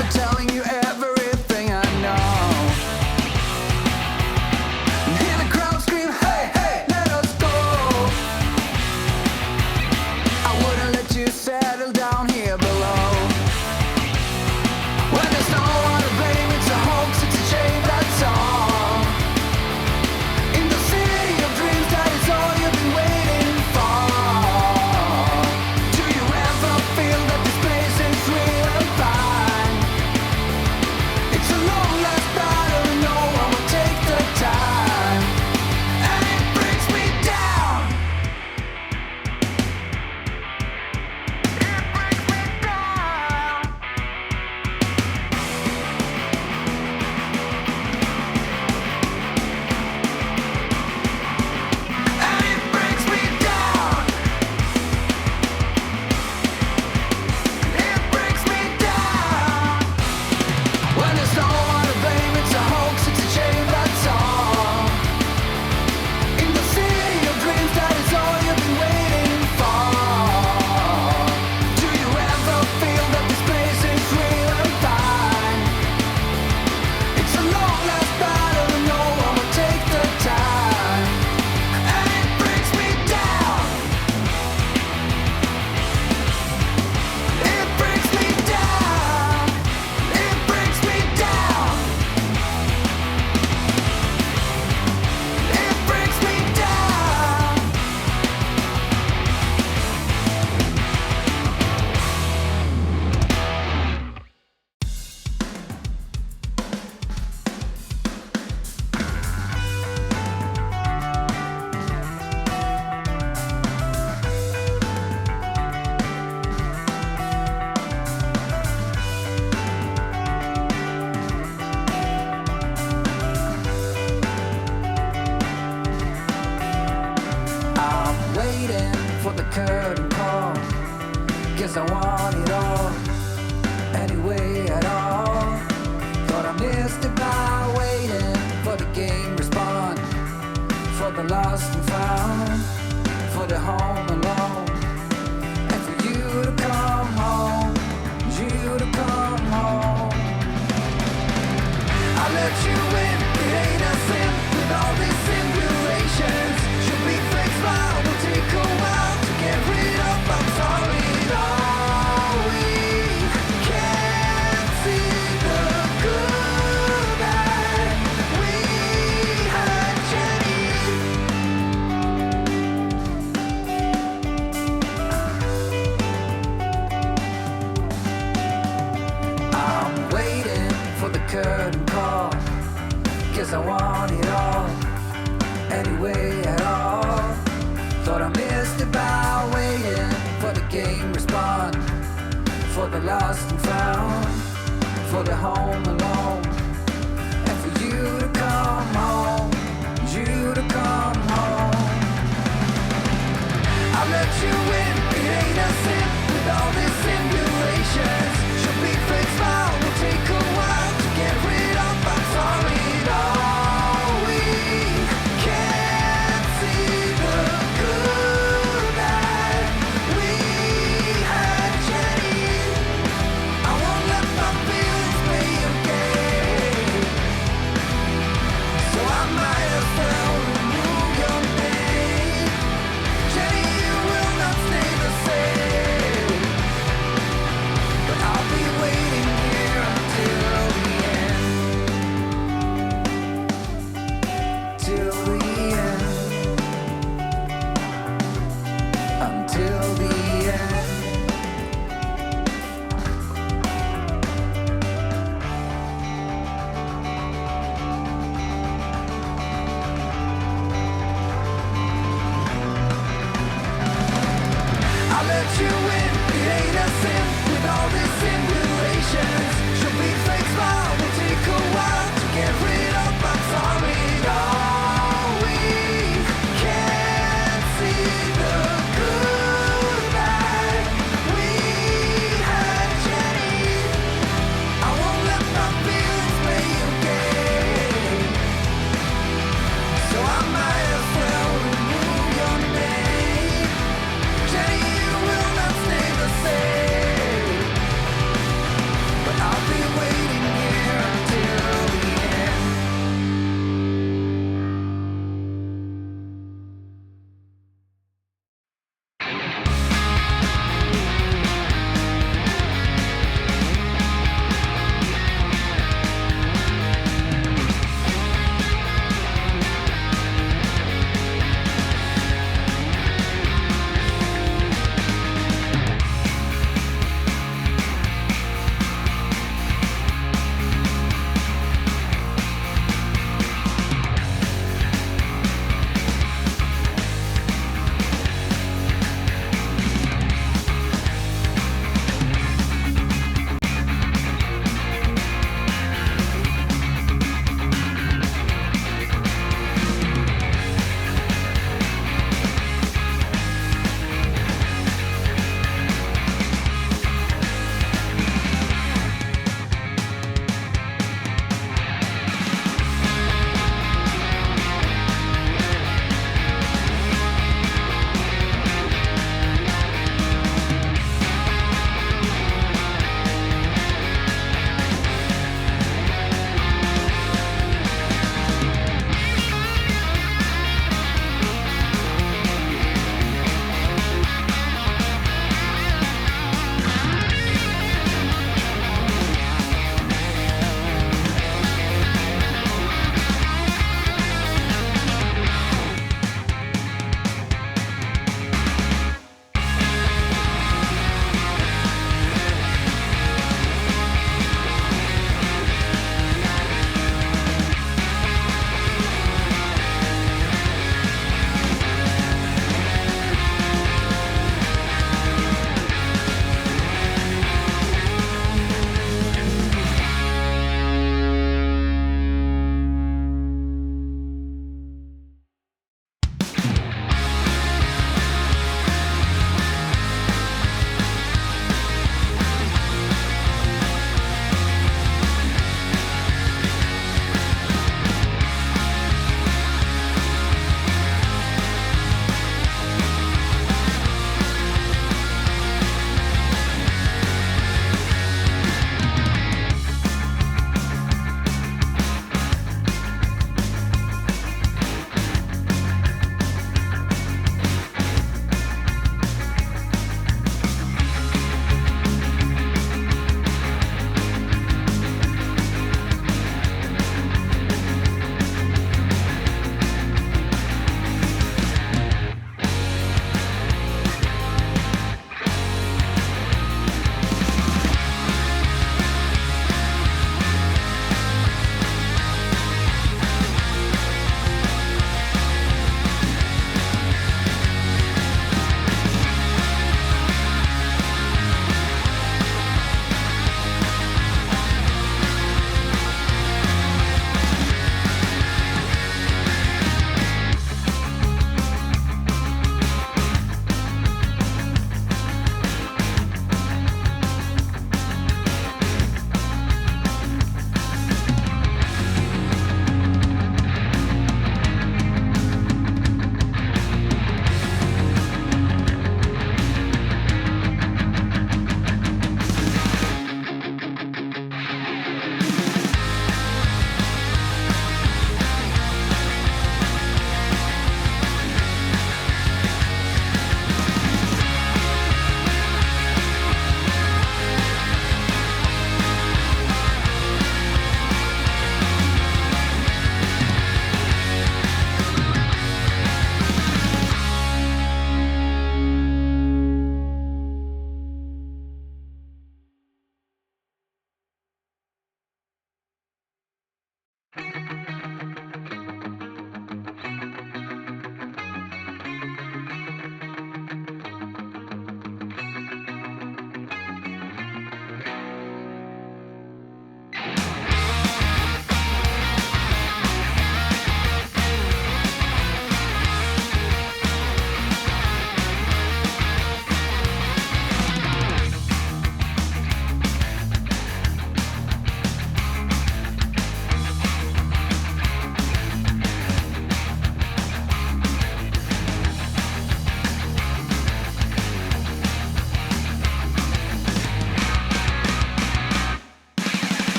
been telling you everything I know. And hear the crowd scream, hey, hey, let us go. I wouldn't let you settle down here below. When there's no one to blame, it's a hoax, it's a shame, that's all. In the city of dreams, that is all you've been waiting for. Do you ever feel that this place is real and fine? It's a long last battle, no one will take the time. And it brings me down. It brings me down. And it brings me down. It brings me down. When there's no one to blame, it's a hoax, it's a shame, that's all. In the city of dreams, that is all you've been waiting for. Do you ever feel that this place is real and fine? It's a long last battle, and no one will take the time. And it brings me down. It brings me down. It brings me down. It brings me down. I'm waiting for the curtain call, 'cause I want it all, anyway at all. Thought I missed it by waiting for the game respawn, for the lost and found, for the home alone, and for you to come home, you to come home. I let you in, it ain't a sin, with all these simulations. Should be fake smile, will take a while to get rid of. I'm sorry, all we can see the good that we had, Jenny. I'm waiting for the curtain call, 'cause I want it all, anyway at all. Thought I missed it by waiting for the game respawn, for the lost and found, for the home alone, and for you to come home, you to come home. I let you in, it ain't a sin, with all these simulations. Should be fake smile, will take a while to get rid of. I'm sorry, all we can see the good that we had, Jenny. I won't let my feelings play a game.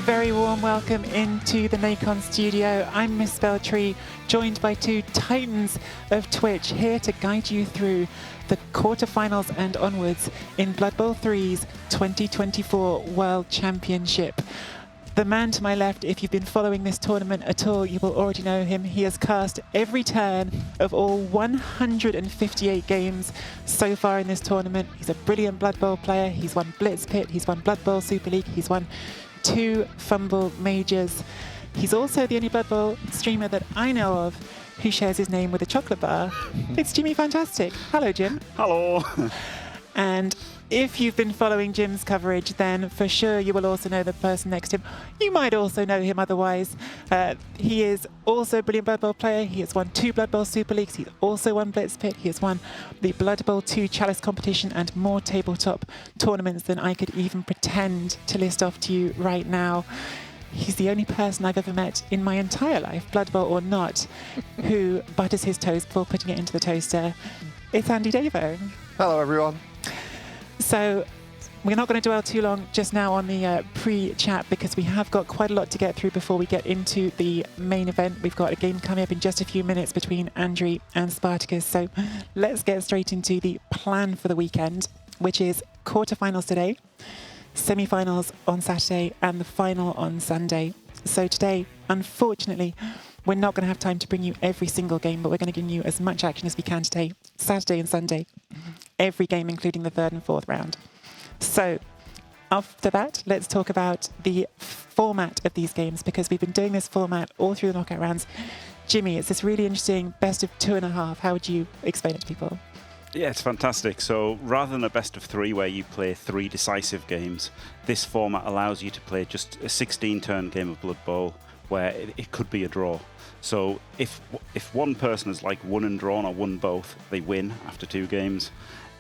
very warm welcome into the Nacon studio. I'm Miss Spelltree, joined by two titans of Twitch, here to guide you through the quarterfinals and onwards in Blood Bowl 3's 2024 World Championship. The man to my left, if you've been following this tournament at all, you will already know him. He has cast every turn of all 158 games so far in this tournament. He's a brilliant Blood Bowl player. He's won Blitz Pit, he's won Blood Bowl Super League, he's won 2 Fumble Majors. He's also the only Blood Bowl streamer that I know of who shares his name with a chocolate bar. It's Jimmy Fantastic. Hello, Jim. Hello. And if you've been following Jim's coverage, then for sure you will also know the person next to him. You might also know him otherwise. He is also a brilliant Blood Bowl player. He has won 2 Blood Bowl Super Leagues. He's also won Blitz Pit. He has won the Blood Bowl 2 Chalice competition and more tabletop tournaments than I could even pretend to list off to you right now. He's the only person I've ever met in my entire life, Blood Bowl or not, who butters his toast before putting it into the toaster. It's Andy Davo. Hello, everyone. So we're not going to dwell too long just now on the pre-chat because we have got quite a lot to get through before we get into the main event. We've got a game coming up in just a few minutes between Andrew and Spartacus. So let's get straight into the plan for the weekend, which is quarterfinals today, semi-finals on Saturday, and the final on Sunday. So today, unfortunately, we're not going to have time to bring you every single game, but we're going to give you as much action as we can today, Saturday and Sunday. Every game, including the 3rd and 4th round. So after that, let's talk about the format of these games, because we've been doing this format all through the knockout rounds. Jimmy, it's this really interesting best of 2.5. How would you explain it to people? Yeah, it's fantastic. So rather than a best of 3 where you play 3 decisive games, this format allows you to play just a 16-turn game of Blood Bowl where it could be a draw. So if one person has like won and drawn or won both, they win after 2 games.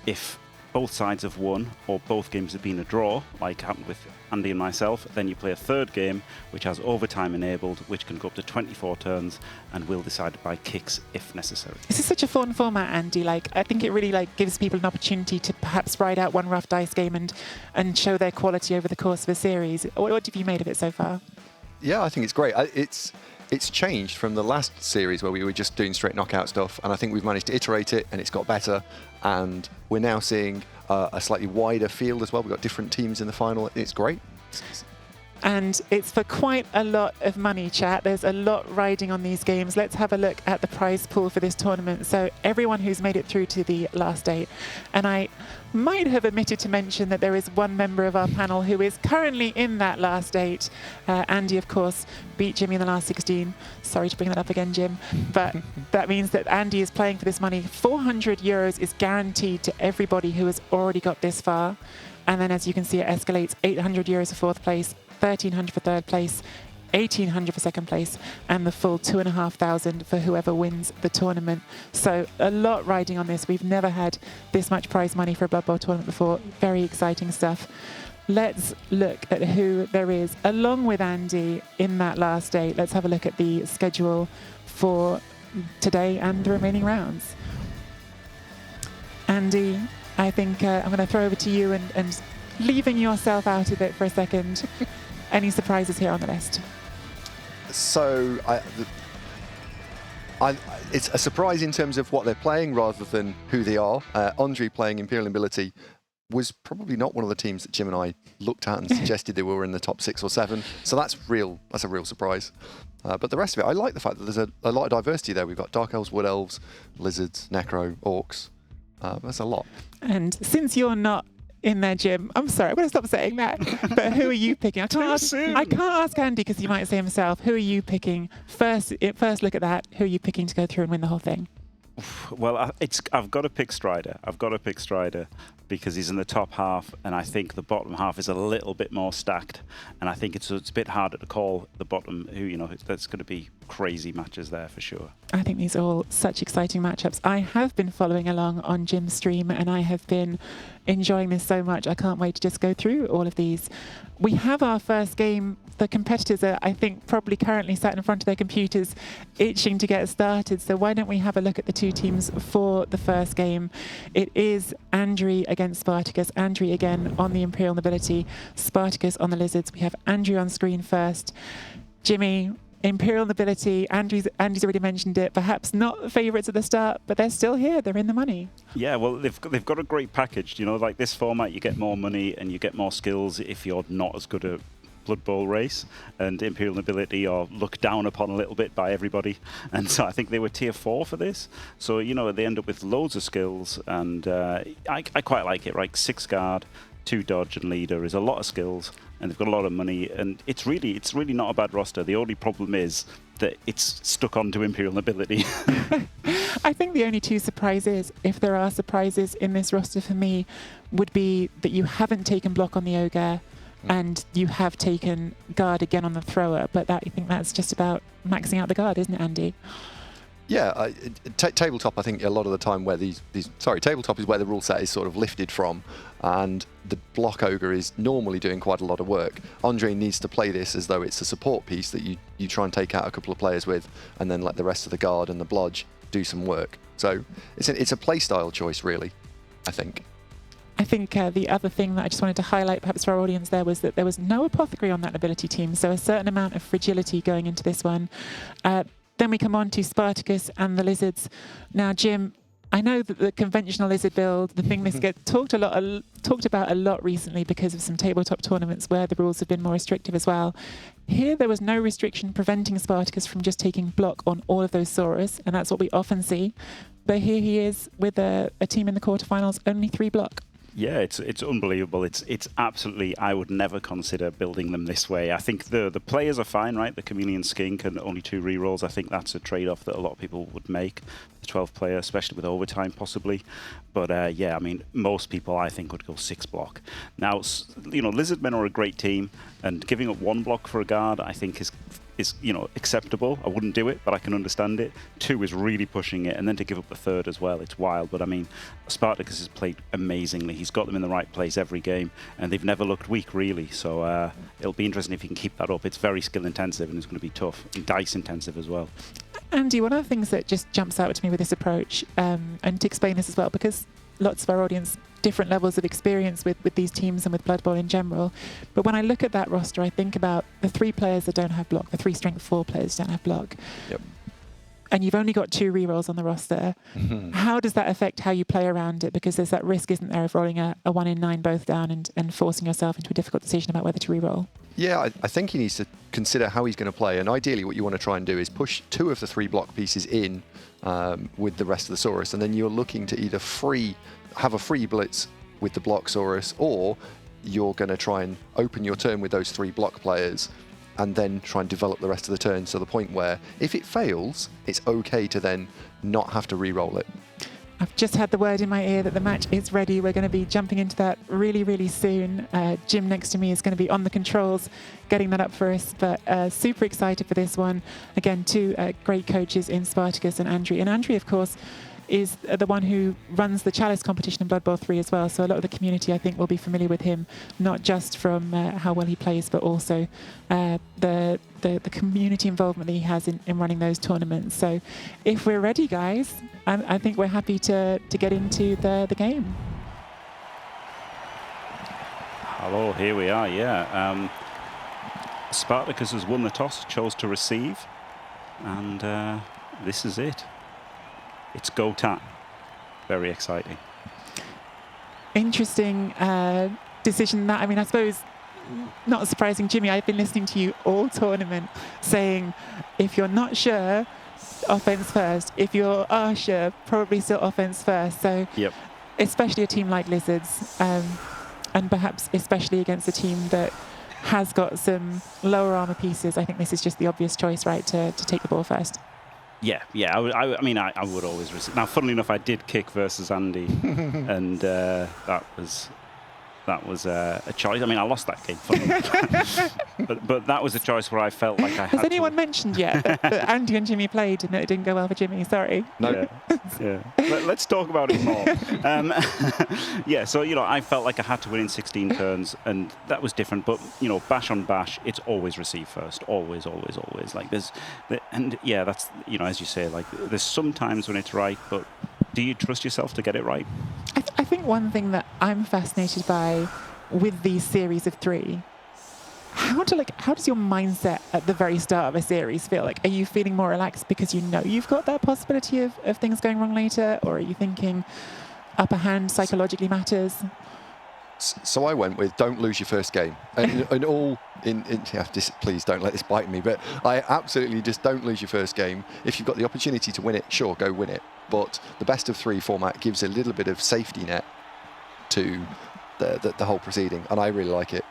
If both sides have won or both games have been a draw, like happened with Andy and myself, then you play a 3rd game which has overtime enabled, which can go up to 24 turns and will decide by kicks if necessary. This is such a fun format, Andy. Like, I think it really gives people an opportunity to perhaps ride out one rough dice game and show their quality over the course of a series. What have you made of it so far? Yeah, I think it's great. It's changed from the last series where we were just doing straight knockout stuff, and I think we've managed to iterate it, and it's got better. And we're now seeing a slightly wider field as well. We've got different teams in the final. It's great. And it's for quite a lot of money, chat. There's a lot riding on these games. Let's have a look at the prize pool for this tournament. So everyone who's made it through to the last 8, and I might have omitted to mention that there is one member of our panel who is currently in that last 8. Andy, of course, beat Jimmy in the last 16. Sorry to bring that up again, Jim. But that means that Andy is playing for this money. 400 euros is guaranteed to everybody who has already got this far. And then, as you can see, it escalates. 800 euros for 4th place, 1,300 for 3rd place, 1,800 for 2nd place, and the full 2,500 for whoever wins the tournament. So a lot riding on this. We've never had this much prize money for a Blood Bowl tournament before. Very exciting stuff. Let's look at who there is along with Andy in that last 8. Let's have a look at the schedule for today and the remaining rounds. Andy, I think I'm going to throw over to you and leaving yourself out of it for a second. Any surprises here on the list? So it's a surprise in terms of what they're playing rather than who they are. Andre playing Imperial Nobility was probably not one of the teams that Jim and I looked at and suggested they were in the top 6 or 7. So that's a real surprise. But the rest of it, I like the fact that there's a lot of diversity there. We've got Dark Elves, Wood Elves, Lizards, Necro, Orcs. That's a lot. And since you're not in there, Jim, I'm sorry, I'm going to stop saying that. But who are you picking? I can't ask Andy because he might say himself. Who are you picking? First look at that. Who are you picking to go through and win the whole thing? Well, I've got to pick Strider. Because he's in the top half, and I think the bottom half is a little bit more stacked. And I think it's a bit harder to call the bottom. There's going to be crazy matches there for sure. I think these are all such exciting matchups. I have been following along on Jim's stream, and I have been enjoying this so much. I can't wait to just go through all of these. We have our first game. The competitors are, I think, probably currently sat in front of their computers itching to get started. So why don't we have a look at the 2 teams for the first game? It is Andrew against Spartacus, Andrew again on the Imperial Nobility, Spartacus on the Lizards. We have Andrew on screen first. Jimmy, Imperial Nobility, Andy's already mentioned it, perhaps not favourites at the start, but they're still here, they're in the money. Yeah, well, they've got a great package. You know, like this format, you get more money and you get more skills if you're not as good at Blood Bowl race, and Imperial Nobility are looked down upon a little bit by everybody, and so I think they were tier 4 for this. So, you know, they end up with loads of skills, and I quite like it, right? 6 guard, 2 dodge and leader is a lot of skills, and they've got a lot of money, and it's really not a bad roster. The only problem is that it's stuck onto Imperial Nobility. I think the only 2 surprises, if there are surprises in this roster for me, would be that you haven't taken block on the Ogre, and you have taken guard again on the thrower, but I think that's just about maxing out the guard, isn't it, Andy? Yeah, tabletop, I think a lot of the time where tabletop is where the rule set is sort of lifted from, and the block ogre is normally doing quite a lot of work. Andre needs to play this as though it's a support piece that you try and take out a couple of players with, and then let the rest of the guard and the blodge do some work. So it's a playstyle choice, really, I think. I think the other thing that I just wanted to highlight, perhaps for our audience there, was that there was no apothecary on that nobility team, so a certain amount of fragility going into this one. Then we come on to Spartacus and the Lizards. Now, Jim, I know that the conventional Lizard build, the thing this gets talked about a lot recently because of some tabletop tournaments where the rules have been more restrictive as well. Here, there was no restriction preventing Spartacus from just taking block on all of those Saurus, and that's what we often see. But here he is with a team in the quarterfinals, only 3 block. Yeah, it's unbelievable. It's absolutely, I would never consider building them this way. I think the players are fine, right? The Chameleon Skink and only 2 rerolls. I think that's a trade-off that a lot of people would make. The 12 player, especially with overtime possibly. But yeah, I mean, most people I think would go 6 block. Now, you know, Lizardmen are a great team, and giving up 1 block for a guard I think is you know, acceptable. I wouldn't do it, but I can understand it. 2 is really pushing it, and then to give up the 3rd as well, it's wild. But I mean, Spartacus has played amazingly. He's got them in the right place every game, and they've never looked weak, really. So it'll be interesting if he can keep that up. It's very skill intensive, and it's going to be tough, and dice intensive as well. Andy, one of the things that just jumps out to me with this approach, and to explain this as well, because lots of our audience, different levels of experience with these teams and with Blood Bowl in general. But when I look at that roster, I think about the 3 players that don't have block, the 3 strength 4 players don't have block. Yep. And you've only got 2 rerolls on the roster. How does that affect how you play around it? Because there's that risk, isn't there, of rolling a 1 in 9 both down and forcing yourself into a difficult decision about whether to reroll. Yeah, I think he needs to consider how he's going to play, and ideally what you want to try and do is push 2 of the 3 block pieces in with the rest of the Saurus, and then you're looking to either have a free blitz with the block Saurus, or you're going to try and open your turn with those 3 block players and then try and develop the rest of the turn to the point where if it fails, it's okay to then not have to re-roll it. I've just had the word in my ear that the match is ready. We're going to be jumping into that really, really soon. Jim next to me is going to be on the controls, getting that up for us, but super excited for this one. Again, 2 great coaches in Spartacus and Andrew. And Andrew, of course, is the one who runs the Chalice competition in Blood Bowl 3 as well. So a lot of the community, I think, will be familiar with him, not just from how well he plays, but also the community involvement that he has in running those tournaments. So if we're ready, guys, I think we're happy to get into the game. Hello, here we are, yeah. Spartacus has won the toss, chose to receive, and this is it. It's go time. Very exciting. Interesting decision that, I mean, I suppose not surprising, Jimmy, I've been listening to you all tournament saying if you're not sure, offense first. If you are sure, probably still offense first. So yep. Especially a team like Lizards, and perhaps especially against a team that has got some lower armor pieces, I think this is just the obvious choice, right, to take the ball first. Yeah. I mean, I would always receive. Now, funnily enough, I did kick versus Andy, and that was a choice. I mean, I lost that game, but that was a choice where I felt like I had. Has anyone mentioned yet that Andy and Jimmy played and it didn't go well for Jimmy? Sorry. No. Yeah. Let's talk about it more. Yeah. So I felt like I had to win in 16 turns, and that was different. But bash on bash, it's always receive first. Always. Like yeah, that's as you say. Like there's some times when it's right, but do you trust yourself to get it right? I think one thing that I'm fascinated by with these series of 3, how does your mindset at the very start of a series feel? Like, are you feeling more relaxed because you know you've got that possibility of things going wrong later, or are you thinking upper hand psychologically matters? So I went with don't lose your first game. Please don't let this bite me, but I absolutely just don't lose your first game. If you've got the opportunity to win it, sure, go win it. But the best of 3 format gives a little bit of safety net to the whole proceeding, and I really like it.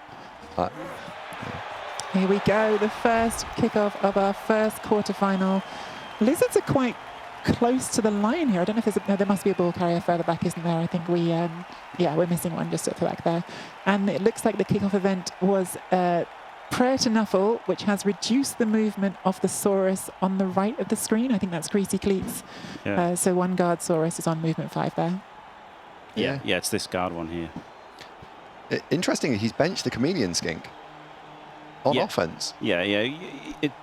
Here we go, the first kickoff of our first quarterfinal. Lizards are quite close to the line here. I don't know if there must be a ball carrier further back, isn't there? I think we're missing one just at the back there. And it looks like the kickoff event was Prayer to Nuffle, which has reduced the movement of the Saurus on the right of the screen. I think that's Greasy Cleats. Yeah. So one guard Saurus is on movement 5 there. Yeah, it's this guard one here. Interestingly, he's benched the Chameleon Skink on offense. Yeah.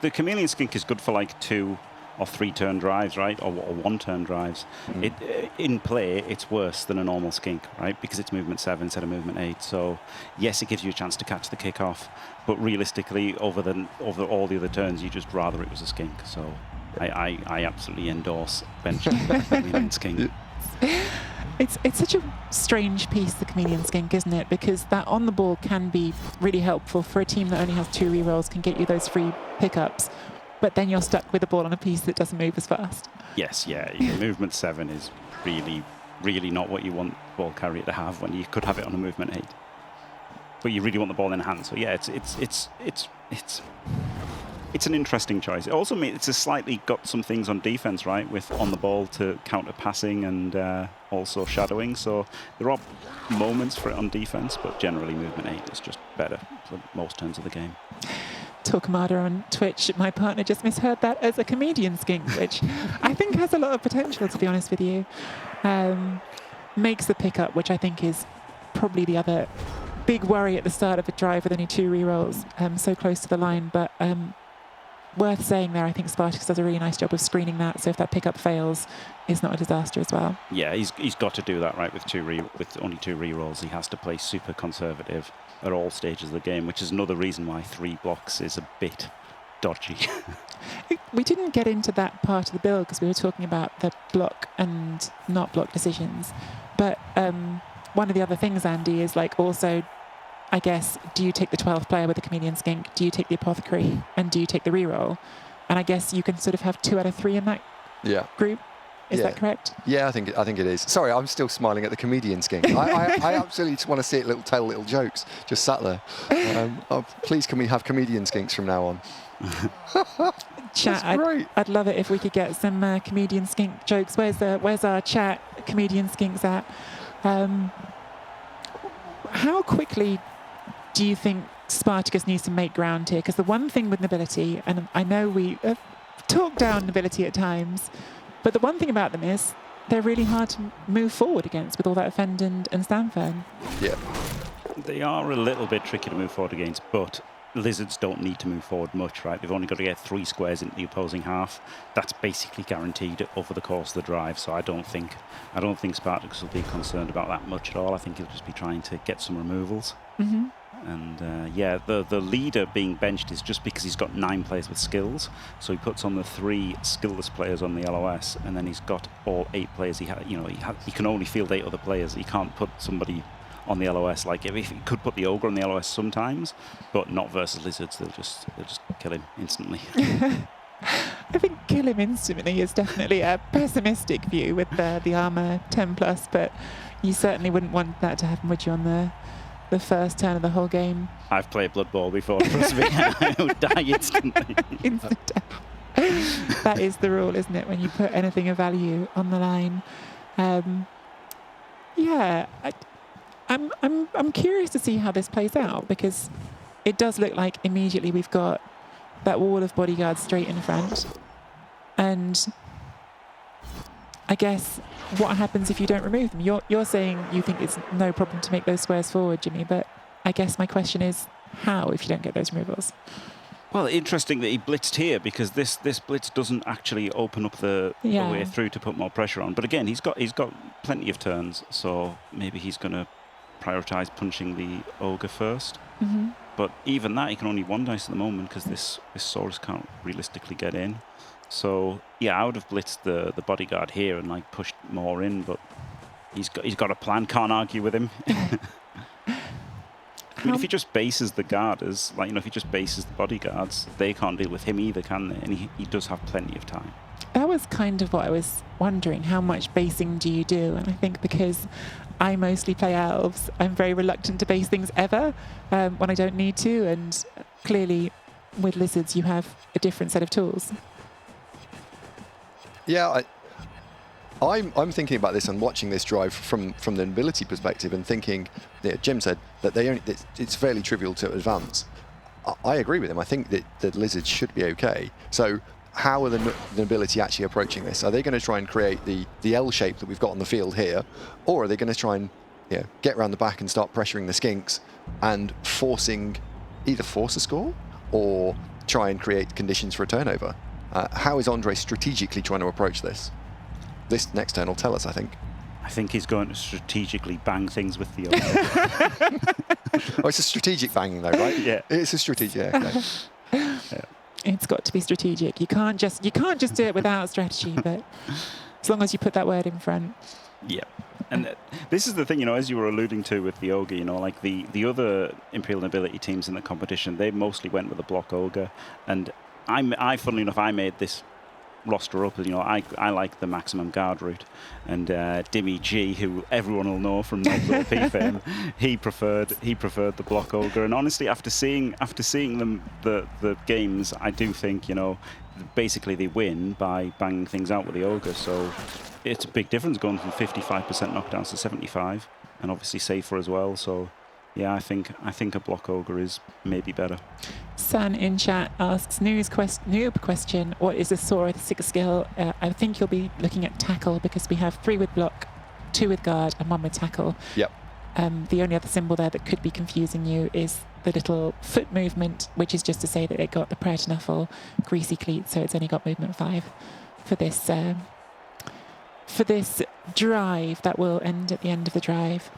The Chameleon Skink is good for like 2 or 3 turn drives, right? Or 1 turn drives. In play, it's worse than a normal skink, right? Because it's movement 7 instead of movement 8. So yes, it gives you a chance to catch the kickoff, but realistically, over all the other turns, you just rather it was a skink. So I absolutely endorse benching skink. It's such a strange piece, the Chameleon Skink, isn't it? Because that on the ball can be really helpful for a team that only has 2 rerolls, can get you those free pickups. But then you're stuck with a ball on a piece that doesn't move as fast. Yes, movement 7 is really not what you want ball carrier to have when you could have it on a movement 8. But you really want the ball in hand. So yeah, it's an interesting choice. It also it's a slightly got some things on defense, right, with on the ball to counter passing and also shadowing. So there are moments for it on defense, but generally movement 8 is just better for most turns of the game. Talkamada on Twitch, my partner just misheard that as a Chameleon Skink, which I think has a lot of potential, to be honest with you. Makes the pickup, which I think is probably the other big worry at the start of a drive with only 2 rerolls, so close to the line. But worth saying there, I think Spartacus does a really nice job of screening that, so if that pickup fails, it's not a disaster as well. Yeah, he's got to do that, right, with only 2 rerolls. He has to play super conservative at all stages of the game, which is another reason why 3 blocks is a bit dodgy. We didn't get into that part of the build because we were talking about the block and not block decisions. But one of the other things, Andy, is like also, I guess, do you take the 12th player with the Chameleon Skink? Do you take the Apothecary? And do you take the reroll? And I guess you can sort of have 2 out of 3 in that group. Is that correct? Yeah, I think it is. Sorry, I'm still smiling at the Chameleon Skink. I absolutely just want to see it tell little jokes, just sat there. Please, can we have Chameleon Skinks from now on? Chat, I'd love it if we could get some Chameleon Skink jokes. Where's our chat Chameleon Skinks at? How quickly do you think Spartacus needs to make ground here? Because the one thing with Nobility, and I know we talk down Nobility at times, but the one thing about them is they're really hard to move forward against with all that Offend and Stanfern. Yeah. They are a little bit tricky to move forward against, but Lizards don't need to move forward much, right? They've only got to get 3 squares into the opposing half. That's basically guaranteed over the course of the drive, so I don't think Spartacus will be concerned about that much at all. I think he'll just be trying to get some removals. Mm-hmm. And the leader being benched is just because he's got 9 players with skills. So he puts on the 3 skillless players on the LOS, and then he's got all 8 players. He can only field 8 other players. He can't put somebody on the LOS. Like if he could put the ogre on the LOS sometimes, but not versus Lizards. They'll just kill him instantly. I think kill him instantly is definitely a pessimistic view with the armor 10+, but you certainly wouldn't want that to happen, would you, on the first turn of the whole game? I've played Blood Bowl before, trust me. I would die instantly. Instant death. That is the rule, isn't it, when you put anything of value on the line? I'm curious to see how this plays out, because it does look like immediately we've got that wall of bodyguards straight in front. And I guess what happens if you don't remove them? You're saying you think it's no problem to make those squares forward, Jimmy, but I guess my question is how if you don't get those removals? Well, interesting that he blitzed here because this blitz doesn't actually open up the way through to put more pressure on. But again, he's got plenty of turns, so maybe he's going to prioritise punching the ogre first. Mm-hmm. But even that, he can only one dice at the moment because this Saurus can't realistically get in. So yeah, I would have blitzed the bodyguard here and like pushed more in, but he's got a plan. Can't argue with him. I mean, if he just bases the guarders, like, if he just bases the bodyguards, they can't deal with him either, can they? And he does have plenty of time. That was kind of what I was wondering. How much basing do you do? And I think because I mostly play elves, I'm very reluctant to base things ever when I don't need to. And clearly, with lizards, you have a different set of tools. Yeah, I'm thinking about this and watching this drive from the nobility perspective and thinking, Jim said that it's fairly trivial to advance. I agree with him. I think that the lizards should be okay. So how are the nobility actually approaching this? Are they going to try and create the L shape that we've got on the field here, or are they going to try and get around the back and start pressuring the skinks and either force a score or try and create conditions for a turnover? How is Andre strategically trying to approach this? This next turn will tell us, I think. I think he's going to strategically bang things with the ogre. Oh, it's a strategic banging though, right? Yeah. It's a strategic, okay. Yeah. It's got to be strategic. You can't just do it without strategy, but as long as you put that word in front. Yeah. And this is the thing, as you were alluding to with the ogre, like the other Imperial Nobility teams in the competition, they mostly went with a block ogre. And funnily enough, I made this roster up. I like the maximum guard route, and Dimmy G, who everyone will know from Nocturne P fame, he preferred the block ogre. And honestly, after seeing them the games, I do think basically they win by banging things out with the ogre. So it's a big difference going from 55% knockdowns to 75, and obviously safer as well. So yeah, I think a block ogre is maybe better. San in chat asks, noob question, what is a Sora 6 skill? I think you'll be looking at tackle because we have 3 with block, 2 with guard, and 1 with tackle. Yep. The only other symbol there that could be confusing you is the little foot movement, which is just to say that it got the prayer to Nuffle greasy cleats, so it's only got movement 5 for this drive that will end at the end of the drive.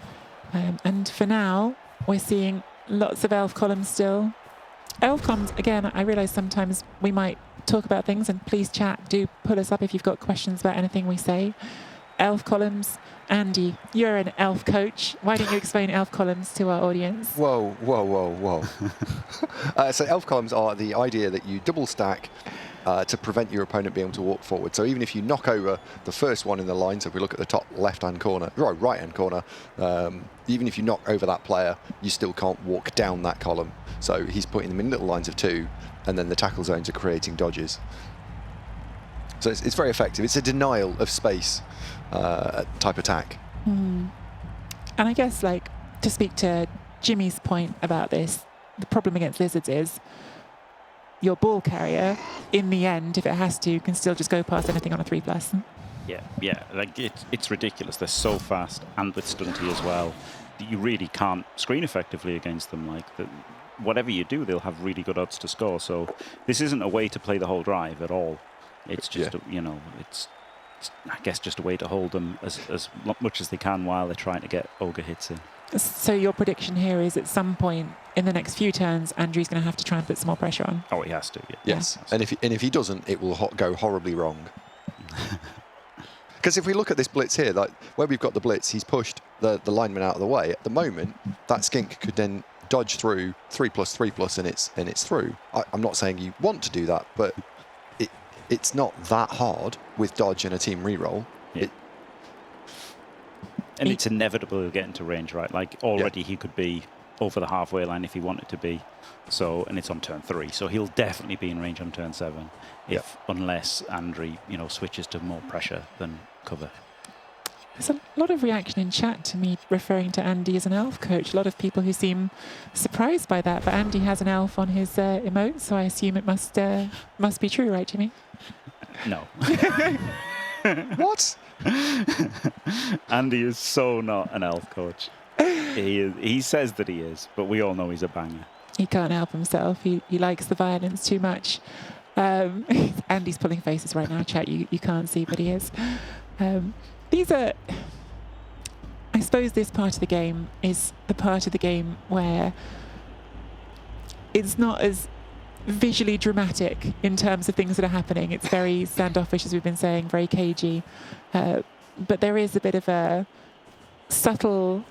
And for now, we're seeing lots of elf columns still. Elf columns, again, I realise sometimes we might talk about things, and please chat, do pull us up if you've got questions about anything we say. Elf columns. Andy, you're an elf coach. Why don't you explain elf columns to our audience? Whoa. So elf columns are the idea that you double stack to prevent your opponent being able to walk forward. So even if you knock over the first one in the line, so if we look at the top left-hand corner, right-hand corner, even if you knock over that player, you still can't walk down that column. So he's putting them in little lines of 2, and then the tackle zones are creating dodges. So it's very effective. It's a denial of space type attack. And I guess, to speak to Jimmy's point about this, the problem against lizards is your ball carrier, in the end, if it has to, can still just go past anything on a 3+. Yeah, it's ridiculous. They're so fast, and with stunty as well. You really can't screen effectively against them. Whatever you do, they'll have really good odds to score. So this isn't a way to play the whole drive at all. It's just it's I guess just a way to hold them as much as they can while they're trying to get ogre hits in. So your prediction here is at some point in the next few turns, Andrew's going to have to try and put some more pressure on. Oh, he has to. Yeah. Yes, and if he doesn't, it will go horribly wrong. Because if we look at this blitz here, where we've got the blitz, he's pushed the lineman out of the way. At the moment, that skink could then dodge through 3+3+, and it's through. I'm not saying you want to do that, but it's not that hard with dodge and a team reroll. Yeah. And it's inevitable he'll get into range, right? Already he could be over the halfway line if he wanted to be. So, and it's on turn 3, so he'll definitely be in range on turn 7, unless Andre, switches to more pressure than cover. There's a lot of reaction in chat to me referring to Andy as an elf coach. A lot of people who seem surprised by that. But Andy has an elf on his emote, so I assume it must be true, right, Jimmy? No. What? Andy is so not an elf coach. He says that he is, but we all know he's a banger. He can't help himself. He likes the violence too much. Andy's pulling faces right now, chat. You can't see, but he is. These are... I suppose this part of the game is the part of the game where it's not as visually dramatic in terms of things that are happening. It's very standoffish, as we've been saying, very cagey. But there is a bit of a subtle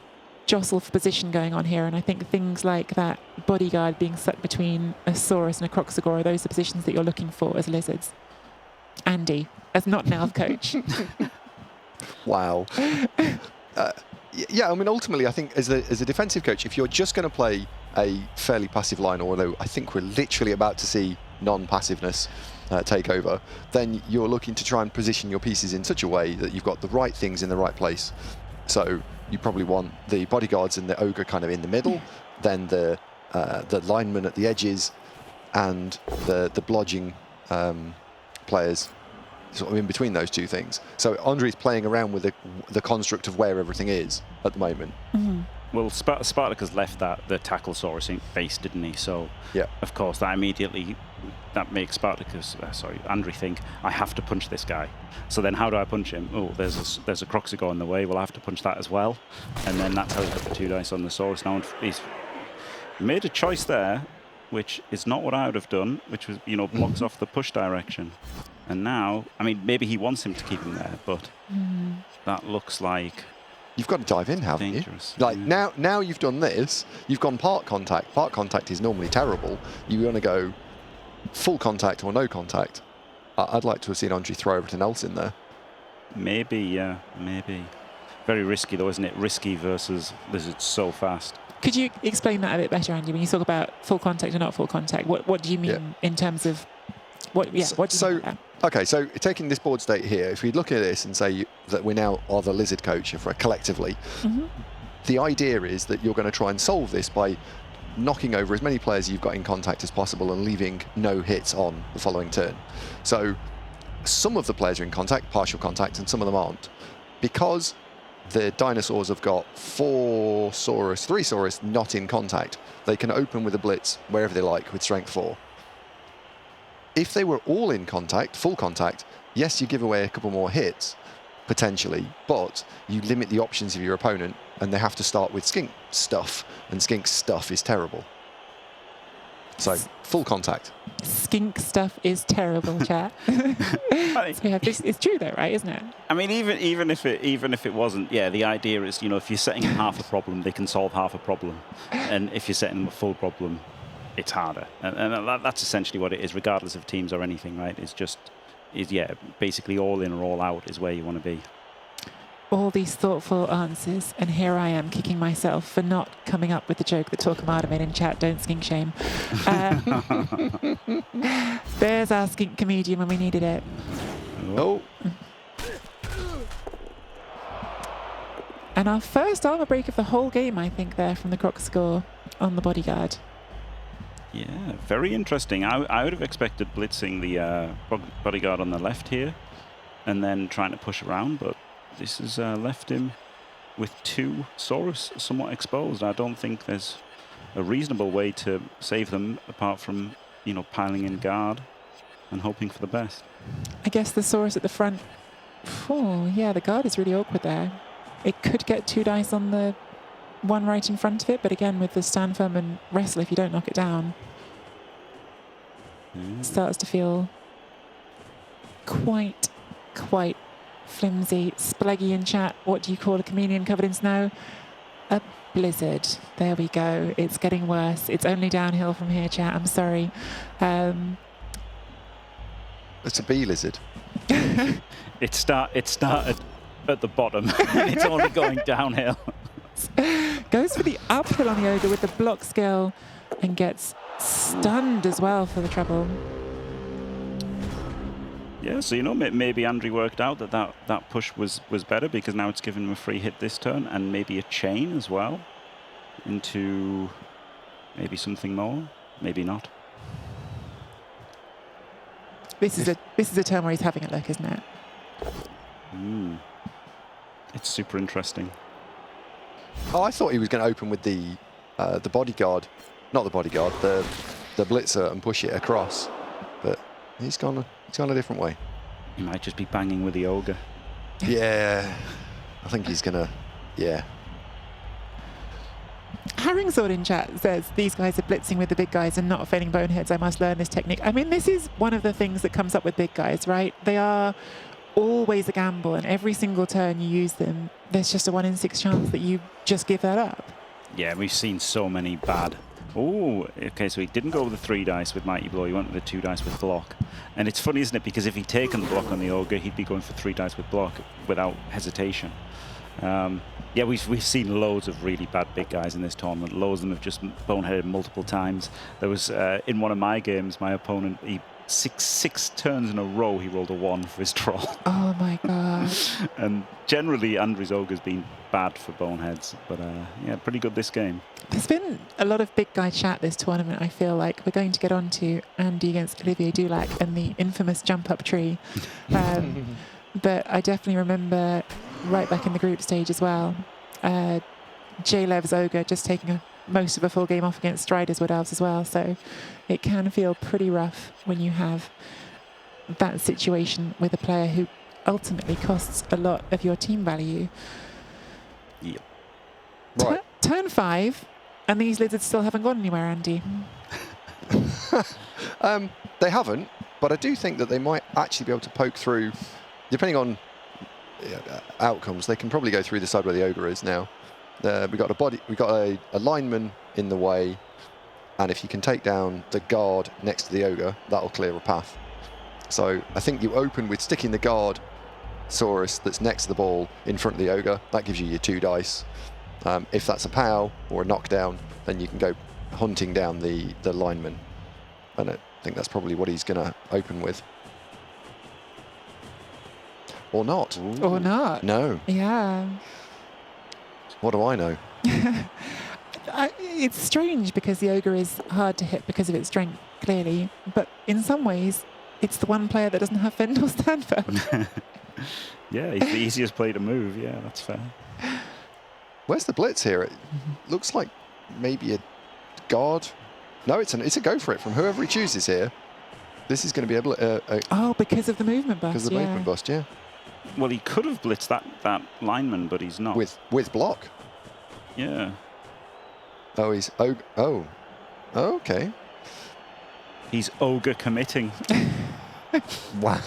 jostle for position going on here, and I think things like that bodyguard being stuck between a Saurus and a Croxagore are those the positions that you're looking for as lizards. Andy, as not an elf coach. Wow. Yeah, I mean, ultimately, I think as a defensive coach, if you're just going to play a fairly passive line, although I think we're literally about to see non-passiveness take over, then you're looking to try and position your pieces in such a way that you've got the right things in the right place. So you probably want the bodyguards and the ogre kind of in the middle, then the linemen at the edges, and the blodging players sort of in between those two things. So Andre's playing around with the construct of where everything is at the moment. Mm-hmm. Well, Spartacus left the tackle Saurus in base, didn't he? So, yeah, of course, that makes Andre think, I have to punch this guy. So then how do I punch him? Oh, there's a Croxagore in the way. Well, I have to punch that as well. And then that's how he got the 2 dice on the Saurus. Now he's made a choice there, which is not what I would have done, which was, blocks off the push direction. And now, I mean, maybe he wants him to keep him there, but that looks like... You've got to dive in, haven't dangerous. You? Like, now you've done this, you've gone part contact. Part contact is normally terrible. You want to go full contact or no contact. I'd like to have seen Andre throw everything else in there. Maybe, yeah, maybe. Very risky, though, isn't it? Risky versus lizards so fast. Could you explain that a bit better, Andy, when you talk about full contact or not full contact? What do you mean in terms of... What do you mean by that? Okay, so taking this board state here, if we look at this and say that we now are the lizard coach collectively, the idea is that you're going to try and solve this by knocking over as many players you've got in contact as possible and leaving no hits on the following turn. So some of the players are in contact, partial contact, and some of them aren't. Because the dinosaurs have got 3 Saurus not in contact, they can open with a blitz wherever they like with strength 4. If they were all in contact, full contact, yes, you give away a couple more hits, potentially, but you limit the options of your opponent, and they have to start with skink stuff, and skink stuff is terrible. So, full contact. Skink stuff is terrible, chat. It's true though, right, isn't it? I mean, even if it wasn't, yeah, the idea is, if you're setting them half a problem, they can solve half a problem. And if you're setting them a full problem, it's harder, and that's essentially what it is, regardless of teams or anything, right? Basically all in or all out is where you want to be. All these thoughtful answers, and here I am kicking myself for not coming up with the joke that Torquemada made in chat. Don't skink shame. There's our skink comedian when we needed it. Oh. And our first armor break of the whole game, I think, there from the Croxagore on the bodyguard. Yeah, very interesting. I would have expected blitzing the bodyguard on the left here and then trying to push around, but this has left him with 2 Saurus somewhat exposed. I don't think there's a reasonable way to save them apart from, piling in guard and hoping for the best. I guess the Saurus at the front... Oh, yeah, the guard is really awkward there. It could get 2 dice on the one right in front of it, but again, with the stand firm and wrestle, if you don't knock it down, it starts to feel quite flimsy. Spleggy in chat, what do you call a chameleon covered in snow? A blizzard. There we go. It's getting worse. It's only downhill from here, chat. I'm sorry. It's a bee lizard. It started at the bottom, and it's only going downhill. Goes for the uphill on the ogre with the block skill and gets stunned as well for the trouble. Yeah, so maybe Andre worked out that push was better, because now it's given him a free hit this turn and maybe a chain as well into maybe something more, maybe not. This is a turn where he's having a look, isn't it? It's super interesting. Oh, I thought he was going to open with the bodyguard not the bodyguard, the blitzer, and push it across. But he's gone a different way. He might just be banging with the ogre. Yeah, I think he's gonna. Yeah. Herringsword in chat says these guys are blitzing with the big guys and not failing boneheads. I must learn this technique. I mean, this is one of the things that comes up with big guys, right? They are always a gamble, and every single turn you use them, there's just a 1 in 6 chance that you just give that up. Yeah, we've seen so many bad. Oh, okay, so he didn't go with the 3 dice with Mighty Blow, he went with the 2 dice with block. And it's funny, isn't it, because if he'd taken the block on the ogre, he'd be going for 3 dice with block without hesitation. Yeah, we've seen loads of really bad big guys in this tournament. Loads of them have just boneheaded multiple times. There was, in one of my games, my opponent, six turns in a row, he rolled a 1 for his troll. Oh my god. And generally, Andrew's ogre's been bad for boneheads, but yeah, pretty good this game. There's been a lot of big guy chat this tournament, I feel like. We're going to get on to Andy against Olivier Dulac and the infamous jump up tree. But I definitely remember right back in the group stage as well, J-Lev's ogre just taking most of a full game off against Strider's Wood Elves as well. So it can feel pretty rough when you have that situation with a player who ultimately costs a lot of your team value. Yep. Right. Turn 5, and these lizards still haven't gone anywhere, Andy. They haven't, but I do think that they might actually be able to poke through, depending on outcomes. They can probably go through the side where the ogre is now. We got a lineman in the way, and if you can take down the guard next to the ogre, that'll clear a path. So I think you open with sticking the guard Saurus that's next to the ball in front of the ogre. That gives you your 2 dice. If that's a POW or a knockdown, then you can go hunting down the lineman. And I think that's probably what he's going to open with. Or not. Ooh. Or not. No. Yeah. What do I know? It's strange because the ogre is hard to hit because of its strength, clearly. But in some ways, it's the one player that doesn't have fend or stand firm. Yeah, he's the easiest player to move. Yeah, that's fair. Where's the blitz here? It looks like maybe a guard. No, it's a go for it from whoever he chooses here. This is going to be able to... Oh, because of the movement bust. because of the movement bust, yeah. Well, he could have blitzed that lineman, but he's not. With block. Yeah. Oh, he's... Oh, okay. He's ogre committing. Wow.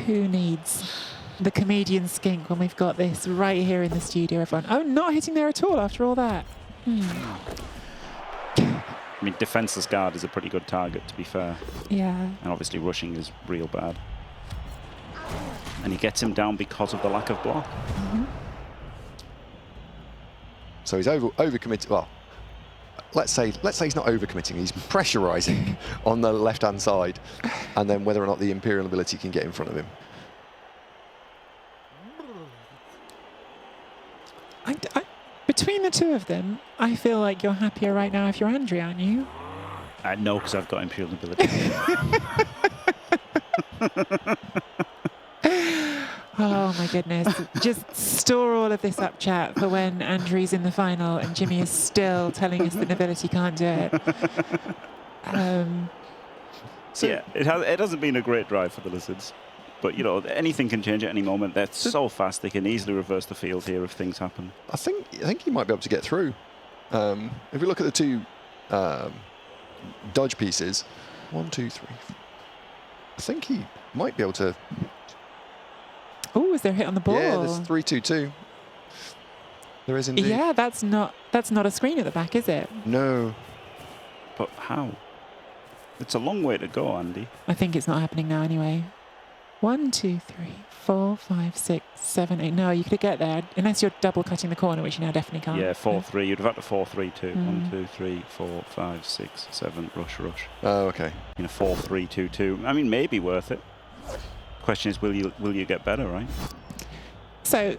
Who needs the comedian skink when we've got this right here in the studio, everyone? Oh, not hitting there at all after all that. I mean, defenseless guard is a pretty good target, to be fair. Yeah. And obviously rushing is real bad. And he gets him down because of the lack of block. So he's overcommitted. Well, let's say he's not overcommitting. He's pressurizing on the left-hand side, and then whether or not the Imperial ability can get in front of him. Between the two of them, I feel like you're happier right now if you're Andrew, aren't you? No, because I've got Imperial ability. Oh my goodness. Just store all of this up, chat, for when Andrew's in the final and Jimmy is still telling us that Nobility can't do it. So yeah, it hasn't been a great drive for the Lizards. But, you know, anything can change at any moment. They're so fast, they can easily reverse the field here if things happen. I think he might be able to get through. If we look at the 2 dodge pieces, 1, 2, 3. I think he might be able to... Oh, is there a hit on the ball? Yeah, there's 3, 2, 2. There is indeed. Yeah, that's not a screen at the back, is it? No. But how? It's a long way to go, Andy. I think it's not happening now anyway. 1, 2, 3, 4, 5, 6, 7, 8. No, you could get there unless you're double cutting the corner, which you now definitely can't. Yeah, 4-3. You'd have had to 4-3-2. 1, 2, 3, 4, 5, 6, 7. Rush. Oh, okay. You know, 4-3-2-2. I mean, maybe worth it. Question is, will you get better, right? So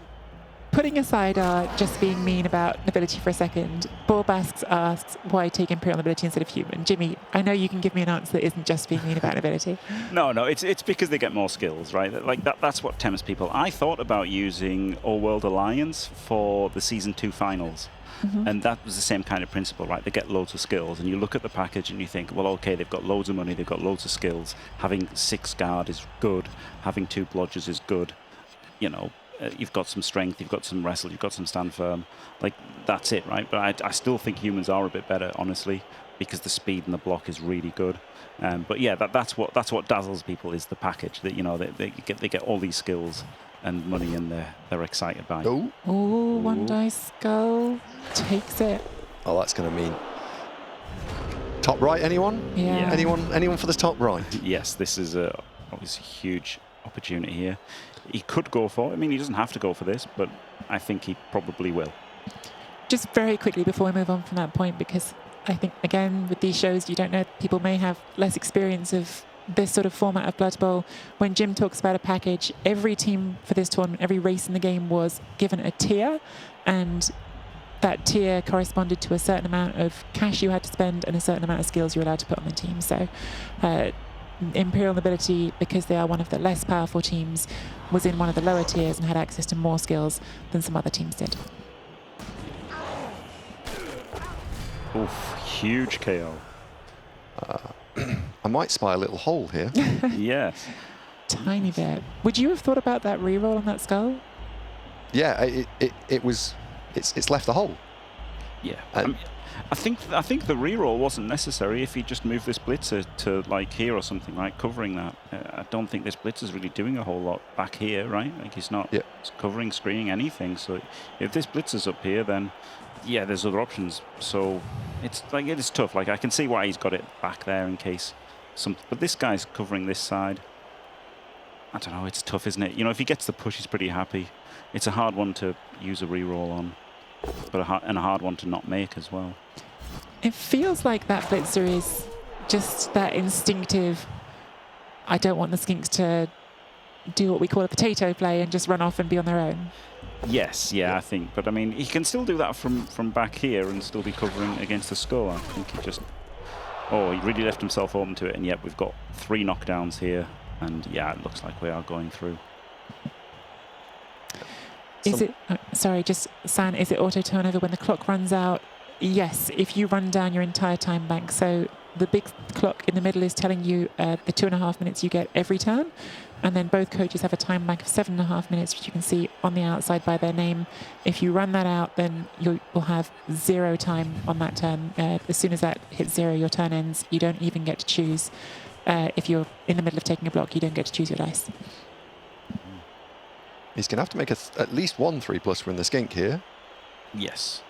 putting aside our just being mean about nobility for a second, Borbasks asks why take Imperial nobility instead of human. Jimmy, I know you can give me an answer that isn't just being mean about nobility. No, it's because they get more skills, right? Like that's what tempts people. I thought about using All World Alliance for the Season 2 finals. And that was the same kind of principle, right? They get loads of skills, and you look at the package and you think, well, okay, they've got loads of money, they've got loads of skills. Having 6 guard is good. Having 2 blodgers is good. You know, you've got some strength, you've got some wrestle, you've got some stand firm. Like, that's it, right? But I still think humans are a bit better, honestly, because the speed and the block is really good. But yeah, that's what dazzles people is the package. That, you know, they get all these skills and money, and they're excited by it. Oh, one dice skull takes it. Oh, that's going to mean top right. Anyone? Yeah. Anyone for the top right? Yes, this is obviously a huge opportunity here. He could go for it. I mean, he doesn't have to go for this, but I think he probably will. Just very quickly before we move on from that point, because I think, again, with these shows, you don't know, people may have less experience of this sort of format of Blood Bowl. When Jim talks about a package, every team for this tournament, every race in the game was given a tier, and that tier corresponded to a certain amount of cash you had to spend and a certain amount of skills you were allowed to put on the team. So Imperial Nobility, because they are one of the less powerful teams, was in one of the lower tiers and had access to more skills than some other teams did. Oof, huge KO. I might spy a little hole here. Yes. Tiny bit. Would you have thought about that reroll on that skull? Yeah, it's left the hole. Yeah. I think the reroll wasn't necessary if he just moved this blitzer to like here or something, right, covering that. I don't think this blitzer's really doing a whole lot back here, right? Like he's not covering, screening anything. So if this blitzer's up here, then yeah, there's other options. So it's like it is tough. Like I can see why he's got it back there in case something. But this guy's covering this side. I don't know. It's tough, isn't it? You know, if he gets the push, he's pretty happy. It's a hard one to use a reroll on, but a hard one to not make as well. It feels like that blitzer is just that instinctive, I don't want the skinks to do what we call a potato play and just run off and be on their own. Yes, yeah, I think. But I mean, he can still do that from back here and still be covering against the skull. I think he just... Oh, he really left himself open to it. And yet we've got 3 knockdowns here. And yeah, it looks like we are going through. Is it... sorry, just San, is it auto turnover when the clock runs out? Yes, if you run down your entire time bank. So the big clock in the middle is telling you the 2.5 minutes you get every turn. And then both coaches have a time bank of 7.5 minutes, which you can see on the outside by their name. If you run that out, then you'll have 0 time on that turn. As soon as that hits 0, your turn ends. You don't even get to choose. If you're in the middle of taking a block, you don't get to choose your dice. He's going to have to make at least 1 3+ in the skink here. Yes.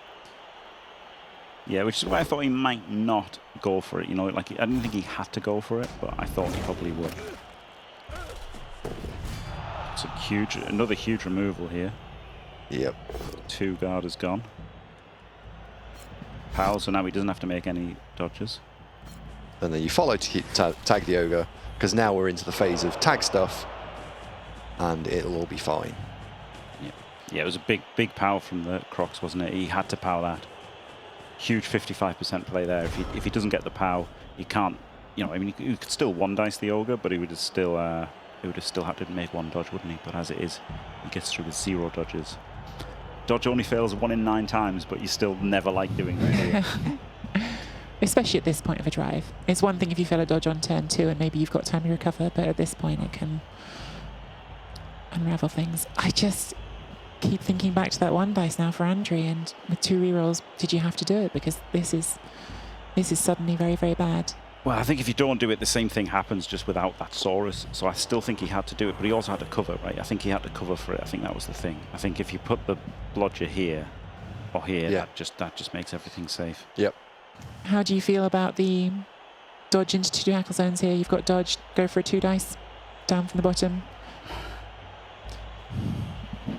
Yeah, which is why I thought he might not go for it. You know, like I didn't think he had to go for it, but I thought he probably would. It's another huge removal here. Yep. 2 guard is gone. Pal, so now he doesn't have to make any dodges. And then you follow to keep tag the ogre, because now we're into the phase of tag stuff, and it'll all be fine. Yeah, it was a big power from the Crocs, wasn't it? He had to power that. Huge 55% play there. If he doesn't get the power, he can't. You know, I mean, he could still 1-dice the ogre, but he would have still had to make 1 dodge, wouldn't he? But as it is, he gets through with 0 dodges. Dodge only fails 1 in 9 times, but you still never like doing that. Especially at this point of a drive. It's one thing if you fail a dodge on turn 2 and maybe you've got time to recover, but at this point it can unravel things. I just keep thinking back to that 1 dice now for Andre, and with 2 rerolls, did you have to do it? Because this is suddenly very, very bad. Well, I think if you don't do it, the same thing happens just without that Saurus. So I still think he had to do it, but he also had to cover, right? I think he had to cover for it. I think that was the thing. I think if you put the blodger here or here, that just makes everything safe. Yep. How do you feel about the dodge into 2 jackal zones here? You've got dodge, go for a 2 dice, down from the bottom.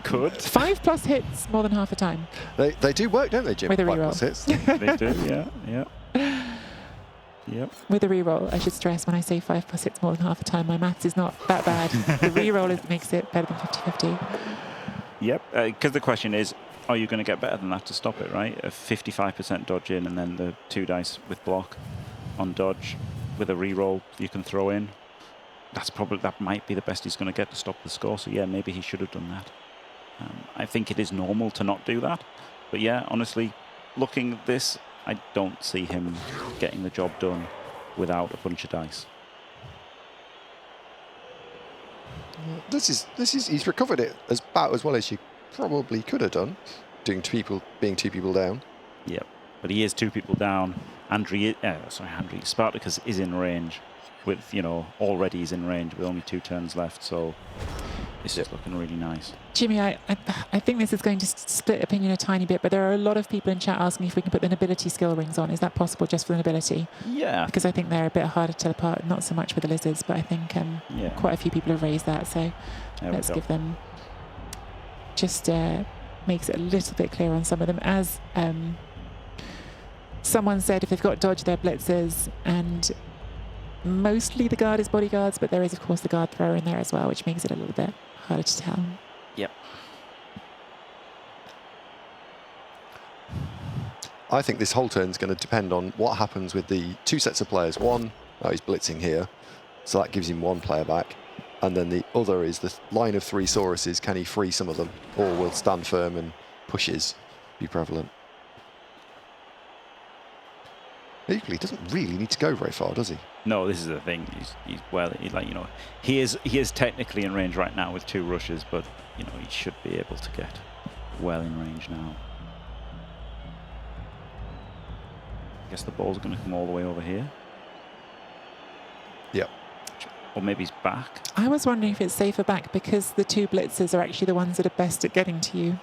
Could. 5+ hits more than half the time. They do work, don't they, Jim? With a 5+ reroll. hits. They do, yeah. Yep. With a reroll, I should stress, when I say 5+ hits more than half the time, my maths is not that bad. The reroll makes it better than 50-50. Yep, because the question is, are you going to get better than that to stop it, right? A 55% dodge in and then the 2 dice with block on dodge with a reroll you can throw in. That might be the best he's going to get to stop the score. So yeah, maybe he should have done that. I think it is normal to not do that. But yeah, honestly, looking at this, I don't see him getting the job done without a bunch of dice. This is he's recovered it about as well as you probably could have done, being 2 people down. Yep, but he is 2 people down. Spartacus is in range with, already he's in range with only 2 turns left, so this is looking really nice. Jimmy, I think this is going to split opinion a tiny bit, but there are a lot of people in chat asking if we can put the nobility skill rings on. Is that possible just for the nobility? Yeah. Because I think they're a bit harder to tell apart, not so much with the lizards, but I think quite a few people have raised that, so let's give them, just makes it a little bit clearer on some of them. As someone said, if they've got dodge, they're blitzers, and mostly the guard is bodyguards, but there is, of course, the guard thrower in there as well, which makes it a little bit harder to tell. Yep. I think this whole turn is going to depend on what happens with the 2 sets of players. One, he's blitzing here, so that gives him 1 player back. And then the other is the line of 3 Sauruses. Can he free some of them, or will stand firm and pushes be prevalent? Equally, he doesn't really need to go very far, does he? No, this is the thing. He is technically in range right now with 2 rushes, but he should be able to get well in range now. I guess the ball's going to come all the way over here. Yep. Or maybe he's back. I was wondering if it's safer back because the 2 blitzers are actually the ones that are best at getting to you.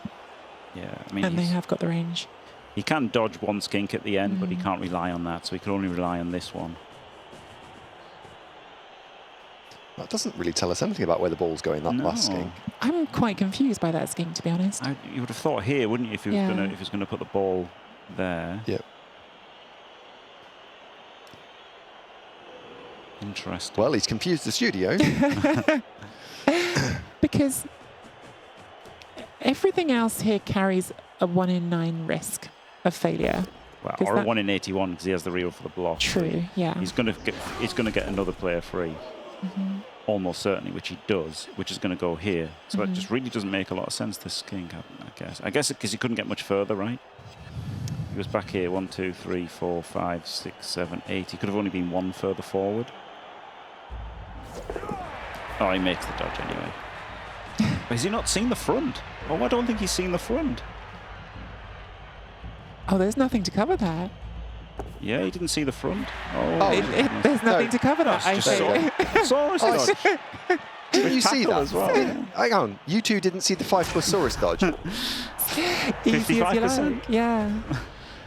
Yeah, I mean, and they have got the range. He can dodge 1 skink at the end, but he can't rely on that, so he can only rely on this one. That doesn't really tell us anything about where the ball's going, that last skink. I'm quite confused by that skink, to be honest. You would have thought here, wouldn't you, if he was going to put the ball there? Yep. Interesting. Well, he's confused the studio. Because everything else here carries a 1 in 9 risk of failure. Well, or a 1 in 81 because he has the reel for the block. True, yeah. He's going to get another player free, almost certainly, which he does, which is going to go here. So it just really doesn't make a lot of sense, this skink, I guess. I guess because he couldn't get much further, right? He was back here, 1, 2, 3, 4, 5, 6, 7, 8. He could have only been 1 further forward. Oh, he makes the dodge anyway. Has he not seen the front? Oh, I don't think he's seen the front. Oh, there's nothing to cover that. Yeah, he didn't see the front. Oh, there's nothing to cover that, I think. Saurus dodge. Didn't you see that? as well? Hang on, you 2 didn't see the 5+ Saurus dodge? Easy as you like. Yeah.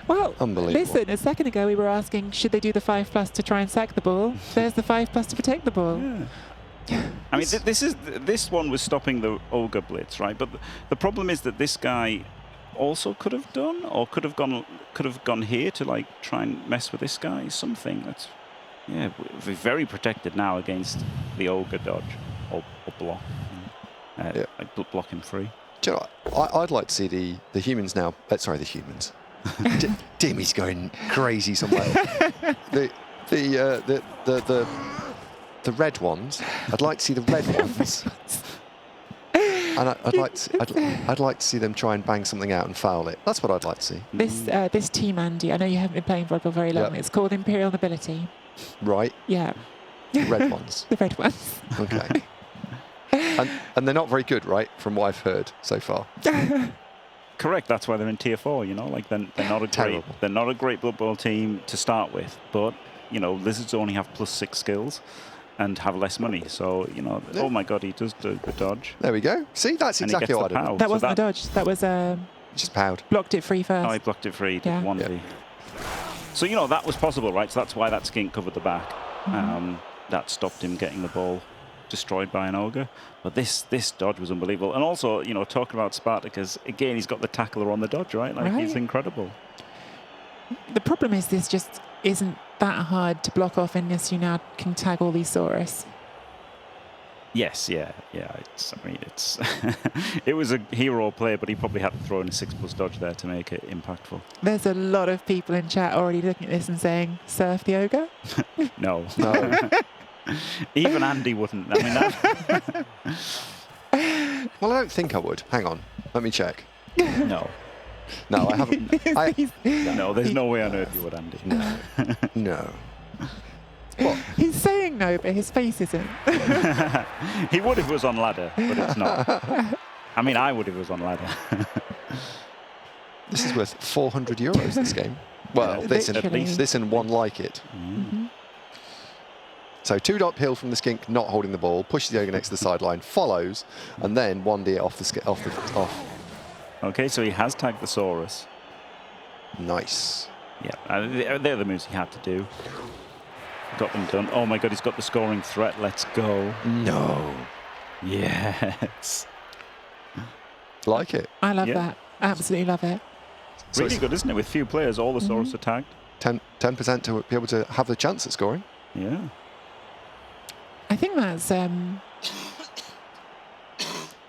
Well, Unbelievable. listen, a second ago we were asking, should they do the 5+ to try and sack the ball? There's the 5+ to protect the ball. Yeah. I mean, this one was stopping the ogre blitz, right? But the problem is that this guy also could have done, or could have gone here to like try and mess with this guy. Something that's we're very protected now against the ogre dodge or block. Block him free. Do you know what? I'd like to see the humans now. Sorry, the humans. Dimmy's going crazy somewhere. The red ones. I'd like to see the red ones. And I'd like to see them try and bang something out and foul it. That's what I'd like to see. This team, Andy, I know you haven't been playing volleyball very long. Yep. It's called Imperial Nobility. Right. Yeah. The red ones. The red ones. Okay. And they're not very good, right? From what I've heard so far. Correct. That's why they're in Tier 4. You know, like they're not a great Blood Bowl team to start with, but Lizards only have +6 skills and have less money. So, oh my God, he does the dodge. There we go. See, that's exactly what I did. That wasn't a dodge. That was just powed. Blocked it free first. Oh, he blocked it free. Did 1D. Yep. So, that was possible, right? So that's why that skink covered the back. That stopped him getting the ball destroyed by an ogre. But this dodge was unbelievable. And also, talking about Spartacus, again, he's got the tackler on the dodge, right? Like, he's incredible. The problem is this just isn't that hard to block off unless you now can tag all these Saurus. Yes, yeah. I mean, it's it was a hero play, but he probably had to throw in a 6+ dodge there to make it impactful. There's a lot of people in chat already looking at this and saying, "Surf the ogre." No, No. even Andy wouldn't. I mean, that, Well, I don't think I would. Hang on. Let me check. no, No, I haven't. no. There's no way on earth you would, Andy. No. No. What? He's saying no, but his face isn't. He would if it was on ladder, but it's not. I mean, I would if it was on ladder. This is worth 400 euros, this game. Well, Yeah, this and, at least. this and one like it. Mhm. So 2 uphill from the skink, not holding the ball, pushes the ogre next to the sideline, follows, and then 1D off the off. Okay, so he has tagged the Saurus. Nice. Yeah, they're the moves he had to do. Got them done. Oh my God, he's got the scoring threat. Let's go. No. Yes. Like it. I love Yeah. that. Absolutely love it. So Really it's good, isn't it? With few players, all the Saurus are tagged. 10% to be able to have the chance at scoring. Yeah. I think that's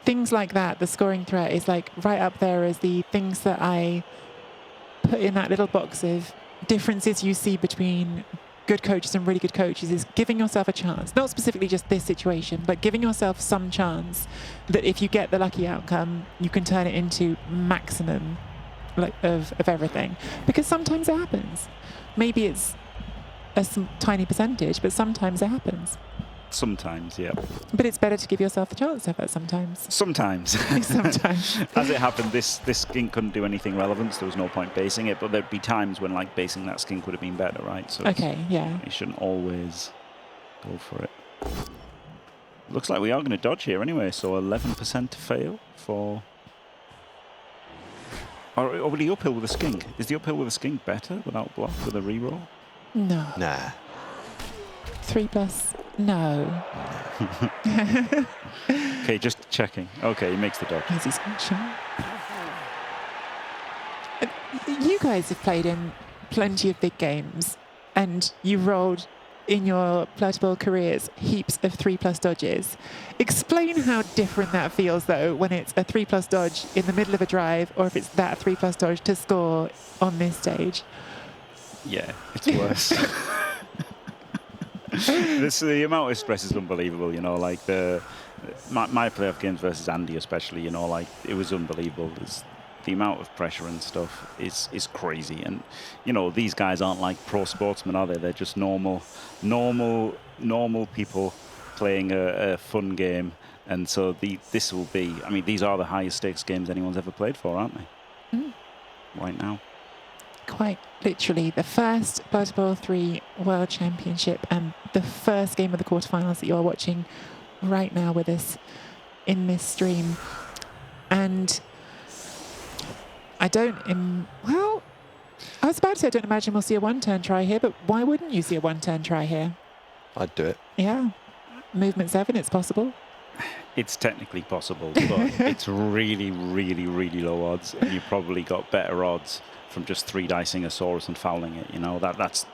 things like that. The scoring threat is like right up there as the things that I put in that little box of differences you see between good coaches and really good coaches. Is giving yourself a chance, not specifically just this situation, but giving yourself some chance that if you get the lucky outcome, you can turn it into maximum of everything. Because sometimes it happens. Maybe it's a tiny percentage, but sometimes it happens. Sometimes, yeah. But it's better to give yourself the chance of it sometimes. Sometimes. Sometimes. As it happened, this skink couldn't do anything relevant, so there was no point basing it, but there'd be times when like basing that skink would have been better, right? So Okay, yeah. you shouldn't always go for it. Looks like we are going to dodge here anyway, so 11% to fail for... Or will he uphill with a skink? Is the uphill with a skink better without block, with a reroll? No. Nah. 3+. No. Okay, just checking. Okay, he makes the dodge. Easy screenshot. You guys have played in plenty of big games, and you rolled in your Plurtable careers heaps of 3+ dodges. Explain how different that feels, though, when it's a 3+ dodge in the middle of a drive, or if it's that 3+ dodge to score on this stage. Yeah, it's worse. The amount of stress is unbelievable, you know, like my playoff games versus Andy especially, you know, like it was unbelievable. The amount of pressure and stuff is crazy. And, you know, these guys aren't like pro sportsmen, are they? They're just normal people playing a fun game. And so this will be, I mean, these are the highest stakes games anyone's ever played for, aren't they? Mm. Right now. Quite literally the first Plurtable 3 World Championship and the first game of the quarterfinals that you are watching right now with us in this stream. And I don't, well, I was about to say I don't imagine we'll see a one-turn try here, but why wouldn't you see a one-turn try here? I'd do it. Yeah. Movement 7, it's possible. It's technically possible, but it's really, really, really low odds. And you've probably got better odds from just 3-dicing a Saurus and fouling it. You know, that's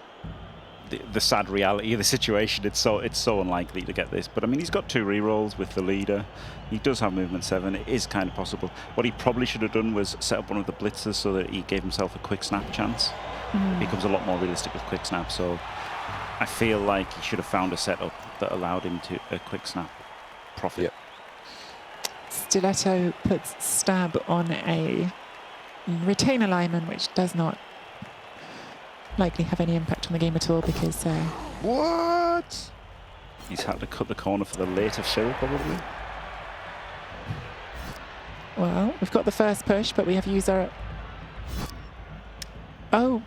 the sad reality of the situation. It's so unlikely to get this. But I mean, he's got 2 rerolls with the leader. He does have movement 7. It is kind of possible. What he probably should have done was set up one of the blitzers so that he gave himself a quick snap chance. It becomes a lot more realistic with quick snap. So I feel like he should have found a setup that allowed him to a quick snap profit. Yep. Stiletto puts stab on a retainer lineman, which does not likely have any impact on the game at all because What? He's had to cut the corner for the later fill, probably. well, we've got the first push, but we have used our... Oh.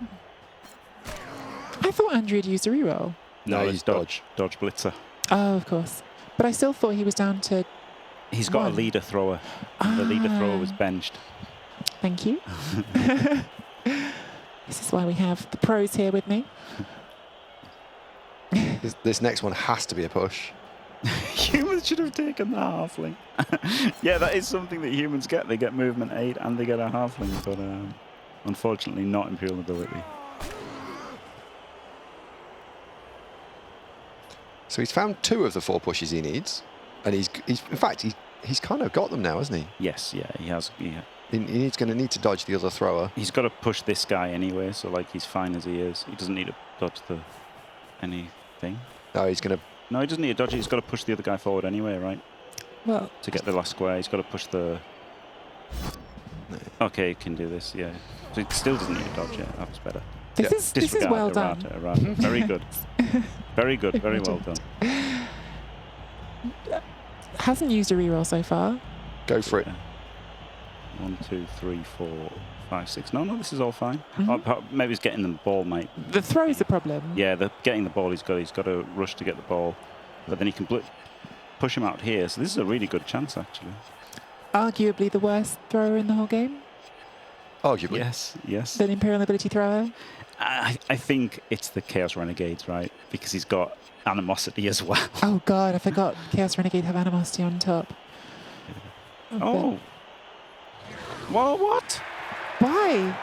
I thought Andrew had used a reroll. No, it's he's dodge blitzer. Oh, of course. But I still thought he was down to... He's got a One. leader thrower. The leader thrower was benched. Thank you. This is why we have the pros here with me. This next one has to be a push. Humans should have taken the halfling. Yeah, that is something that humans get. They get movement 8 and they get a halfling, but unfortunately not Imperial ability. So he's found 2 of the 4 pushes he needs. And he's in fact, he's kind of got them now, hasn't he? Yes, yeah, he has. Yeah. He's going to need to dodge the other thrower. He's got to push this guy anyway, so like he's fine as he is. He doesn't need to dodge anything. No, he's going to. No, he doesn't need to dodge it. He's got to push the other guy forward anyway, right? Well, To get the last square, he's got to push the. Okay, he can do this. Yeah. So he still doesn't need to dodge it. That was better. this is well done. Errata. Very good. Very good. Very well done. Hasn't used a reroll so far. Go for it. 1, 2, 3, 4, 5, 6. No, this is all fine. Mhm. Oh, maybe he's getting the ball, mate. The throw is the problem. Yeah, getting the ball. He's got to rush to get the ball, but then he can push him out here. So this is a really good chance, actually. Arguably the worst thrower in the whole game. Arguably. Yes. The Imperial Nobility thrower. I think it's the Chaos Renegades, right? Because he's got animosity as well. Oh God, I forgot Chaos Renegade have animosity on top. Oh. Well, what? Why?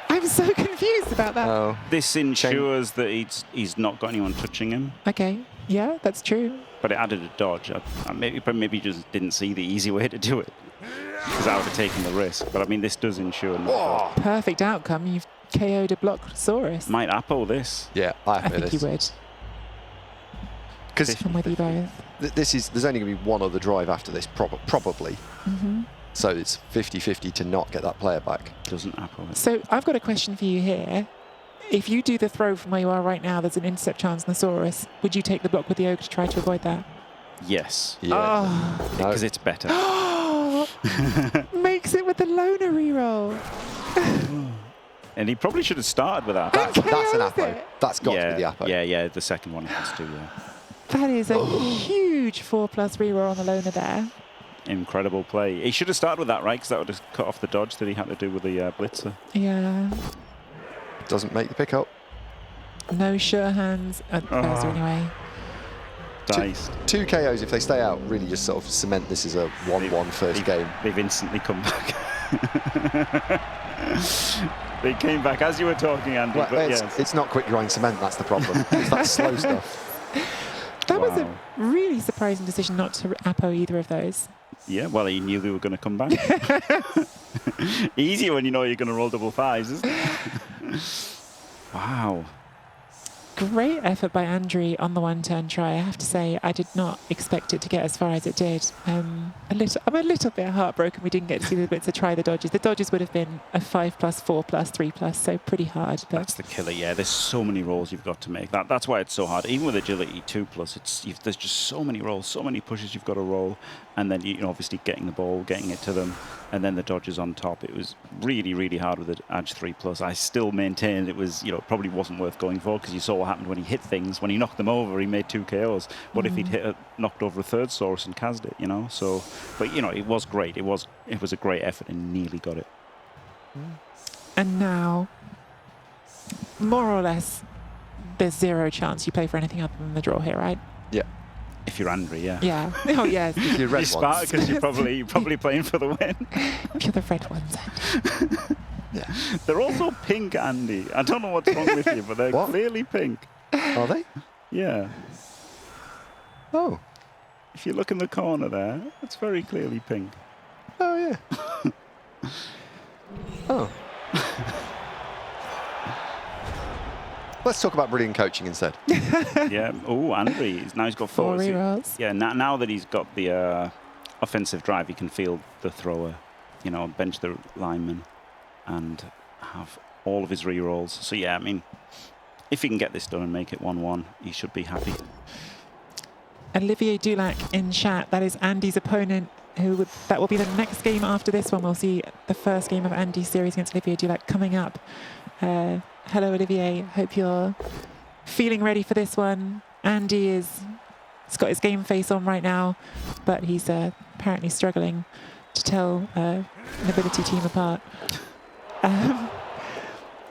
I'm so confused about that. Oh, This ensures that he's not got anyone touching him, Okay, yeah, that's true. but it added a dodge. Maybe just didn't see the easy way to do it, because I would have taken the risk. But I mean, this does ensure no dodge. Perfect outcome. You've KO'd a Blockosaurus. Might Apple this. yeah, I think this. you would. Because I'm with you both. there's only going to be one other drive after this, probably. hmm So it's 50-50 to not get that player back. Doesn't Apple it. So I've got a question for you here. If you do the throw from where you are right now, there's an intercept chance in the Saurus. Would you take the block with the Ogre to try to avoid that? Yes, Yeah. Oh. because it's better. Makes it with the loner reroll. And he probably should have started with that. That's an KOs Apo. it. That's got to yeah, be the Apo. yeah, the second one has to, yeah. That is a huge 4+ reroll on the loner there. Incredible play. He should have started with that, right? Because that would have cut off the dodge that he had to do with the blitzer. Yeah. Doesn't make the pickup. No sure hands at Bowser anyway. Diced. 2 KOs, if they stay out, really just sort of cement this as a 1-1 first game. They've instantly come back. They came back as you were talking, Andy. Well, but it's, yes. it's not quick grind cement, that's the problem. It's that slow stuff. That was a Wow. really surprising decision not to Apo either of those. Yeah, well, he knew they were going to come back. Easier when you know you're going to roll double fives, isn't it? Wow. Great effort by Andri on the one-turn try. I have to say, I did not expect it to get as far as it did. I'm a little bit heartbroken we didn't get to see the bits to try the dodges. The dodges would have been a 5+, 4+, 3+, so pretty hard. But That's the killer, yeah. There's so many rolls you've got to make. That's why it's so hard. Even with agility 2+, there's just so many rolls, so many pushes you've got to roll. And then, obviously getting the ball, getting it to them, and then the dodges on top. It was really, really hard with the Edge 3+. I still maintain it was, probably wasn't worth going for, because you saw what happened when he hit things. When he knocked them over, he made 2 KOs. What if he'd knocked over a third Saurus and cased it, So, but, it was great. It was a great effort and nearly got it. And now, more or less, there's 0 chance you play for anything other than the draw here, right? Yeah. If you're Andri, yeah. Yeah. Oh, yes. You're You're red smart ones. because you're probably playing for the win. If you're the red ones. Yeah. They're also pink, Andy. I don't know what's wrong with you, but they're What? clearly pink. Are they? Yeah. Oh. If you look in the corner there, it's very clearly pink. Oh, yeah. Oh. Let's talk about brilliant coaching instead. Yeah. Oh, Andri. Now he's got 4 4. rerolls. Yeah. Now that he's got the offensive drive, he can field the thrower, bench the lineman, and have all of his rerolls. So yeah, I mean, if he can get this done and make it 1-1, he should be happy. Olivier Dulac in chat. That is Andy's opponent. That will be the next game after this one. We'll see the first game of Andy's series against Olivier Dulac coming up. Hello, Olivier. Hope you're feeling ready for this one. Andy he's got his game face on right now, but he's apparently struggling to tell Nobility team apart.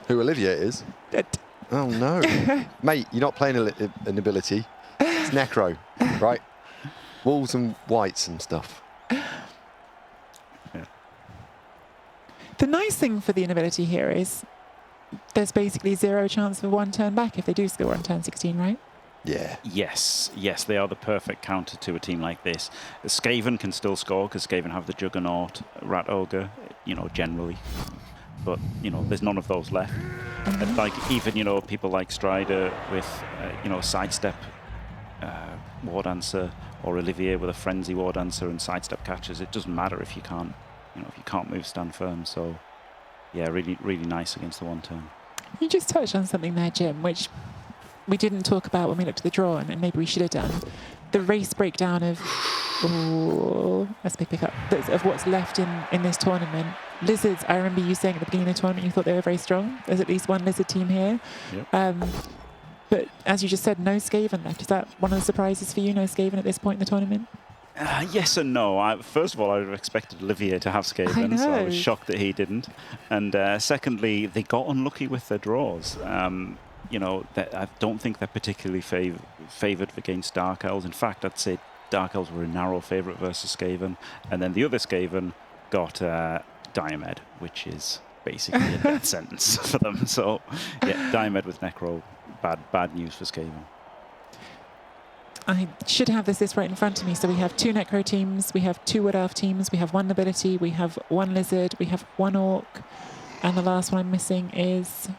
Who Olivier is? Oh, no. Mate, you're not playing a nobility. It's Necro, right? Wolves and whites and stuff. Yeah. The nice thing for the Nobility here is there's basically 0 chance of 1 turn back if they do score on turn 16, right? Yeah. Yes, they are the perfect counter to a team like this. Skaven can still score because Skaven have the Juggernaut, Rat Ogre, generally. But, there's none of those left. And like, even, people like Strider with, sidestep War Dancer, or Olivier with a Frenzy War Dancer and sidestep catches. It doesn't matter if you can't, move, stand firm. So, yeah, really, really nice against the one turn. You just touched on something there, Jim, which we didn't talk about when we looked at the draw, and maybe we should have done. The race breakdown of, that's a big pickup, of what's left in this tournament. Lizards, I remember you saying at the beginning of the tournament you thought they were very strong. There's at least one Lizard team here. Yep. But as you just said, no Skaven left. Is that one of the surprises for you, no Skaven at this point in the tournament? Yes and no. First of all, I would have expected Olivier to have Skaven, so I was shocked that he didn't. And secondly, they got unlucky with their draws. I don't think they're particularly favoured against Dark Elves. In fact, I'd say Dark Elves were a narrow favourite versus Skaven. And then the other Skaven got Diomed, which is basically a death sentence for them. So, yeah, Diomed with Necro, bad news for Skaven. I should have this right in front of me. So we have 2 Necro teams, we have 2 Wood Elf teams, we have 1 Nobility, we have 1 Lizard, we have 1 Orc, and the last one I'm missing is...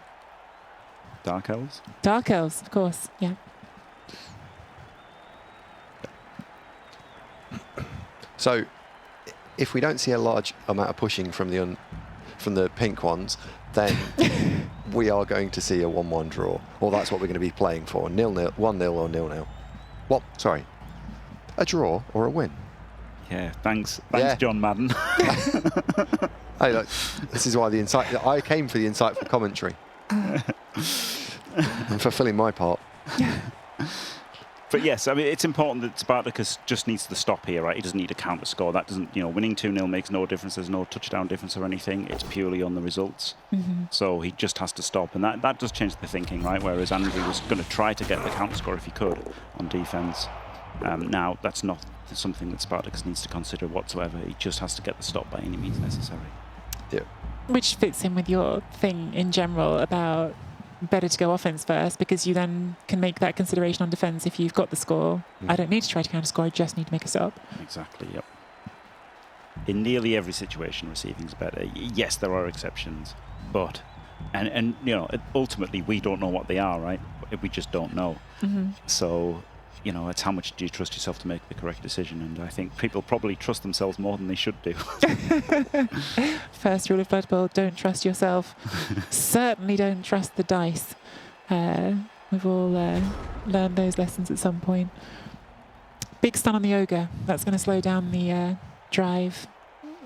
Dark Elves? Dark Elves, of course, yeah. So, if we don't see a large amount of pushing from the pink ones, then we are going to see a 1-1 draw. Or that's what we're going to be playing for. 0-0, 1-0 or 0-0. Well, sorry. A draw or a win? Yeah, thanks, Yeah. John Madden. Hey, look, this is why I came for the insightful commentary. I'm fulfilling my part. But yes, I mean, it's important that Spartacus just needs to stop here, right? He doesn't need a counter score. That doesn't, winning 2-0 makes no difference. There's no touchdown difference or anything. It's purely on the results. Mm-hmm. So he just has to stop. And that does change the thinking, right? Whereas Andrew was going to try to get the counter score if he could on defense. Now, that's not something that Spartacus needs to consider whatsoever. He just has to get the stop by any means necessary. Yeah. Which fits in with your thing in general about better to go offense first, because you then can make that consideration on defense if you've got the score. I don't need to try to counter score, I just need to make a stop. Exactly, yep. In nearly every situation, receiving's better. Yes, there are exceptions, but and ultimately we don't know what they are, right? We just don't know. Mm-hmm. So, it's how much do you trust yourself to make the correct decision, and I think people probably trust themselves more than they should do. First rule of Blood Bowl, don't trust yourself. Certainly don't trust the dice. We've all learned those lessons at some point. Big stun on the Ogre. That's going to slow down the drive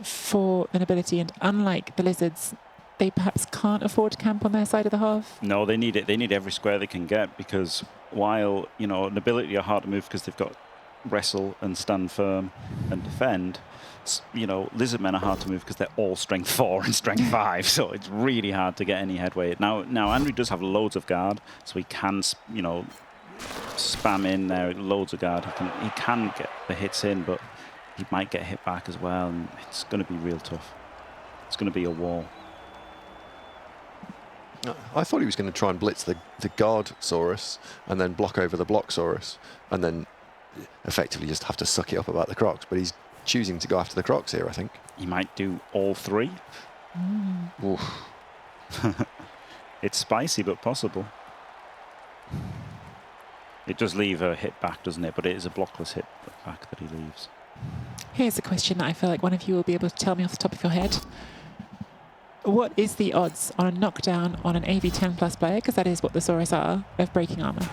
for the Nobility, and unlike the Lizards, they perhaps can't afford to camp on their side of the half. No, they need it. They need every square they can get, because while, Nobility are hard to move because they've got wrestle and stand firm and defend, Lizard men are hard to move because they're all strength 4 and strength 5, so it's really hard to get any headway. Now Andrew does have loads of guard, so he can, spam in there loads of guard. He can get the hits in, but he might get hit back as well, and it's going to be real tough. It's going to be a wall. I thought he was going to try and blitz the guard Saurus and then block over the block Saurus and then effectively just have to suck it up about the Crocs, but he's choosing to go after the Crocs here, I think. He might do all 3. It's spicy, but possible. It does leave a hit back, doesn't it? But it is a blockless hit back that he leaves. Here's a question that I feel like one of you will be able to tell me off the top of your head. What is the odds on a knockdown on an AV10 plus player, because that is what the Saurus are, of breaking armor?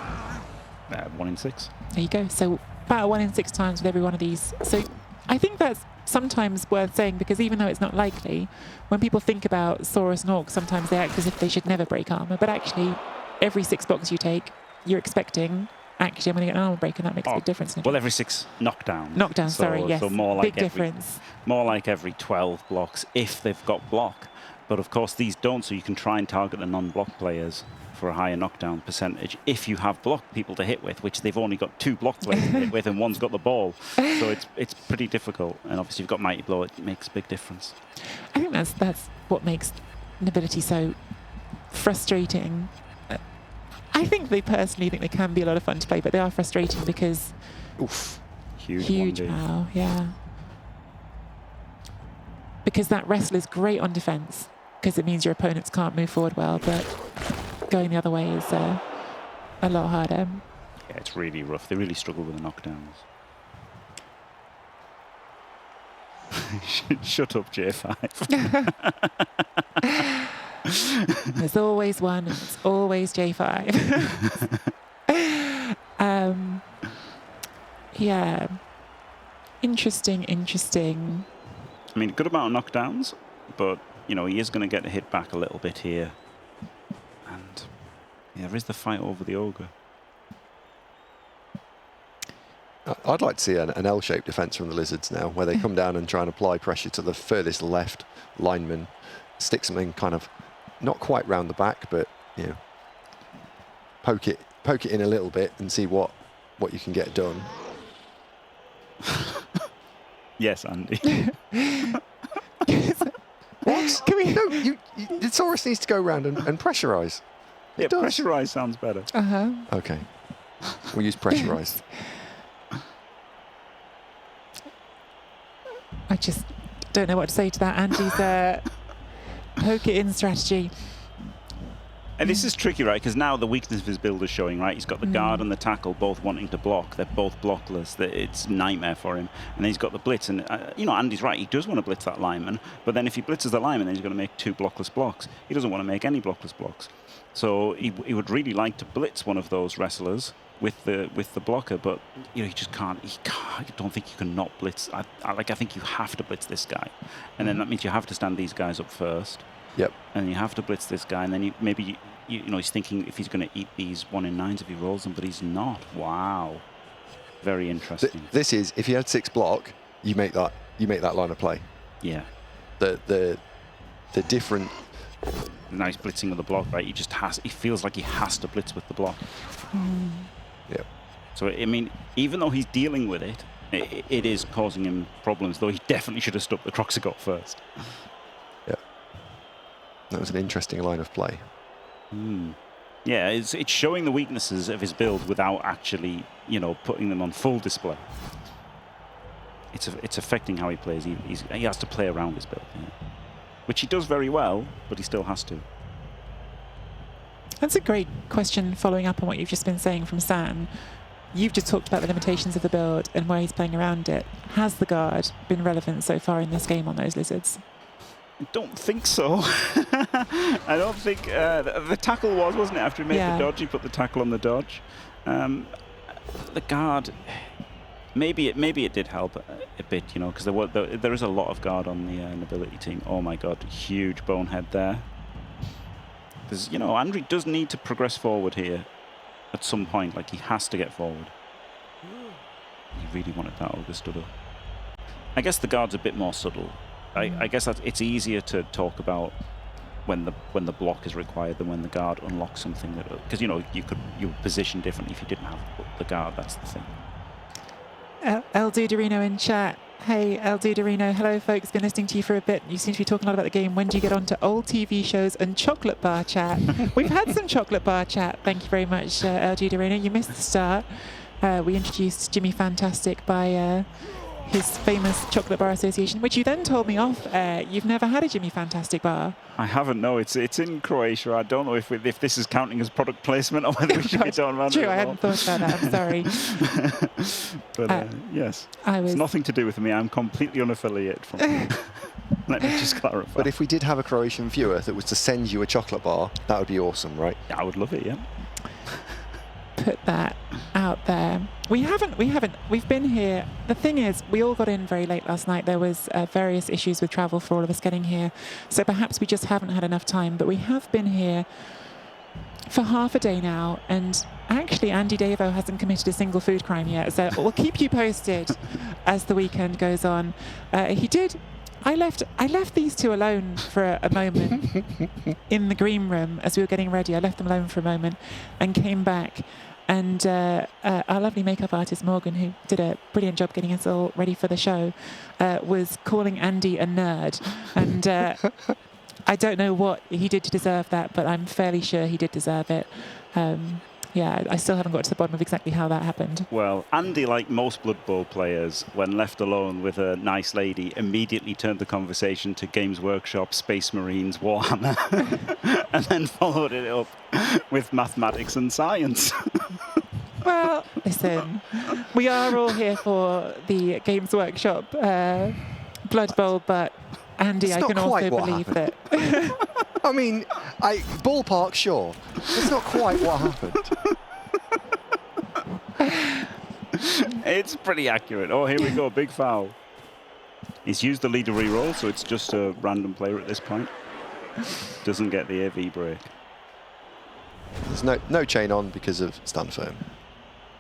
1 in 6. There you go. So about 1 in 6 times with every one of these. So I think that's sometimes worth saying, because even though it's not likely, when people think about Saurus and Orcs, sometimes they act as if they should never break armor. But actually, every 6 blocks you take, you're expecting, actually, I'm going to get an armor break, and that makes a big difference. Well, every 6 knockdown. Knockdown, so, sorry, yes. So more like big difference. More like every 12 blocks if they've got block. But of course, these don't, so you can try and target the non-block players for a higher knockdown percentage if you have block people to hit with, which they've only got 2 block players to hit with, and one's got the ball. So it's pretty difficult. And obviously, you've got Mighty Blow, it makes a big difference. I think that's what makes Nobility so frustrating. I I think they personally think they can be a lot of fun to play, but they are frustrating because Oof. huge 1D. pow, yeah. Because that wrestle is great on defense because it means your opponents can't move forward well, but going the other way is a lot harder. Yeah, it's really rough. They really struggle with the knockdowns. Shut up, J5. There's always one. It's always J5. Yeah. Interesting. I mean, good amount of knockdowns, but, you know, he is going to get hit back a little bit here. And yeah, there is the fight over the ogre. I'd like to see an L-shaped defence from the Lizards now, where they come down and try and apply pressure to the furthest left lineman, stick something kind of not quite round the back, but you know, poke it in a little bit and see what you can get done. Yes, Andy. What? Can we? No, the Taurus needs to go around and pressurise. Yeah, It does. pressurise sounds better. Uh-huh. Okay, we'll use pressurise. I just don't know what to say to that. Andy's poke it in strategy. And this is tricky, right? Because now the weakness of his build is showing, right? He's got the guard and the tackle both wanting to block. They're both blockless. It's a nightmare for him. And then he's got the blitz. And, you know, Andy's right. He does want to blitz that lineman. But then if he blitzes the lineman, then he's going to make 2 blockless blocks. He doesn't want to make any blockless blocks. So he would really like to blitz one of those wrestlers with the blocker. But, you know, he just can't. I don't think you can not blitz. I think you have to blitz this guy. And then that means you have to stand these guys up first. Yep. And you have to blitz this guy. And then maybe he's thinking if he's going to eat these 1-in-9s if he rolls them, but he's not. Wow, very interesting. This is if you had 6 block, you make that line of play. Yeah, The different. nice blitzing with the block, right? He feels like he has to blitz with the block. Yeah. So I mean, even though he's dealing with it, it is causing him problems. Though he definitely should have stopped the Croxigot first. Yeah. That was an interesting line of play. Yeah, it's showing the weaknesses of his build without actually, you know, putting them on full display. It's affecting how he plays. He has to play around his build, which he does very well, but he still has to. That's a great question following up on what you've just been saying from Sam. You've just talked about the limitations of the build and where he's playing around it. Has the guard been relevant so far in this game on those Lizards? I don't think so. I don't think the tackle wasn't it? After he made the dodge, he put the tackle on the dodge. The guard, maybe it did help a bit, you know, because there is a lot of guard on the nobility team. Oh my God, huge bonehead there. There's, you know, Andrew does need to progress forward here at some point. Like, he has to get forward. He really wanted that ogre stood up. I guess the guard's a bit more subtle. I guess it's easier to talk about when the block is required than when the guard unlocks something, because you know you would position differently if you didn't have the guard. That's the thing. El Duderino in chat. Hey, El Duderino. Hello, folks. Been listening to you for a bit. You seem to be talking a lot about the game. When do you get on to old TV shows and chocolate bar chat? We've had some chocolate bar chat. Thank you very much, El Duderino. You missed the start. We introduced Jimmy Fantastic by his famous chocolate bar association, which you then told me off air. You've never had a Jimmy Fantastic bar. I haven't. No, it's in Croatia. I don't know if this is counting as product placement or whether we should be talking about it. True, I hadn't thought about that. I'm sorry. But yes, it's nothing to do with me. I'm completely unaffiliated from it. Let me just clarify. But if we did have a Croatian viewer that was to send you a chocolate bar, that would be awesome, right? Yeah, I would love it. Yeah. Put that out there. We've been here. The thing is, we all got in very late last night. There was various issues with travel for all of us getting here. So perhaps we just haven't had enough time, but we have been here for half a day now. And actually, Andy Davo hasn't committed a single food crime yet. So we'll keep you posted as the weekend goes on. He did. I left these two alone for a moment in the green room as we were getting ready. I left them alone for a moment and came back. And our lovely makeup artist, Morgan, who did a brilliant job getting us all ready for the show, was calling Andy a nerd. And I don't know what he did to deserve that, but I'm fairly sure he did deserve it. Yeah, I still haven't got to the bottom of exactly how that happened. Well, Andy, like most Blood Bowl players, when left alone with a nice lady, immediately turned the conversation to Games Workshop, Space Marines, Warhammer, and then followed it up with mathematics and science. Well, listen, we are all here for the Games Workshop Blood Bowl, but Andy, It's I not can also quite what believe happened. that. I mean, ballpark, sure. It's not quite what happened. It's pretty accurate. Oh, here we go, big foul. He's used the leader reroll, so it's just a random player at this point. Doesn't get the AV break. There's no chain on because of stand firm.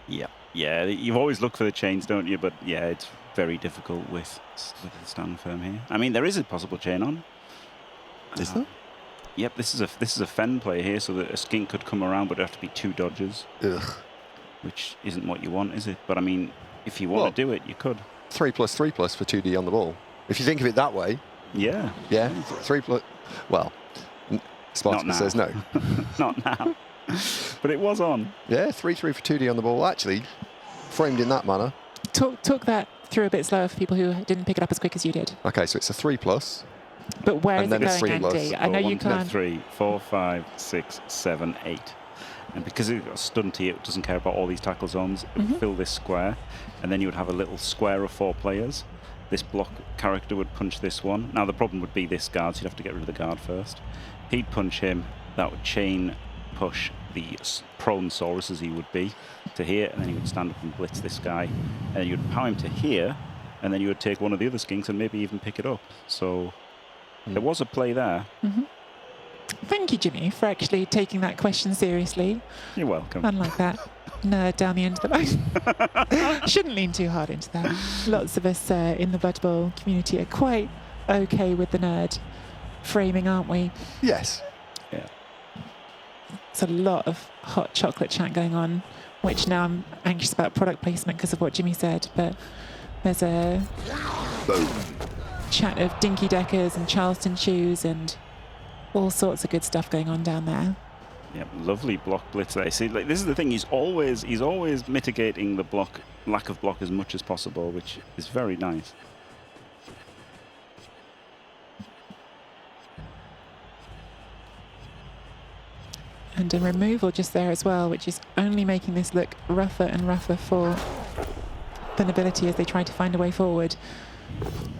Yeah. You always look for the chains, don't you? But yeah, it's very difficult with the stand firm here. I mean, there is a possible chain on. Is there? Yep, this is a fen play here, so that a skink could come around, but it'd have to be 2 dodges, Ugh. which isn't what you want, is it? But I mean, if you want to do it, you could. 3+3+ for 2D on the ball. If you think of it that way, Yeah. yeah, 3+. Well, Spartacus says no. Not now. But it was on. Yeah, 3-3 for 2D on the ball. Actually, framed in that manner. Talk that through a bit slower for people who didn't pick it up as quick as you did. Okay, so it's a 3+. But where And is it then it's going, 3 plus. Andy? I know you 1, 2, can't. 3, 4, 5, 6, 7, 8. And because it got stunned here, it doesn't care about all these tackle zones. It would fill this square, and then you would have a little square of 4 players. This block character would punch this one. Now the problem would be this guard, so you'd have to get rid of the guard first. He'd punch him. That would chain push the prone Saurus, as he would be, to here, and then he would stand up and blitz this guy. And you'd power him to here, and then you would take one of the other skinks and maybe even pick it up. So there was a play there. Thank you, Jimmy, for actually taking that question seriously. You're welcome. Unlike that nerd down the end of the line. Shouldn't lean too hard into that. Lots of us in the Blood Bowl community are quite okay with the nerd framing, aren't we? Yes. Yeah. There's a lot of hot chocolate chat going on, which now I'm anxious about product placement because of what Jimmy said, but there's a chat of Dinky Deckers and Charleston shoes and all sorts of good stuff going on down there. Yeah, lovely block blitz there. See, like, this is the thing. He's always mitigating the lack of block as much as possible, which is very nice. And a removal just there as well, which is only making this look rougher and rougher for the nobility as they try to find a way forward.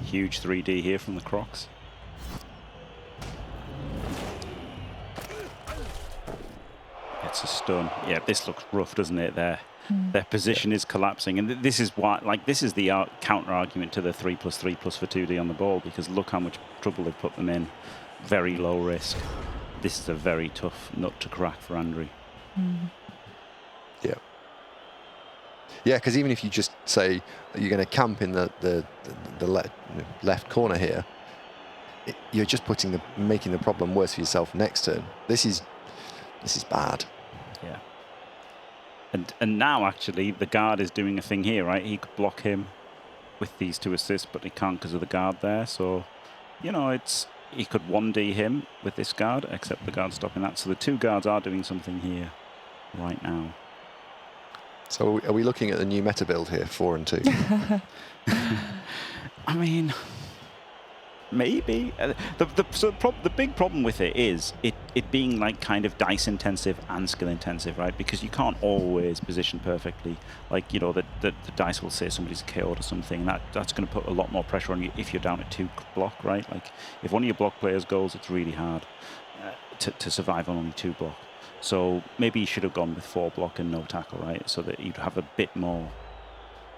Huge 3D here from the Crocs. It's a stun. Yeah, this looks rough, doesn't it? Their position is collapsing, and this is why. Like, this is the counter argument to the 3+3+ for 2D on the ball, because look how much trouble they've put them in. Very low risk. This is a very tough nut to crack for Andrew. Yeah. Yeah, because even if you just say you're going to camp in the left corner here, you're just making the problem worse for yourself next turn. This is bad. Yeah. And now actually the guard is doing a thing here, right? He could block him with these 2 assists, but he can't because of the guard there. So, you know, he could 1D him with this guard, except the guard stopping that. So the 2 guards are doing something here right now. So are we looking at the new meta build here, 4 and 2? I mean, maybe. The big problem with it is it being like kind of dice intensive and skill intensive, right? Because you can't always position perfectly. Like, you know, the dice will say somebody's KO'd or something, and that's going to put a lot more pressure on you if you're down at 2 block, right? Like, if one of your block players goes, it's really hard to survive on only 2 block. So maybe you should have gone with 4 block and no tackle, right? So that you'd have a bit more,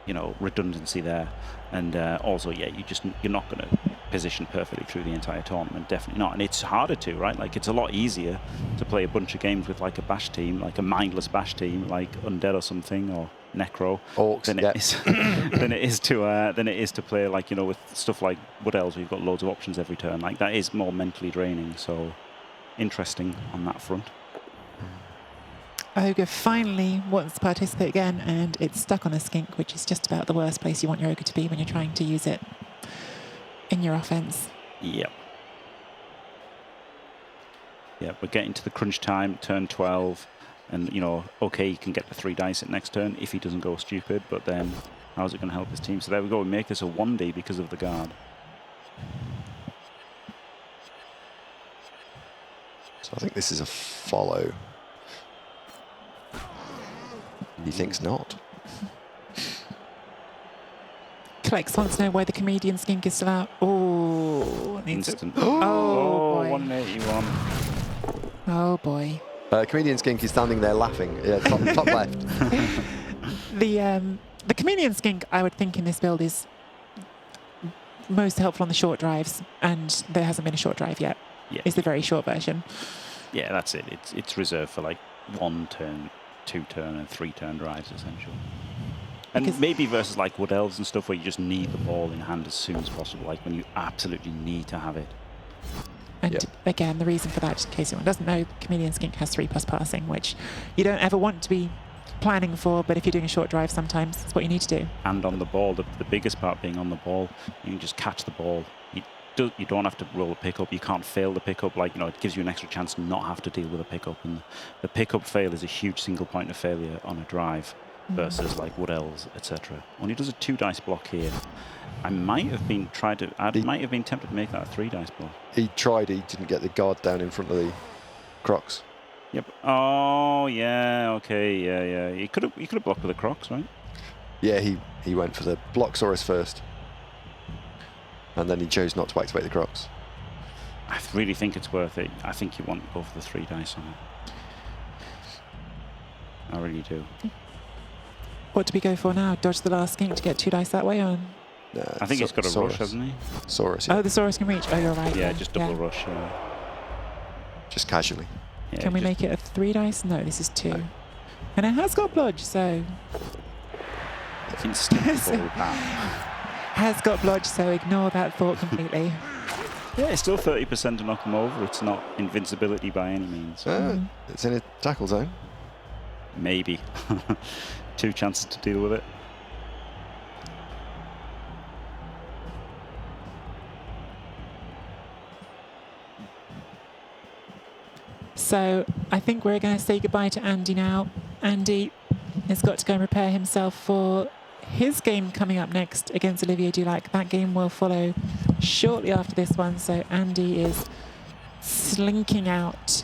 you know, redundancy there. And also, yeah, you're not going to position perfectly through the entire tournament, definitely not. And it's harder to, right? Like, it's a lot easier to play a bunch of games with like a bash team, like a mindless bash team, like Undead or something, or Necro, Orcs, than it is to play, like, you know, with stuff like Wood Elves, where you've got loads of options every turn. Like, that is more mentally draining. So interesting on that front. Ogre finally wants to participate again, and it's stuck on a skink, which is just about the worst place you want your ogre to be when you're trying to use it in your offense. Yep. Yeah, we're getting to the crunch time, turn 12. And, you know, okay, he can get the 3 dice at next turn if he doesn't go stupid, but then how's it going to help his team? So there we go. We make this a 1D because of the guard. So I think this is a follow. He thinks not. Klex wants to know why the comedian skink is still out. Oh, Instant. Oh, boy. 181. Oh boy. Comedian Skink is standing there laughing. Yeah, top left. The comedian skink, I would think in this build is most helpful on the short drives, and there hasn't been a short drive yet. Yeah. It's the very short version. Yeah, that's it. It's reserved for like 1 turn, 2 turn, and 3 turn drives, essentially. And Because- maybe versus like Wood Elves and stuff where you just need the ball in hand as soon as possible, like when you absolutely need to have it. And Yep. again, the reason for that, just in case anyone doesn't know, comedian skink has 3+ passing, which you don't ever want to be planning for, but if you're doing a short drive, sometimes it's what you need to do. And on the ball, the biggest part being on the ball, you can just catch the ball. You don't have to roll a pickup. You can't fail the pickup. Like, you know, it gives you an extra chance to not have to deal with a pickup. And the pickup fail is a huge single point of failure on a drive versus like Wood Elves, etc. When he does a 2 dice block here, I might have been tempted to make that a 3 dice block. He tried. He didn't get the guard down in front of the Crocs. Yep. Oh yeah. Okay. Yeah. He could have blocked with the Crocs, right? Yeah, he went for the Blocksaurus first, and then he chose not to activate the Crocs. I really think it's worth it. I think you want to go for the 3 dice on it. I really do. What do we go for now? Dodge the last skink to get 2 dice that way on? I think he's got a rush, hasn't he? Saurus, yeah. Oh, the Saurus can reach. Oh, you're right. Yeah, then. just double rush. Yeah. Just casually. Yeah, Can we just- make it a 3 dice? No, this is 2. No. And it has got blodge, so instant So- ball power. has got blodge, so ignore that thought completely. Yeah, it's still 30% to knock him over. It's not invincibility by any means. It's in a tackle zone. Maybe. 2 chances to deal with it. So I think we're going to say goodbye to Andy now. Andy has got to go and prepare himself for his game coming up next against Olivier Dulac. That game will follow shortly after this one. So Andy is slinking out.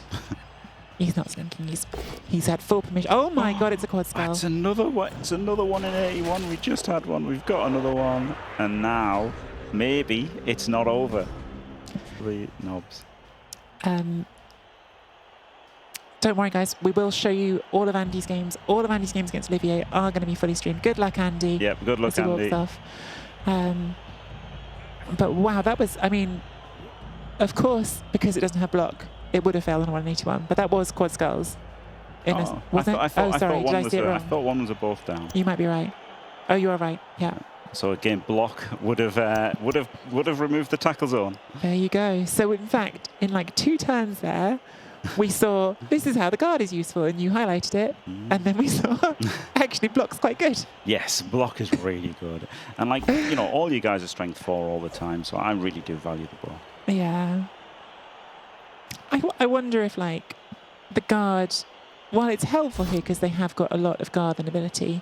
He's not slinking. He's had full permission. Oh my God! It's a quad spell. It's another one. It's another one in 81. We just had one. We've got another one, and now maybe it's not over. The knobs. Don't worry, guys. We will show you all of Andy's games. All of Andy's games against Olivier are going to be fully streamed. Good luck, Andy. Yep. Good luck, as he walks Andy. off. But wow, that was. I mean, of course, because it doesn't have block, it would have failed on 181. But that was quad skulls. Oh, Wasn't it? I thought oh, sorry. one Did I was see it I wrong? thought one was a both down. You might be right. Oh, you are right. Yeah. So again, block would have removed the tackle zone. There you go. So in fact, in like 2 turns there, we saw this is how the guard is useful, and you highlighted it, and then we saw actually block's quite good. Yes, block is really good, and like you know, all you guys are strength 4 all the time, so I really do value the block. Yeah. I wonder if like the guard, while it's helpful here because they have got a lot of guard and ability,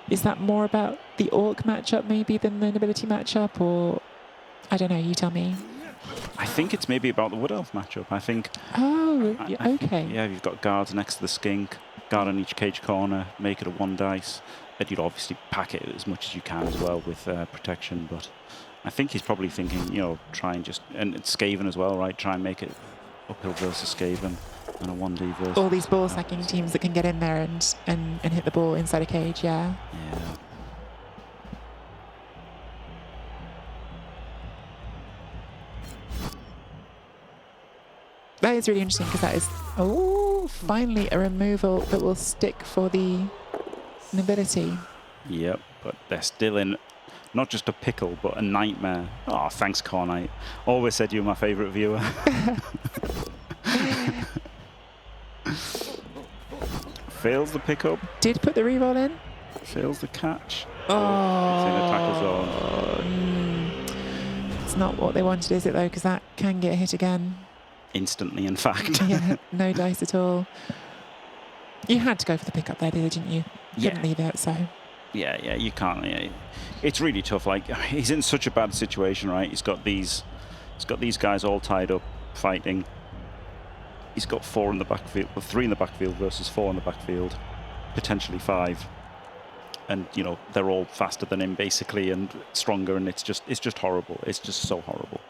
is that more about the orc matchup maybe than the nobility matchup, or I don't know. You tell me. I think it's maybe about the Wood Elf matchup. I think. Oh, okay. Yeah, you've got guards next to the skink, guard on each cage corner, make it a 1 dice. And you'd obviously pack it as much as you can as well with protection. But I think he's probably thinking, you know, try and just and it's Skaven as well, right? Try and make it uphill versus Skaven and a 1D versus. All these ball sacking teams that can get in there and hit the ball inside a cage. Yeah. Yeah. That is really interesting because that is, finally a removal that will stick for the nobility. Yep, but they're still in not just a pickle, but a nightmare. Oh, thanks, Cornite. Always said you were my favourite viewer. Fails the pickup, Did put the reroll in. fails the catch. Oh, It's in a tackle zone. It's not what they wanted, is it, though? Because that can get hit again. Instantly, in fact. Yeah, no dice at all. You had to go for the pickup there, didn't you? Yeah. Couldn't leave it, so. Yeah, you can't. Yeah. It's really tough. Like, he's in such a bad situation, right? He's got these guys all tied up, fighting. He's got 4 in the backfield, 3 in the backfield versus 4 in the backfield, potentially 5. And you know, they're all faster than him basically, and stronger, and it's just horrible. It's just so horrible.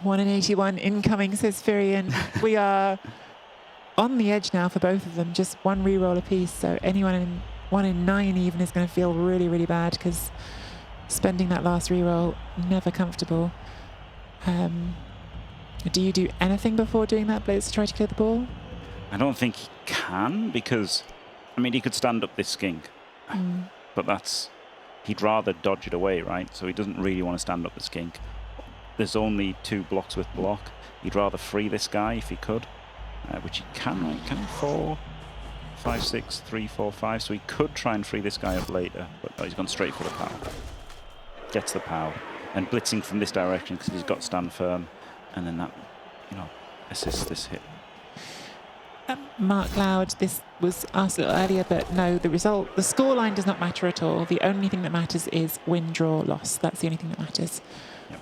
1 in 81 incoming, says Firian. We are on the edge now for both of them, just 1 reroll apiece. So anyone in 1 in 9 even is going to feel really, really bad, because spending that last reroll, never comfortable. Do you do anything before doing that blitz to try to clear the ball? I don't think he can, because I mean, he could stand up this skink, but he'd rather dodge it away, right? So he doesn't really want to stand up the skink. There's only 2 blocks with block. He'd rather free this guy if he could, which he can, right? Can he? 4, 5, 6, 3, 4, 5. So he could try and free this guy up later, but no, he's gone straight for the power. Gets the power. And blitzing from this direction because he's got stand firm, and then that, you know, assists this hit. Mark Loud, this was asked a little earlier, but no, the scoreline does not matter at all. The only thing that matters is win, draw, loss. That's the only thing that matters. Yep.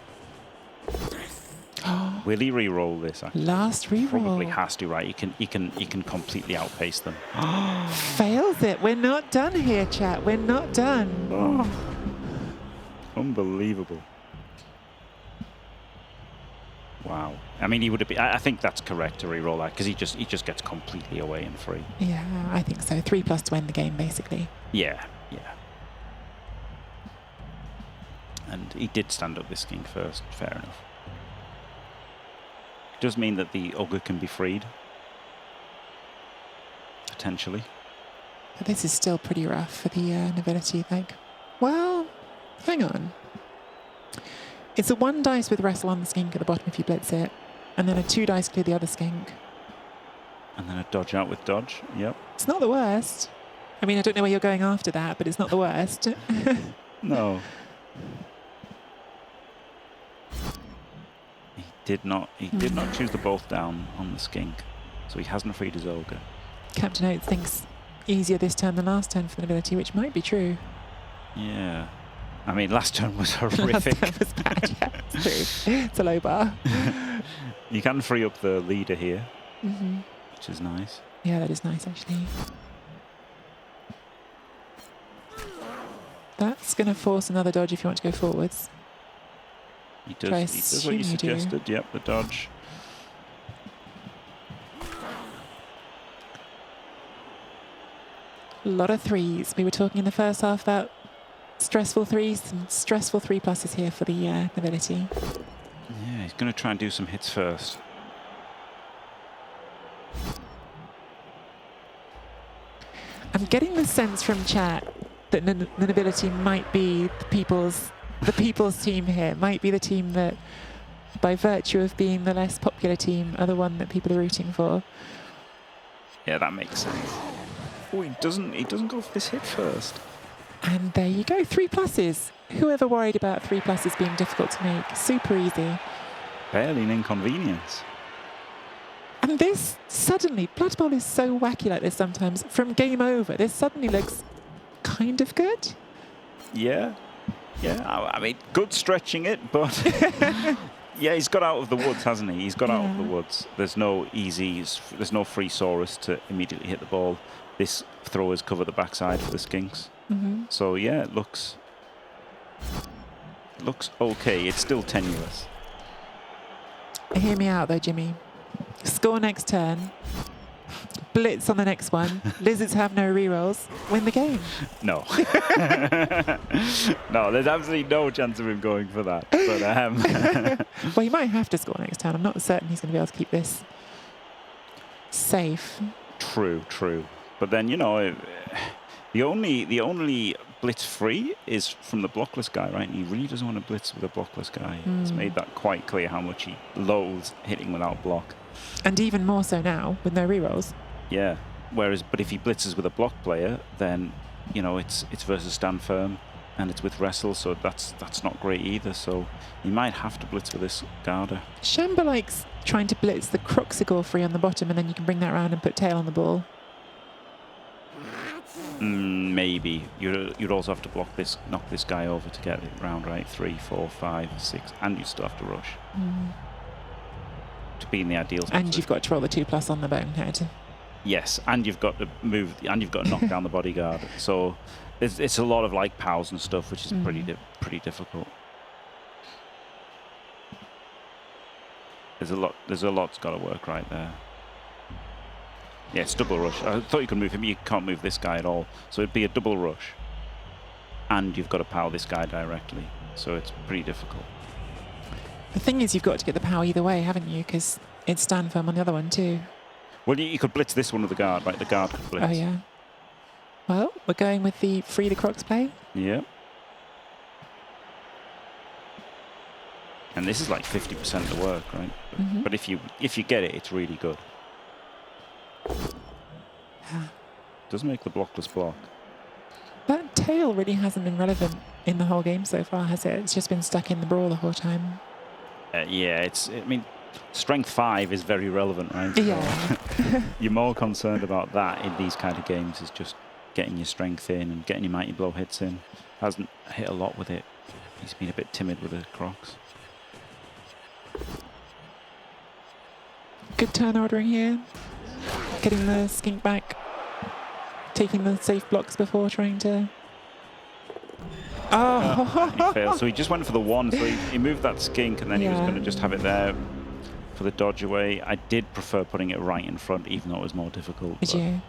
Will he re-roll this? Actually? Last re-roll. Probably has to, right? He can completely outpace them. Fails it. We're not done here, chat. We're not done. Oh. Unbelievable. Wow. I mean, he would have been. I think that's correct to re-roll that, because he just gets completely away and free. Yeah, I think so. 3+ to win the game, basically. Yeah. And he did stand up this king first. Fair enough. It does mean that the ogre can be freed, potentially. But this is still pretty rough for the nobility, like. Well, hang on. It's a 1 dice with wrestle on the skink at the bottom if you blitz it, and then a 2 dice clear the other skink. And then a dodge out with dodge. Yep. It's not the worst. I mean, I don't know where you're going after that, but it's not the worst. No. He did not choose the bolt down on the skink, so he hasn't freed his ogre. Captain Oates thinks easier this turn than last turn for the nobility, which might be true. Yeah. I mean, last turn was horrific. Last turn was bad, yeah, it's true. It's a low bar. You can free up the leader here, which is nice. Yeah, that is nice, actually. That's going to force another dodge if you want to go forwards. He does what you suggested. Yep, the dodge. A lot of 3s. We were talking in the first half about stressful 3s, some stressful 3+ here for the nobility. Yeah, he's going to try and do some hits first. I'm getting the sense from chat that the nobility might be the people's team here. Might be the team that, by virtue of being the less popular team, are the one that people are rooting for. Yeah, that makes sense. Oh, he doesn't go for this hit first. And there you go, 3+. Whoever worried about 3+ being difficult to make? Super easy. Barely an inconvenience. And this suddenly, Blood Bowl is so wacky like this sometimes. From game over, this suddenly looks kind of good. Yeah. I mean, good stretching it, but yeah, he's got out of the woods, hasn't he? He's got out of the woods. There's no free Saurus to immediately hit the ball. This throwers cover the backside for the skinks. So yeah, it looks okay. It's still tenuous. Hear me out though, Jimmy. Score next turn. Blitz on the next one. Lizards have no rerolls. Win the game. No. No, there's absolutely no chance of him going for that. But well, he might have to score next turn. I'm not certain he's going to be able to keep this safe. True. But then, you know, the only blitz free is from the blockless guy, right? And he really doesn't want to blitz with a blockless guy. He's made that quite clear how much he loathes hitting without block. And even more so now with no rerolls. Yeah. But if he blitzes with a block player, then, you know, it's versus stand firm and it's with wrestle, so that's not great either. So he might have to blitz with this Garda. Shamba likes trying to blitz the Croxigor free on the bottom, and then you can bring that around and put tail on the ball. Maybe you'd also have to knock this guy over to get it round, right? 3, 4, 5, 6, and you still have to rush to be in the ideal spot. And you've got to roll the 2+ on the bonehead. Yes, and you've got to move, and you've got to knock down the bodyguard. So it's a lot of like pows and stuff, which is pretty difficult. There's a lot that's got to work right there. Yeah, it's double rush. I thought you could move him. You can't move this guy at all. So it'd be a double rush, and you've got to power this guy directly. So it's pretty difficult. The thing is, you've got to get the power either way, haven't you? Because it's stand firm on the other one too. Well, you could blitz this one with the guard, right? The guard could blitz. Oh yeah. Well, we're going with the free the Crocs play. Yeah. And this is like 50% of the work, right? But if you get it, it's really good. Does make the blockless block. That tail really hasn't been relevant in the whole game so far, has it? It's just been stuck in the brawl the whole time. Yeah, I mean, strength 5 is very relevant, right? Yeah. So you're more concerned about that in these kind of games, is just getting your strength in and getting your mighty blow hits in. Hasn't hit a lot with it. He's been a bit timid with the Crocs. Good turn ordering here. Getting the skink back. Taking the safe blocks before trying to... Oh! He failed. So he just went for the 1. So he moved that skink, and then he was going to just have it there for the dodge away. I did prefer putting it right in front, even though it was more difficult. Did you?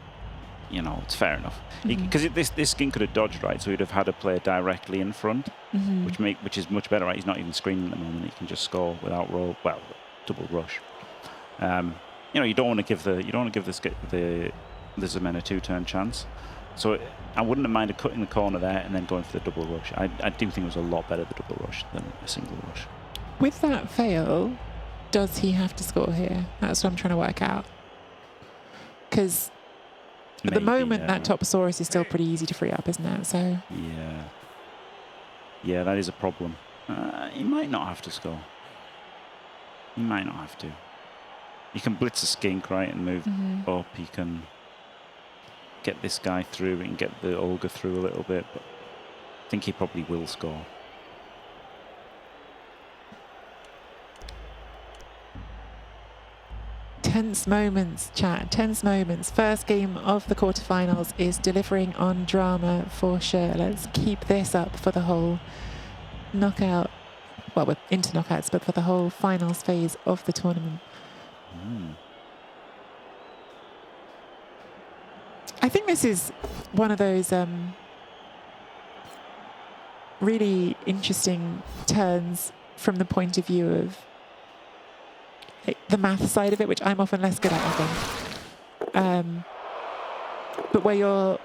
You know, it's fair enough. Because this skink could have dodged, right? So he'd have had a player directly in front, which is much better, right? He's not even screening at the moment. He can just score without roll. Well, double rush. You know, you don't want to give the Zemen a 2-turn chance. So I wouldn't have minded cutting the corner there and then going for the double rush. I do think it was a lot better, the double rush, than a single rush. With that fail, does he have to score here? That's what I'm trying to work out. Because at the moment, that Toposaurus is still pretty easy to free up, isn't it? So yeah, that is a problem. He might not have to score. He might not have to. You can blitz a skink, right, and move up. He can get this guy through and get the Olga through a little bit, but I think he probably will score. Tense moments, chat. Tense moments. First game of the quarterfinals is delivering on drama for sure. Let's keep this up for the whole knockout. Well, we're into knockouts, but for the whole finals phase of the tournament. I think this is one of those really interesting turns from the point of view of the math side of it, which I'm often less good at, I think. But where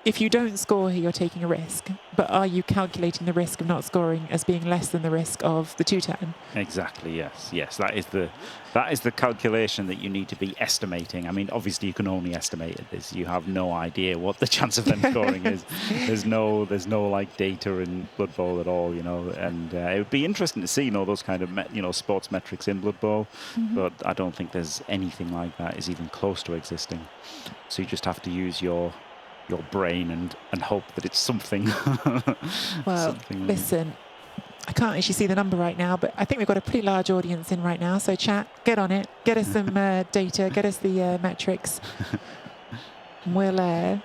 if you don't score here, you're taking a risk. But are you calculating the risk of not scoring as being less than the risk of the 2-turn? Exactly. Yes. That is the calculation that you need to be estimating. I mean, obviously you can only estimate this. You have no idea what the chance of them scoring is. There's no like data in Blood Bowl at all, you know. And it would be interesting to see, you know, those kind of sports metrics in Blood Bowl. But I don't think there's anything like that is even close to existing. So you just have to use your brain and hope that it's something. Well, listen, I can't actually see the number right now, but I think we've got a pretty large audience in right now. So chat, get on it, get us some data, get us the metrics. And we'll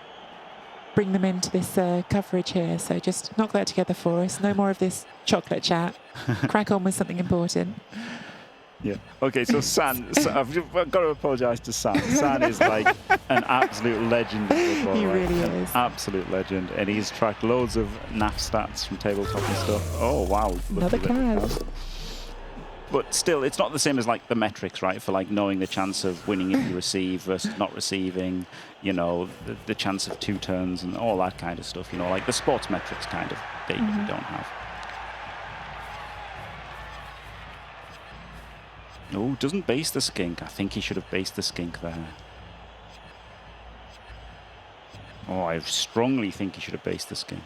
bring them into this coverage here. So just knock that together for us. No more of this chocolate chat. Crack on with something important. Yeah. Okay, so San, I've got to apologise to San. San is like an absolute legend. Football, He right? really An is. absolute legend. And he's tracked loads of NAF stats from tabletop and stuff. Oh, wow. Another card. But still, it's not the same as like the metrics, right? For like knowing the chance of winning if you receive versus not receiving, you know, the chance of 2 turns and all that kind of stuff, you know, like the sports metrics kind of data we don't have. Oh, doesn't base the skink. I think he should have based the skink there. Oh, I strongly think he should have based the skink.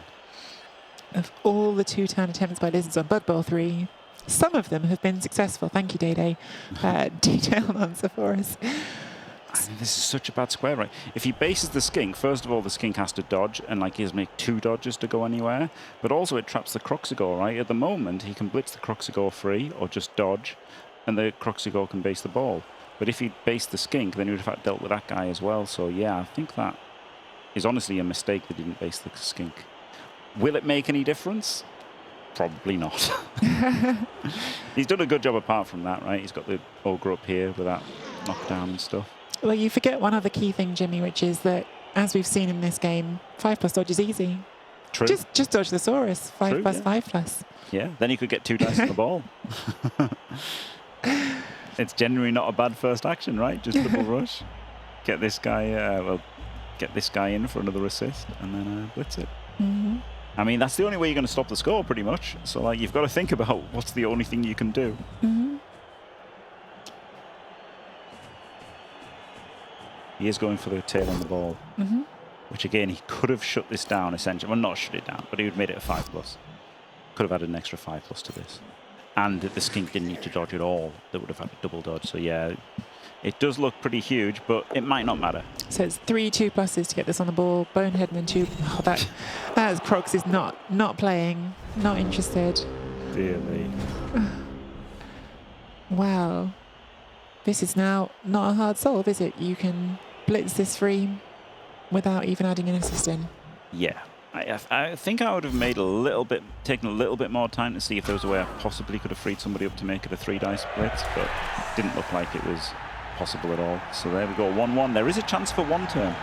Of all the 2-turn attempts by Lizards on Blood Bowl 3, Some of them have been successful. Thank you, Day. Detailed answer for us. I mean, this is such a bad square, right? If he bases the skink, first of all, the skink has to dodge, and like he has to make 2 dodges to go anywhere. But also, it traps the Croxigore, right? At the moment, he can blitz the Croxigore free or just dodge, and the Croxigore can base the ball. But if he based the skink, then he would have dealt with that guy as well. So yeah, I think that is honestly a mistake that he didn't base the skink. Will it make any difference? Probably not. He's done a good job apart from that, right? He's got the ogre up here with that knockdown and stuff. Well, you forget one other key thing, Jimmy, which is that, as we've seen in this game, 5+ dodge is easy. True. Just dodge the Saurus. 5 True, plus yeah. 5+. Yeah, then you could get 2 dice on the ball. It's generally not a bad first action, right? Just double rush. Get this guy, get this guy in for another assist, and then blitz it. Mm-hmm. I mean, that's the only way you're going to stop the score, pretty much. So, like, you've got to think about what's the only thing you can do. Mm-hmm. He is going for the tail on the ball, Mm-hmm. which again, he could have shut this down, essentially. Well, not shut it down, but he would have made it a 5+. Could have added an extra 5+ to this. And the skink didn't need to dodge at all. They would have had a double dodge. So, yeah, it does look pretty huge, but it might not matter. So it's 3 2+s to get this on the ball. Bonehead and then 2. Oh, that Crocs is not playing, not interested. Dear me. Wow. This is now not a hard solve, is it? You can blitz this free without even adding an assist in. Yeah. I think I would have taken a little bit more time to see if there was a way I possibly could have freed somebody up to make it a 3-dice blitz, but it didn't look like it was possible at all. So there we go, 1-1. There is a chance for 1 turn.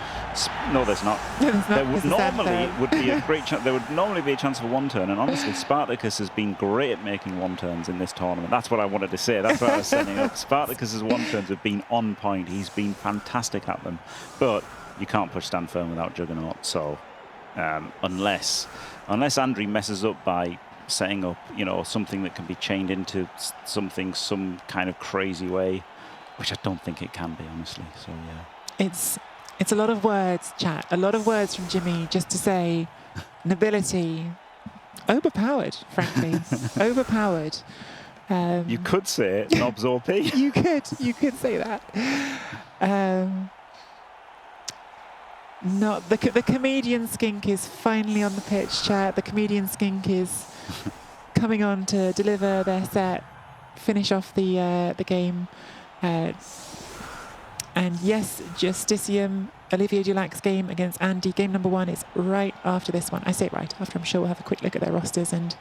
No, there's not. There would normally would be a great chance. There would normally be a chance for 1 turn, and honestly, Spartacus has been great at making 1 turns in this tournament. That's what I wanted to say. That's what I was setting up. Spartacus's 1 turns have been on point. He's been fantastic at them, but you can't push stand firm without Juggernaut. So. Unless Andri messes up by setting up, something that can be chained into some kind of crazy way, which I don't think it can be, honestly. So yeah, it's a lot of words, chat. A lot of words from Jimmy just to say nobility, overpowered, frankly, overpowered. You could say Nobs OP. You could say that. Not the comedian skink is finally on the pitch, chat. The comedian skink is coming on to deliver their set, finish off the game, and yes, Justicium, Olivier Dulac's game against Andy, game number 1 is right after this one. I say right after. I'm sure we'll have a quick look at their rosters and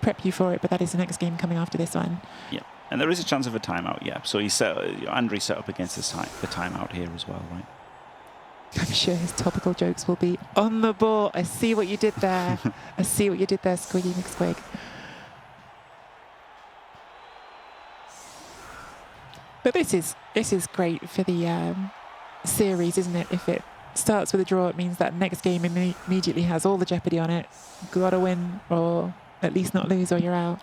prep you for it. But that is the next game coming after this one. Yeah, and there is a chance of a timeout. Yeah, so Andri set up against the timeout here as well, right? I'm sure his topical jokes will be on the ball. I see what you did there. I see what you did there, Squiggy McSquig. But this is great for the series, isn't it? If it starts with a draw, it means that next game immediately has all the jeopardy on it. Got to win, or at least not lose, or you're out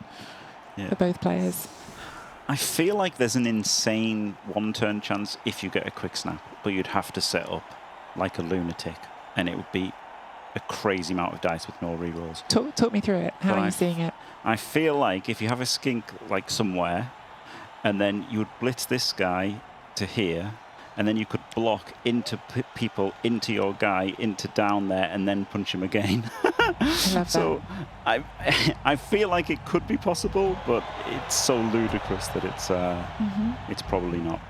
for both players. I feel like there's an insane 1-turn chance if you get a quick snap, but you'd have to set up like a lunatic, and it would be a crazy amount of dice with no rerolls. Talk me through it. How are you seeing it? I feel like if you have a skink like somewhere, and then you would blitz this guy to here, and then you could block into people, into your guy, into down there, and then punch him again. I love so I feel like it could be possible, but it's so ludicrous that it's probably not.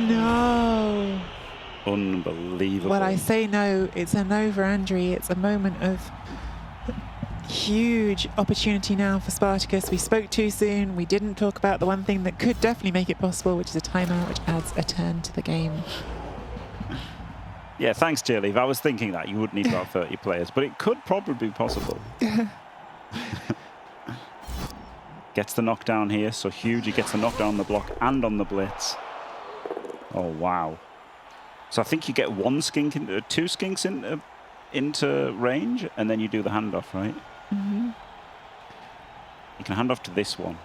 No. Unbelievable. Well, I say no. It's a no for Andri. It's a moment of huge opportunity now for Spartacus. We spoke too soon. We didn't talk about the one thing that could definitely make it possible, which is a timeout, which adds a turn to the game. Yeah, thanks, J-Leave. I was thinking that you would need about 30 players, but it could probably be possible. Gets the knockdown here, so huge. He gets the knockdown on the block and on the blitz. Oh, wow. So I think you get 2 skinks into range, and then you do the handoff, right? Mm-hmm. You can hand off to this one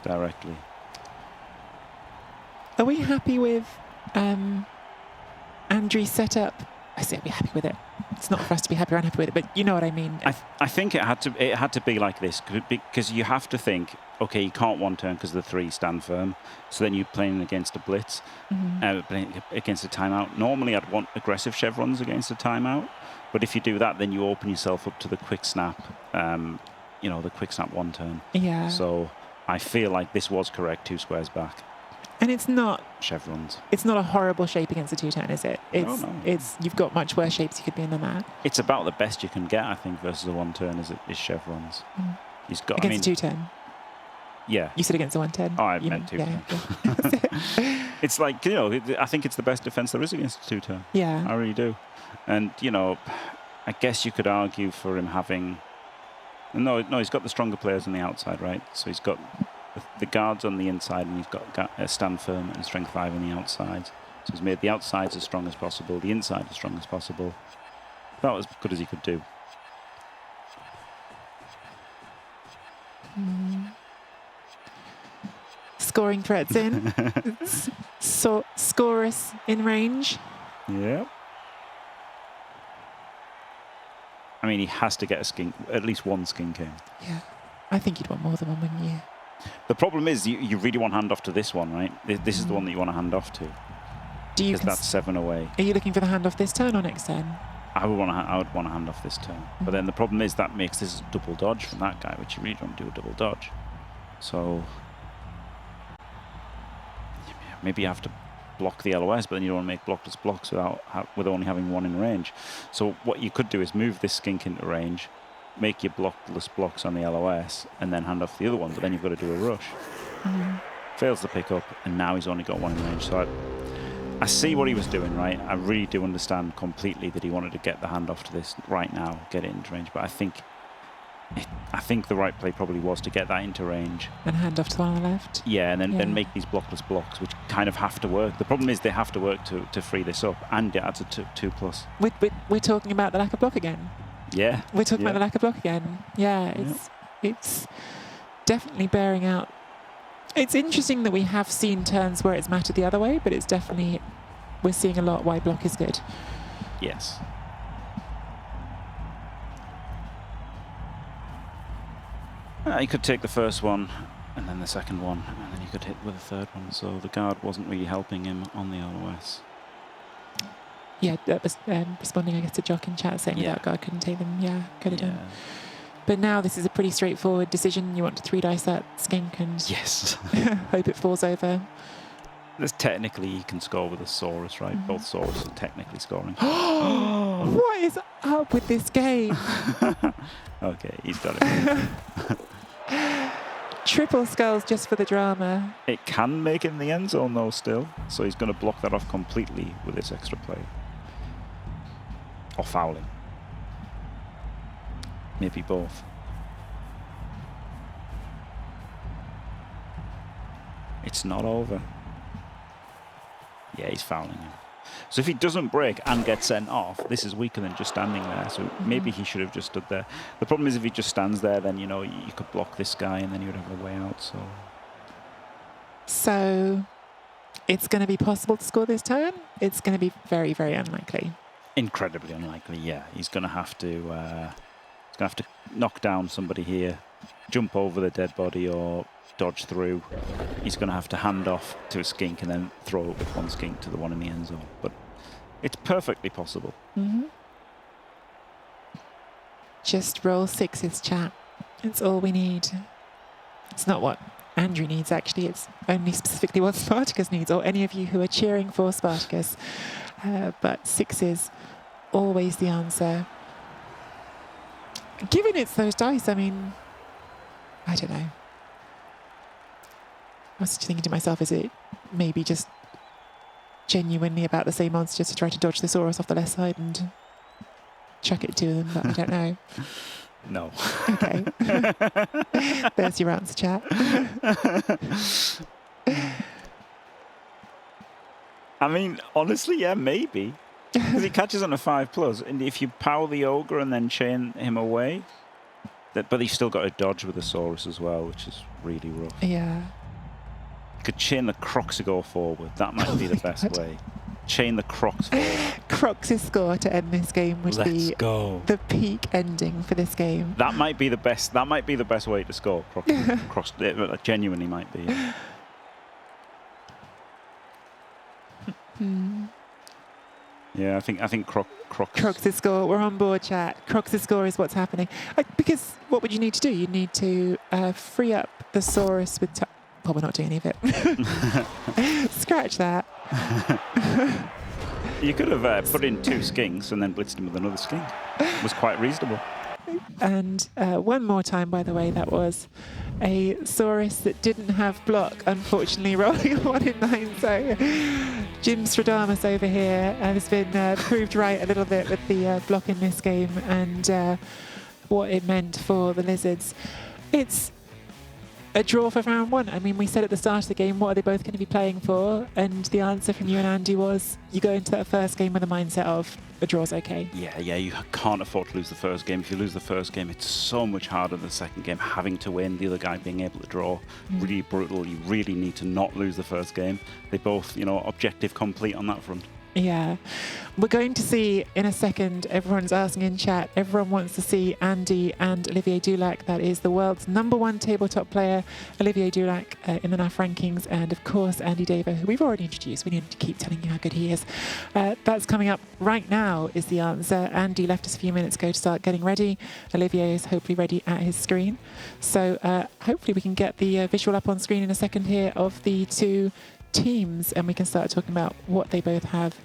directly. Are we happy with Andrew's setup? I say, are we happy with it? It's not for us to be happy or unhappy with it, but you know what I mean. I think it had to be like this because you have to think, okay, you can't one turn because the 3 stand firm. So then you're playing against a blitz, playing against a timeout. Normally, I'd want aggressive chevrons against a timeout, but if you do that, then you open yourself up to the quick snap. The quick snap one turn. Yeah. So I feel like this was correct. 2 squares back. And it's not Chevrons. It's not a horrible shape against a 2-turn, is it? It's No. you've got much worse shapes you could be in than that. It's about the best you can get, I think, versus a 1 turn is chevrons. He's got Against a 2-turn. Yeah. You said against a 1-turn. Oh, I meant 2 turn. Yeah. It's like, I think it's the best defense there is against a 2-turn. Yeah. I really do. And, I guess you could argue for him having... No, he's got the stronger players on the outside, right? So he's got the guards on the inside and he's got stand firm and strength 5 on the outside. So he's made the outsides as strong as possible, the inside as strong as possible. About as good as he could do. Scoring threats in. Scorus in range. Yeah. I mean, he has to get a skink, at least 1 skink in. Yeah. I think you'd want more than one, wouldn't you? The problem is you really want hand off to this one, right? This is the one that you want to hand off to. Do you? Because that's 7 away. Are you looking for the handoff this turn or next turn? I would want to hand off this turn. But then the problem is that makes this a double dodge from that guy, which you really don't do a double dodge. So maybe you have to block the LOS, but then you don't want to make blockless blocks with only having 1 in range. So what you could do is move this skink into range, make your blockless blocks on the LOS, and then hand off the other one, but then you've got to do a rush. Fails the pickup, and now he's only got 1 in range. So I see what he was doing, right? I really do understand completely that he wanted to get the handoff to this right now, get it into range. But I think the right play probably was to get that into range. And hand off to the one on the left? Yeah, and then make these blockless blocks, which kind of have to work. The problem is they have to work to free this up, and it adds a 2+. We're talking about the lack of block again. Yeah. We're talking about the lack of block again. Yeah, it's definitely bearing out. It's interesting that we have seen turns where it's mattered the other way, but it's definitely, we're seeing a lot why block is good. Yes. You could take the first one and then the second one, and then you could hit with the third one. So the guard wasn't really helping him on the LOS. Yeah, that was responding, I guess, to Jock in chat saying without guard couldn't take them. Yeah, could have done. But now this is a pretty straightforward decision. You want to 3-dice that skink and yes. hope it falls over. There's technically you can score with a Saurus, right? Both Saurus are technically scoring. What is up with this game? Okay, he's got it. Triple skulls just for the drama. It can make it in the end zone though still. So he's going to block that off completely with this extra play. Or fouling. Maybe both. It's not over. Yeah, he's fouling him. So if he doesn't break and get sent off, this is weaker than just standing there. So maybe he should have just stood there. The problem is if he just stands there, then, you could block this guy and then you would have a way out. So it's going to be possible to score this turn. It's going to be very, very unlikely. Incredibly unlikely, yeah. He's going to have to knock down somebody here, jump over the dead body or dodge through. He's going to have to hand off to a skink and then throw it with 1 skink to the one in the end zone. But it's perfectly possible. Just roll 6s, chat. It's all we need. It's not what Andrew needs, actually. It's only specifically what Spartacus needs, or any of you who are cheering for Spartacus. But 6s, always the answer. Given it's those dice, I mean, I don't know. I was thinking to myself, is it maybe just genuinely about the same odds just to try to dodge the Saurus off the left side and chuck it to them? But I don't know. No. Okay. There's your answer, chat. I mean, honestly, yeah, maybe. Because he catches on a 5+, and if you power the ogre and then chain him away, but you've still got to dodge with the Saurus as well, which is really rough. Yeah. Could chain the Crocs to go forward. That might be the best way. Chain the Crocs forward. Crocs' score to end this game would Let's be go. the peak ending for this game. That might be the best. That might be the best way to score. Crocs it genuinely might be. Yeah, I think Crocs. Crocs' score, we're on board, chat. Crocs' score is what's happening. Because what would you need to do? You need to free up the Saurus with... Well, we're not doing any of it. Scratch that. You could have put in 2 skinks and then blitzed him with another skink. It was quite reasonable. And one more time, by the way, that was a Saurus that didn't have block, unfortunately, rolling a 1 in 9. So Jim Stradamus over here has been proved right a little bit with the block in this game and what it meant for the Lizards. It's a draw for round 1. I mean, we said at the start of the game, what are they both going to be playing for? And the answer from you and Andy was, you go into that first game with a mindset of, a draw's okay. Yeah, you can't afford to lose the first game. If you lose the first game, it's so much harder than the second game, having to win, the other guy being able to draw. Really brutal. You really need to not lose the first game. They both, objective complete on that front. Yeah. We're going to see in a second, everyone's asking in chat, everyone wants to see Andy and Olivier Dulac. That is the world's #1 tabletop player, Olivier Dulac, in the NAF rankings, and of course Andy Daver, who we've already introduced. We need to keep telling you how good he is. That's coming up right now is the answer. Andy left us a few minutes ago to start getting ready. Olivier is hopefully ready at his screen. So hopefully we can get the visual up on screen in a second here of the 2 teams, and we can start talking about what they both have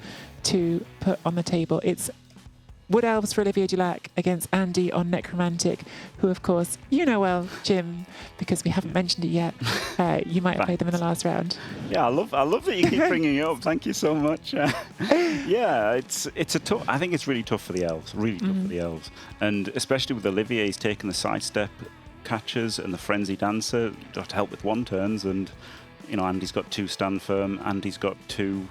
to put on the table. It's Wood Elves for Olivier Dulac against Andy on Necromantic, who of course you know well, Jim, because we haven't mentioned it yet. You might have played them in the last round. Yeah, I love that you keep bringing it up. Thank you so much. Yeah, it's a tough. I think it's really tough for the Elves. Really tough for the Elves, and especially with Olivier, he's taking the sidestep catchers and the frenzy dancer to help with 1 turns, and Andy's got 2 stand firm, Andy's got 2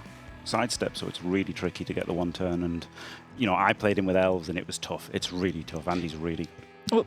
sidestep, so it's really tricky to get the 1 turn. And I played him with Elves, and it was tough. It's really tough. Andy's really good. Well,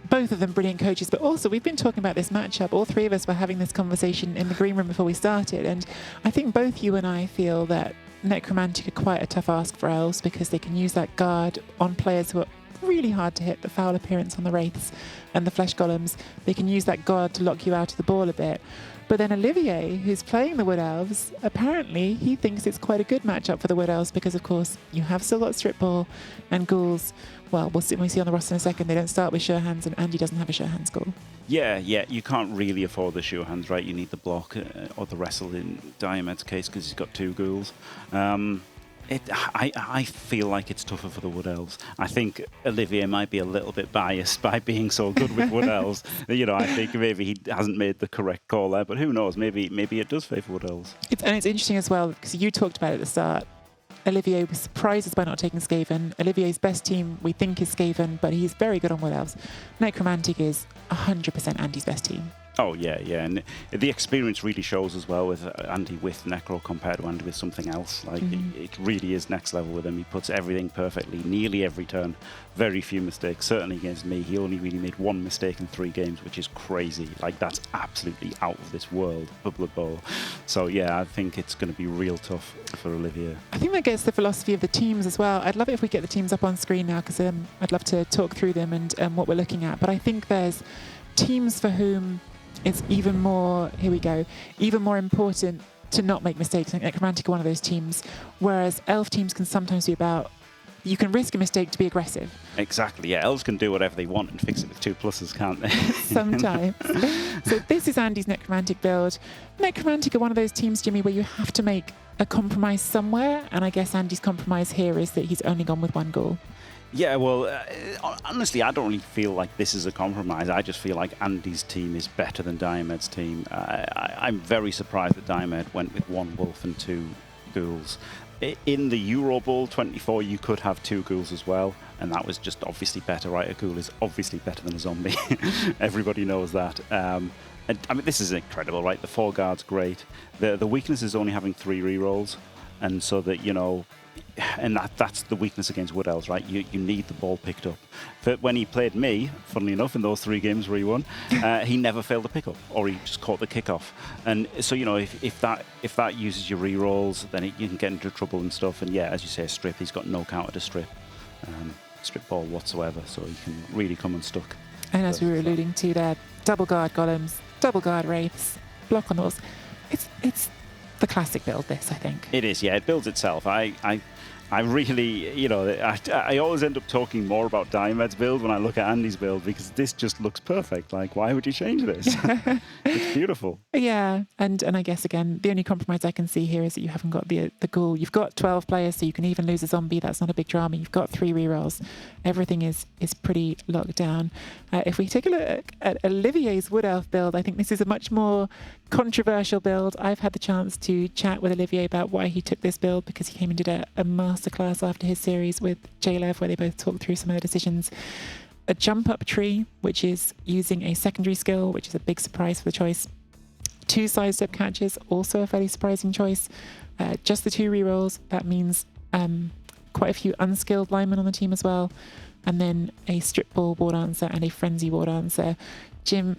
both of them brilliant coaches, but also we've been talking about this matchup. All 3 of us were having this conversation in the green room before we started, and I think both you and I feel that Necromantic are quite a tough ask for Elves because they can use that guard on players who are really hard to hit, the foul appearance on the Wraiths and the Flesh Golems. They can use that guard to lock you out of the ball a bit. But then Olivier, who's playing the Wood Elves, apparently he thinks it's quite a good matchup for the Wood Elves because, of course, you have still got Strip Ball and Ghouls. Well, we'll see on the roster in a second. They don't start with Sure Hands, and Andy doesn't have a Sure Hands Ghoul. Yeah, you can't really afford the Sure Hands, right? You need the block or the wrestle in Diomed's case because he's got 2 Ghouls. I feel like it's tougher for the Wood Elves. I think Olivier might be a little bit biased by being so good with Wood Elves. I think maybe he hasn't made the correct call there, but who knows? Maybe it does favour Wood Elves. And it's interesting as well because you talked about it at the start. Olivier was surprised us by not taking Skaven. Olivier's best team, we think, is Skaven, but he's very good on Wood Elves. Necromantic is 100% Andy's best team. Oh, yeah. And the experience really shows as well with Andy with Necro compared to Andy with something else. Like, it really is next level with him. He puts everything perfectly, nearly every turn. Very few mistakes. Certainly against me, he only really made 1 mistake in 3 games, which is crazy. Like, that's absolutely out of this world for Blood Bowl. So, yeah, I think it's going to be real tough for Olivier. I think that gets the philosophy of the teams as well. I'd love it if we get the teams up on screen now because I'd love to talk through them and what we're looking at. But I think there's teams for whom it's even more important to not make mistakes. I think Necromantic are one of those teams, whereas Elf teams can sometimes be about, you can risk a mistake to be aggressive. Exactly, yeah. Elves can do whatever they want and fix it with 2+, can't they? Sometimes. So this is Andy's Necromantic build. Necromantic are one of those teams, Jimmy, where you have to make a compromise somewhere, and I guess Andy's compromise here is that he's only gone with 1 Ghoul. Yeah, well, honestly, I don't really feel like this is a compromise. I just feel like Andy's team is better than Diomed's team. I'm very surprised that Diomed went with 1 Wolf and 2 Ghouls. In the Euro Bowl 24, you could have 2 Ghouls as well, and that was just obviously better, right? A Ghoul is obviously better than a zombie. Everybody knows that. And I mean, this is incredible, right? The 4 guard's great. The weakness is only having 3 rerolls, and so that, and that's the weakness against Wood Elves, right? You need the ball picked up. But when he played me, funnily enough, in those 3 games where he won, he never failed to pick up, or he just caught the kickoff. And so, you know, if that uses your re-rolls, then you can get into trouble and stuff. And yeah, as you say, strip, he's got no counter to strip ball whatsoever, so he can really come unstuck. And as we were alluding to there, double guard golems, double guard wraiths, block on the walls. It's the classic build, this, I think. It is, yeah. It builds itself. I really, you know, I always end up talking more about Diomed's build when I look at Andy's build, because this just looks perfect. Like, why would you change this? It's beautiful. Yeah, and I guess, again, the only compromise I can see here is that you haven't got the ghoul. You've got 12 players, so you can even lose a zombie. That's not a big drama. You've got 3 rerolls. Everything is pretty locked down. If we take a look at Olivier's Wood Elf build, I think this is a much more controversial build. I've had the chance to chat with Olivier about why he took this build, because he came and did a masterclass after his series with J-Lev, where they both talked through some of the decisions. A jump up tree, which is using a secondary skill, which is a big surprise for the choice. 2 sidestep catches, also a fairly surprising choice. Just the 2 rerolls. That means quite a few unskilled linemen on the team as well. And then a strip ball ward answer and a frenzy ward answer. Jim,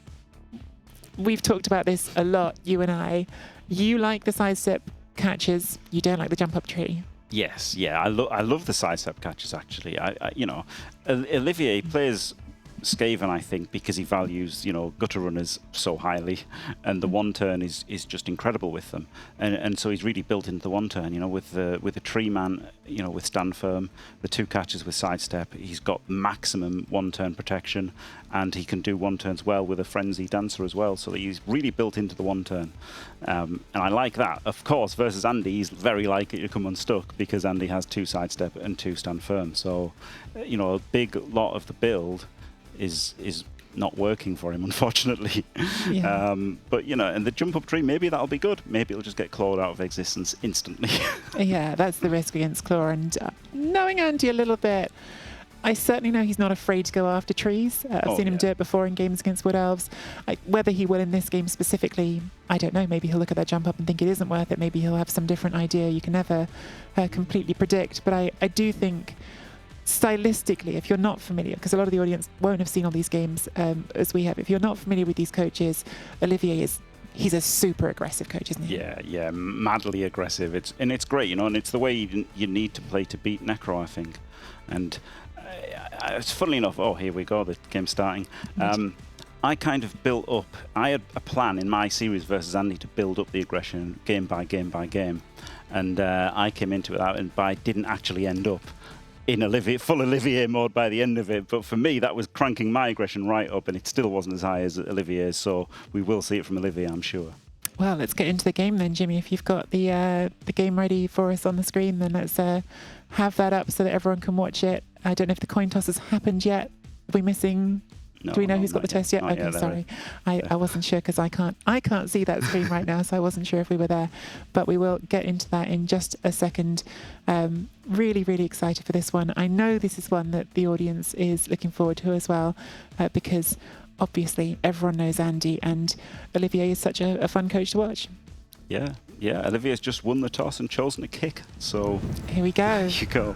we've talked about this a lot, you and I. You like the sidestep catches. You don't like the jump up tree. Yes, yeah, I love the sidestep catches, actually. You know, Olivier plays Skaven, I think, because he values, you know, gutter runners so highly, and the 1 turn is just incredible with them, and so he's really built into the 1 turn. You know, with the tree man, you know, with stand firm, the 2 catches with sidestep, he's got maximum 1 turn protection, and he can do 1 turns well with a frenzy dancer as well. So he's really built into the 1 turn, and I like that. Of course, versus Andy, he's very likely to come unstuck because Andy has 2 sidestep and 2 stand firm. So, you know, a big lot of the build is not working for him, unfortunately. Yeah. But, you know, and the jump up tree, maybe that'll be good. Maybe it'll just get clawed out of existence instantly. Yeah, that's the risk against claw. And knowing Andy a little bit, I certainly know he's not afraid to go after trees. I've seen him do it before in games against Wood Elves. Whether he will in this game specifically, I don't know. Maybe he'll look at that jump up and think it isn't worth it. Maybe he'll have some different idea. You can never completely predict. But I do think, stylistically, if you're not familiar, because a lot of the audience won't have seen all these games as we have, if you're not familiar with these coaches, Olivier he's a super aggressive coach, isn't he? Yeah, madly aggressive. It's great, you know, and it's the way you need to play to beat Necro, I think. And it's funnily enough, here we go, the game's starting. I kind of built up, I had a plan in my series versus Andy to build up the aggression game by game by game. And I came into it but I didn't actually end up in full Olivier mode by the end of it. But for me, that was cranking my aggression right up, and it still wasn't as high as Olivier's. So we will see it from Olivier, I'm sure. Well, let's get into the game then, Jimmy. If you've got the game ready for us on the screen, then let's have that up so that everyone can watch it. I don't know if the coin toss has happened yet. Are we missing? No, do we know who's got the test yet? Okay, yet, sorry. I wasn't sure because I can't see that screen right now, so I wasn't sure if we were there. But we will get into that in just a second. Really, really excited for this one. I know this is one that the audience is looking forward to as well, because obviously everyone knows Andy, and Olivier is such a fun coach to watch. Yeah. Olivier's just won the toss and chosen a kick. So here we go. There you go.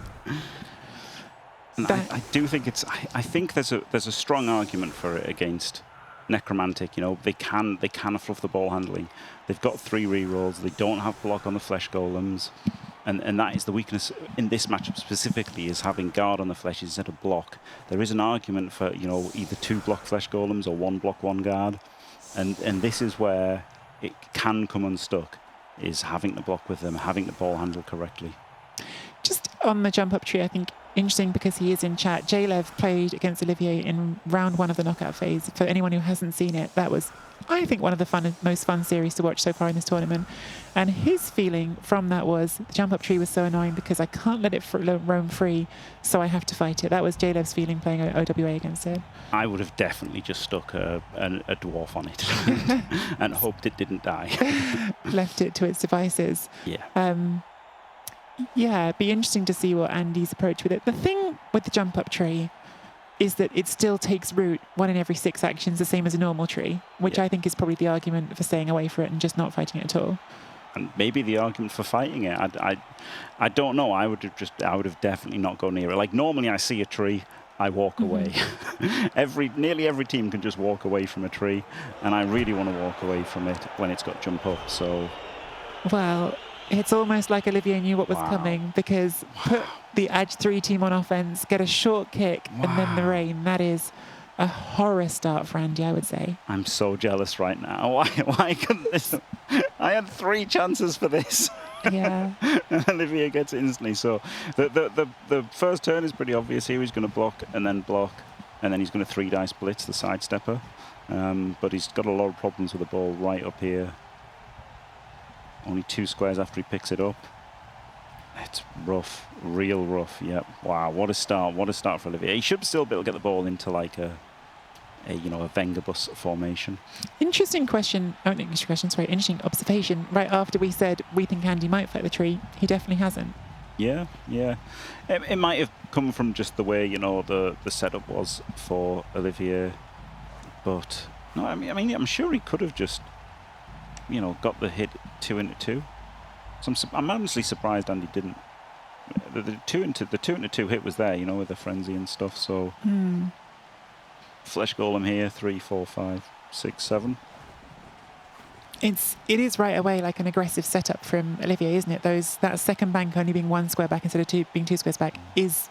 And I do think I think there's a strong argument for it against Necromantic. You know, they can fluff the ball handling. They've got 3 rerolls. They don't have block on the flesh golems, and that is the weakness in this matchup specifically, is having guard on the flesh instead of block. There is an argument for, you know, either 2 block flesh golems or 1 block 1 guard, and this is where it can come unstuck, is having to block with them, having the ball handled correctly. Just on the jump up tree, I think interesting because he is in chat. J-Lev played against Olivier in round 1 of the knockout phase. For anyone who hasn't seen it, that was, I think, one of the most fun series to watch so far in this tournament. And his feeling from that was the jump up tree was so annoying because I can't let it roam free, so I have to fight it. That was J-Lev's feeling playing OWA against it. I would have definitely just stuck a dwarf on it and hoped it didn't die. Left it to its devices. Yeah. Yeah, it'd be interesting to see what Andy's approach with it. The thing with the jump up tree is that it still takes root 1 in every 6 actions, the same as a normal tree, which I think is probably the argument for staying away from it and just not fighting it at all. and maybe the argument for fighting it. I don't know. I would have definitely not gone near it. Like normally, I see a tree, I walk away. Nearly every team can just walk away from a tree, and I really want to walk away from it when it's got jump up. So, Well, it's almost like Olivier knew what was coming, because put the Edge 3 team on offense, get a short kick, and then the rain. That is a horror start for Andy, I would say. I'm so jealous right now. Why couldn't this? I had 3 chances for this. Yeah. And Olivier gets it instantly. So the first turn is pretty obvious here. He's going to block, and then he's going to 3-dice blitz the sidestepper. But he's got a lot of problems with the ball right up here. Only 2 squares after he picks it up. It's rough, real rough. Yep. Wow, what a start! What a start for Olivier. He should still be able to get the ball into like a Wenger bus formation. Interesting question. Oh, interesting observation. Right after we said we think Andy might fight the tree, he definitely hasn't. Yeah. It might have come from just the way the setup was for Olivier, but no. I mean, I'm sure he could have just got the hit 2 into 2. So I'm honestly surprised Andy didn't. The 2 into 2 hit was there, with the frenzy and stuff. So Flesh Golem here, 3, 4, 5, 6, 7. It is right away like an aggressive setup from Olivier, isn't it? That second bank only being 1 square back instead of being 2 squares back is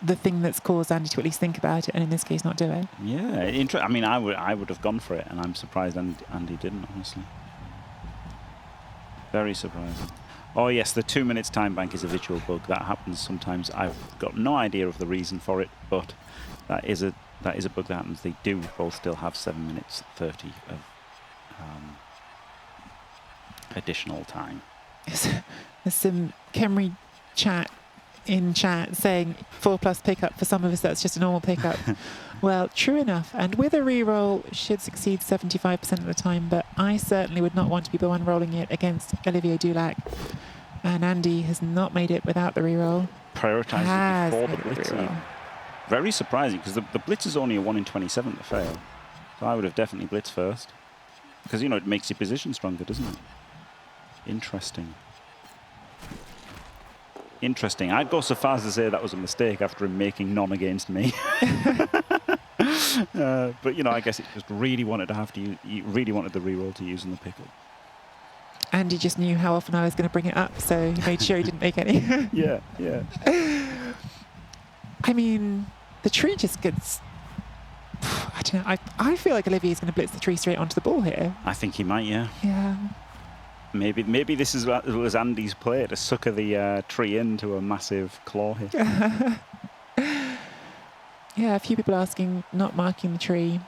the thing that's caused Andy to at least think about it, and in this case not do it. Yeah, I mean, I would have gone for it, and I'm surprised Andy didn't, honestly. Very surprising. Oh yes, the 2 minutes time bank is a visual bug. That happens sometimes. I've got no idea of the reason for it, but that is a bug that happens. They do both still have 7 minutes 30 of additional time. There's some Kemri chat saying 4+ pickup. For some of us, that's just a normal pickup. Well, true enough. And with a reroll, should succeed 75% of the time. But I certainly would not want to be the one rolling it against Olivier Dulac. And Andy has not made it without the reroll. Prioritised it before the blitz. Very surprising, because the blitz is only a 1 in 27 to fail. So I would have definitely blitzed first. Because, it makes your position stronger, doesn't it? Interesting. I'd go so far as to say that was a mistake after him making none against me. But, I guess it just really wanted you really wanted the reroll to use in the pickup. Andy just knew how often I was going to bring it up, so he made sure he didn't make any. Yeah. I mean, the tree just gets... I don't know. I feel like Olivier's going to blitz the tree straight onto the ball here. I think he might, yeah. Yeah. Maybe this was Andy's play to sucker the tree into a massive claw hit. Yeah, a few people asking, not marking the tree.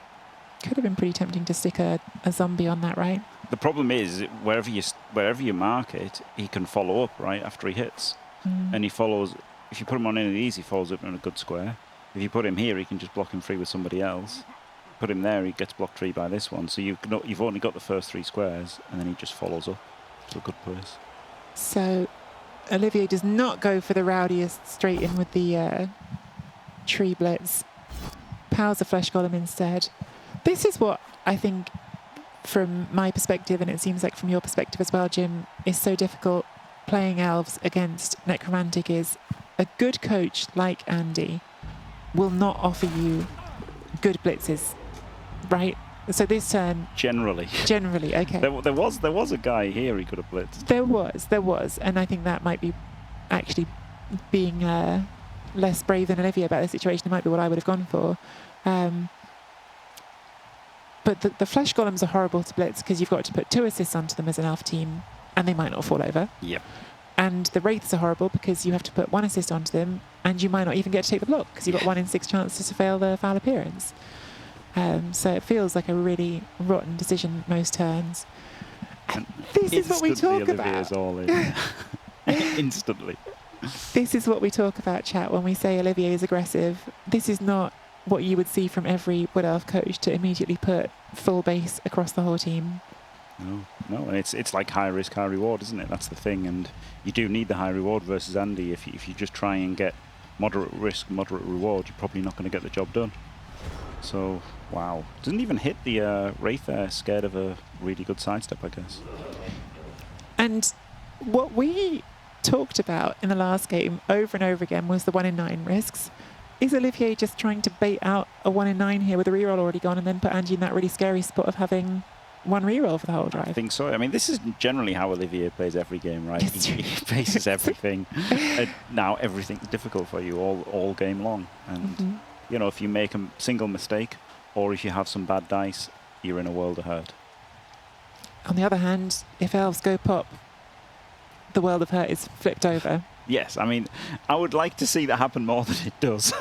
Could have been pretty tempting to stick a zombie on that, right? The problem is, wherever you mark it, he can follow up right after he hits. And he follows. If you put him on any of these, he follows up in a good square. If you put him here, he can just block him free with somebody else. Put him there, he gets blocked free by this one. So you've only got the first 3 squares, and then he just follows up to a good place. So Olivier does not go for the rowdiest straight in with the tree blitz. Powers a Flesh Golem instead. This is what I think, from my perspective, and it seems like from your perspective as well, Jim, is so difficult playing elves against Necromantic, is a good coach like Andy will not offer you good blitzes, right? So this turn... Generally, okay. There was a guy here he could have blitzed. There was. And I think that might be actually being less brave than Olivier about the situation. It might be what I would have gone for. But the Flesh Golems are horrible to blitz because you've got to put 2 assists onto them as an elf team, and they might not fall over. Yep. And the Wraiths are horrible because you have to put 1 assist onto them, and you might not even get to take the block because you've got 1 in 6 chances to fail the foul appearance. So it feels like a really rotten decision most turns. And this is what we talk about. All in. Instantly. This is what we talk about, chat, when we say Olivier is aggressive. This is not what you would see from every Wood Elf coach to immediately put full base across the whole team. No, and it's like high risk, high reward, isn't it? That's the thing, and you do need the high reward versus Andy. If you just try and get moderate risk, moderate reward, you're probably not going to get the job done. So, wow. Doesn't even hit the Wraith there, scared of a really good sidestep, I guess. And what we talked about in the last game over and over again was the 1 in 9 risks. Is Olivier just trying to bait out a 1 in 9 here with a reroll already gone and then put Andy in that really scary spot of having one reroll for the whole drive? I think so. I mean, this is generally how Olivier plays every game, right? Yes. He faces everything. And now everything's difficult for you all game long. And, you know, if you make a single mistake or if you have some bad dice, you're in a world of hurt. On the other hand, if elves go pop, the world of hurt is flipped over. Yes, I mean, I would like to see that happen more than it does.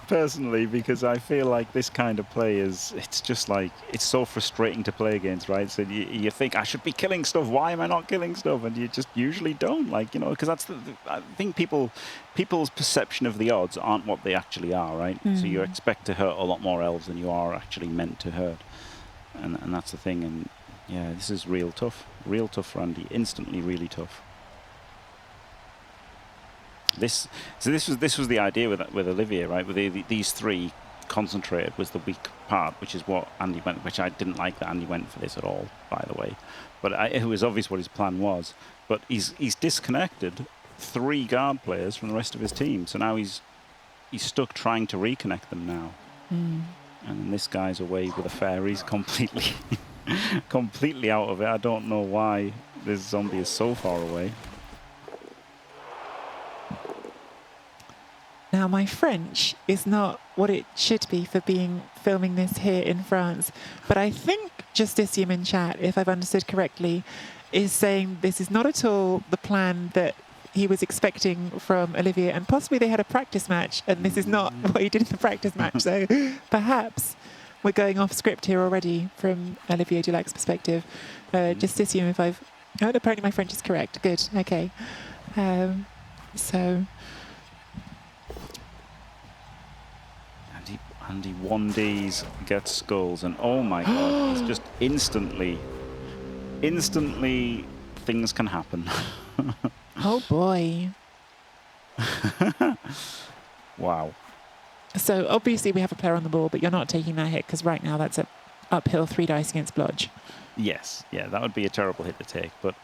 Personally, because I feel like this kind of play it's just like, it's so frustrating to play against, right? So you think, I should be killing stuff, why am I not killing stuff? And you just usually don't, like, you know, because that's I think people's perception of the odds aren't what they actually are, right? So you expect to hurt a lot more elves than you are actually meant to hurt. And that's the thing, and yeah, this is real tough for Andy, instantly really tough. This was the idea with Olivier, right? With these three concentrated was the weak part, which is what Andy went. Which I didn't like that Andy went for this at all, by the way. But it was obvious what his plan was. But he's disconnected 3 guard players from the rest of his team, so now he's stuck trying to reconnect them now. And this guy's away with a fairies completely, completely out of it. I don't know why this zombie is so far away. Now, my French is not what it should be for filming this here in France, but I think Justicium in chat, if I've understood correctly, is saying this is not at all the plan that he was expecting from Olivier, and possibly they had a practice match, and this is not what he did in the practice match. So perhaps we're going off script here already from Olivier Dulac's perspective. Justicium, if I've... Oh, apparently my French is correct. Good. Okay. So... Andy 1Ds gets skulls, and oh my god, it's just instantly things can happen. Oh boy. Wow. So obviously we have a player on the ball, but you're not taking that hit because right now that's an uphill 3 dice against blodge. Yes, yeah, that would be a terrible hit to take. But,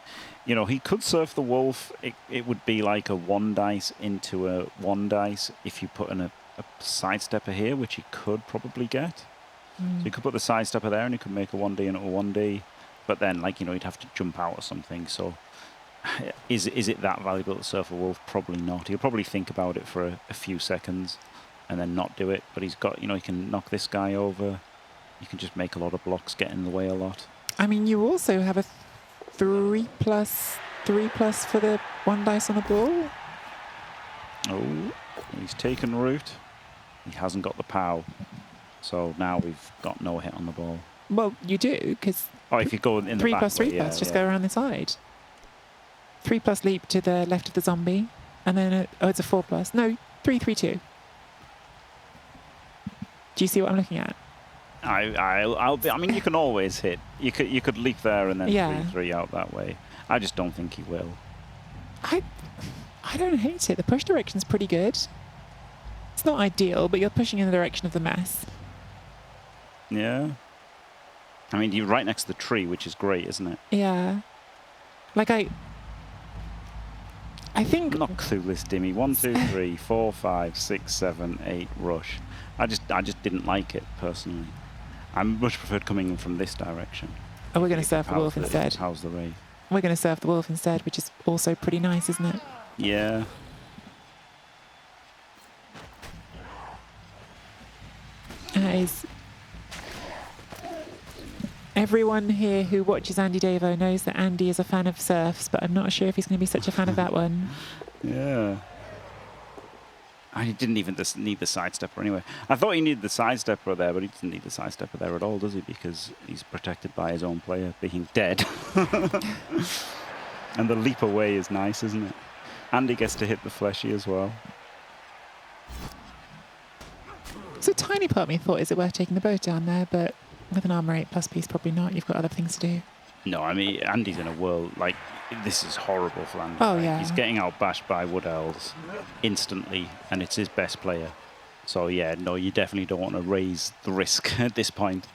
you know, he could surf the wolf. It would be like a 1 dice into a 1 dice if you put in a sidestepper here, which he could probably get. So you could put the sidestepper there and he could make a 1D into a 1D. But then, like, you know, he'd have to jump out or something. So is it that valuable to surf a wolf? Probably not. He'll probably think about it for a few seconds and then not do it. But he's got, you know, he can knock this guy over. You can just make a lot of blocks, get in the way a lot. I mean, you also have a 3+, 3+ for the 1 dice on the ball. Oh, he's taken root. He hasn't got the POW. So now we've got no hit on the ball. Well, you do, because Oh, if you go in the 3+, back 3+, way, yeah, just yeah. go around the side. 3+ leap to the left of the zombie, and then it's a 4+. No, 3, 3, 2. Do you see what I'm looking at? I mean, you can always hit. You could leap there and then Yeah. 3-3 out that way. I just don't think he will. I don't hate it. The push direction's pretty good. It's not ideal, but you're pushing in the direction of the mess. Yeah. I mean, you're right next to the tree, which is great, isn't it? Yeah. Like I think... I'm not clueless, Dimmy. 1, 2, 3, 4, 5, 6, 7, 8, rush. I just didn't like it, personally. I much preferred coming in from this direction. Oh, we're going to surf the wolf instead. How's the Wraith? We're going to surf the wolf instead, which is also pretty nice, isn't it? Yeah. That is... Everyone here who watches Andy Davo knows that Andy is a fan of surfs, but I'm not sure if he's going to be such a fan of that one. Yeah. I didn't even need the sidestepper anyway. I thought he needed the sidestepper there, but he doesn't need the sidestepper there at all, does he? Because he's protected by his own player being dead. And the leap away is nice, isn't it? Andy gets to hit the fleshy as well. So a tiny part of me thought, is it worth taking the boat down there? But with an armor 8+ piece, probably not. You've got other things to do. No, I mean, Andy's in a world, like, this is horrible for Andy. Oh, right? yeah. He's getting outbashed by Wood Elves instantly, and it's his best player. So, yeah, no, you definitely don't want to raise the risk at this point.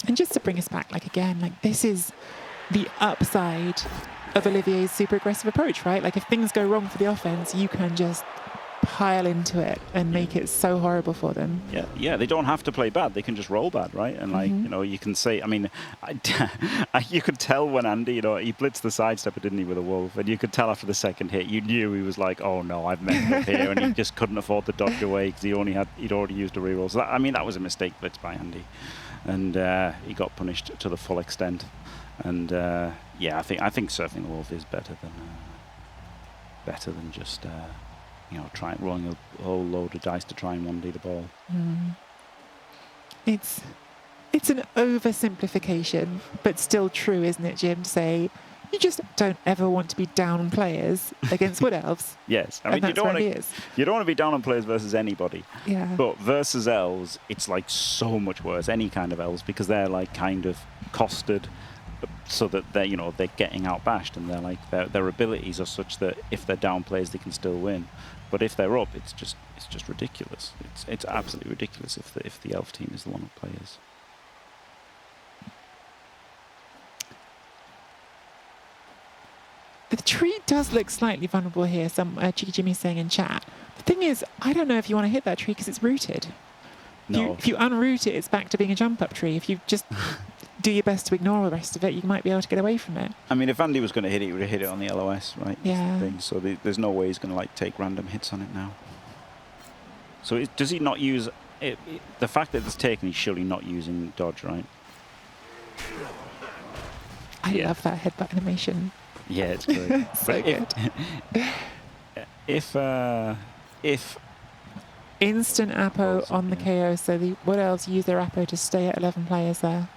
And just to bring us back, like again, like this is the upside of Olivier's super aggressive approach, right? Like if things go wrong for the offense, you can just pile into it and make it so horrible for them. Yeah, they don't have to play bad. They can just roll bad, right? And like, you know, you can say, I mean, you could tell when Andy, you know, he blitzed the sidestepper, didn't he, with a wolf? And you could tell after the second hit, you knew he was like, oh no, I've messed up here. And he just couldn't afford to dodge away because he'd already used a reroll. So that, I mean, that was a mistake blitz by Andy. And he got punished to the full extent. And yeah, I think surfing the wolf is better than just you know, rolling a whole load of dice to try and 1D the ball. It's an oversimplification, but still true, isn't it, Jim? To say you just don't ever want to be down on players against wood elves. Yes, I and mean that's where he is. you don't want to be down on players versus anybody. Yeah. But versus elves, it's like so much worse. Any kind of elves, because they're like kind of costed, so that they're, you know, they're getting outbashed, and they're like their abilities are such that if they're down players, they can still win. But if they're up, it's just ridiculous. It's absolutely ridiculous if the elf team is the one who plays. The tree does look slightly vulnerable here. Some Cheeky Jimmy's saying in chat. The thing is, I don't know if you want to hit that tree because it's rooted. No. If you unroot it, it's back to being a jump up tree. If you just do your best to ignore the rest of it, you might be able to get away from it. I mean, if Andy was going to hit it, he would have hit it on the LOS, right? Yeah. So there's no way he's going to like take random hits on it now. So does he not use it? The fact that it's taken, he's surely not using dodge, right? I Yeah. love that headbutt animation. Yeah, it's great. So But if Instant Apo on the KO, so the wood elves use their Apo to stay at 11 players there.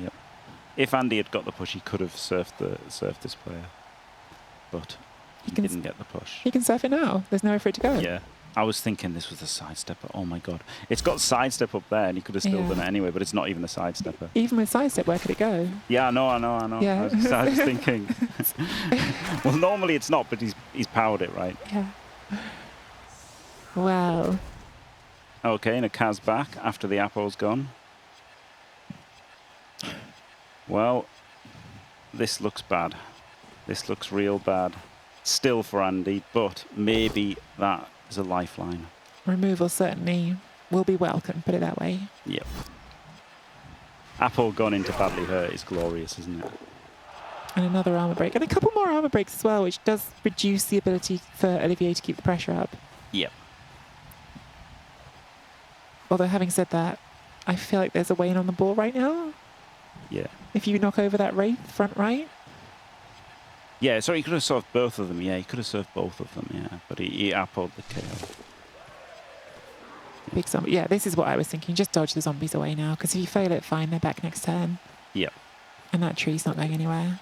Yep. If Andy had got the push, he could have surfed this player, but he didn't get the push. He can surf it now. There's nowhere for it to go. Yeah, I was thinking this was the sidestepper. Oh my god, it's got sidestep up there, and he could have still done it anyway. But it's not even a sidestepper. Even with sidestep, where could it go? Yeah, I know. Yeah. I was thinking. Well, normally it's not, but he's powered it right. Yeah. Well. Okay, and a Kaz back after the Apo's gone. Well, this looks bad. This looks real bad. Still for Andy, but maybe that is a lifeline. Removal certainly will be welcome, put it that way. Yep. Apo gone into badly hurt is glorious, isn't it? And another armor break. And a couple more armor breaks as well, which does reduce the ability for Olivier to keep the pressure up. Yep. Although having said that, I feel like there's a Wayne on the ball right now. Yeah. If you knock over that Wraith, front right. Yeah, sorry, he could have served both of them. Yeah, he could have served both of them, yeah. But he Apo'd the KO. Big zombie. Yeah, this is what I was thinking. Just dodge the zombies away now, because if you fail it, fine, they're back next turn. Yep. And that tree's not going anywhere.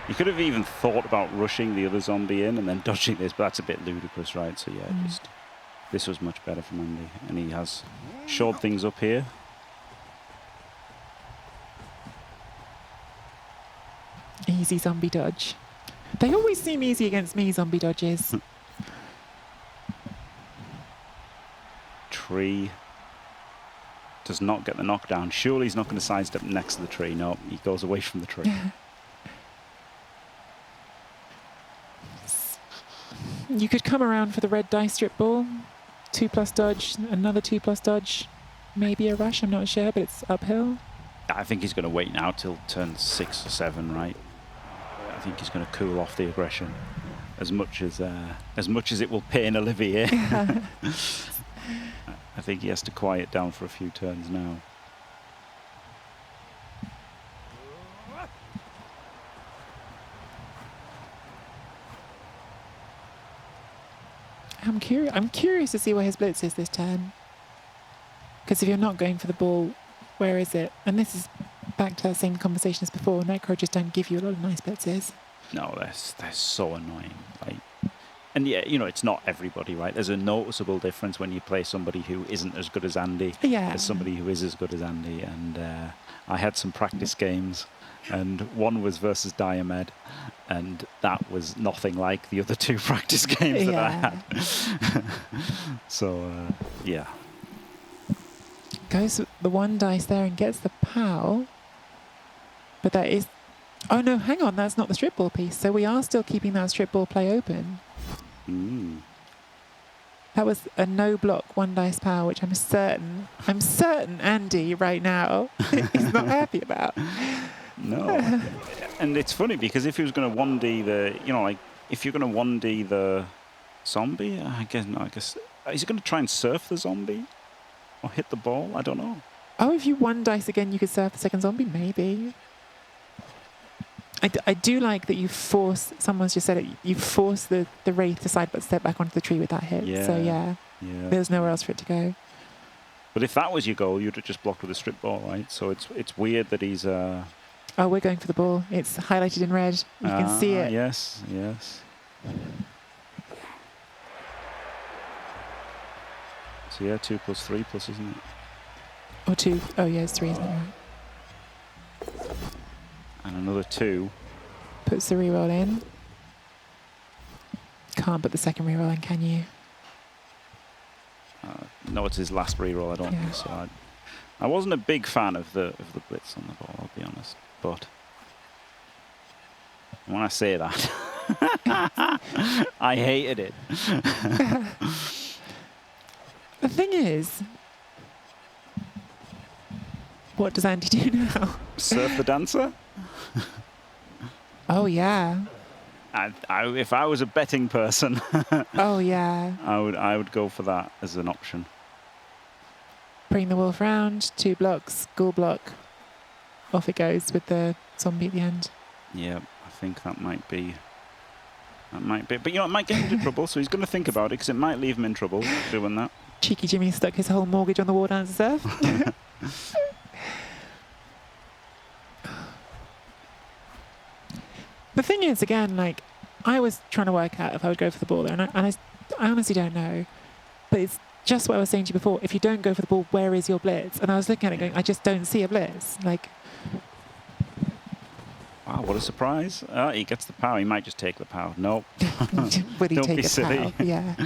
You could have even thought about rushing the other zombie in and then dodging this, but that's a bit ludicrous, right? So yeah, this was much better from Andy. And he has shored things up here. Easy zombie dodge. They always seem easy against me, zombie dodges. Tree does not get the knockdown. Surely he's not going to sidestep next to the tree. No, he goes away from the tree. You could come around for the red dice strip ball. 2+ dodge, another 2+ dodge. Maybe a rush, I'm not sure, but it's uphill. I think he's going to wait now till turn 6 or 7, right? I think he's going to cool off the aggression as much as it will pain Olivier. I think he has to quiet down for a few turns now. I'm curious to see where his blitz is this turn. Because if you're not going for the ball, where is it? And this is back to that same conversation as before. Necro just don't give you a lot of nice blitzes. No, they're so annoying. Like, and yeah, you know, it's not everybody, right? There's a noticeable difference when you play somebody who isn't as good as Andy as somebody who is as good as Andy. And I had some practice games, and one was versus Diomed, and that was nothing like the other 2 practice games that I had. So, yeah. Goes with the one dice there and gets the POW. But that is... Oh no, hang on, that's not the strip ball piece. So we are still keeping that strip ball play open. Mm. That was a no block one dice POW, which I'm certain Andy right now is not happy about. No. And it's funny because if he was going to 1D the, you know, like, if you're going to 1D the zombie, I guess, is he going to try and surf the zombie? Or hit the ball? I don't know. Oh, if you one dice again, you could surf the second zombie, maybe. I do like that you force, someone's just said it, you force the Wraith to step back onto the tree with that hit. So yeah, there's nowhere else for it to go. But if that was your goal, you'd have just blocked with a strip ball, right? So it's weird that he's... Oh, we're going for the ball. It's highlighted in red. You can see it. Yes, yes. So yeah, 2 + 3 plus, isn't it? Or 2. Oh yeah, it's 3, isn't it? Right. And another 2. Puts the reroll in. Can't put the second reroll in, can you? No, it's his last reroll. I don't think so. I wasn't a big fan of the blitz on the ball, I'll be honest. But when I say that, I hated it. The thing is, what does Andy do now? Surf the dancer? Oh yeah. If I was a betting person, oh yeah. I would go for that as an option. Bring the wolf round, 2 blocks, ghoul block. Off it goes with the zombie at the end. Yeah, I think that might be. But you know, it might get him into trouble, so he's going to think about it because it might leave him in trouble doing that. Cheeky Jimmy stuck his whole mortgage on the War Dancer surf. The thing is, again, like, I was trying to work out if I would go for the ball there, and I honestly don't know. But it's just what I was saying to you before. If you don't go for the ball, where is your blitz? And I was looking at it going, I just don't see a blitz. Like, wow, what a surprise. He gets the POW. He might just take the POW. Nope. would he Don't take be a silly. POW? Yeah.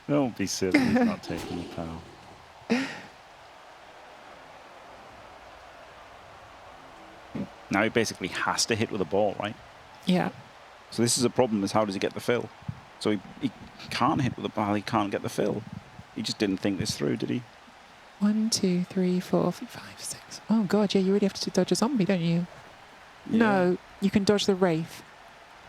Don't be silly. He's not taking the POW. Now he basically has to hit with a ball, right? Yeah. So this is a problem, is how does he get the fill? So he can't hit with the ball, he can't get the fill. He just didn't think this through, did he? 1, 2, 3, 4, 5, 6. Oh god, yeah, you really have to dodge a zombie, don't you? Yeah. No, you can dodge the Wraith.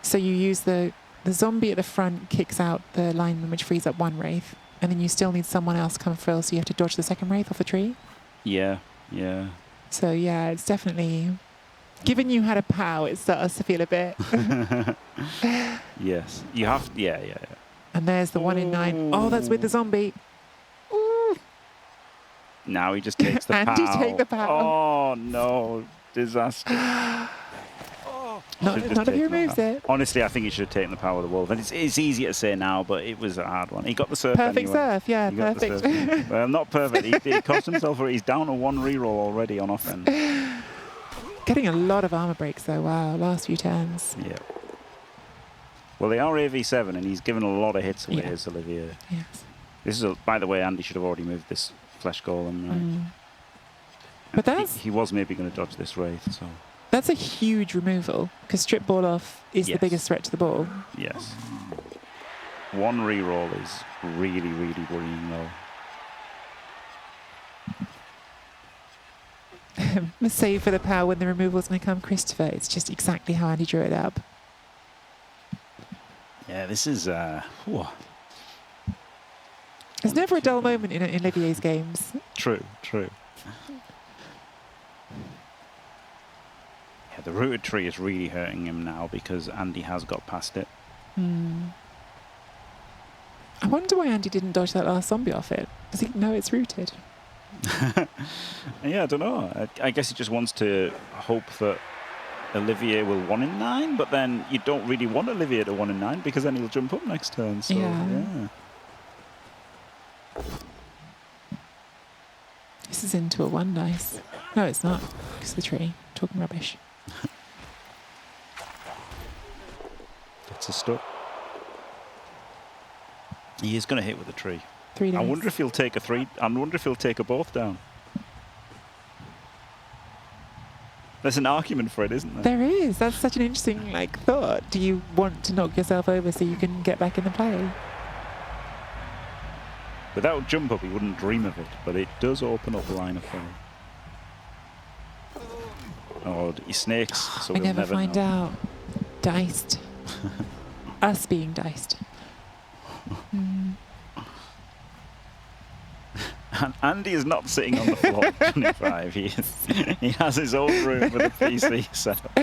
So you use the zombie at the front kicks out the lineman, which frees up 1 Wraith, and then you still need someone else come fill, so you have to dodge the second Wraith off the tree. Yeah, yeah. So yeah, it's definitely... Given you had a POW, it starts to feel a bit... Yes. You have... Yeah. And there's the 1 in 9. Oh, that's with the zombie. Ooh. Now he just takes the Andy, POW. take the POW. Oh, no. Disaster. Not if he removes it. Honestly, I think he should have taken the POW of the wolf. And it's easier to say now, but it was a hard one. He got the surf Perfect anyway. surf, yeah, He got the perfect. surf. Well, not perfect. He cost himself for it. He's down to 1 reroll already on offense. Getting a lot of armor breaks though, wow, last few turns. Yeah. Well, they are AV7, and he's given a lot of hits away, Yeah. as Olivier. Yes. This is, by the way, Andy should have already moved this flesh golem. Right? But that's... He was maybe going to dodge this wraith, so... That's a huge removal, because strip ball off is the Yes. biggest threat to the ball. Yes. 1 reroll is really, really worrying, though. Save for the POW when the removal's going to come, Christopher. It's just exactly how Andy drew it up. Yeah, this is... There's never a dull moment in Olivier's games. True. Yeah, the rooted tree is really hurting him now because Andy has got past it. I wonder why Andy didn't dodge that last zombie off it. Does he know it's rooted? Yeah, I don't know. I guess he just wants to hope that Olivier will 1 in 9, but then you don't really want Olivier to 1 in 9 because then he'll jump up next turn. So, yeah. This is into a 1 dice. No, it's not. It's the tree. Talking rubbish. Gets us stuck. He is going to hit with the tree. 3 dice. I wonder if he'll take a 3. I wonder if he'll take a both down. There's an argument for it, isn't there? There is. That's such an interesting thought. Do you want to knock yourself over so you can get back in the play? Without jump up, he wouldn't dream of it, but it does open up a line of play. Oh, he snakes, so I we'll never find know. out. Diced. Us being diced. And Andy is not sitting on the floor at 25. He has his own room with a PC set up.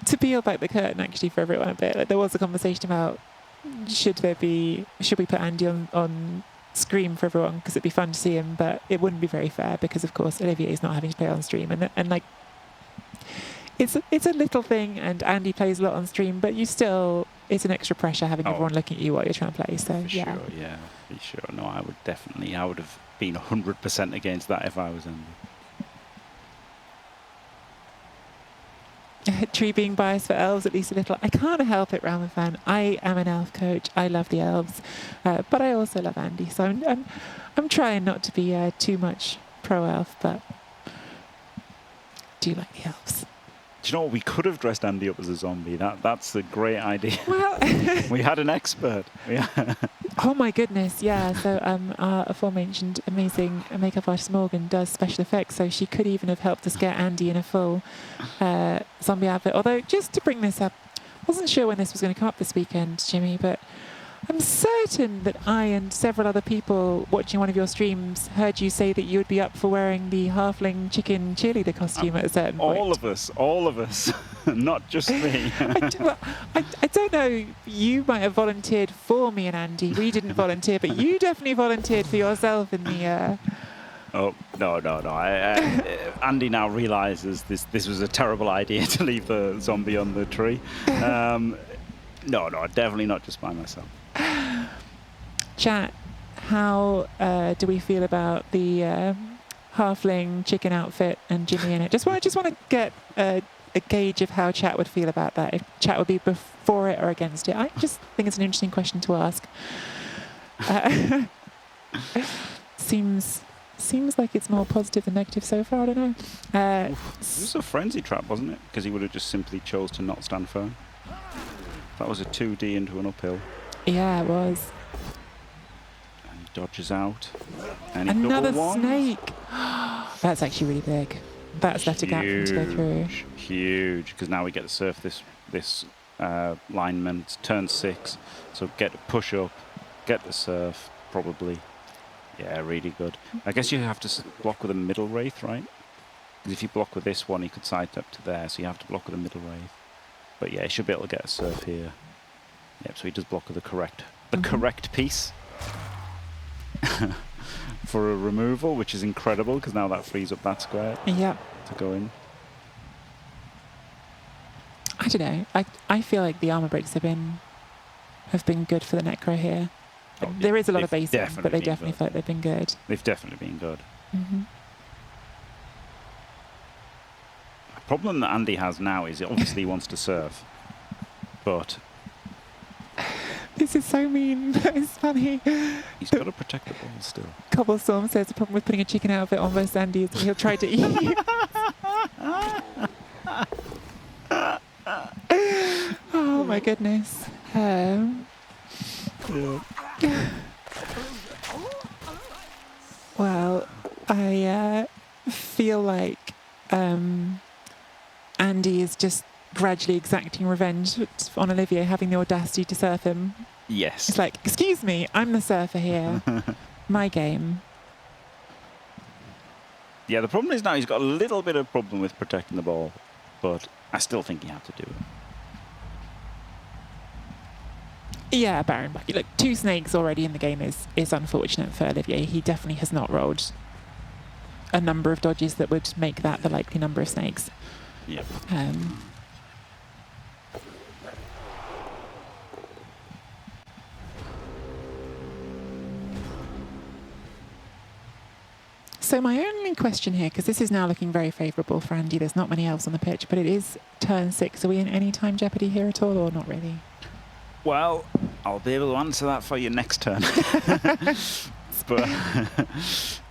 To peel back the curtain, actually, for everyone a bit, there was a conversation about should we put Andy on screen for everyone because it'd be fun to see him, but it wouldn't be very fair because, of course, Olivier is not having to play on stream, and it's a little thing, and Andy plays a lot on stream, but it's an extra pressure having everyone looking at you while you're trying to play. So For sure, yeah, for sure. No, I would have been 100% against that if I was Andy. Tree being biased for elves at least a little. I can't help it, Rama fan. I am an elf coach. I love the elves, but I also love Andy. So I'm trying not to be too much pro elf, but do like the elves. Do you know what? We could have dressed Andy up as a zombie. That's a great idea. Well, We had an expert. oh my goodness, yeah. So our aforementioned amazing makeup artist Morgan does special effects, so she could even have helped us get Andy in a full zombie outfit. Although, just to bring this up, I wasn't sure when this was going to come up this weekend, Jimmy, but I'm certain that I and several other people watching one of your streams heard you say that you would be up for wearing the halfling chicken cheerleader costume at a certain point. All of us, not just me. I don't know. You might have volunteered for me and Andy. We didn't volunteer, but you definitely volunteered for yourself in the. Oh no! Andy now realises this was a terrible idea to leave the zombie on the tree. No, definitely not just by myself. Chat, how do we feel about the halfling chicken outfit and Jimmy in it? Just want to get a gauge of how chat would feel about that. If chat would be for it or against it. I just think it's an interesting question to ask. Seems like it's more positive than negative so far. I don't know. It was a frenzy trap, wasn't it? Because he would have just simply chose to not stand firm. That was a 2D into an uphill. Yeah, it was. And he dodges out. And Another double one. snake. That's actually really big. That's left a gap for him to go through. Huge, because now we get to surf this lineman. It's turn 6, so get to push up, get the surf, probably. Yeah, really good. I guess you have to block with a middle wraith, right? Because if you block with this one, he could sidestep to there, so you have to block with a middle wraith. But yeah, he should be able to get a surf here. Yep, so he does block with the correct piece for a removal, which is incredible because now that frees up that square to go in. I don't know. I feel like the armor breaks have been good for the Necro here. Oh, there is a lot of they've basing, but they been definitely good. feel like they've been good. They've definitely been good. Mm-hmm. The problem that Andy has now is obviously he wants to surf, but This is so mean, but it's funny. he's got to protect the ball still. Cobblestorm says the problem with putting a chicken outfit on versus Andy is that he'll try to eat you. Oh my goodness. Well, I feel like Andy is just gradually exacting revenge on Olivier, having the audacity to surf him. Yes. It's like, excuse me, I'm the surfer here. My game. Yeah, the problem is now he's got a little bit of problem with protecting the ball, but I still think you have to do it. Yeah, Baron Bucky. Look, 2 snakes already in the game is unfortunate for Olivier. He definitely has not rolled a number of dodges that would make that the likely number of snakes. Yep. So my only question here, because this is now looking very favourable for Andy, there's not many elves on the pitch, but it is turn 6. Are we in any time jeopardy here at all, or not really? Well, I'll be able to answer that for you next turn. but,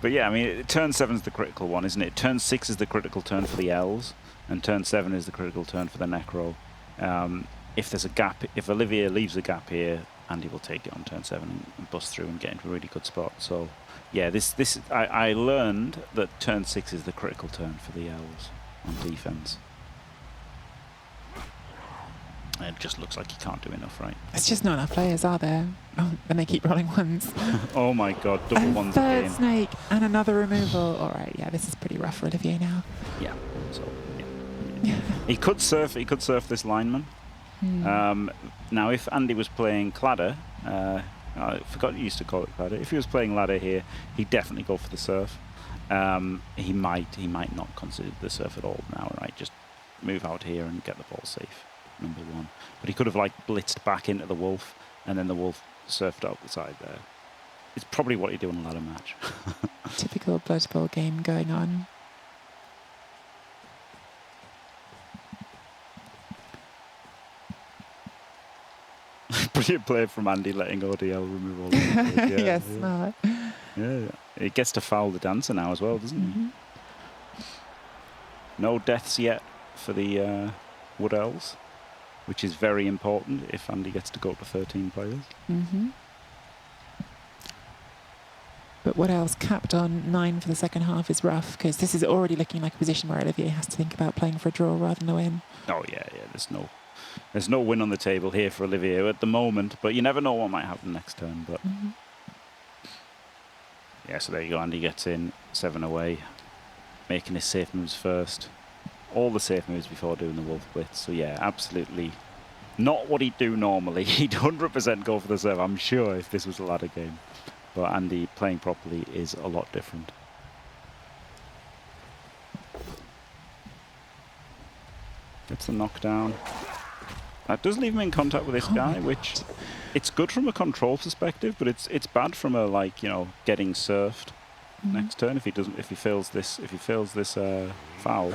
but yeah, I mean, turn 7 is the critical one, isn't it? Turn 6 is the critical turn for the elves, and turn 7 is the critical turn for the necro. If there's a gap, if Olivier leaves a gap here, Andy will take it on turn 7 and bust through and get into a really good spot. So, yeah, I learned that turn 6 is the critical turn for the elves on defense. It just looks like you can't do enough, right? It's just not enough players, are there? Oh, and they keep rolling ones. Oh my God, double ones third again. snake and another removal. All right, yeah, this is pretty rough for Olivier now. Yeah. So yeah. He could surf this lineman. Now, if Andy was playing Cladder, I forgot you used to call it Cladder. If he was playing ladder here, he'd definitely go for the surf. He might not consider the surf at all now, right? Just move out here and get the ball safe, number 1. But he could have like blitzed back into the wolf, and then the wolf surfed out the side there. It's probably what you do in a ladder match. Typical Blood Bowl game going on. Brilliant play from Andy, letting ODL remove all the yeah, Yes, smart. Yeah, it gets to foul the dancer now as well, doesn't it? No deaths yet for the Wood Elves, which is very important if Andy gets to go up to 13 players. But what else? Capped on 9 for the second half is rough, because this is already looking like a position where Olivier has to think about playing for a draw rather than a win. Oh yeah, there's no win on the table here for Olivier at the moment, but you never know what might happen next turn. But yeah, so there you go. Andy gets in 7 away, making his safe moves first. All the safe moves before doing the wolf blitz. So yeah, absolutely not what he'd do normally. He'd 100% go for the serve, I'm sure, if this was a ladder game. But Andy playing properly is a lot different. Gets the knockdown. That does leave him in contact with this guy, which it's good from a control perspective, but it's bad from a getting surfed next turn if he fails this foul.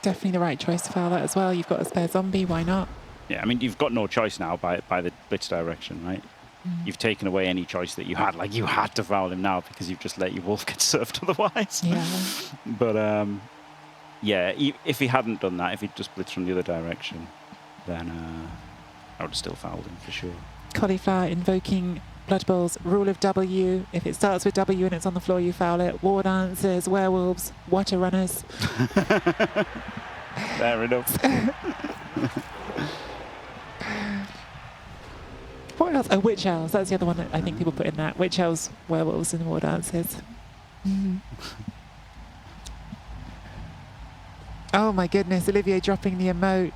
Definitely the right choice to foul that as well. You've got a spare zombie, why not? Yeah, I mean you've got no choice now by the blitz direction, right? You've taken away any choice that you had. Like you had to foul him now because you've just let your wolf get surfed otherwise. Yeah. But yeah, if he hadn't done that, if he'd just blitzed from the other direction, then I would have still fouled him for sure. Cauliflower invoking Blood Bowl's rule of W. If it starts with W and it's on the floor, you foul it. War dancers, werewolves, water runners. Fair enough. What else? Oh, witch elves. That's the other one that I think people put in that. Witch elves, werewolves, and war dancers. Oh my goodness, Olivier dropping the emote.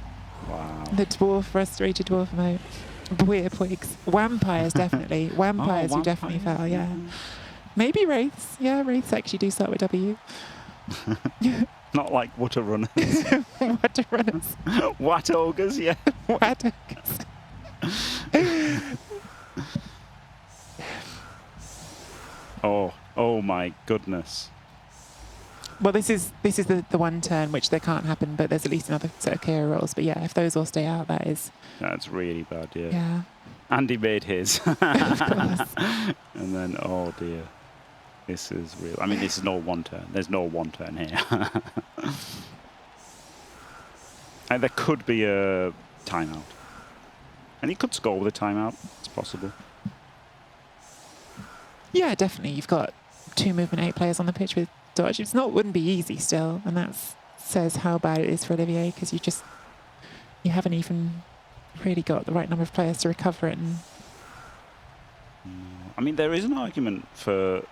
Wow. The dwarf, frustrated dwarf emote. Weird twigs. Vampires, definitely. Vampires you definitely foul, yeah. Maybe wraiths. Yeah, wraiths actually do start with W. Not like water runners. Water runners. Wat ogres, yeah. Wat ogres. Oh my goodness. Well, this is the one turn which there can't happen, but there's at least another set of KO rolls. But yeah, if those all stay out, That's really bad, yeah. Yeah. Andy made his. Of course. And then, oh dear. This is real. I mean, this is no one turn. There's no one turn here. And there could be a timeout. And he could score with a timeout. It's possible. Yeah, definitely. You've got 2 movement 8 players on the pitch with dodge. Wouldn't be easy still, and that says how bad it is for Olivier, because you haven't even really got the right number of players to recover it. And I mean, there is an argument for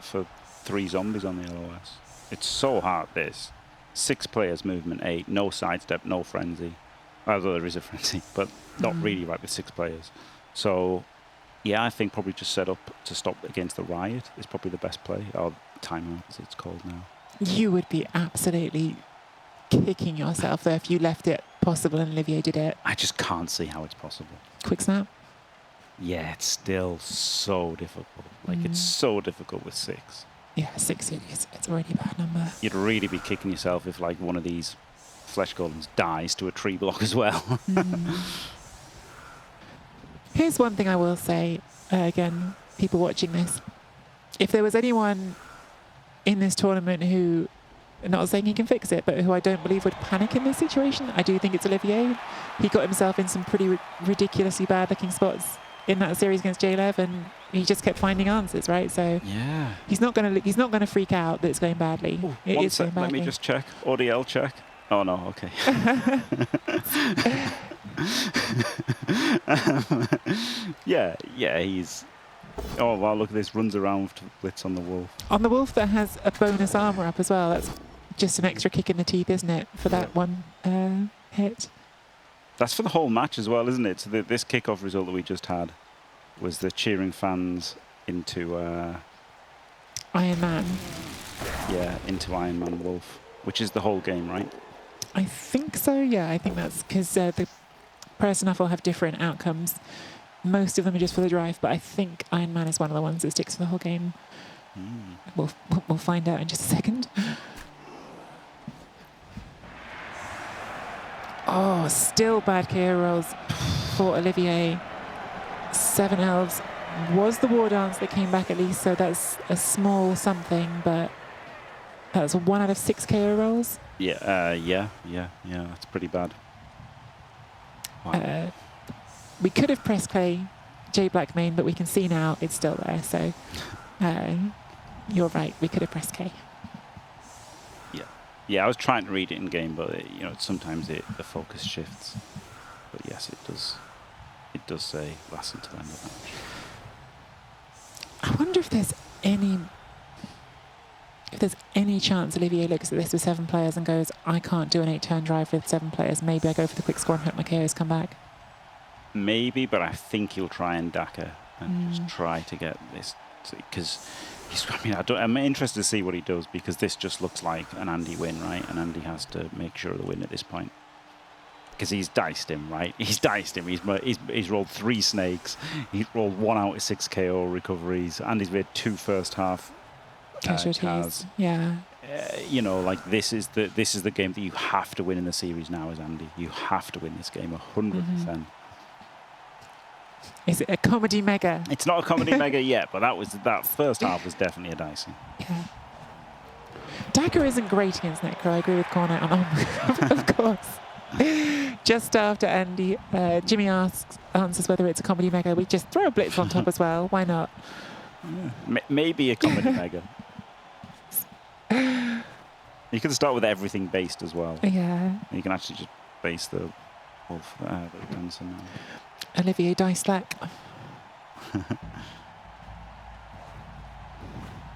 3 zombies on the LOS. It's so hard, this. 6 players, movement 8, no sidestep, no frenzy. Although there is a frenzy, but not really right with 6 players. So, yeah, I think probably just set up to stop against the riot is probably the best play, or timeout as it's called now. you would be absolutely kicking yourself there if you left it possible and Olivier did it. I just can't see how it's possible. Quick snap. Yeah, it's still so difficult. Like, it's so difficult with 6. Yeah, 60 it's already a bad number. You'd really be kicking yourself if like one of these flesh golems dies to a tree block as well. Here's one thing I will say, again, people watching this. If there was anyone in this tournament who, not saying he can fix it, but who I don't believe would panic in this situation, I do think it's Olivier. He got himself in some pretty ridiculously bad looking spots in that series against J-Lev, and he just kept finding answers, right? So Yeah. he's not gonna freak out that it's going badly. It is going badly. Let me just check. ODL check. Oh no, okay. yeah, he's. Oh wow, look at this! Runs around to blitz on the wolf. On the wolf that has a bonus armor up as well. That's just an extra kick in the teeth, isn't it, for that one hit? That's for the whole match as well, isn't it? So this kickoff result that we just had was the cheering fans into Iron Man. into Iron Man Wolf, which is the whole game, right? I think so, yeah. I think that's because the press and will have different outcomes. Most of them are just for the drive, but I think Iron Man is one of the ones that sticks for the whole game. We'll find out in just a second. Oh, still bad KO rolls for Olivier. 7 elves was the war dance that came back at least, so that's a small something, but that's 1 out of 6 KO rolls. Yeah, that's pretty bad. Wow. We could have pressed Clay J Black main, but we can see now it's still there, so you're right, we could have pressed K. Yeah, I was trying to read it in game, but sometimes the focus shifts. But yes, it does. It does say last until end of the match. I wonder if there's any chance Olivier looks at this with 7 players and goes, I can't do an 8-turn drive with 7 players. Maybe I go for the quick score and hope my KOs come back. Maybe, but I think he'll try and Daka and just try to get this, because I'm interested to see what he does, because this just looks like an Andy win, right? And Andy has to make sure of the win at this point, because he's diced him, right? He's diced him. He's rolled 3 snakes. He's rolled 1 out of 6 KO recoveries, and he's made 2 first half casualties. Yeah. This is the game that you have to win in the series now, as Andy. You have to win this game 100%. Is it a comedy mega? It's not a comedy mega yet, but that first half was definitely a dicing. Yeah. Dagger isn't great against Necro. I agree with Cornet on of course. Just after Andy, Jimmy answers whether it's a comedy mega. We just throw a blitz on top as well. Why not? Yeah. Maybe a comedy mega. You can start with everything based as well. Yeah. You can actually just base the wolf dancer now. Olivier dice slack.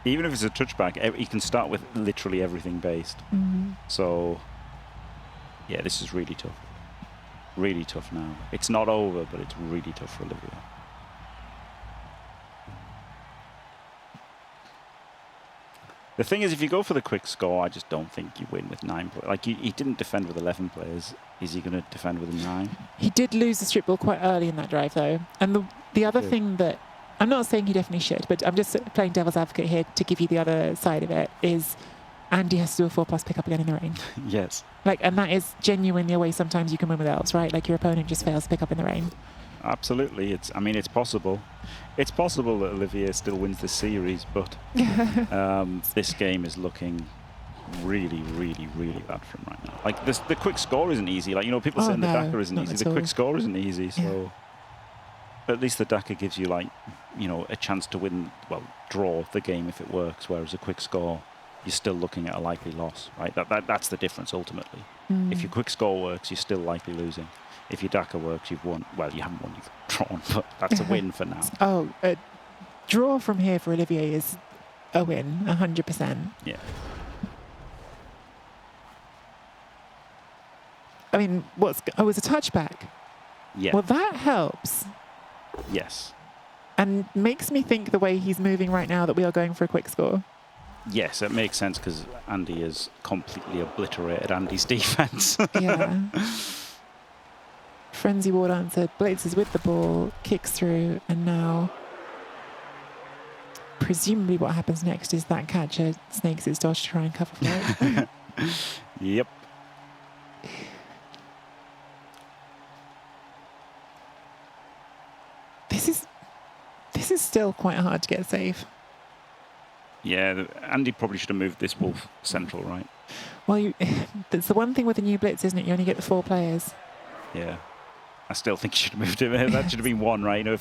Even if it's a touchback, you can start with literally everything based. So, yeah, this is really tough. Really tough now. It's not over, but it's really tough for Olivier. The thing is, if you go for the quick score, I just don't think you win with 9 players. Like, he didn't defend with 11 players. Is he going to defend with 9? He did lose the strip ball quite early in that drive, though. And the other thing that, I'm not saying he definitely should, but I'm just playing devil's advocate here to give you the other side of it, is Andy has to do a 4+ pickup again in the rain. Yes. And that is genuinely a way sometimes you can win with elves, right? Like, your opponent just fails to pick up in the rain. Absolutely. It's possible. It's possible that Olivier still wins this series, but this game is looking really, really, really bad for him right now. Like, the quick score isn't easy. Like, people saying the Daka isn't easy. The quick score isn't easy, so at least the Daka gives you, like, a chance to win, draw the game if it works, whereas a quick score, you're still looking at a likely loss, right? That's the difference ultimately. If your quick score works, you're still likely losing. If your Daka works, you've won. Well, you haven't won, you've drawn, but that's a win for now. A draw from here for Olivier is a win, 100%. Yeah. I mean, it's a touchback. Yeah. Well, that helps. Yes. And makes me think the way he's moving right now that we are going for a quick score. Yes, it makes sense because Andy has completely obliterated Andy's defense. Yeah. Frenzy War Dancer blitzes with the ball, kicks through, and now presumably what happens next is that catcher snakes its dodge to try and cover for it. Yep. This is still quite hard to get safe. Yeah, Andy probably should have moved this wolf central, right? Well, that's the one thing with the new blitz, isn't it? You only get the 4 players. Yeah. I still think you should have moved it. That should have been 1, right? You know,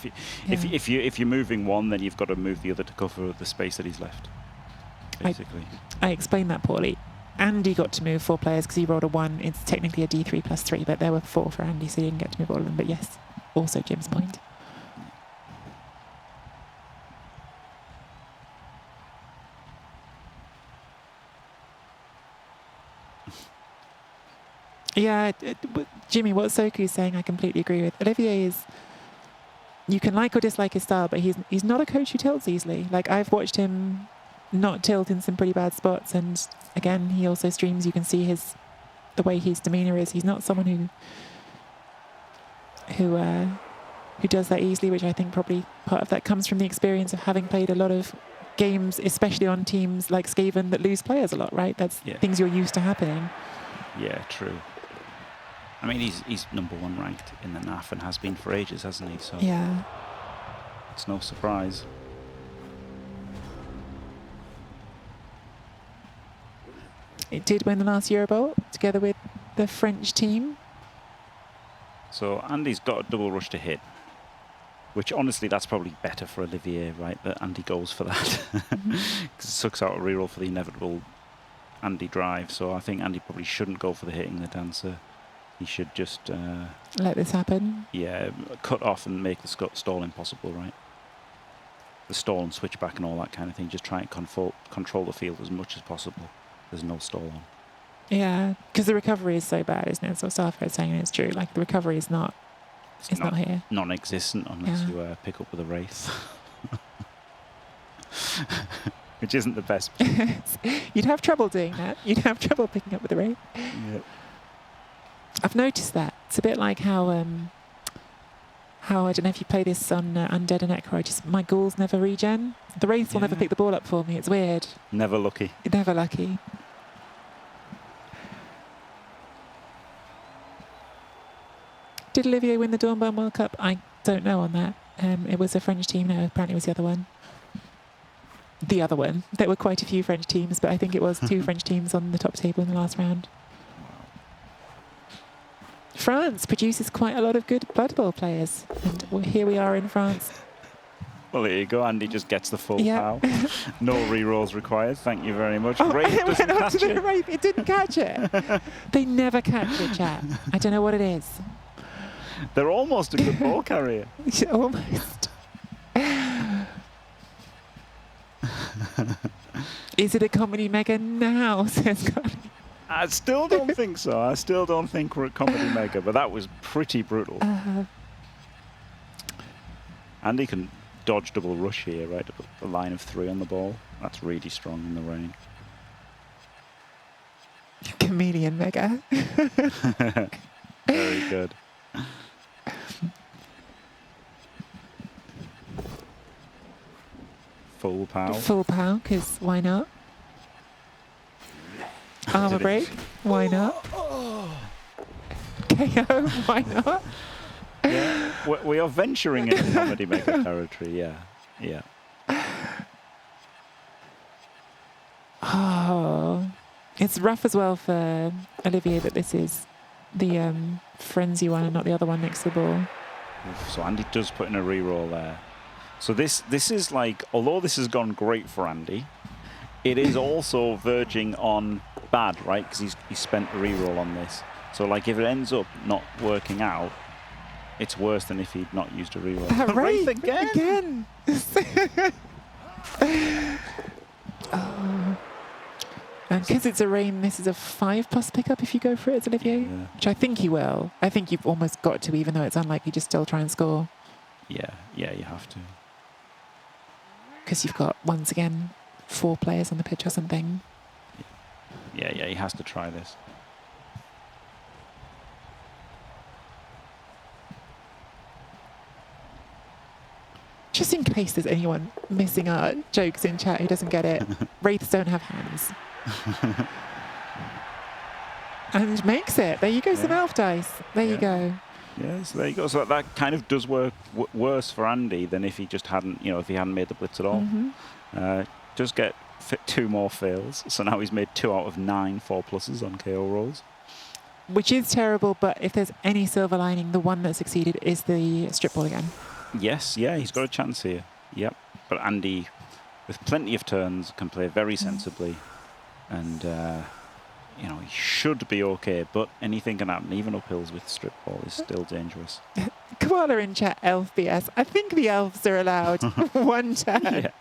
if you're moving 1, then you've got to move the other to cover the space that he's left. Basically. I explained that poorly. Andy got to move 4 players because he rolled a 1. It's technically a D3 plus 3, but there were 4 for Andy, so he didn't get to move all of them. But yes, also Jim's point. Yeah, Jimmy, what Soku's saying, I completely agree with. Olivier is, you can like or dislike his style, but he's not a coach who tilts easily. Like, I've watched him not tilt in some pretty bad spots, and again, he also streams. You can see the way his demeanor is. He's not someone who does that easily, which I think probably part of that comes from the experience of having played a lot of games, especially on teams like Skaven that lose players a lot, right? That's things you're used to happening. Yeah, true. I mean, he's number 1 ranked in the NAF and has been for ages, hasn't he? So yeah, it's no surprise. It did win the last Euro Bowl together with the French team. So Andy's got a double rush to hit, which honestly, that's probably better for Olivier, right? That Andy goes for that. Because it sucks out a reroll for the inevitable Andy drive. So I think Andy probably shouldn't go for the hitting the dancer. He should just let this happen. Yeah, cut off and make the stall impossible, right? The stall and switch back and all that kind of thing. Just try and control the field as much as possible. There's no stall on. Yeah, because the recovery is so bad, isn't it? So Starfire is saying it's true. Like, the recovery is not here. Non-existent unless you pick up with a wraith. Which isn't the best. You'd have trouble doing that. You'd have trouble picking up with a wraith. Yep. I've noticed that. It's a bit like how I don't know if you play this on Undead and Necro, my ghouls never regen. The wraiths will never pick the ball up for me. It's weird. Never lucky. Never lucky. Did Olivier win the Dornbirn World Cup? I don't know on that. It was a French team. No, apparently it was the other one. The other one. There were quite a few French teams, but I think it was 2 French teams on the top table in the last round. France produces quite a lot of good Blood Bowl players, and here we are in France. Well, there you go. Andy just gets the full Yeah. pow. No rerolls required. Thank you very much. Oh, Wraith it doesn't went on to catch the it. Wraith. It didn't catch it. They never catch it, chat. I don't know what it is. They're almost a good ball carrier. Almost. Is it a comedy mega now? Says Connie. I still don't think so. I still don't think we're at Comedy Mega, but that was pretty brutal. Andy can dodge double rush here, right? To put a line of 3 on the ball. That's really strong in the rain. Comedian mega. Very good. Full pow. Full pow, because why not? Armor break, why not? KO, why not? Yeah, we are venturing into Comedy Mega territory, yeah. Yeah. Oh, it's rough as well for Olivier that this is the frenzy one and not the other one next to the ball. So Andy does put in a reroll there. So this is like, although this has gone great for Andy, it is also verging on bad, right? Because he's spent a reroll on this. So like if it ends up not working out, it's worse than if he'd not used a reroll. Wraith again! Oh. And because it's a rain, this is a 5+ pickup if you go for it, Olivier. Yeah. Which I think he will. I think you've almost got to, even though it's unlikely, just still try and score. Yeah, you have to. Because you've got, once again, 4 players on the pitch or something. Yeah, he has to try this. just in case there's anyone missing our jokes in chat who doesn't get it, wraiths don't have hands. And makes it. There you go, some elf dice. There you go. Yeah, so there you go. So that kind of does work worse for Andy than if he just hadn't, if he hadn't made the blitz at all. Does get 2 more fails. So now he's made 2 out of 9 4+s on KO rolls. Which is terrible, but if there's any silver lining, the one that succeeded is the strip ball again. Yes, yeah, he's got a chance here. Yep. But Andy, with plenty of turns, can play very sensibly. And, he should be okay, but anything can happen. Even uphills with strip ball is still dangerous. Koala in chat, elf BS. I think the elves are allowed 1 turn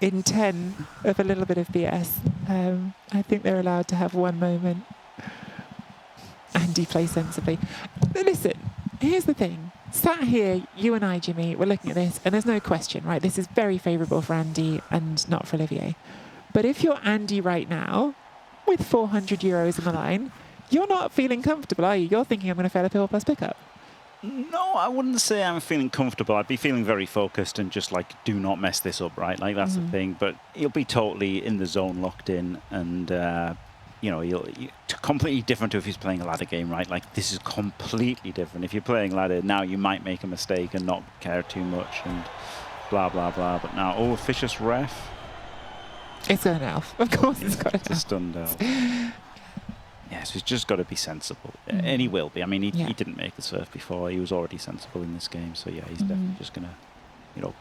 in 10 of a little bit of BS. I think they're allowed to have 1 moment. Andy plays sensibly. But listen, here's the thing. Sat here, you and I, Jimmy, we're looking at this, and there's no question, right? This is very favourable for Andy and not for Olivier. But if you're Andy right now, with €400 on the line, you're not feeling comfortable, are you? You're thinking, I'm going to fail a pill plus pickup. No, I wouldn't say I'm feeling comfortable. I'd be feeling very focused and just like, do not mess this up, right? Like, that's the thing. But he'll be totally in the zone, locked in, and, he'll completely different to if he's playing a ladder game, right? Like, this is completely different. If you're playing ladder, now you might make a mistake and not care too much and blah, blah, blah. But now, officious ref. It's got an elf. Of course it's got an It's elf. a stunned elf. Yes, he's just got to be sensible. And he will be. I mean, he didn't make the surf before. He was already sensible in this game. So, yeah, he's definitely just going to,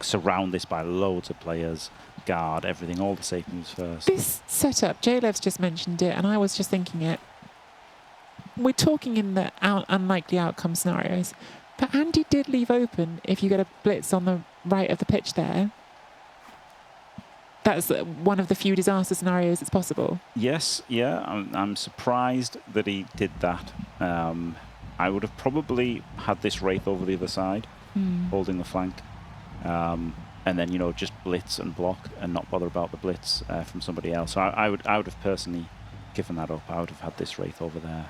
surround this by loads of players, guard, everything, all the safe moves first. This setup, J-Lev's just mentioned it, and I was just thinking it. We're talking in the unlikely outcome scenarios, but Andy did leave open if you get a blitz on the right of the pitch there. That's one of the few disaster scenarios that's possible. Yes, yeah, I'm surprised that he did that. I would have probably had this wraith over the other side, holding the flank, and then just blitz and block and not bother about the blitz from somebody else. So I would have personally given that up. I would have had this wraith over there,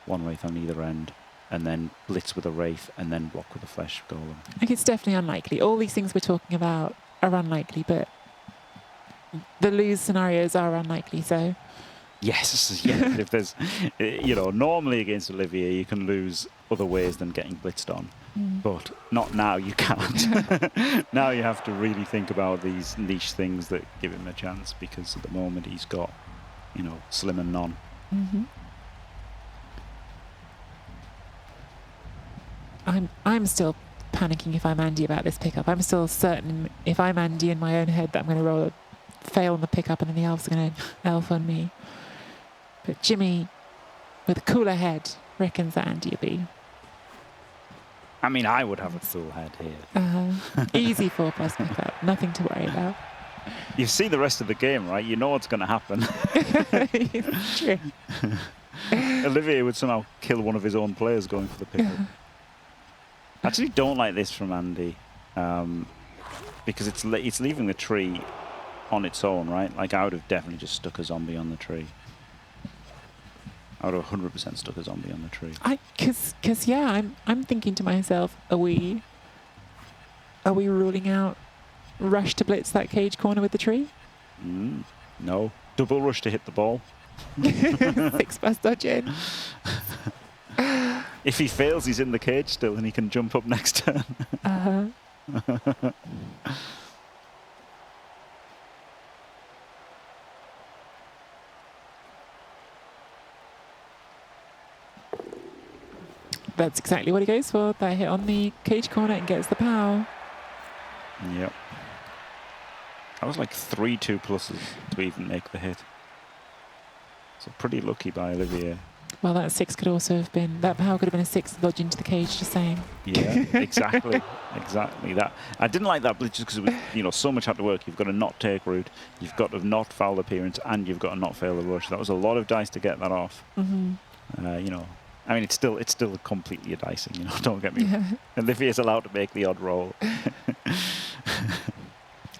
1 wraith on either end, and then blitz with a wraith and then block with a flesh golem. I think it's definitely unlikely. All these things we're talking about are unlikely, but the lose scenarios are unlikely, so... Yes, yeah. If there's, normally against Olivier, you can lose other ways than getting blitzed on. But not now, you can't. Now you have to really think about these niche things that give him a chance, because at the moment he's got, slim and none. I'm still panicking if I'm Andy about this pickup. I'm still certain if I'm Andy in my own head that I'm going to roll a fail on the pickup and then the elves are going to elf on me. But Jimmy, with a cooler head, reckons that Andy will be. I mean, I would have a full head here. Easy 4+ pickup, nothing to worry about. You see the rest of the game, right? You know what's going to happen. True. Olivier would somehow kill one of his own players going for the pickup. I actually don't like this from Andy, because it's leaving the tree on its own, right? Like, I would have definitely just stuck a zombie on the tree. I would have 100% stuck a zombie on the tree. Because I'm thinking to myself, are we ruling out rush to blitz that cage corner with the tree? No. Double rush to hit the ball. 6+ dodge in. If he fails, he's in the cage still and he can jump up next turn. That's exactly what he goes for. That hit on the cage corner and gets the power. Yep. That was like 3 2+s to even make the hit. So pretty lucky by Olivier. Well, that 6 could also have been, that power could have been a 6 dodge into the cage, just saying. Yeah, exactly. Exactly. That I didn't like that blitz just because it was, so much had to work. You've got to not take root, you've got to not foul appearance, and you've got to not fail the rush. That was a lot of dice to get that off. I mean, it's still completely a dicing, don't get me wrong. Olivier's allowed to make the odd roll.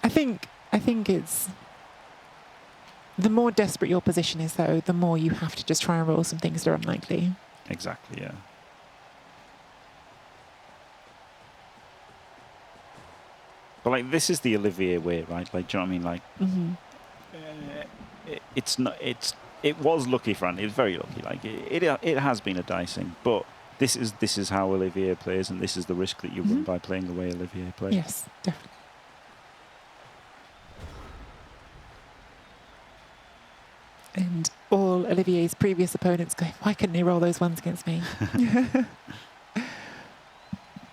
I think it's... The more desperate your position is, though, the more you have to just try and roll some things that are unlikely. Exactly, yeah. But like this is the Olivier way, right? Like, do you know what I mean? Like, it's not. It was lucky for Andy. It was very lucky. Like it has been a dicing, but this is how Olivier plays, and this is the risk that you run by playing the way Olivier plays. Yes, definitely. And all Olivier's previous opponents going, why couldn't he roll those ones against me?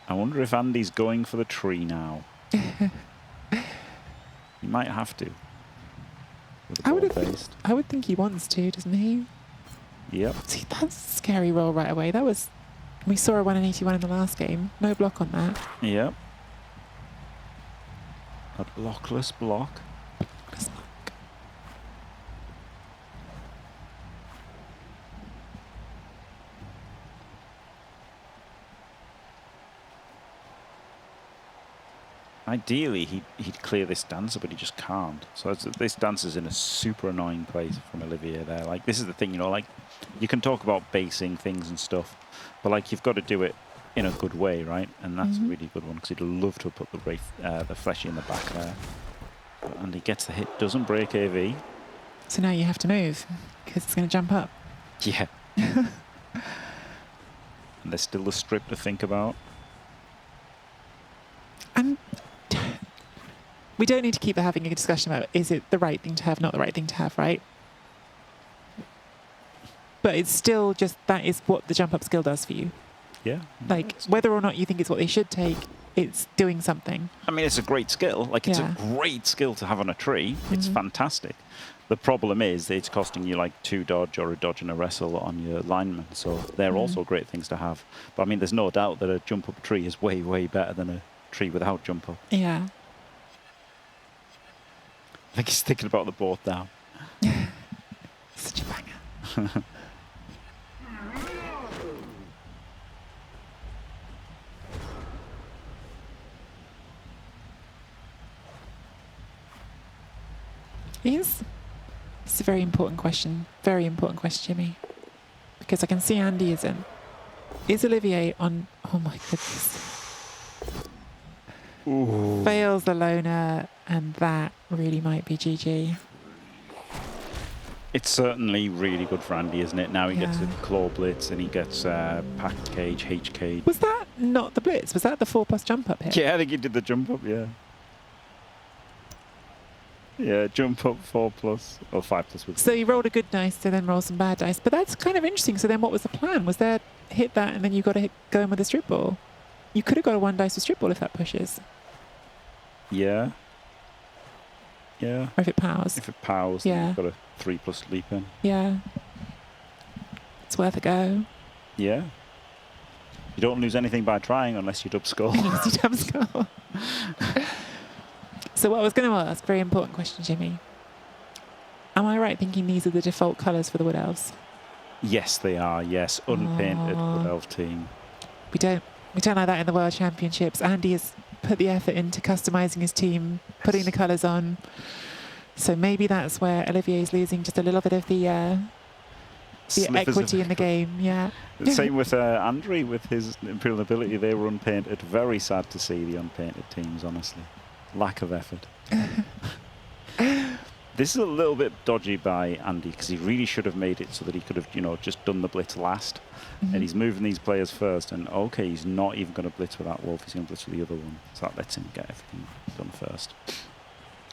I wonder if Andy's going for the tree now. He might have to. With the ball based. I would think he wants to, doesn't he? Yep. See, that's a scary roll right away. That was, we saw a 181 in the last game. No block on that. Yep. A blockless block. Blockless block. Ideally, he'd clear this dancer, but he just can't. So this dancer's in a super annoying place from Olivier there. Like, this is the thing, you know, like, you can talk about basing things and stuff, but, like, you've got to do it in a good way, right? And that's a really good one, because he'd love to put the fleshy in the back there. And he gets the hit, doesn't break AV. So now you have to move, because it's going to jump up. Yeah. And there's still the strip to think about. And we don't need to keep having a discussion about is it the right thing to have, not the right thing to have, right? But it's still just that is what the jump up skill does for you. Yeah. Like, whether or not you think it's what they should take, it's doing something. I mean, it's a great skill. Like, it's Yeah. a great skill to have on a tree. It's fantastic. The problem is that it's costing you like 2 dodge or a dodge and a wrestle on your linemen. So they're also great things to have. But I mean, there's no doubt that a jump up tree is way, way better than a tree without jump up. Yeah. I think he's thinking about the board now. Such a banger. It's a very important question. Very important question, Jimmy. Because I can see Andy is in. Is Olivier on... Oh my goodness. Ooh. Fails the loner, and that really might be GG. It's certainly really good for Andy, isn't it? Now he gets a Yeah. claw blitz and he gets pack cage, H cage. Was that not the blitz? Was that the 4+ jump up hit? Yeah, I think he did the jump up, yeah. Yeah, jump up 4+ or 5+ with. So you rolled a good dice to then roll some bad dice. But that's kind of interesting. So then what was the plan? Was there hit that and then you got to go in with a strip ball? You could have got a 1 dice with strip ball if that pushes. Yeah. Yeah. Or if it powers. If it powers, Yeah. then you've got a 3+ leap in. Yeah. It's worth a go. Yeah. You don't lose anything by trying unless you dub skull. Unless you dumb skull. So what I was going to ask, very important question, Jimmy. Am I right thinking these are the default colours for the Wood Elves? Yes, they are. Yes, unpainted Aw. Wood Elf team. We don't like that in the World Championships. Andy has put the effort into customising his team, putting the colours on. So maybe that's where Olivier's losing just a little bit of the Slippers of equity in the game. Yeah. Same with Andre with his Imperial Nobility. They were unpainted. Very sad to see the unpainted teams, honestly. Lack of effort. This is a little bit dodgy by Andy because he really should have made it so that he could have, you know, just done the blitz last. And he's moving these players first. And okay, he's not even going to blitz with that wolf. He's going to blitz with the other one. So that lets him get everything done first.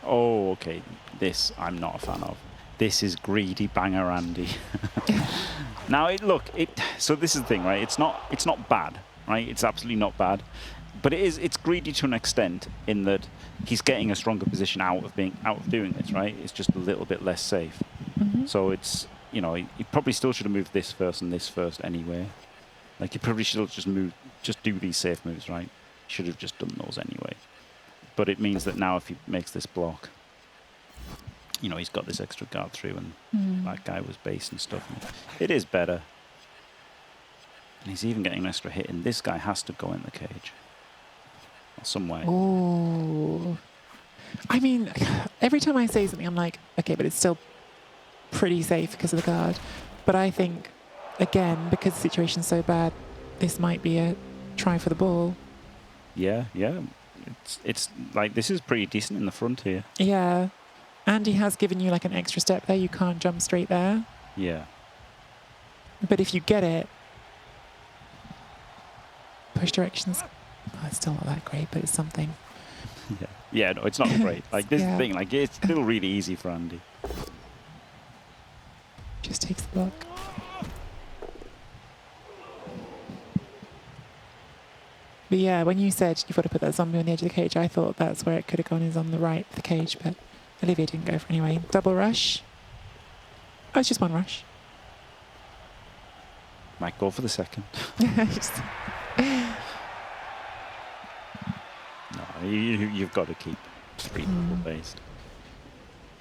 Oh, okay. This I'm not a fan of. This is greedy banger Andy. Now, so this is the thing, right? It's not bad, right? It's absolutely not bad. But it's greedy to an extent in that he's getting a stronger position out of doing this, right? It's just a little bit less safe. So it's, you know, he probably still should have moved this first and this first anyway. Like, he probably should have just do these safe moves, right? He should have just done those anyway. But it means that now if he makes this block, you know, he's got this extra guard through and that guy was base and stuff. And it is better. And he's even getting an extra hit, and this guy has to go in the cage. Some way. Oh. I mean, every time I say something, I'm like, okay, but it's still pretty safe because of the guard. But I think, again, because the situation's so bad, this might be a try for the ball. Yeah, yeah. it's like this is pretty decent in the front here. Yeah. Andy has given you like an extra step there. You can't jump straight there. Yeah. But if you get it, push directions. Oh, it's still not that great, but it's something. Yeah. Yeah, no, it's not great. Like this Yeah. thing, like it's still really easy for Andy. Just takes the block. But yeah, when you said you've got to put that zombie on the edge of the cage, I thought that's where it could have gone, is on the right of the cage, but Olivia didn't go for it anyway. Double rush. Oh, it's just one rush. Might go for the second. Just- No, you've got to keep 3 people based.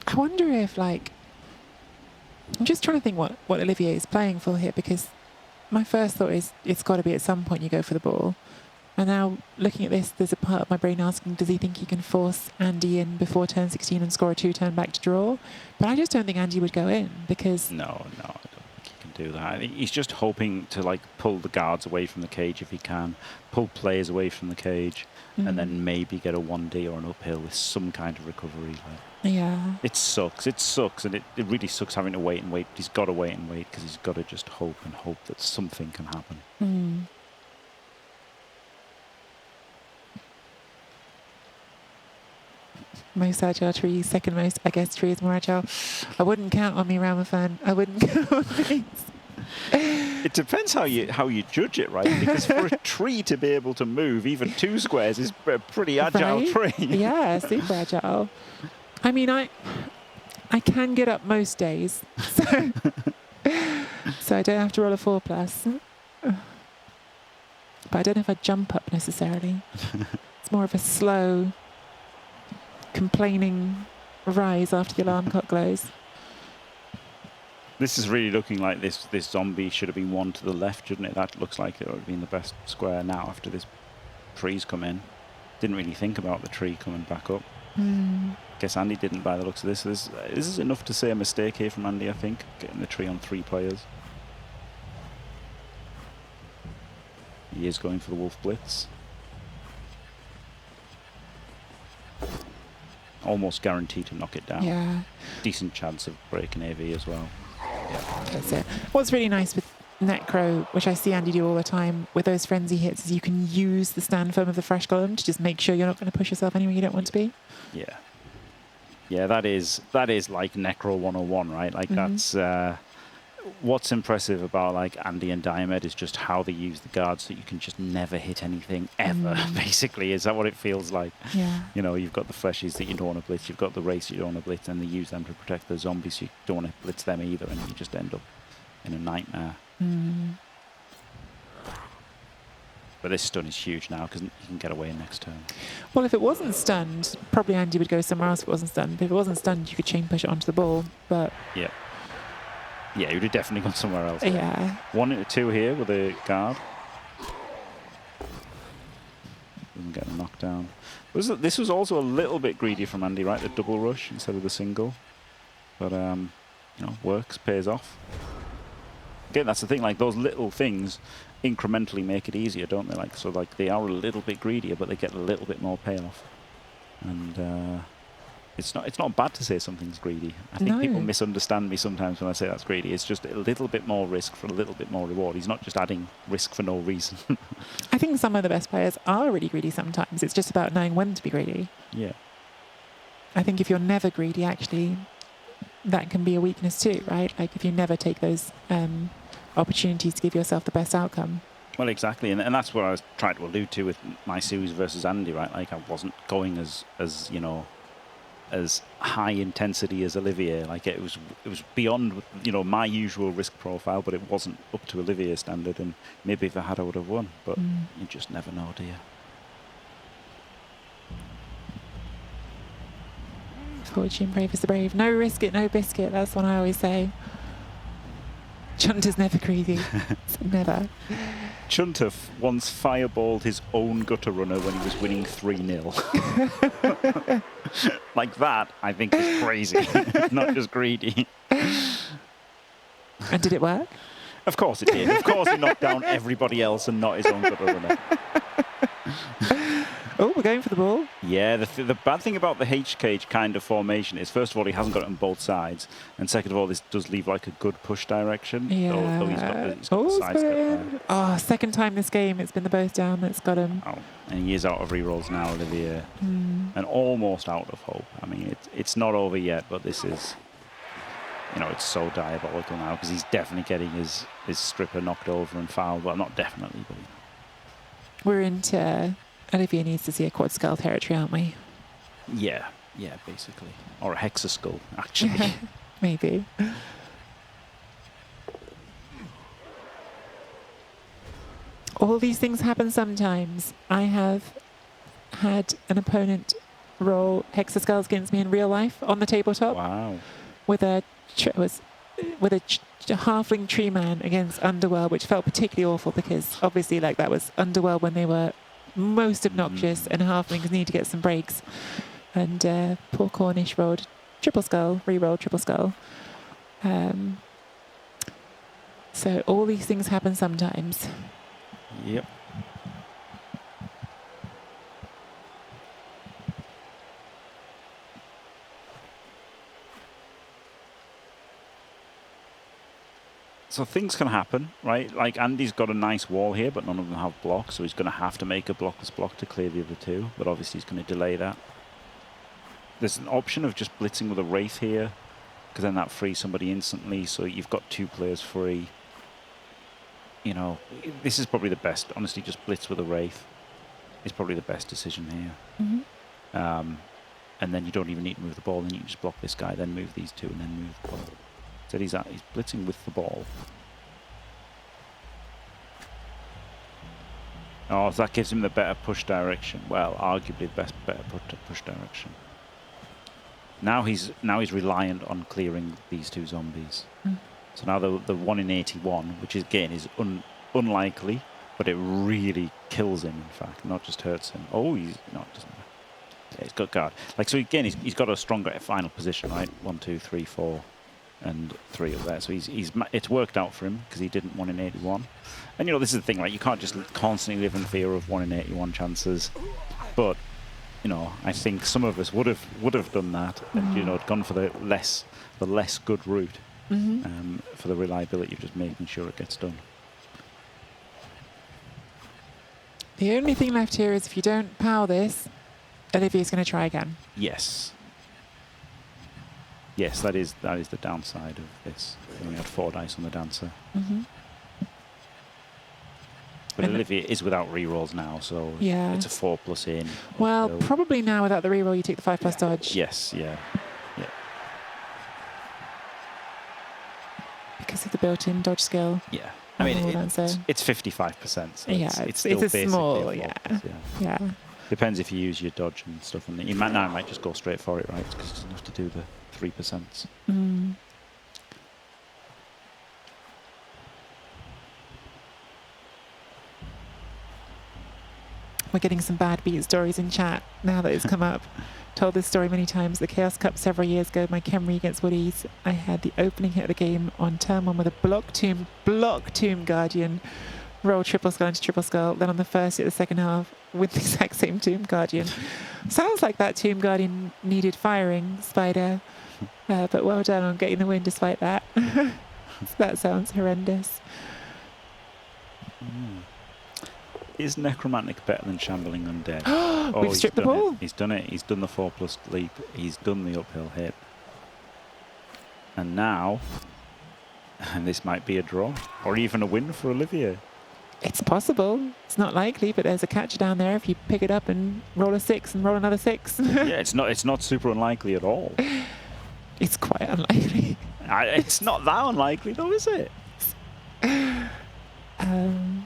I wonder if, like, I'm just trying to think what Olivier is playing for here, because my first thought is it's got to be at some point you go for the ball. And now, looking at this, there's a part of my brain asking, does he think he can force Andy in before turn 16 and score a 2-turn back to draw? But I just don't think Andy would go in, because... No, I don't think he can do that. I think he's just hoping to like pull the guards away from the cage if he can, pull players away from the cage, and then maybe get a 1D or an uphill with some kind of recovery. Like, Yeah. it sucks, and it really sucks having to wait and wait. He's got to wait and wait because he's got to just hope and hope that something can happen. Mm. Most agile tree, second most, I guess tree is more agile. I wouldn't count on me, Ramafan. I wouldn't count on me. It depends how you judge it, right? Because for a tree to be able to move even 2 squares is a pretty agile Right? tree. Yeah, super agile. I mean, I can get up most days, so so I don't have to roll a 4+. But I don't know if I jump up necessarily. It's more of a slow, complaining rise after the alarm clock glows. This is really looking like this zombie should have been 1 to the left, shouldn't it? That looks like it would have been the best square now after this tree's come in. Didn't really think about the tree coming back up. Guess Andy didn't by the looks of this. This is enough to say a mistake here from Andy, I think, getting the tree on 3 players. He is going for the Wolf Blitz. Almost guaranteed to knock it down. Yeah, Decent chance of breaking AV as well. that's it. What's really nice with Necro, which I see Andy do all the time with those frenzy hits, is you can use the stand firm of the fresh column to just make sure you're not going to push yourself anywhere you don't want to be. Yeah. Yeah, that is like Necro 101, right? Like that's what's impressive about like Andy and Diomed is just how they use the guards so you can just never hit anything ever. Basically, is that what it feels like? Yeah. You know, you've got the fleshies that you don't want to blitz, you've got the race you don't want to blitz, and they use them to protect the zombies, so you don't want to blitz them either, and you just end up in a nightmare. But this stun is huge now because you can get away next turn. Well, if it wasn't stunned, probably Andy would go somewhere else if it wasn't stunned. But if it wasn't stunned, you could chain push it onto the ball. But Yeah. Yeah, you'd have definitely gone somewhere else. yeah. 1 into 2 here with a guard. Doesn't get a knockdown. This was also a little bit greedy from Andy, right? The double rush instead of the single. But, you know, works, pays off. Again, that's the thing, like those little things incrementally make it easier, don't they? Like, so like they are a little bit greedier, but they get a little bit more payoff. And it's not bad to say something's greedy. I think people misunderstand me sometimes when I say that's greedy. It's just a little bit more risk for a little bit more reward. He's not just adding risk for no reason. I think some of the best players are really greedy sometimes. It's just about knowing when to be greedy. Yeah. I think if you're never greedy, actually, that can be a weakness too, right? Like if you never take those opportunities to give yourself the best outcome. Well, exactly, and that's what I was trying to allude to with my series versus Andy, right? Like I wasn't going as you know, as high intensity as Olivier. Like it was beyond, you know, my usual risk profile, but it wasn't up to Olivier's standard. And maybe if I had, I would have won. But you just never know, do you? Fortune brave is the brave. No risk it, no biscuit. That's what I always say. Chunter's never greedy. Never. Chunter once fireballed his own gutter runner when he was winning 3-0. Like that, I think is crazy. Not just greedy. And did it work? Of course it did. Of course he knocked down everybody else and not his own gutter runner. Oh, we're going for the ball. Yeah, the bad thing about the H cage kind of formation is, first of all, he hasn't got it on both sides, and second of all, this does leave like a good push direction. Yeah. Though he's got the Oh, side it's step got there. him. Oh, second time this game, it's been the both down that's got him. Oh, and he is out of rerolls now, Olivier, and almost out of hope. I mean, it's not over yet, but this is, you know, it's so diabolical now because he's definitely getting his stripper knocked over and fouled. Well, not definitely, but We're into Olivier needs to see a quad skull territory, aren't we? yeah, basically, or a hexaskull actually. Maybe. All these things happen sometimes. I have had an opponent roll hexaskulls against me in real life on the tabletop Wow. with a halfling tree man against Underworld, which felt particularly awful because obviously like that was Underworld when they were most obnoxious and halflings need to get some breaks. And poor Cornish rolled triple skull, re-rolled triple skull. So all these things happen sometimes. Yep. So things can happen, right? Like Andy's got a nice wall here, but none of them have blocks, so he's going to have to make a blockless block to clear the other two, but obviously he's going to delay that. There's an option of just blitzing with a Wraith here, because then that frees somebody instantly, so you've got two players free. You know, this is probably the best. Honestly, just blitz with a Wraith is probably the best decision here. Mm-hmm. And then you don't even need to move the ball, then you can just block this guy, then move these two, and then move the ball. So he's blitzing with the ball. Oh, so that gives him the better push direction. Well, arguably the better push direction. Now he's reliant on clearing these two zombies. So now the 1 in 81, which again is unlikely, but it really kills him. In fact, not just hurts him. Oh, he's not. Doesn't matter. Yeah, he's got guard. Like so again, he's got a stronger final position, right? 1, 2, 3, 4. And 3 of there, so it's worked out for him because he didn't 1 in 81. And you know, this is the thing, right? You can't just constantly live in fear of 1 in 81 chances. But you know, I think some of us would have done that, and you know, gone for the less good route for the reliability of just making sure it gets done. The only thing left here is if you don't power this, Olivier's going to try again. Yes. Yes, that is the downside of this. We had 4 dice on the dancer. But And Olivier is without rerolls now, so Yeah. it's a 4+ in. Well, uphill. probably now without the reroll, you take the 5+ dodge. Yes, yeah. Because of the built-in dodge skill. Yeah. I mean, Normal dancer. it's 55%. So Yeah, it's it's still a small, basically a 4+, Yeah. Depends if you use your dodge and stuff. And you might just go straight for it, right? Because it doesn't have to do the 3%. We're getting some bad beat stories in chat now that it's come up. Told this story many times. The Chaos Cup several years ago, my Khemri against Woodies. I had the opening hit of the game on turn 1 with a block tomb guardian. Roll triple skull into triple skull. Then on the first hit of the second half with the exact same tomb guardian. Sounds like that tomb guardian needed firing, Spider. But well done on getting the win despite that. That sounds horrendous. Is Necromantic better than Shambling Undead? We've stripped the ball. He's done it. He's done the 4+ leap. He's done the uphill hit. And now, and this might be a draw or even a win for Olivier. It's possible. It's not likely, but there's a catcher down there if you pick it up and roll a 6 and roll another 6. Yeah, it's not super unlikely at all. It's quite unlikely. It's not that unlikely though, is it?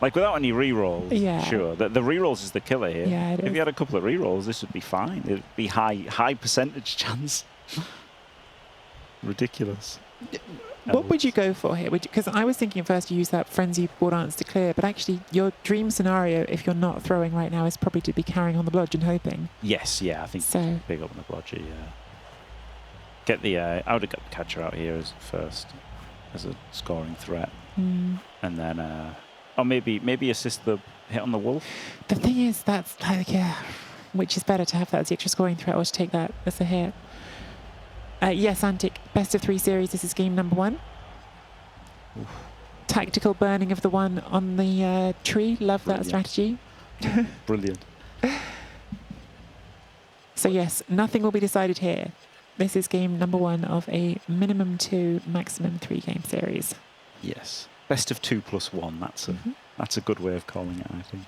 Like without any rerolls, Yeah. sure. The rerolls is the killer here. Yeah, it if is. you had a couple of rerolls, this would be fine. It'd be high percentage chance. Ridiculous. What would you go for here? Because I was thinking first you use that frenzy ball dance to clear, but actually your dream scenario, if you're not throwing right now, is probably to be carrying on the bludge and hoping. Yes, yeah, I think So big up on the bludger, yeah. Get the I would have got the catcher out here as first as a scoring threat. And then or maybe assist the hit on the wolf. the thing is, that's like, yeah, which is better to have that as the extra scoring threat or to take that as a hit. Yes, Antic, best of 3 series. This is game number 1. Oof. Tactical burning of the one on the tree. Love that strategy. Brilliant. So yes, nothing will be decided here. This is game number 1 of a minimum 2, maximum 3 game series. Yes. Best of 2 plus 1. That's a good way of calling it, I think.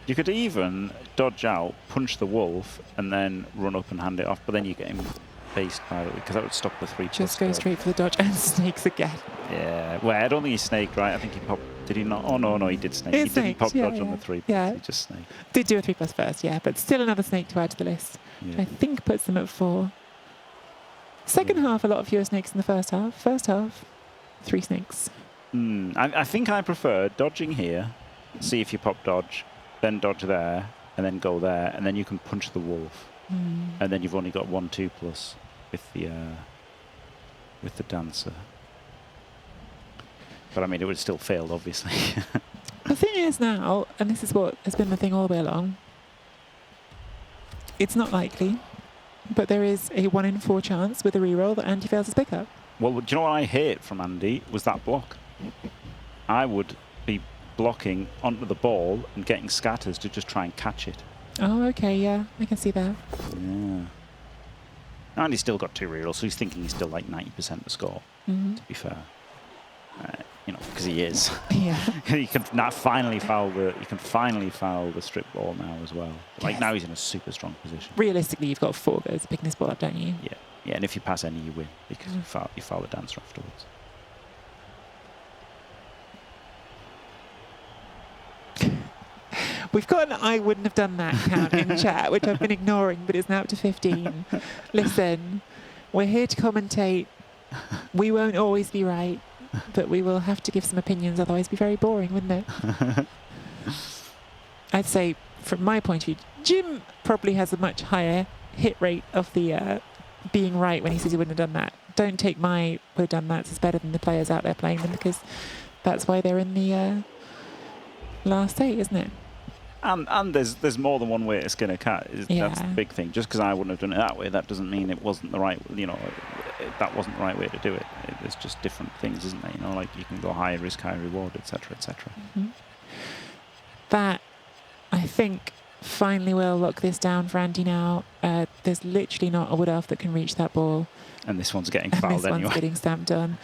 You could even dodge out, punch the wolf, and then run up and hand it off, but then you get him faced by it, because that would stop the 3 plus. Just go straight for the dodge and snakes again. Yeah, well, I don't think he snaked, right? I think he popped. Did he not? Oh, no, he did snake. He didn't pop dodge on the 3 plus. Yeah. He just snaked. Did do a 3 plus first, yeah, but still another snake to add to the list. Yeah. I think puts them at 4. Second half, a lot fewer snakes in the first half. First half, 3 snakes. I think I prefer dodging here, see if you pop dodge, then dodge there, and then go there, and then you can punch the wolf. And then you've only got 1 2 plus with the dancer. But I mean, it would have still failed, obviously. The thing is now, and this is what has been the thing all the way along, it's not likely, but there is a 1 in 4 chance with a reroll that Andy fails his pickup. Well, do you know what I hate from Andy? Was that block. I would be blocking onto the ball and getting scatters to just try and catch it. Oh, okay, yeah, I can see that. Yeah. And he's still got 2 rerolls, so he's thinking he's still like 90% the score, to be fair. You know, because he is. Yeah. You can finally foul the strip ball now as well. Like Yes. now he's in a super strong position. Realistically, you've got 4 goes picking this ball up, don't you? Yeah. Yeah, and if you pass any, you win because you foul the dancer afterwards. We've got an I wouldn't have done that count in chat, which I've been ignoring, but it's now up to 15. Listen, we're here to commentate. We won't always be right, but we will have to give some opinions, otherwise it'd be very boring, wouldn't it? I'd say, from my point of view, Jim probably has a much higher hit rate of the being right when he says he wouldn't have done that. Don't take my would have done that as better than the players out there playing them, because that's why they're in the last 8, isn't it? And there's more than one way to skin a cat. Yeah. That's the big thing. Just because I wouldn't have done it that way, that doesn't mean it wasn't the right. That wasn't the right way to do it. There's just different things, isn't there? You know, like you can go high risk, high reward, etc., etc. That, I think, finally will lock this down for Andy now. There's literally not a wood elf that can reach that ball. And this one's getting And fouled this anyway. one's getting stamped on.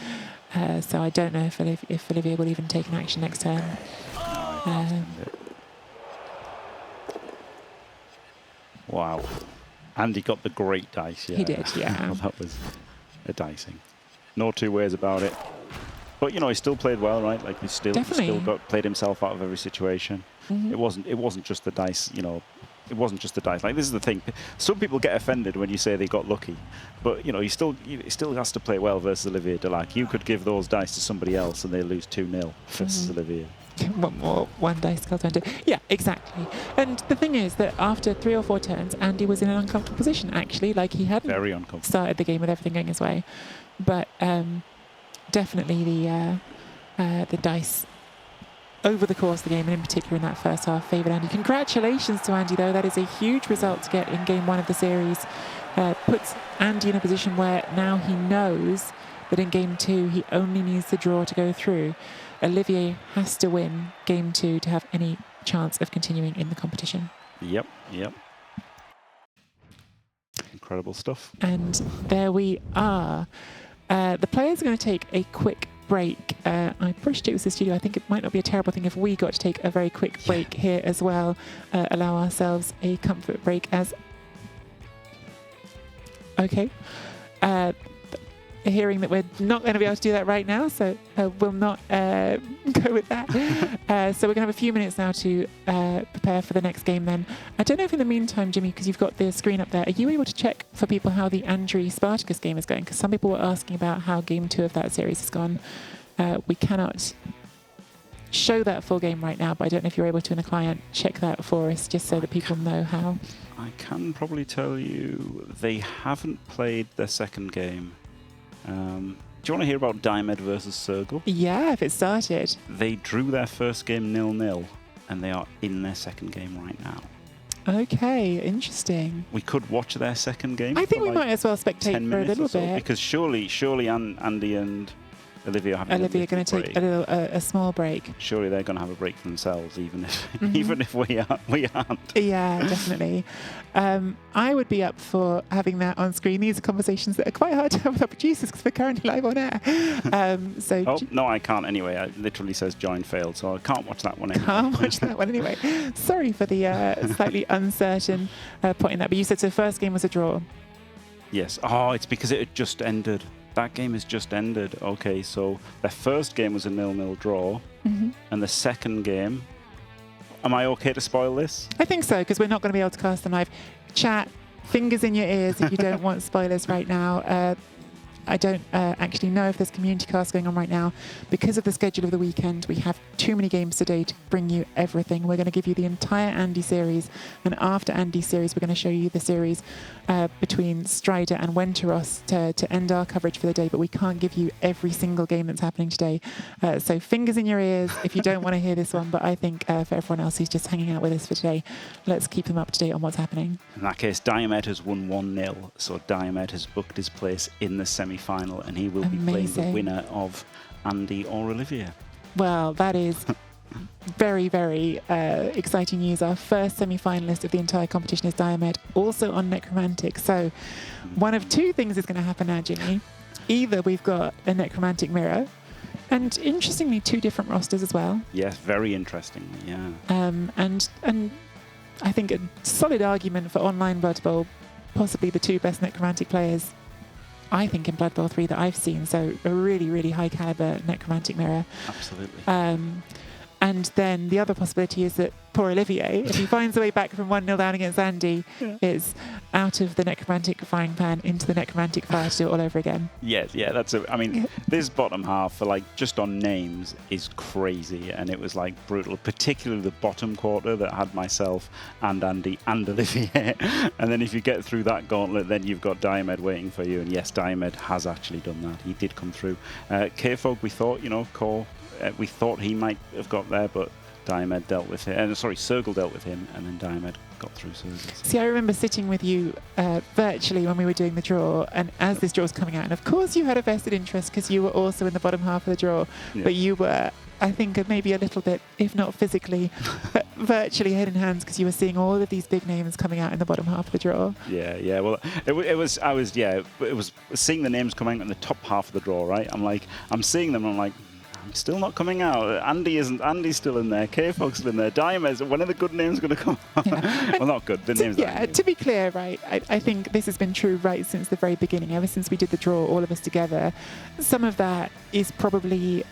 So I don't know if Olivier will even take an action next turn. Wow. Andy got the great dice, yeah. He did, yeah. Well, that was a dicing. No 2 ways about it. But, you know, he still played well, right? Like, he still played himself out of every situation. It wasn't just the dice, you know. It wasn't just the dice. Like, this is the thing. Some people get offended when you say they got lucky. But, you know, he still has to play well versus Olivier Delac. You could give those dice to somebody else and they lose 2-0 versus Olivier. One dice goes into. Yeah, exactly. And the thing is that after 3 or 4 turns, Andy was in an uncomfortable position, actually. Like, he hadn't Very uncomfortable. started the game with everything going his way. But definitely the dice over the course of the game, and in particular in that first half, favoured Andy. Congratulations to Andy, though. That is a huge result to get in game 1 of the series. Puts Andy in a position where now he knows that in game 2 he only needs the draw to go through. Olivier has to win game 2 to have any chance of continuing in the competition. Yep. Incredible stuff. And there we are. The players are going to take a quick break. I pushed it with the studio. I think it might not be a terrible thing if we got to take a very quick break here as well. Allow ourselves a comfort break as... Okay. Hearing that we're not going to be able to do that right now, so we'll not go with that. So we're going to have a few minutes now to prepare for the next game then. I don't know if in the meantime, Jimmy, because you've got the screen up there, are you able to check for people how the Andri Spartacus game is going? Because some people were asking about how game 2 of that series has gone. We cannot show that full game right now, but I don't know if you're able to in the client check that for us, just so that people know how. I can probably tell you they haven't played their second game. Do you want to hear about Diomed versus Sergal? Yeah, if it started. They drew their first game 0-0, and they are in their second game right now. Okay, interesting. We could watch their second game. I think for we might as well 10 spectate for a minutes little or so, bit. because surely Andy and Olivia are having Olivia a going to take a small break. Surely they're going to have a break for themselves, even if Mhm. even if we aren't. Yeah, definitely. I would be up for having that on screen. These are conversations that are quite hard to have with our producers because we're currently live on air. Oh no, I can't anyway. It literally says join failed, so I can't watch that one anyway. Can't watch that one anyway. Sorry for the slightly uncertain point in that. But you said so. First game was a draw. Yes. Oh, it's because it had just ended. That game has just ended. Okay, so their first game was a 0-0 draw, Mm-hmm. and the second game. Am I okay to spoil this? I think so, because we're not going to be able to cast them live. Chat, fingers in your ears if you don't want spoilers right now. I don't actually know if there's community cast going on right now. Because of the schedule of the weekend, we have too many games today to bring you everything. We're going to give you the entire Andy series, and after Andy's series, we're going to show you the series between Strider and Wenteros to end our coverage for the day, but we can't give you every single game that's happening today. So fingers in your ears if you don't want to hear this one, but I think for everyone else who's just hanging out with us for today, let's keep them up to date on what's happening. In that case, Diomed has won 1-0, so Diomed has booked his place in the semi-final, and he will be playing the Amazing. winner of Andy or Olivia. Well, that is very, very exciting news. Our first semi-finalist of the entire competition is Diomed, also on Necromantic. So one of two things is going to happen now, Jimmy. Either we've got a Necromantic mirror, and interestingly, two different rosters as well. Yes, very interestingly, yeah. And I think a solid argument for online Blood Bowl, possibly the two best Necromantic players, I think, in Blood Bowl 3 that I've seen. So a really, really high caliber Necromantic mirror. Absolutely. And then the other possibility is that poor Olivier, if he finds a way back from 1-0 down against Andy, is out of the Necromantic frying pan into the Necromantic fire to do it all over again. Yes, yeah, this bottom half for just on names is crazy, and it was brutal, particularly the bottom quarter that had myself and Andy and Olivier. And then if you get through that gauntlet, then you've got Diomed waiting for you. And yes, Diomed has actually done that. He did come through. K-Fog, we thought, Core, we thought he might have got there, but Diomed dealt with it. Sergal dealt with him, and then Diomed got through Sergal. See, I remember sitting with you virtually when we were doing the draw, and as this draw was coming out, and of course you had a vested interest because you were also in the bottom half of the draw, Yeah. but you were, I think, maybe a little bit, if not physically, but virtually head in hands because you were seeing all of these big names coming out in the bottom half of the draw. Yeah. Well, it was seeing the names coming out in the top half of the draw, right? I'm seeing them, and I'm like, I'm still not coming out. Andy's still in there. K-Fog's still in there. Diomed's, when are the good names going to come out? Yeah. Well, not good. The names Yeah, to be clear, right, I think this has been true right since the very beginning, ever since we did the draw, all of us together. Some of that is probably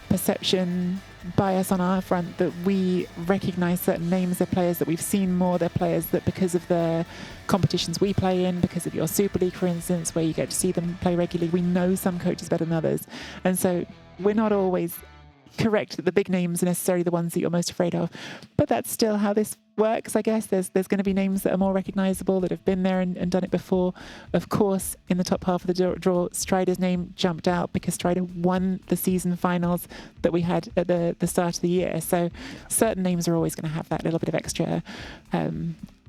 perception bias on our front, that we recognise certain names. They're players that we've seen more. They're players that, because of the competitions we play in, because of your Super League, for instance, where you get to see them play regularly, we know some coaches better than others. And so we're not always correct that the big names are necessarily the ones that you're most afraid of. But that's still how this works, I guess. There's going to be names that are more recognisable, that have been there and done it before. Of course, in the top half of the draw, Strider's name jumped out because Strider won the season finals that we had at the start of the year. So certain names are always going to have that little bit of extra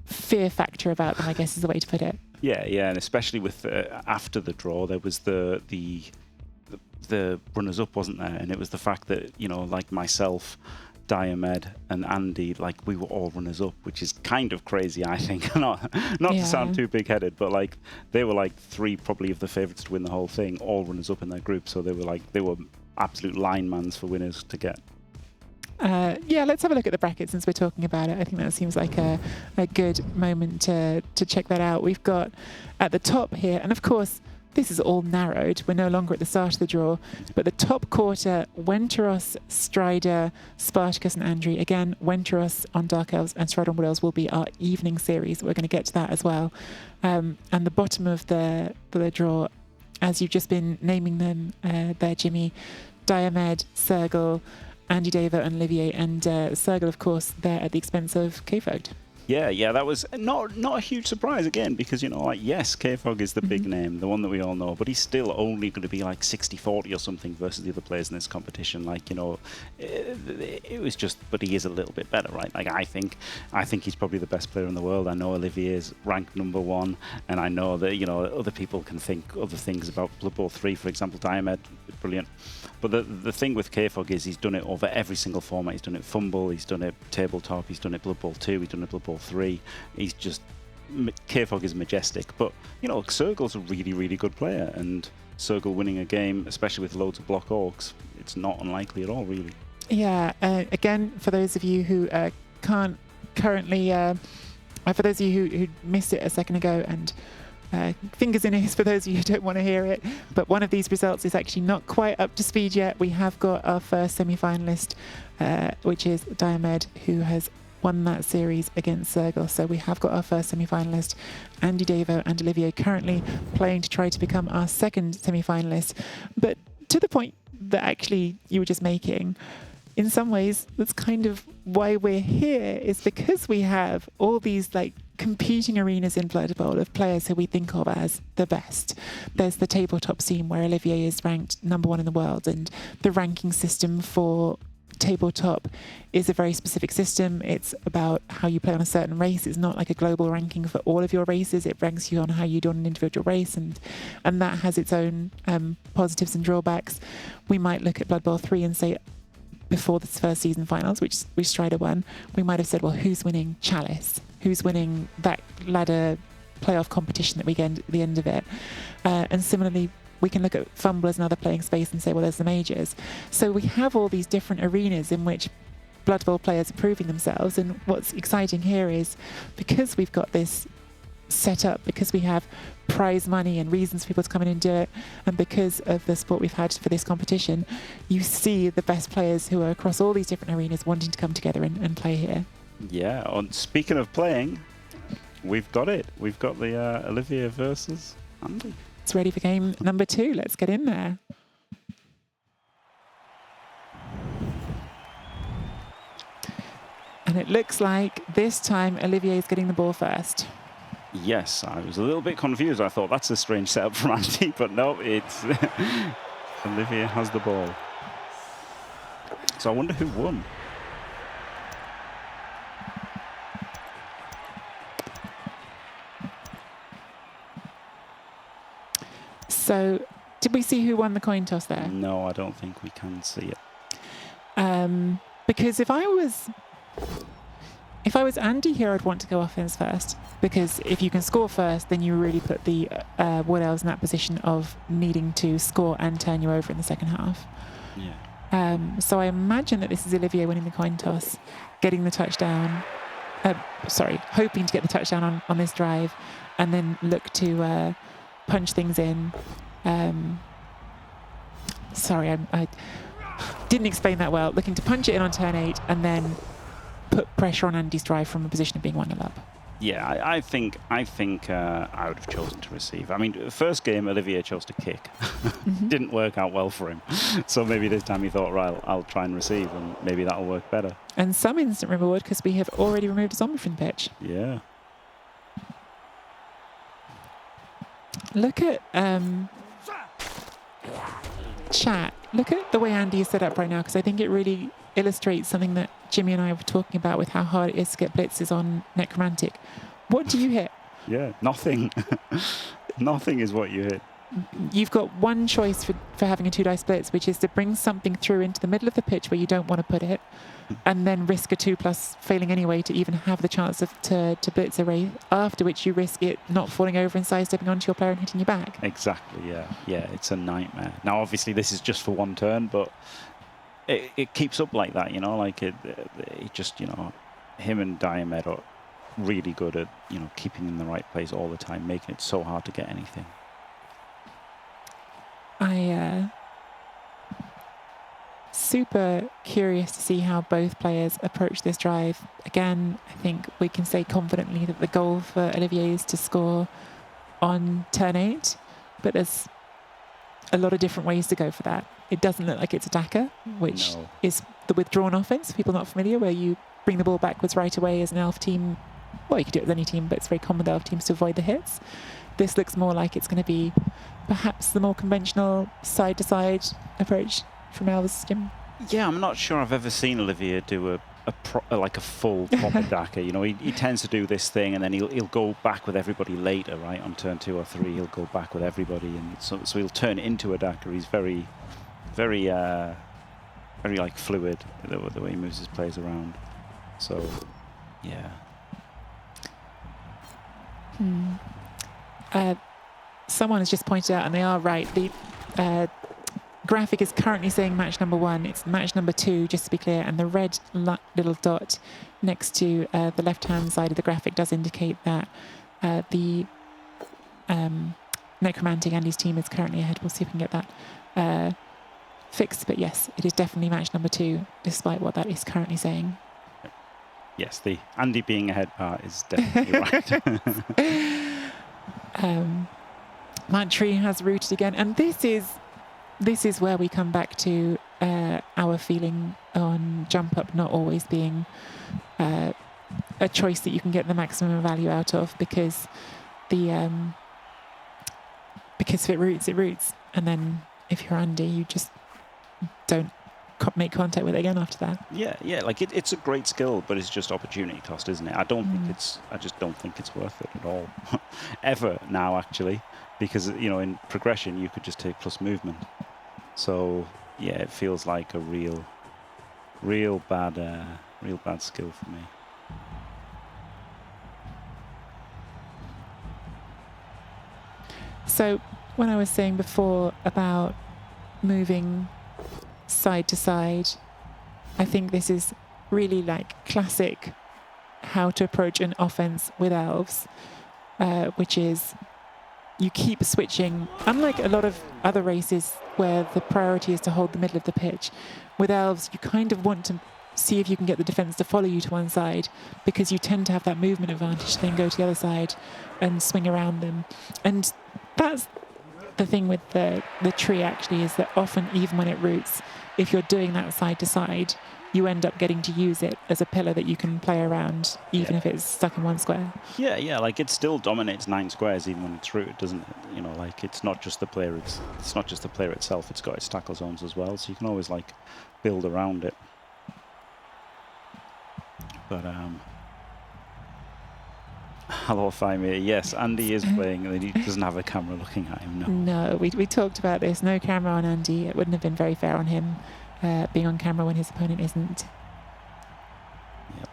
fear factor about them, I guess is the way to put it. Yeah, and especially with after the draw, there was the runners-up, wasn't there? And it was the fact that, like myself, Diomed and Andy, we were all runners-up, which is kind of crazy, I think. not to sound too big-headed, but they were three probably of the favourites to win the whole thing, all runners-up in their group. So they were absolute linemans for winners to get. Let's have a look at the bracket since we're talking about it. I think that seems like a good moment to check that out. We've got at the top here, and of course, this is all narrowed. We're no longer at the start of the draw, but the top quarter, Wenteros, Strider, Spartacus and Andrew. Again, Wenteros on Dark Elves and Strider on Wood Elves will be our evening series. We're going to get to that as well. And the bottom of the draw, as you've just been naming them there, Jimmy, Diomed, Sergal, Andy Daver and Olivier, and Sergal, of course, there at the expense of K-Foged. Yeah, that was not a huge surprise again, because, like, yes, K-Fog is the big name, the one that we all know, but he's still only going to be like 60-40 or something versus the other players in this competition. Like, it was just, but he is a little bit better, right? Like, I think he's probably the best player in the world. I know Olivier is ranked #1, and I know that, other people can think other things about Blood Bowl 3, for example. Diomed, brilliant. But the thing with K-Fog is he's done it over every single format. He's done it Fumble, he's done it Tabletop, he's done it Blood Bowl 2, he's done it Blood Bowl 3. He's just... K-Fog is majestic. But, Sergal's a really, really good player. And Sergal winning a game, especially with loads of block orcs, it's not unlikely at all, really. Yeah, again, for those of you who can't currently... for those of you who missed it a second ago, and fingers in ears for those of you who don't want to hear it, but one of these results is actually not quite up to speed yet. We have got our first semi-finalist, which is Diomed, who has won that series against Sergal. So we have got our first semi-finalist, Andy Davo and Olivier, currently playing to try to become our second semi-finalist. But to the point that actually you were just making, in some ways, that's kind of why we're here, is because we have all these like competing arenas in Blood Bowl of players who we think of as the best. There's the tabletop scene where Olivier is ranked #1 in the world, and the ranking system for tabletop is a very specific system. It's about how you play on a certain race. It's not like a global ranking for all of your races. It ranks you on how you do on an individual race, and that has its own positives and drawbacks. We might look at Blood Bowl 3 and say, before this first season finals, which Strider won, we might have said, well, who's winning Chalice? Who's winning that ladder playoff competition that we get at the end of it? And similarly, we can look at Fumble as another playing space and say, well, there's the majors. So we have all these different arenas in which Blood Bowl players are proving themselves. And what's exciting here is, because we've got this set up, because we have prize money and reasons for people to come in and do it, and because of the support we've had for this competition, you see the best players who are across all these different arenas wanting to come together and play here. Yeah, speaking of playing, we've got it. We've got the Olivier versus Andy. It's ready for game number 2. Let's get in there. And it looks like this time Olivier is getting the ball first. Yes, I was a little bit confused. I thought that's a strange setup from Andy, but no, it's Olivier has the ball. So I wonder who won. So, did we see who won the coin toss there? No, I don't think we can see it. Because if I was Andy here, I'd want to go offense first, because if you can score first, then you really put the Wood Elves in that position of needing to score and turn you over in the second half. Yeah. So I imagine that this is Olivier winning the coin toss, getting the touchdown. Hoping to get the touchdown on this drive, and then look to punch things in. I didn't explain that well. Looking to punch it in on turn 8 and then put pressure on Andy's drive from a position of being 1-0 up. Yeah, I think I would have chosen to receive. I mean, the first game, Olivier chose to kick. Didn't work out well for him. So maybe this time he thought, right, I'll try and receive, and maybe that'll work better. And some instant reward, because we have already removed a zombie from the pitch. Yeah. Look at chat. Look at the way Andy is set up right now, because I think it really illustrates something that Jimmy and I were talking about with how hard it is to get blitzes on Necromantic. What do you hit? Yeah, nothing. Nothing is what you hit. You've got one choice for having a 2-dice blitz, which is to bring something through into the middle of the pitch where you don't want to put it, and then risk a 2+ failing anyway to even have the chance to blitz a wraith, after which you risk it not falling over and sidestepping onto your player and hitting you back. Exactly, yeah. Yeah, it's a nightmare. Now, obviously, this is just for one turn, but it keeps up like that, like it just, him and Diomed are really good at, keeping in the right place all the time, making it so hard to get anything. Super curious to see how both players approach this drive. Again, I think we can say confidently that the goal for Olivier is to score on turn 8, but there's a lot of different ways to go for that. It doesn't look like it's attacker, which is the withdrawn offense, for people not familiar, where you bring the ball backwards right away as an elf team well, you could do it with any team, but it's very common with elf teams to avoid the hits. This looks more like it's going to be perhaps the more conventional side-to-side approach from elves, Jim. Yeah, I'm not sure I've ever seen Olivier do like a full proper Daka. You know, he tends to do this thing and then he'll go back with everybody later, right? On turn 2 or 3, he'll go back with everybody, and so he'll turn it into a Daka. He's very like fluid the way he moves his players around. So, yeah. Someone has just pointed out, and they are right, the graphic is currently saying match number 1. It's match number 2, just to be clear, and the red little dot next to the left-hand side of the graphic does indicate that the Necromantic Andy's team is currently ahead. We'll see if we can get that fixed, but yes, it is definitely match number 2, despite what that is currently saying. Yes, the Andy being ahead part is definitely right. Mantry has rooted again, and this is where we come back to our feeling on jump up not always being a choice that you can get the maximum value out of, because if it roots, and then if you're Andy, you just don't make contact with it again after that. Yeah, like it's a great skill, but it's just opportunity cost, isn't it? I just don't think it's worth it at all, ever now, actually, because you know, in progression you could just take plus movement. So yeah, it feels like a real bad skill for me. So when I was saying before about moving side to side, I think this is really like classic how to approach an offense with elves, which is you keep switching. Unlike a lot of other races where the priority is to hold the middle of the pitch, with elves you kind of want to see if you can get the defence to follow you to one side, because you tend to have that movement advantage to then go to the other side and swing around them. And that's the thing with the tree, actually, is that often, even when it roots, if you're doing that side to side, you end up getting to use it as a pillar that you can play around, even if it's stuck in one square. Yeah, like it still dominates 9 squares even when it's rooted, doesn't it? You know, like it's not just the player. It's not just the player itself. It's got its tackle zones as well, so you can always like build around it. But hello, Faimir. Yes, Andy is playing, and he doesn't have a camera looking at him. No, we talked about this. No camera on Andy. It wouldn't have been very fair on him being on camera when his opponent isn't. Yep.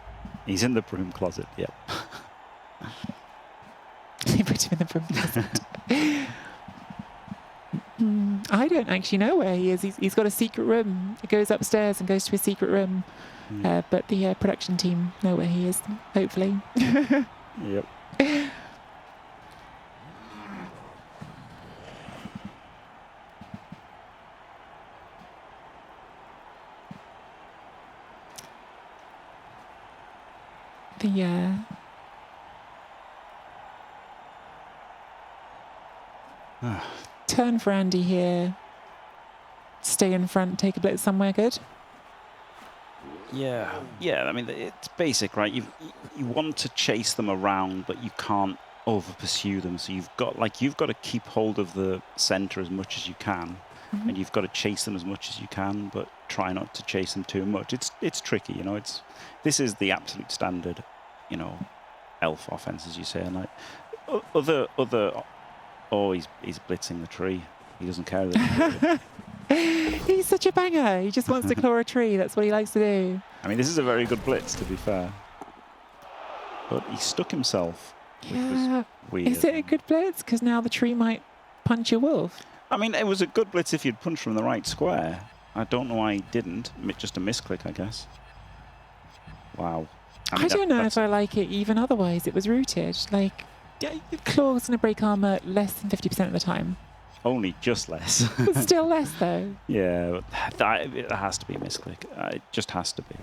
He's in the broom closet. Yep. They put him in the broom closet. I don't actually know where he is. He's got a secret room. He goes upstairs and goes to his secret room. But the production team know where he is, hopefully. Yep. Turn for Andy here. Stay in front, take a blitz somewhere good. Yeah. I mean, it's basic, right? You want to chase them around, but you can't over pursue them. So you've got to keep hold of the center as much as you can, and you've got to chase them as much as you can, but try not to chase them too much. It's tricky, you know. This is the absolute standard, you know, elf offense, as you say. And like he's blitzing the tree. He doesn't care. He's such a banger. He just wants to claw a tree. That's what he likes to do. I mean, this is a very good blitz, to be fair. But he stuck himself, which was weird. Is it a good blitz? Because now the tree might punch your wolf. I mean, it was a good blitz if you'd punched from the right square. I don't know why he didn't. Just a misclick, I guess. Wow. I mean, don't know if I like it even otherwise. It was rooted. Like, claw's going to break armor less than 50% of the time. Only just less. But still less, though. Yeah, it has to be a misclick. It just has to be.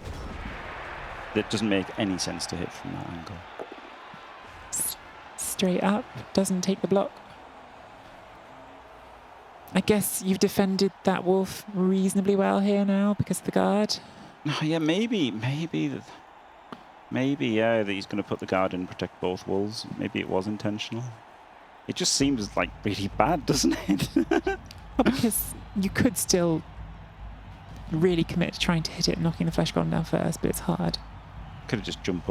It doesn't make any sense to hit from that angle. Straight up, doesn't take the block. I guess you've defended that wolf reasonably well here now because of the guard. Yeah, maybe Maybe, yeah, that he's going to put the guard in and protect both wolves. Maybe it was intentional. It just seems like really bad, doesn't it? Well, because you could still really commit to trying to hit it, knocking the flesh golem down first, but it's hard. Could have just jumped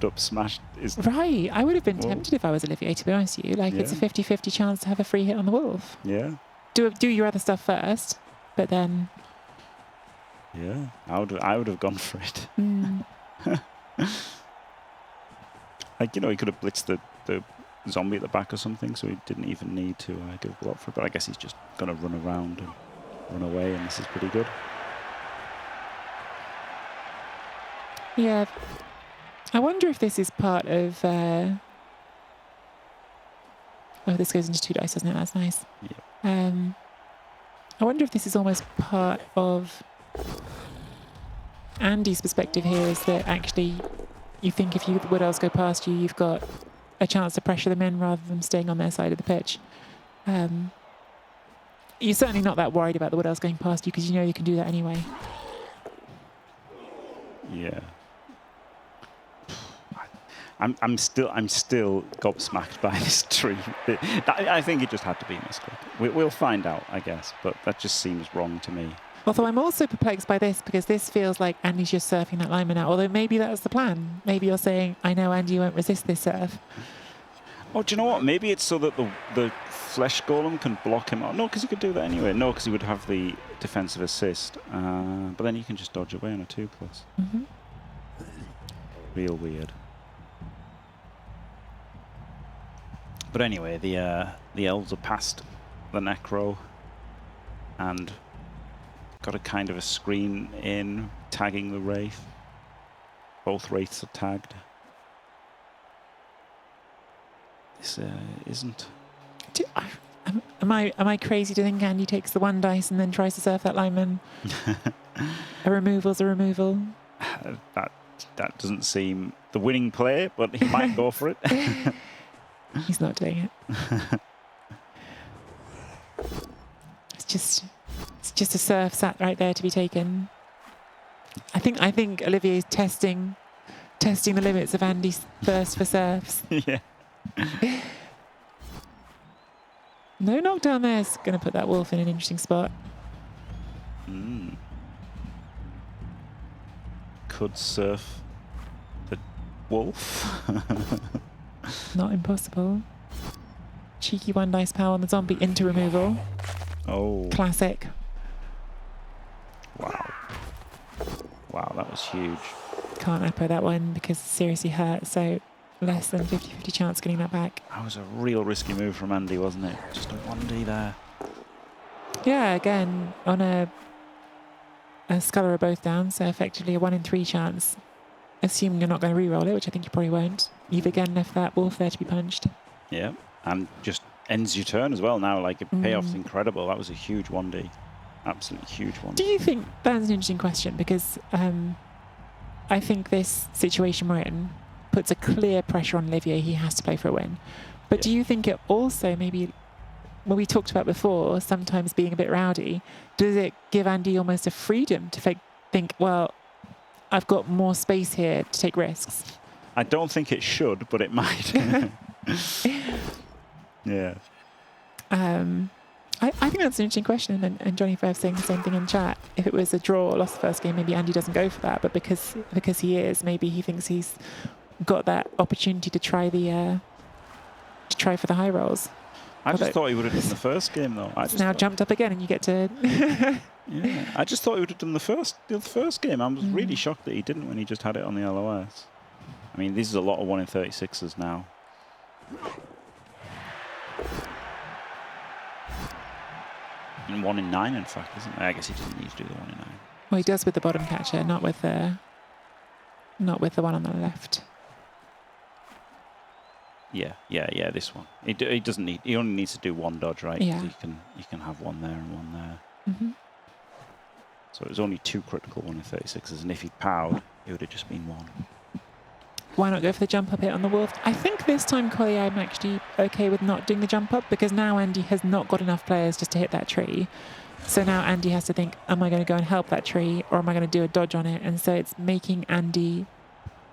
up, smashed. Right. I would have been Well- tempted if I was Olivier, to be honest with you. Like, it's a Yeah. 50-50 chance to have a free hit on the wolf. Yeah, Do your other stuff first, but then... yeah. I would have gone for it. Like, you know, he could have blitzed the zombie at the back or something, so he didn't even need to go block for it. But I guess he's just going to run around and run away, and this is pretty good. Yeah. I wonder if this is part of... Oh, this goes into 2 dice, doesn't it? That's nice. Yeah. I wonder if this is almost part of Andy's perspective here, is that actually you think if the Wood Elves go past you, you've got a chance to pressure them in rather than staying on their side of the pitch. You're certainly not that worried about the Wood Elves going past you because you know you can do that anyway. Yeah. I'm still gobsmacked by this tree. I think it just had to be a misclick. We'll find out, I guess, but that just seems wrong to me. Although I'm also perplexed by this because this feels like Andy's just surfing that lineman out. Although maybe that was the plan. Maybe you're saying, I know Andy won't resist this surf. Oh, do you know what? Maybe it's so that the flesh golem can block him out. No, because he could do that anyway. No, because he would have the defensive assist. But then you can just dodge away on a 2+. Mm-hmm. Real weird. But anyway, the elves are past the necro and got a kind of a screen in tagging the wraith. Both wraiths are tagged. This isn't. Am I crazy to think Andy takes the 1 dice and then tries to surf that lineman? A removal's a removal. That doesn't seem the winning play, but he might go for it. He's not doing it. It's just a surf sat right there to be taken. I think Olivier's testing the limits of Andy's thirst for surfs. Yeah. No knockdown there is going to put that wolf in an interesting spot. Could surf the wolf. Not impossible. Cheeky 1 dice power on the zombie into removal. Oh. Classic. Wow. Wow, that was huge. Can't appo that one because it's seriously hurt. So less than 50-50 chance getting that back. That was a real risky move from Andy, wasn't it? Just a 1D there. Yeah, again, on a Sculler are both down, so effectively a 1 in 3 chance. Assuming you're not going to re-roll it, which I think you probably won't. You've again left that wolf there to be punched. Yeah, and just ends your turn as well now. Like, the payoff's incredible. That was a huge 1D. Absolutely huge 1D. Do you think, that's an interesting question, because I think this situation we're in puts a clear pressure on Olivier. He has to play for a win. But do you think it also maybe, what we talked about before, sometimes being a bit rowdy, does it give Andy almost a freedom to think, well, I've got more space here to take risks? I don't think it should, but it might. Yeah. I think that's an interesting question, and Johnny Fair saying the same thing in chat. If it was a draw or lost the first game, maybe Andy doesn't go for that, but because he is, maybe he thinks he's got that opportunity to try for the high rolls. I just thought he would have done the first game, though. It's now jumped up again, and you get to. Yeah, I just thought he would have done the first game. I was really shocked that he didn't when he just had it on the LOS. I mean, this is a lot of 1 in 36s now. And 1 in 9, in fact, isn't it? I guess he doesn't need to do the 1 in 9. Well, he does with the bottom catcher, not with the one on the left. Yeah, this one. He doesn't need. He only needs to do 1 dodge, right? Yeah. You can have 1 there and 1 there. Mm-hmm. So it was only 2 critical 1 in 36s, and if he'd powered, it would have just been 1. Why not go for the jump up hit on the wolf? I think this time, Collier, I'm actually okay with not doing the jump up because now Andy has not got enough players just to hit that tree. So now Andy has to think, am I going to go and help that tree or am I going to do a dodge on it? And so it's making Andy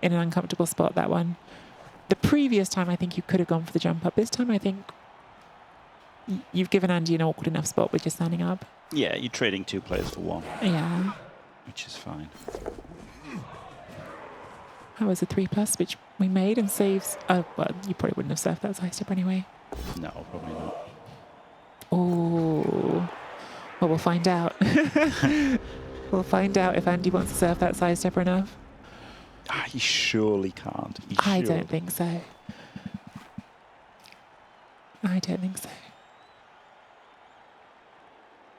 in an uncomfortable spot, that one. The previous time, I think you could have gone for the jump up. This time, I think you've given Andy an awkward enough spot with just standing up. Yeah, you're trading 2 players for 1, Yeah. which is fine. That was a 3+, which we made and saves. Oh, well, you probably wouldn't have surfed that side step anyway. No, probably not. Oh. Well, we'll find out. We'll find out if Andy wants to surf that side step enough. He surely can't. I don't think so. I don't think so.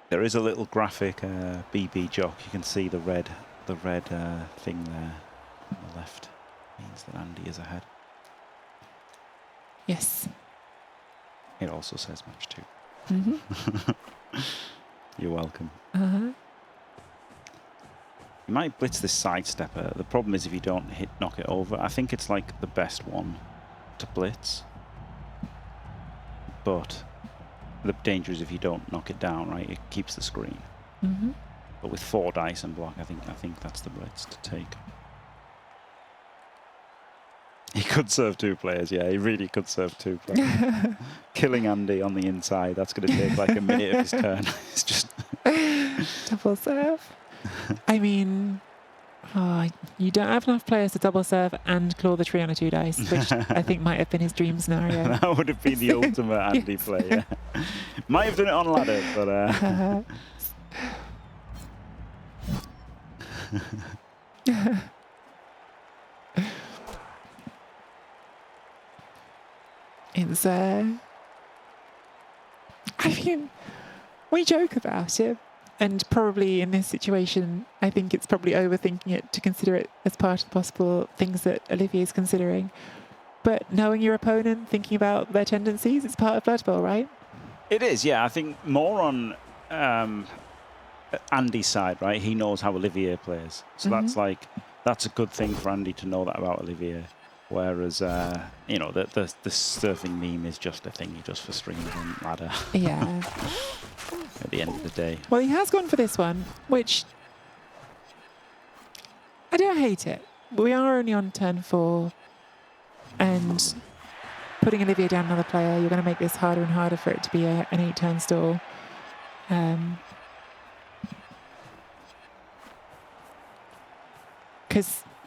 There is a little graphic BB jock. You can see the red thing there on the left. Means that Andy is ahead. Yes. It also says match 2. Mm-hmm. You're welcome. Uh-huh. You might blitz this sidestepper. The problem is if you don't knock it over. I think it's like the best one to blitz. But the danger is if you don't knock it down, right? It keeps the screen. Mm-hmm. But with 4 dice and block, I think that's the blitz to take. He could serve 2 players, yeah. He really could serve 2 players. Killing Andy on the inside, that's going to take like a minute of his turn. It's just... Double serve. I mean, you don't have enough players to double serve and claw the tree on a 2 dice, which I think might have been his dream scenario. That would have been the ultimate Andy Yes. play, yeah. Might have done it on ladder, but... It's I mean, we joke about it, and probably in this situation, I think it's probably overthinking it to consider it as part of the possible things that Olivier's considering. But knowing your opponent, thinking about their tendencies, it's part of Blood Bowl, right? It is, yeah. I think more on Andy's side, right? He knows how Olivier plays. So that's a good thing for Andy to know that about Olivier. Whereas, you know, the surfing meme is just a thing he does for streams and ladder Yeah. at the end of the day. Well, he has gone for this one, which I don't hate it. We are only on turn 4, and putting Olivier down another player, you're going to make this harder and harder for it to be an 8-turn stall.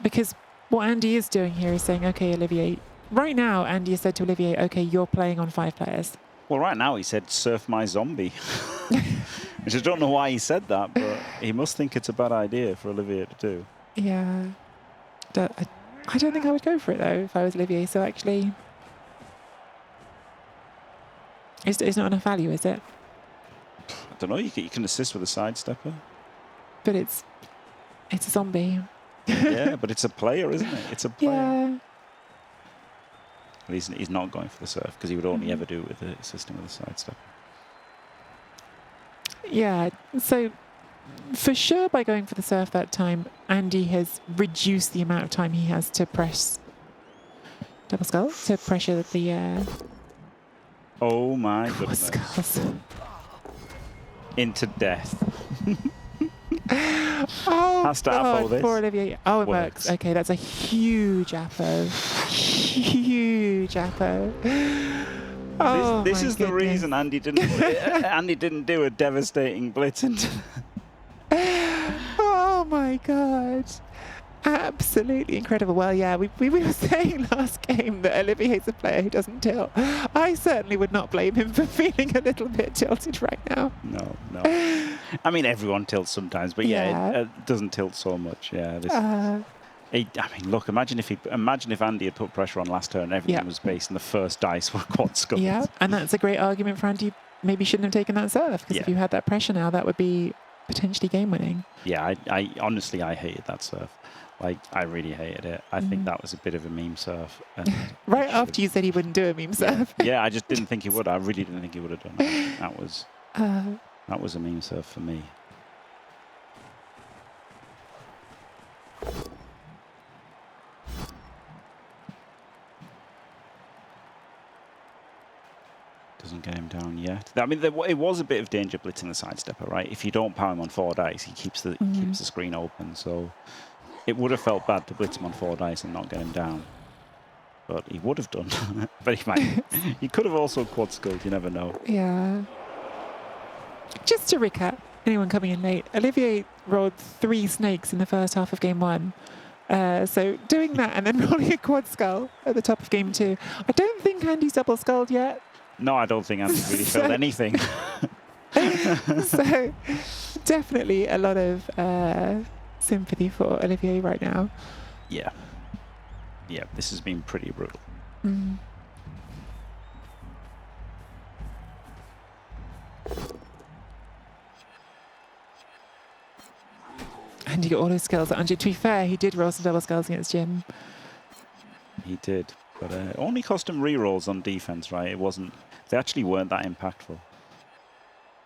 Because what Andy is doing here is saying, okay, Olivier, right now, Andy has said to Olivier, okay, you're playing on 5 players. Well, right now he said, surf my zombie. Which I don't know why he said that, but he must think it's a bad idea for Olivier to do. Yeah. I don't think I would go for it, though, if I was Olivier. So actually, it's not enough value, is it? I don't know, you can assist with a sidestepper. But it's a zombie. Yeah, but it's a player, isn't it? It's a player. Yeah. Well, he's not going for the surf because he would only ever do it with assisting with a sidestepper. Yeah. So for sure, by going for the surf that time, Andy has reduced the amount of time he has to press double skull to pressure the Oh my four goodness. skulls. Into death. Oh, Has to God, apple this. poor Olivier. Oh, it Works. works. Okay, that's a huge appo. Huge appo. Oh, This my is the goodness. reason Andy didn't do a devastating blitz into Oh my God. Absolutely incredible. Well, yeah, we were saying last game that Olivier's a player who doesn't tilt. I certainly would not blame him for feeling a little bit tilted right now. No. I mean, everyone tilts sometimes, but yeah. It doesn't tilt so much. Yeah. I mean, look, imagine if Andy had put pressure on last turn and everything was based and the first dice were quad skulls. Yeah, and that's a great argument for Andy. Maybe shouldn't have taken that serve, because if you had that pressure now, that would be potentially game winning. Yeah, I honestly, I hated that serve. Like, I really hated it. I think that was a bit of a meme serve. And Right after you said he wouldn't do a meme serve. Yeah, I just didn't think he would. I really didn't think he would have done that. That was a meme serve for me. doesn't get him down yet. I mean, it was a bit of danger blitzing the sidestepper, right? If you don't power him on 4 dice, he keeps the screen open. So it would have felt bad to blitz him on 4 dice and not get him down. But he would have done. But he could have also quad skulled, you never know. Yeah. Just to recap, anyone coming in late, Olivier rolled 3 snakes in the first half of game 1. So doing that and then rolling a quad skull at the top of game 2. I don't think Andy's double skulled yet. No, I don't think Andy's really felt anything. So definitely a lot of sympathy for Olivier right now. Yeah. Yeah, this has been pretty brutal. Mm. And you got all his skills. To be fair, he did roll some double skulls against Jim. He did, but it only cost him rerolls on defense, right? It wasn't. They actually weren't that impactful.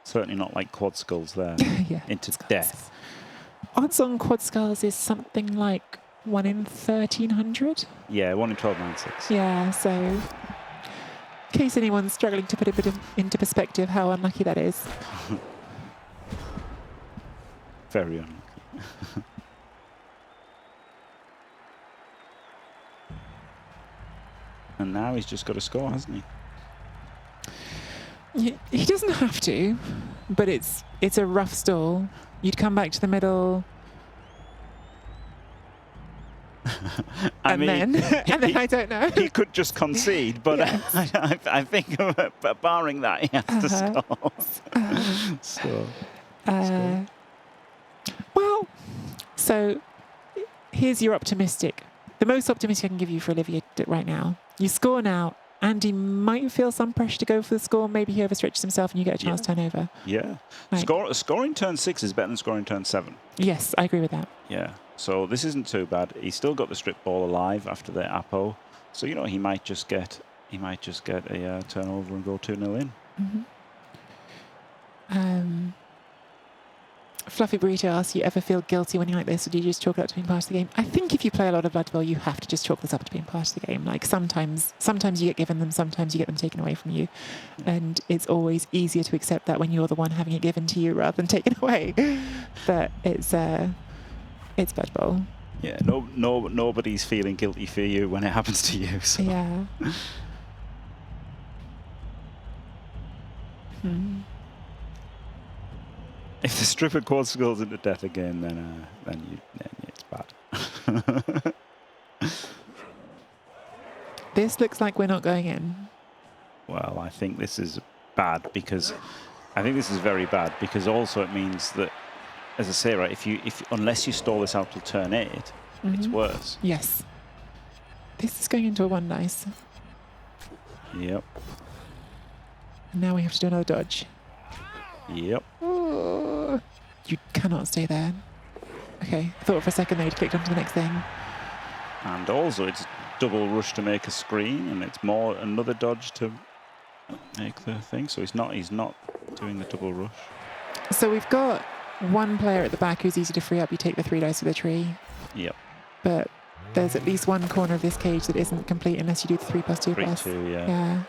Certainly not like quad skulls there. Yeah, into death. Odds on quad skulls is something like 1 in 1,300. Yeah, 1 in 1296. Yeah, so in case anyone's struggling to put a bit into perspective how unlucky that is. Very unlucky. And now he's just got to score, hasn't he? He doesn't have to, but it's a rough stall. You'd come back to the middle. And then I don't know. He could just concede, but yes. I think barring that, he has to score. Well, so here's your optimistic. The most optimistic I can give you for Olivier right now. You score now. Andy might feel some pressure to go for the score. Maybe he overstretches himself and you get a chance to turn over. Yeah. Scoring turn 6 is better than scoring turn 7. Yes, I agree with that. Yeah. So this isn't too bad. He's still got the strip ball alive after the Apo. So, he might just get a turnover and go 2-0 in. Mm-hmm. Fluffy Burrito asks, you ever feel guilty when you're like this, or do you just chalk it up to being part of the game? I think if you play a lot of Blood Bowl, you have to just chalk this up to being part of the game. Like sometimes you get given them, sometimes you get them taken away from you. And it's always easier to accept that when you're the one having it given to you rather than taken away. But it's Blood Bowl. Yeah, nobody's feeling guilty for you when it happens to you. So. Yeah. If the stripper quad skulls into death again, then it's bad. This looks like we're not going in. Well, I think this is bad because very bad because also it means that, as I say, right, if unless you stall this out till turn 8, it's worse. Yes. This is going into a 1 dice. Yep. And now we have to do another dodge. Yep. Oh, you cannot stay there. Okay, I thought for a second they'd clicked onto the next thing. And also it's double rush to make a screen, and it's more another dodge to make the thing. So he's not doing the double rush. So we've got one player at the back who's easy to free up. You take the 3 dice with a tree. Yep. But there's at least one corner of this cage that isn't complete unless you do the 3+2+. 3-2, yeah. Yeah.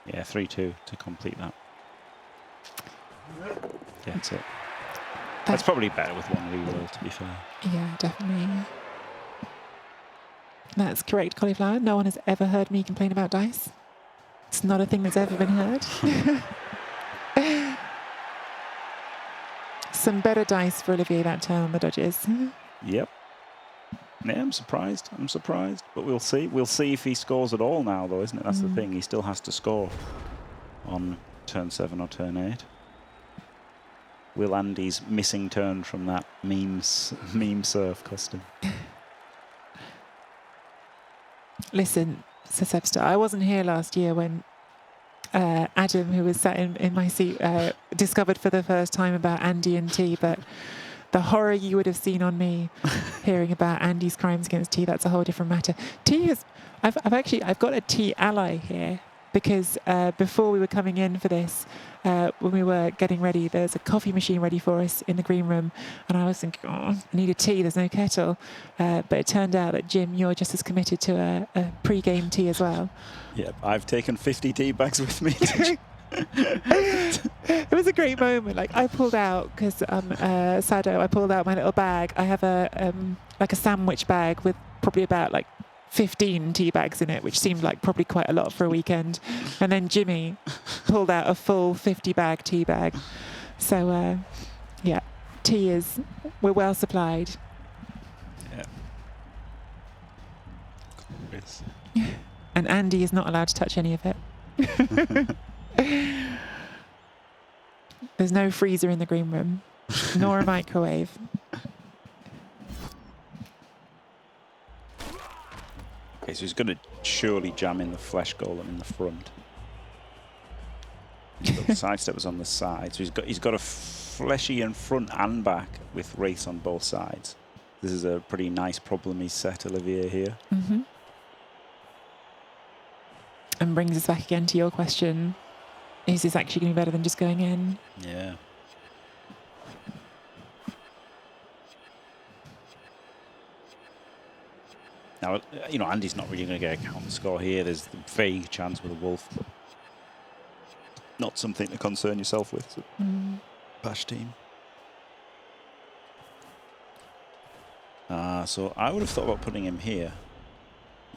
Yeah, 3-2 to complete that. Yeah, that's it. That's probably better with 1 reroll, to be fair. Yeah, definitely. That's correct, Cauliflower. No one has ever heard me complain about dice. It's not a thing that's ever been heard. Some better dice for Olivier that turn on the dodges. Yep. Yeah, I'm surprised. But we'll see. We'll see if he scores at all now, though, isn't it? That's the thing. He still has to score on turn 7 or turn 8. Will Andy's missing turn from that meme surf costume? Listen, says Sebster, I wasn't here last year when Adam, who was sat in my seat, discovered for the first time about Andy and T, but the horror you would have seen on me hearing about Andy's crimes against T, that's a whole different matter. T is, I've got a T ally here. because before we were coming in for this, when we were getting ready, there's a coffee machine ready for us in the green room, and I was thinking, oh, I need a tea. There's no kettle, but it turned out that Jim, you're just as committed to a pre-game tea as well. Yeah, I've taken 50 tea bags with me. It was a great moment. Like I pulled out because Sado. I pulled out my little bag. I have a like a sandwich bag with probably about like 15 tea bags in it, which seemed like probably quite a lot for a weekend. And then Jimmy pulled out a full 50 bag tea bag. So yeah, we're well supplied. Yeah. Yes. And Andy is not allowed to touch any of it. There's no freezer in the green room, nor a microwave. Okay, so he's going to surely jam in the flesh golem in the front. He's got the sidesteppers on the side, so he's got a fleshy in front and back with wraiths on both sides. This is a pretty nice problem he's set, Olivier, here. Mm-hmm. And brings us back again to your question. Is this actually going to be better than just going in? Yeah. Now, Andy's not really going to get a counter score here. There's the vague chance with a wolf, but not something to concern yourself with. So Bash team. So I would have thought about putting him here.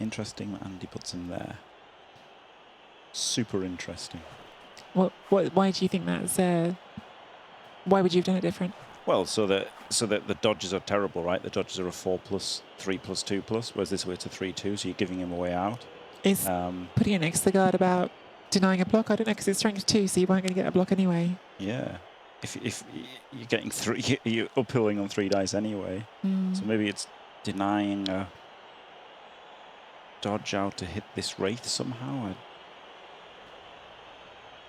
Interesting that Andy puts him there. Super interesting. Why do you think that's? Why would you have done it different? Well, so that the dodges are terrible, right? The dodges are a 4+, 3+, 2+, whereas this way it's a 3-2, so you're giving him a way out. Is putting it next to the guard about denying a block? I don't know, because it's strength 2, so you weren't going to get a block anyway. Yeah. If you're getting 3, you're uphilling on 3 dice anyway. So maybe it's denying a dodge out to hit this wraith somehow.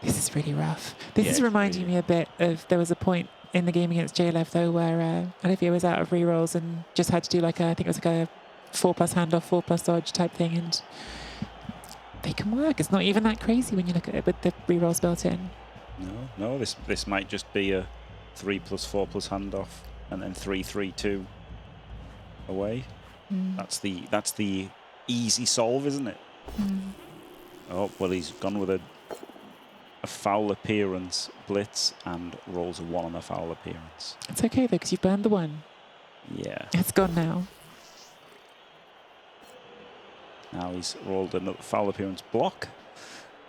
This is really rough. This is it's reminding me a bit of, there was a point in the game against JLF though where Olivier was out of rerolls and just had to do like I think it was like a 4+ handoff, 4+ dodge type thing, and they can work. It's not even that crazy when you look at it with the rerolls built in. No, this might just be a 3+, 4+ handoff and then 3-3-2 away. That's the easy solve, isn't it? Oh well, he's gone with a foul appearance blitz and rolls a 1 on the foul appearance. It's okay though, because you've burned the 1. Yeah. It's gone now. Now he's rolled another foul appearance block.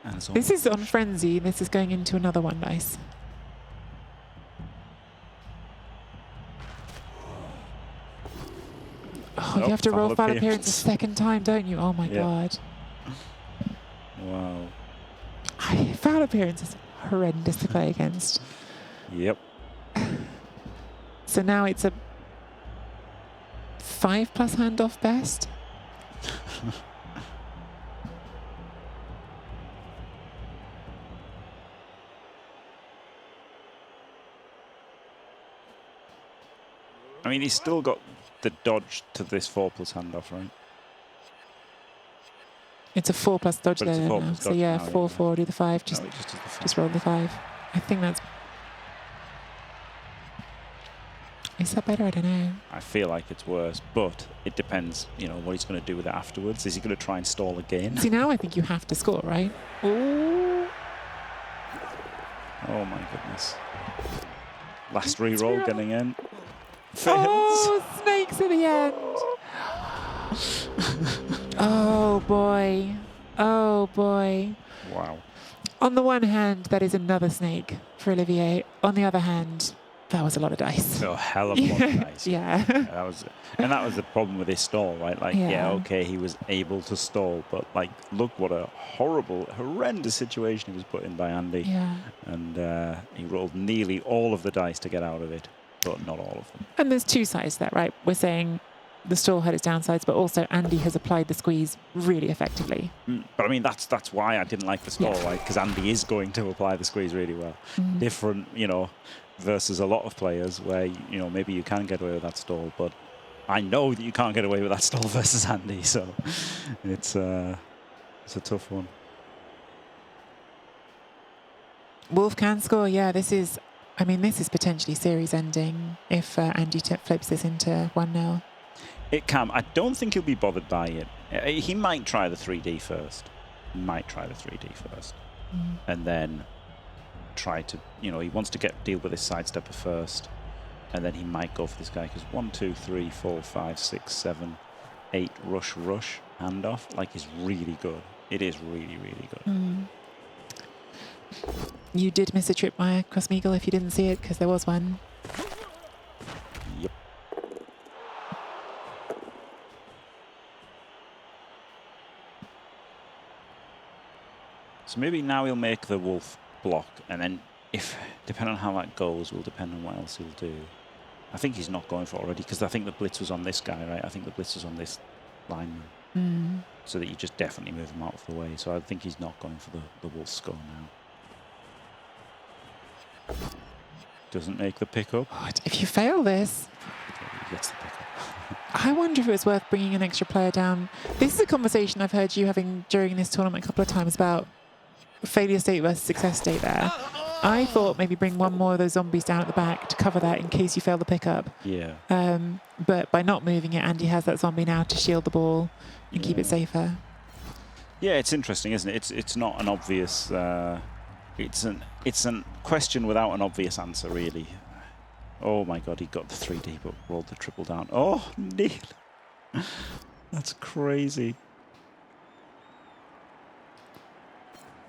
And this is on frenzy. This is going into another 1 dice. Oh, you have to roll foul appearance a second time, don't you? Oh my god. Wow. Foul appearance is horrendous to play against. Yep. So now it's a 5+ handoff best. I mean, he's still got the dodge to this 4+ handoff, right? It's a 4+ dodge But it's a there 4+ now. dodge So yeah, now, 4, do the 5. Just No, it just does the 5. just roll the 5. I think that's. Is that better? I don't know. I feel like it's worse, but it depends, what he's going to do with it afterwards. Is he going to try and stall again? See, now I think you have to score, right? Ooh. Oh my goodness. Last reroll getting in. Fails. Oh, snakes at the end. Oh boy. Oh boy. Wow. On the one hand, that is another snake for Olivier. On the other hand, that was a lot of dice. A hell of a lot of dice. Yeah. That was the problem with his stall, right? Like, Yeah. okay, he was able to stall, but like, look what a horrendous situation he was put in by Andy. Yeah. And he rolled nearly all of the dice to get out of it, but not all of them. And there's 2 sides to that, right? We're saying the stall had its downsides, but also Andy has applied the squeeze really effectively. But I mean, that's why I didn't like the stall, Yeah. right? Because Andy is going to apply the squeeze really well. Different, versus a lot of players where, maybe you can get away with that stall, but I know that you can't get away with that stall versus Andy, so it's a tough one. Wolf can score, yeah. This is potentially series ending if Andy flips this into 1-0. It can. I don't think he'll be bothered by it. He might try the 3D first. And then try to, he wants to deal with this sidestepper first. And then he might go for this guy because 1, 2, 3, 4, 5, 6, 7, 8 rush handoff is really good. It is really, really good. You did miss a trip by Crossmeagle if you didn't see it, because there was one. Yep. So maybe now he'll make the wolf block, and then depending on how that goes, will depend on what else he'll do. I think he's not going for it already, because I think the blitz was on this guy, right? I think the blitz was on this lineman. So that you just definitely move him out of the way. So I think he's not going for the wolf score now. Doesn't make the pickup. If you fail this, He gets the pickup. I wonder if it was worth bringing an extra player down. This is a conversation I've heard you having during this tournament a couple of times about failure state versus success state there. I thought maybe bring one more of those zombies down at the back to cover that in case you fail the pickup. Yeah. But by not moving it, Andy has that zombie now to shield the ball and keep it safer. Yeah, it's interesting, isn't it? It's not an obvious. It's an question without an obvious answer, really. Oh my God, he got the 3D but rolled the triple down. Oh, Neil, that's crazy.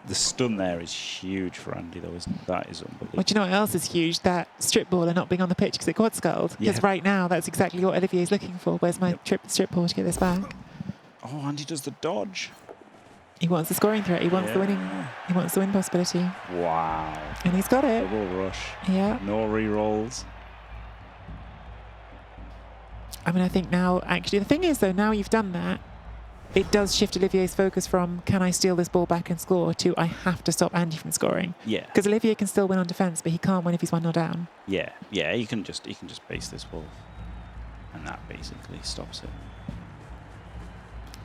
The stun there is huge for Andy, though, isn't it? That is unbelievable. Well, do you know what else is huge? That strip baller not being on the pitch because it quad skulled. Because right now, that's exactly what Olivier's looking for. Where's my strip ball to get this back? Oh, Andy does the dodge. He wants the scoring threat. He wants the winning. He wants the win possibility. Wow. And he's got it. Double rush. Yeah. No re-rolls. I mean, I think now, actually, the thing is, though, now you've done that, it does shift Olivier's focus from can I steal this ball back and score to I have to stop Andy from scoring. Yeah. Because Olivier can still win on defence, but he can't win if he's 1-0 down. Yeah. Yeah. He can just base this wolf, and that basically stops it.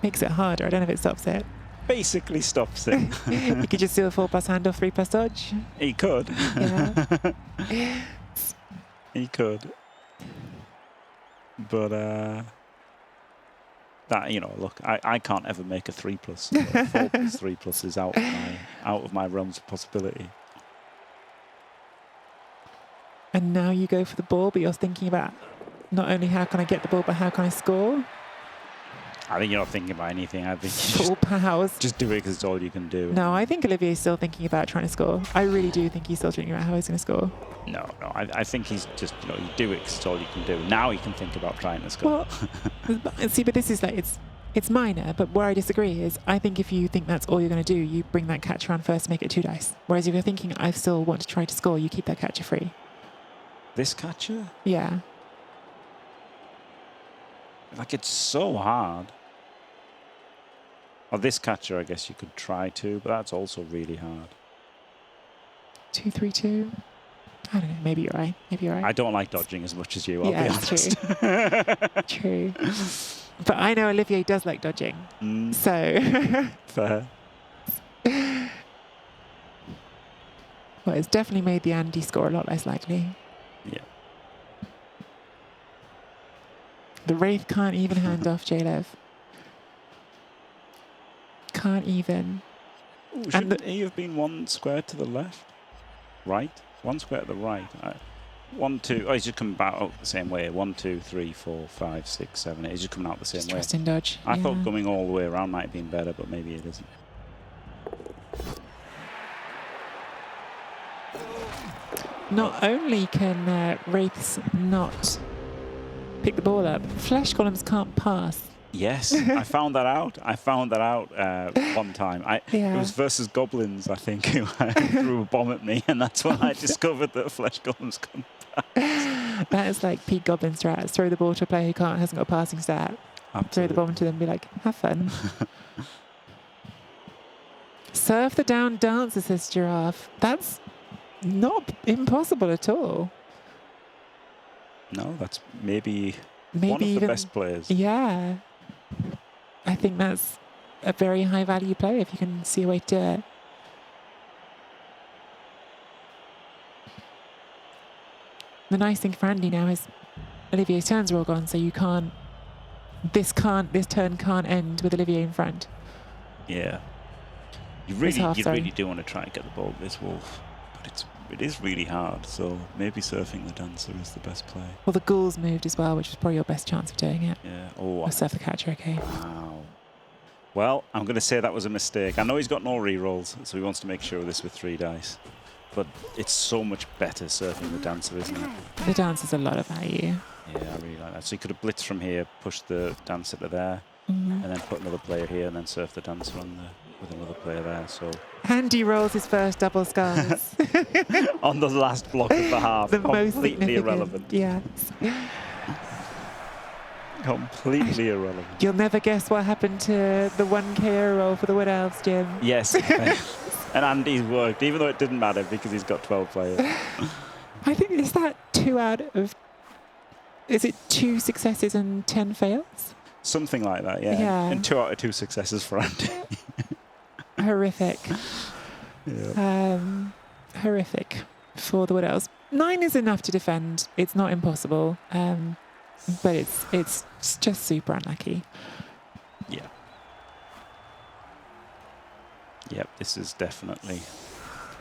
Makes it harder. I don't know if it stops it. Basically stops it. You could just do a 4+ handoff, 3+ dodge. He could. Yeah. He could. But that look, I can't ever make a 3+. 4+, 3+ is out of my realms of possibility. And now you go for the ball, but you're thinking about not only how can I get the ball, but how can I score? I think you're not thinking about anything. I think Full powers. just do it because it's all you can do. No, I think Olivier's still thinking about trying to score. I really do think he's still thinking about how he's going to score. No. I think he's just, you do it because it's all you can do. Now he can think about trying to score. Well, see, but this is it's minor, but where I disagree is I think if you think that's all you're going to do, you bring that catch around first and make it 2 dice. Whereas if you're thinking, I still want to try to score, you keep that catcher free. This catcher? Yeah. It's so hard. Or this catcher, I guess you could try to, but that's also really hard. 2-3-2. I don't know. Maybe you're right. I don't like dodging as much as you, I'll be it's honest. true. But I know Olivier does like dodging. So. Fair. Well, it's definitely made the Andy score a lot less likely. Yeah. The Wraith can't even hand off J-Lev. Can't even. Ooh, shouldn't he have been 1 square to the left? Right? 1 square to the right. 1, 2. Oh, he's just coming out the same way. 1, 2, 3, 4, 5, 6, 7, 8. He's just coming out the same way. Trust in dodge. I thought coming all the way around might have been better, but maybe it isn't. Not only can Wraiths not pick the ball up, Flesh Golems can't pass. Yes, I found that out. One time. It was versus Goblins, I think, who threw a bomb at me, and that's when I discovered that Flesh Golems couldn't pass. That is like peak Goblin strats. Throw the ball to a player who hasn't got a passing stat. Absolutely. Throw the bomb to them and be like, have fun. Surf the down dancer, says Giraffe. That's not impossible at all. No, that's maybe one of the even best players. Yeah. I think that's a very high value play if you can see a way to do it. the nice thing for Andy now is Olivier's turns are all gone, so you can't. This turn can't end with Olivier in front. Yeah. You half, really do want to try and get the ball to this wolf, but it is really hard. So maybe surfing the dancer is the best play. Well, the ghouls moved as well, which was probably your best chance of doing it. Yeah. Oh. Or surf the catcher, okay. Wow. Well, I'm going to say that was a mistake. I know he's got no re-rolls, so he wants to make sure of this with 3 dice. But it's so much better surfing the dancer, isn't it? The dancer's a lot of value. Yeah, I really like that. So you could have blitzed from here, pushed the dancer to there, and then put another player here, and then surf the dancer with another player there. So Andy rolls his first double skulls. on the last block of the half, The most completely significant. irrelevant. Yes. Completely irrelevant. You'll never guess what happened to the 1 KO roll for the Wood Elves, Jim. Yes. And Andy's worked, even though it didn't matter because he's got 12 players. I think, is that 2 out of... Is it 2 successes and 10 fails? Something like that, yeah. Yeah. And 2 out of 2 successes for Andy. Horrific. Yeah. Horrific for the Wood Elves. 9 is enough to defend. It's not impossible. But it's just super unlucky. Yeah. Yep, this is definitely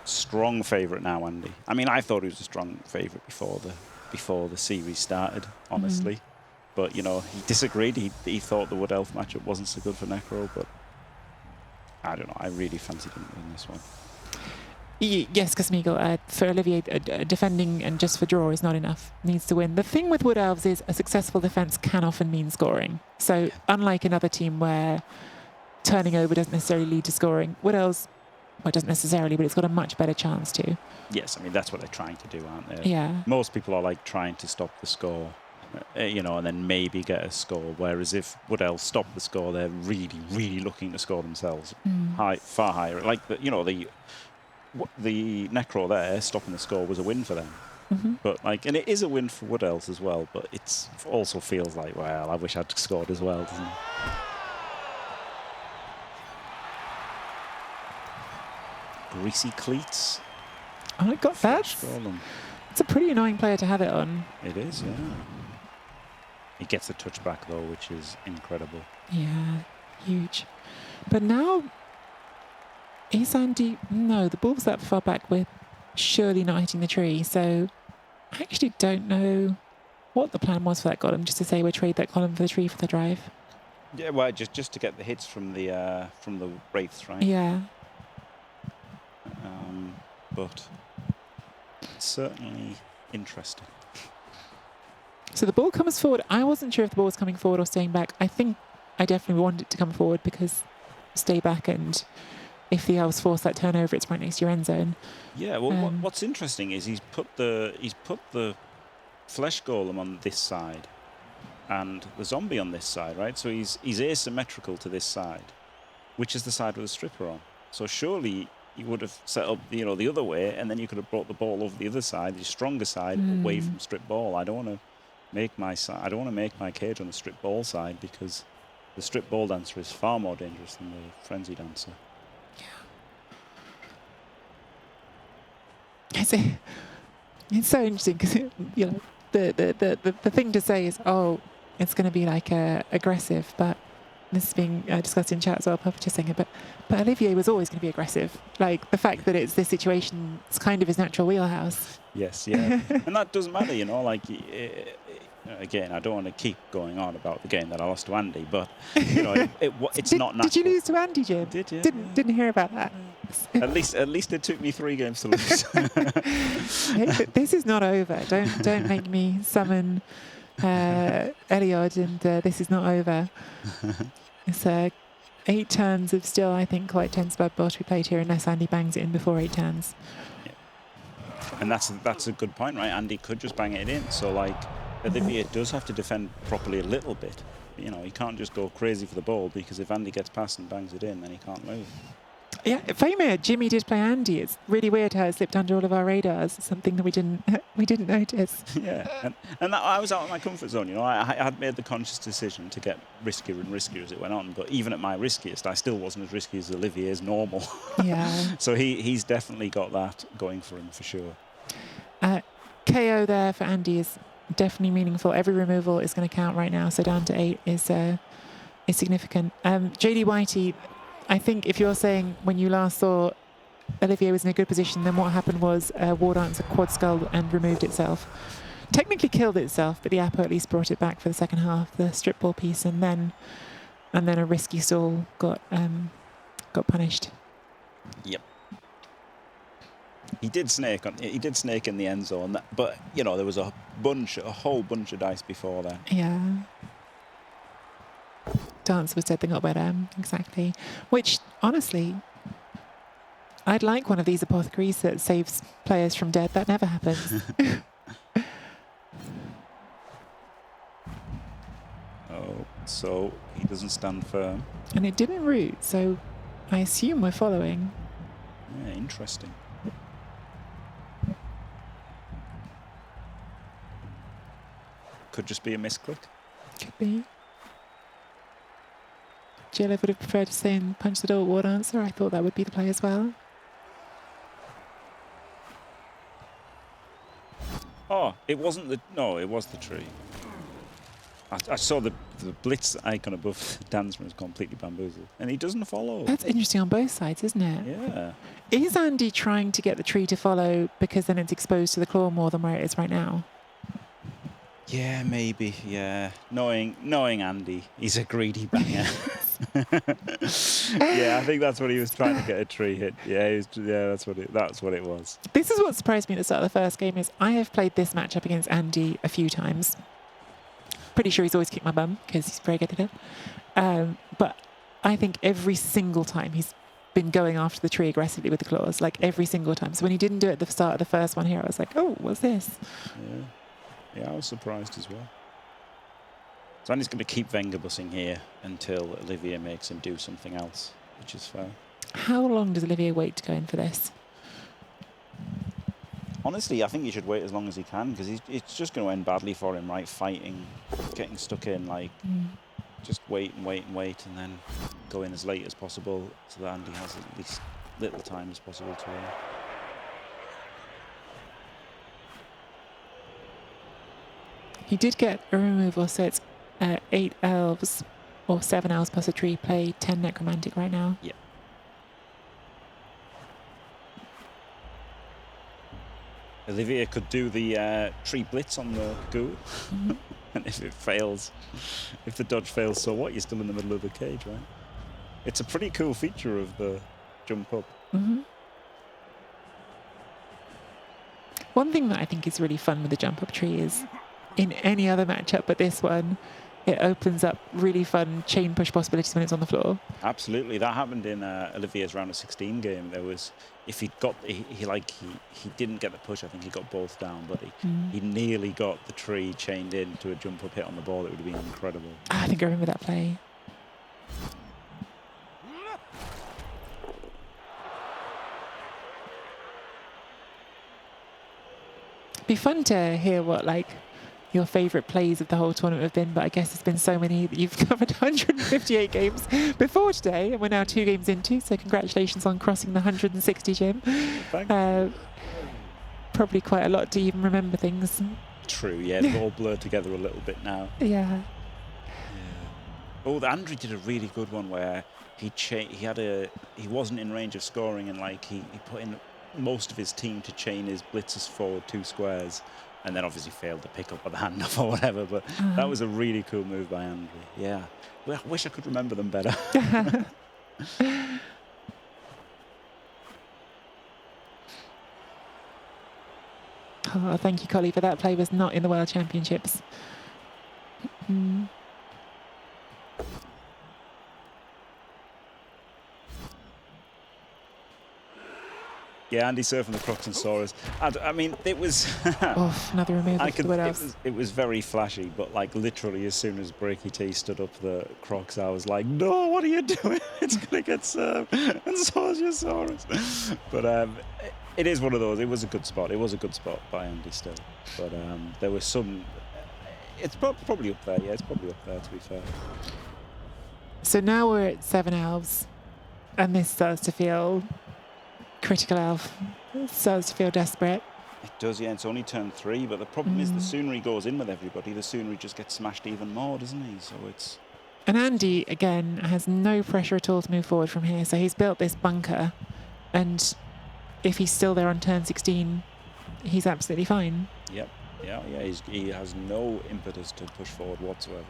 strong favourite now, Andy. I mean, I thought he was a strong favourite before the series started, honestly. But, you know, he disagreed. He thought the Wood Elf matchup wasn't so good for Necro, but I don't know. I really fancied him in this one. Yes, Cosmigal, for Olivier, defending and just for draw is not enough. Needs to win. The thing with Wood Elves is a successful defence can often mean scoring. So unlike another team where turning over doesn't necessarily lead to scoring, Wood Elves, well, it doesn't necessarily, but it's got a much better chance to. Yes, I mean, that's what they're trying to do, aren't they? Yeah. Most people are like trying to stop the score, you know, and then maybe get a score. Whereas if Wood Elves stop the score, they're really, really looking to score themselves. Far higher. Like, the Necro there, stopping the score was a win for them. But like, and it is a win for Wood Elves as well, but it also feels like, well, I wish I'd scored as well, doesn't it? Greasy cleats. Oh, it got that. It's a pretty annoying player to have it on. It is, yeah. He gets a touchback though, which is incredible. Yeah, huge. But now, is Andy... No, the ball's that far back. We're surely not hitting the tree. So I actually don't know what the plan was for that column, just to say we'll trade that column for the tree for the drive. Yeah, well, just to get the hits from the wraiths, right? Yeah. But it's certainly interesting. So the ball comes forward. I wasn't sure if the ball was coming forward or staying back. I think I definitely wanted it to come forward because stay back, and if the Elves force that turnover, it's right next to your end zone. Yeah, well, what's interesting is he's put the flesh golem on this side and the zombie on this side, right? So he's asymmetrical to this side, which is the side with the stripper on. So surely you would have set up, you know, the other way, and then you could have brought the ball over the other side, the stronger side, away from strip ball. I don't want to make my cage on the strip ball side, because the strip ball dancer is far more dangerous than the frenzy dancer. Yeah. It's so interesting because, you know, the thing to say is, oh, it's going to be like aggressive, but this is being discussed in chat as well. Papa just saying it, but Olivier was always going to be aggressive. Like the fact that it's this situation, it's kind of his natural wheelhouse. Yes, yeah, and that doesn't matter, you know. Like again, I don't want to keep going on about the game that I lost to Andy, but you know, it's not natural. Did you lose to Andy, Jim? Did you? Didn't hear about that. At least it took me 3 games to lose. Hey, this is not over. Don't make me summon Eliod, and this is not over. It's 8 turns of still, I think, quite tense bloodbath we played here, unless Andy bangs it in before 8 turns. Yeah. And that's a good point, right? Andy could just bang it in. So like, Olivier does have to defend properly a little bit. You know, he can't just go crazy for the ball, because if Andy gets past and bangs it in, then he can't move. Yeah, Famer, Jimmy did play Andy. It's really weird how it slipped under all of our radars. Something that we didn't notice. Yeah, and that, I was out of my comfort zone. You know, I had made the conscious decision to get riskier and riskier as it went on. But even at my riskiest, I still wasn't as risky as Olivier's normal. Yeah. So he's definitely got that going for him for sure. KO there for Andy is definitely meaningful. Every removal is going to count right now, so down to 8 is significant. JD Whitey, I think if you're saying when you last saw Olivier was in a good position, then what happened was War Dancer quad skull and removed itself. Technically killed itself, but the Apo at least brought it back for the second half, the strip ball piece, and then a risky stall got punished. Yep. He did snake in the end zone, but you know there was a whole bunch of dice before that. Yeah. Dance was dead, they got better. Exactly. Which, honestly, I'd like one of these apothecaries that saves players from dead. That never happens. Oh, so he doesn't stand firm. And it didn't root, so I assume we're following. Yeah, interesting. Could just be a misclick. Could be. GLF would have preferred to stay and punch the door War Dancer. I thought that would be the play as well. Oh, it wasn't the... No, it was the tree. I saw the blitz icon above Dansman was completely bamboozled. And he doesn't follow. That's interesting on both sides, isn't it? Yeah. Is Andy trying to get the tree to follow because then it's exposed to the claw more than where it is right now? Yeah, maybe. Yeah. Knowing Andy, he's a greedy banger. Yeah, I think that's what he was trying to get a tree hit. Yeah, that's what it was. This is what surprised me at the start of the first game is I have played this matchup against Andy a few times. Pretty sure he's always kicked my bum because he's very good at it. But I think every single time he's been going after the tree aggressively with the claws, like every single time. So when he didn't do it at the start of the first one here, I was like, oh, what's this? Yeah, I was surprised as well. So Andy's going to keep Vengabussing here until Olivier makes him do something else, which is fair. How long does Olivier wait to go in for this? Honestly, I think he should wait as long as he can because it's just going to end badly for him, right? Fighting, getting stuck in, like just wait and wait and wait and then go in as late as possible so that Andy has at least little time as possible to... He did get a removal, so it's 8 elves or 7 elves plus a tree play, 10 necromantic right now. Yeah. Olivier could do the tree blitz on the ghoul. And if it fails, if the dodge fails, so what? You're still in the middle of the cage, right? It's a pretty cool feature of the jump up. One thing that I think is really fun with the jump up tree is in any other matchup but this one, it opens up really fun chain push possibilities when it's on the floor. Absolutely, that happened in Olivier's round of 16 game. There was, if he got, he didn't get the push. I think he got both down, but he nearly got the tree chained in to a jump up hit on the ball. It would have been incredible. I think I remember that play. Be fun to hear what your favourite plays of the whole tournament have been, but I guess there's been so many that you've covered 158 games before today, and we're now 2 games into, so congratulations on crossing the 160, Jim. Probably quite a lot to even remember things. True, yeah, they've all blurred together a little bit now. Yeah. Oh, Andrew did a really good one where he wasn't in range of scoring, and he put in most of his team to chain his blitzers forward 2 squares. And then obviously failed to pick up with the handoff or whatever. But that was a really cool move by Andrew. Yeah. Well, I wish I could remember them better. Oh, thank you, Collie, for that play was not in the World Championships. Yeah, Andy surfing the Crocs and Saurus. I mean, it was... Another removal. It was very flashy, but literally as soon as Breaky T stood up the Crocs, I was like, no, what are you doing? It's going to get served. And so is your Saurus. But it is one of those. It was a good spot. It was a good spot by Andy still. But there was some... It's probably up there. Yeah, it's probably up there, to be fair. So now we're at 7 elves, and this starts to feel... Critical elf. It starts to feel desperate. It does, yeah. It's only turn 3, but the problem is the sooner he goes in with everybody, the sooner he just gets smashed even more, doesn't he? So it's... And Andy, again, has no pressure at all to move forward from here. So he's built this bunker. And if he's still there on turn 16, he's absolutely fine. Yep. Yeah. He has no impetus to push forward whatsoever.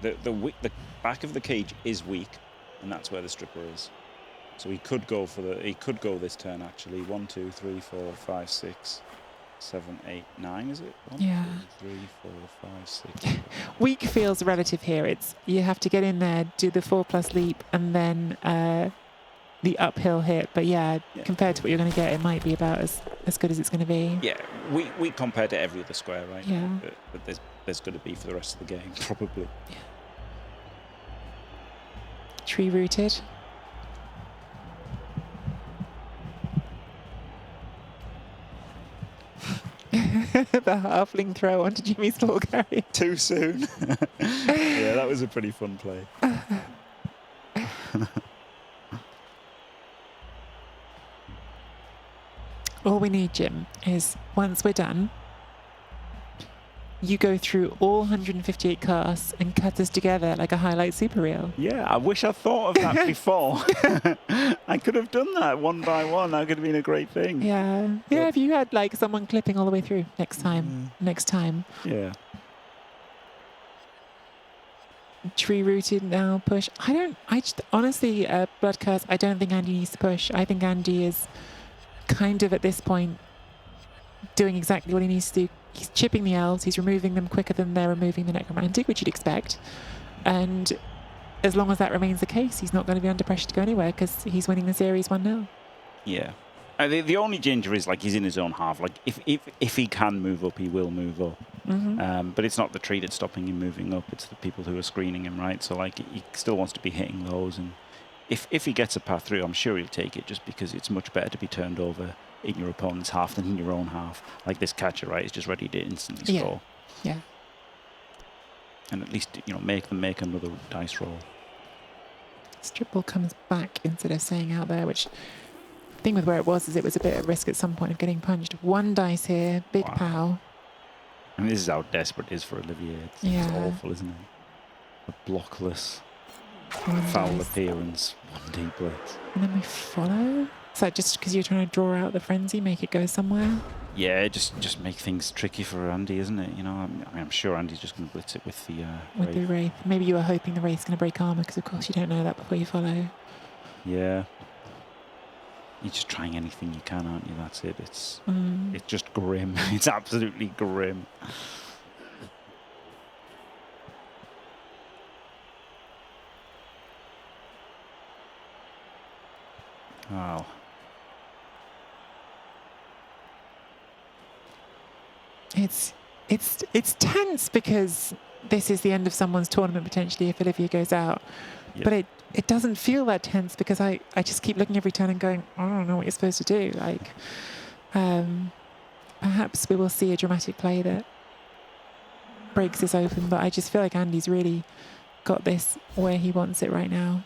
The back of the cage is weak, and that's where the stripper is. So he could go this turn actually. 1, 2, 3, 4, 5, 6, 7, 8, 9. Is it? 1, Yeah. 2, 3, 4, 5, 6. Weak feels relative here. It's you have to get in there, do the 4+ leap, and then the uphill hit. But yeah, compared to what you're going to get, it might be about as good as it's going to be. Yeah, we compared to every other square, right? Yeah. But there's going to be for the rest of the game, probably. Yeah. Tree rooted. The halfling throw onto Jimmy's ball carrier. Too soon. Yeah, that was a pretty fun play. All we need, Jim, is once we're done, you go through all 158 casts and cut us together like a highlight super reel. Yeah, I wish I thought of that before. I could have done that one by one. That could have been a great thing. Yeah. Yeah, if you had like someone clipping all the way through next time. Yeah. Tree rooted now, push. Honestly, Blood Curse, I don't think Andy needs to push. I think Andy is kind of at this point doing exactly what he needs to do. He's chipping the elves, he's removing them quicker than they're removing the necromantic, which you'd expect. And as long as that remains the case, he's not going to be under pressure to go anywhere because he's winning the series 1-0. Yeah. The only danger is like he's in his own half. Like if he can move up, he will move up. But it's not the tree that's stopping him moving up. It's the people who are screening him, right? So like he still wants to be hitting those. And if he gets a path through, I'm sure he'll take it just because it's much better to be turned over in your opponent's half than in your own half. Like this catcher, right, is just ready to instantly score. Yeah. And at least, make them make another dice roll. Strip ball comes back instead of staying out there, which the thing with where it was is it was a bit at risk at some point of getting punched. 1 dice here, big pow. I mean, this is how desperate it is for Olivier. It's awful, isn't it? A blockless, foul appearance, 1 deep blitz. And then we follow? Is that just because you're trying to draw out the frenzy, make it go somewhere? Yeah, just make things tricky for Andy, isn't it? I'm sure Andy's just going to blitz it with the Wraith. The Wraith. Maybe you were hoping the Wraith's going to break armor, because of course you don't know that before you follow. Yeah. You're just trying anything you can, aren't you? That's it. It's just grim. It's absolutely grim. Wow. It's tense because this is the end of someone's tournament potentially if Olivia goes out. Yep. But it doesn't feel that tense because I just keep looking every turn and going, I don't know what you're supposed to do. Like, perhaps we will see a dramatic play that breaks this open, but I just feel like Andy's really got this where he wants it right now.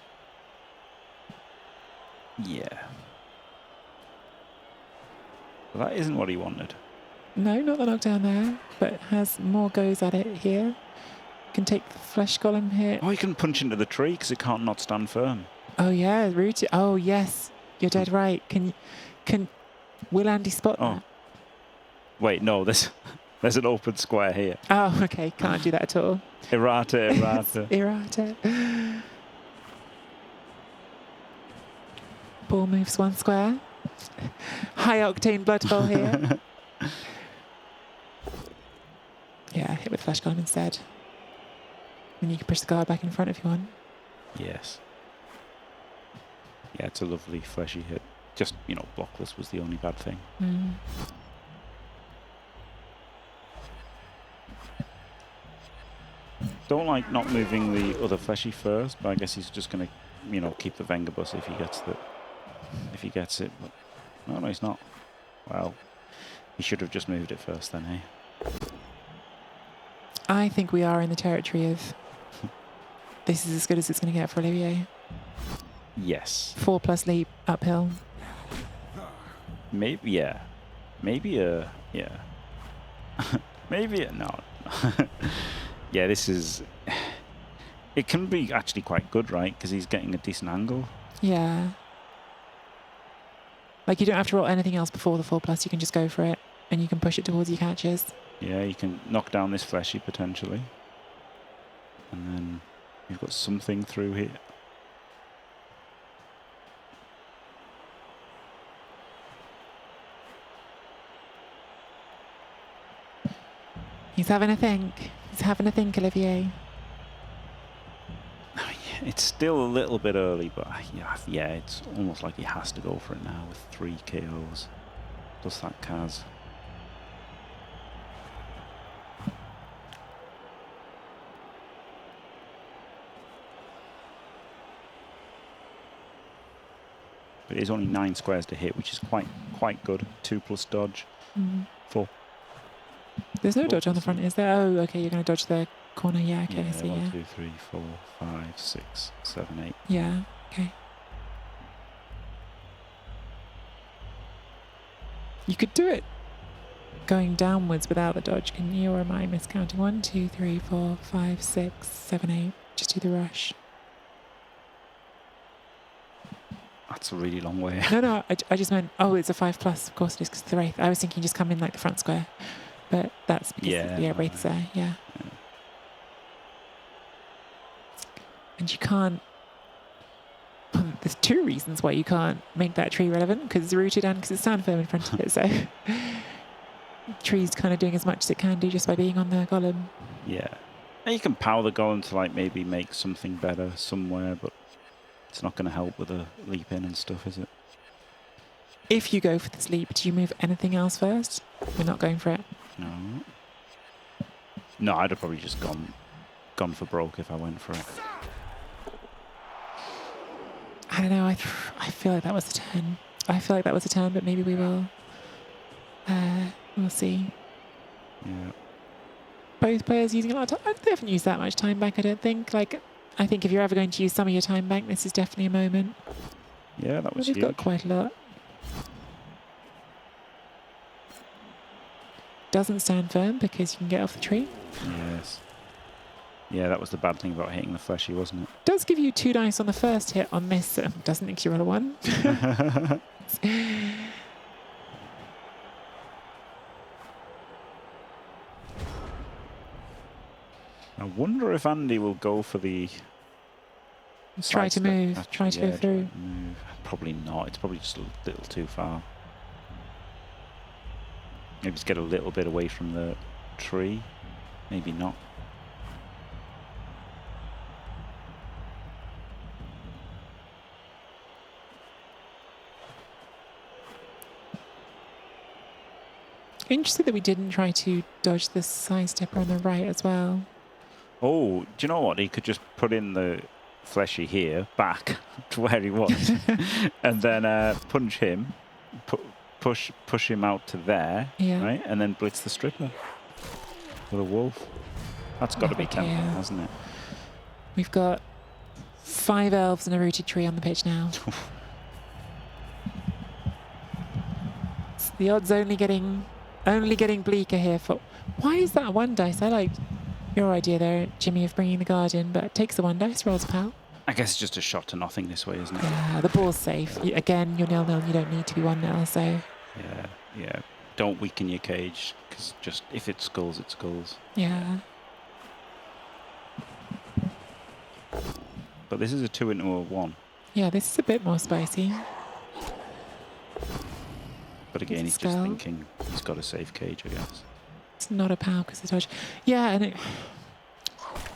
Yeah. Well, that isn't what he wanted. No, not the knockdown there, but has more goes at it here. Can take the flesh golem here. Oh, he can punch into the tree because it can't not stand firm. Oh yeah, rooted. Oh yes, you're dead right. Will Andy spot that? Wait, no, there's an open square here. Oh, okay, can't do that at all. Errata. Errata. Ball moves 1 square. High octane blood bowl here. Yeah, hit with flesh golem instead. And you can push the guard back in front if you want. Yes. Yeah, it's a lovely fleshy hit. Just, blockless was the only bad thing. Don't like not moving the other fleshy first, but I guess he's just going to, keep the Vengabus if he gets it. But no, he's not. Well, he should have just moved it first then, eh? I think we are in the territory of this is as good as it's going to get for Olivier. Yes. 4+ leap uphill. Maybe, yeah. Maybe a, yeah. Maybe a, no. Yeah, this is, it can be actually quite good, right? Because he's getting a decent angle. Yeah. Like, you don't have to roll anything else before the 4+, you can just go for it, and you can push it towards your catches. Yeah, you can knock down this fleshy potentially. And then you've got something through here. He's having a think. He's having a think, Olivier. It's still a little bit early, but yeah, it's almost like he has to go for it now with 3 KOs. Plus that Kaz. But it is only 9 squares to hit, which is quite good. 2+ dodge. 4. There's no 4 dodge on the plus front, is there? Oh, okay, you're going to dodge the corner. Yeah, okay, I see, 1, yeah. 2, 3, 4, 5, 6, 7, 8. Yeah, okay. You could do it going downwards without the dodge, can you? Or am I miscounting? 1, 2, 3, 4, 5, 6, 7, 8. Just do the rush. That's a really long way. No, I just meant, oh, it's a 5+. Of course it is, because the Wraith. I was thinking just come in like the front square. But that's because, Yeah, Wraith's there, yeah. Yeah. And you can't... There's 2 reasons why you can't make that tree relevant, because it's rooted and because it's stand firm in front of it, so... Tree's kind of doing as much as it can do just by being on the golem. Yeah. And you can power the golem to like maybe make something better somewhere, but it's not going to help with a leap in and stuff, is it? If you go for this leap, do you move anything else first? We're not going for it. No. No, I'd have probably just gone for broke if I went for it. I don't know, I feel like that was a turn. I feel like that was a turn, but maybe we will... we'll see. Yeah. Both players using a lot of time. They haven't used that much time bank, I don't think. Like, I think if you're ever going to use some of your time bank, this is definitely a moment. Yeah, that But was we've huge. got quite a lot. Doesn't stand firm because you can get off the tree. Yes. Yeah, that was the bad thing about hitting the fleshy, wasn't it? Does give you 2 dice on the first hit on this. Doesn't think you roll a 1. I wonder if Andy will go for the... Try to sidestep. move. Try to go Yeah, through. to move. Probably not. It's probably just a little too far. Maybe just get a little bit away from the tree. Maybe not. Interesting that we didn't try to dodge the side stepper on the right as well. Oh, do you know what? He could just put in the fleshy here, back to where he was, and then punch him, push him out to there, Yeah. right? And then blitz the stripper with a wolf. That's got to be Okay, tempting, yeah. hasn't it? We've got 5 elves and a rooted tree on the pitch now. The odds only getting bleaker here. For why is that 1 dice? I like your idea there, Jimmy, of bringing the guard in, but it takes the 1 dice, rolls a pal. I guess it's just a shot to nothing this way, isn't it? Yeah, the ball's safe. Again, you're 0-0. You don't need to be 1-0. So Yeah, yeah. Don't weaken your cage, because just if it skulls, it skulls. yeah, But this is a 2 into a 1. yeah. This is a bit more spicy. But again, It's he's a just spell. thinking he's got a safe cage, I guess. It's not a pow because the dodge. Yeah, and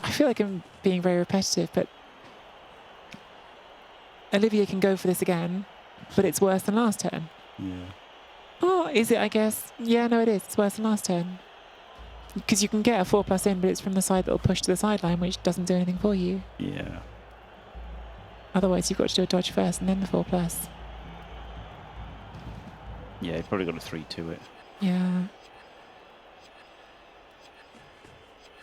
I feel like I'm being very repetitive, but Olivia can go for this again, but it's worse than last turn. Yeah. Oh, is it? I guess. Yeah, no, it is. It's worse than last turn. Because you can get a 4+ in, but it's from the side that will push to the sideline, which doesn't do anything for you. Yeah. Otherwise, you've got to do a dodge first and then the 4+. Yeah, he probably got a 3 to it. Yeah.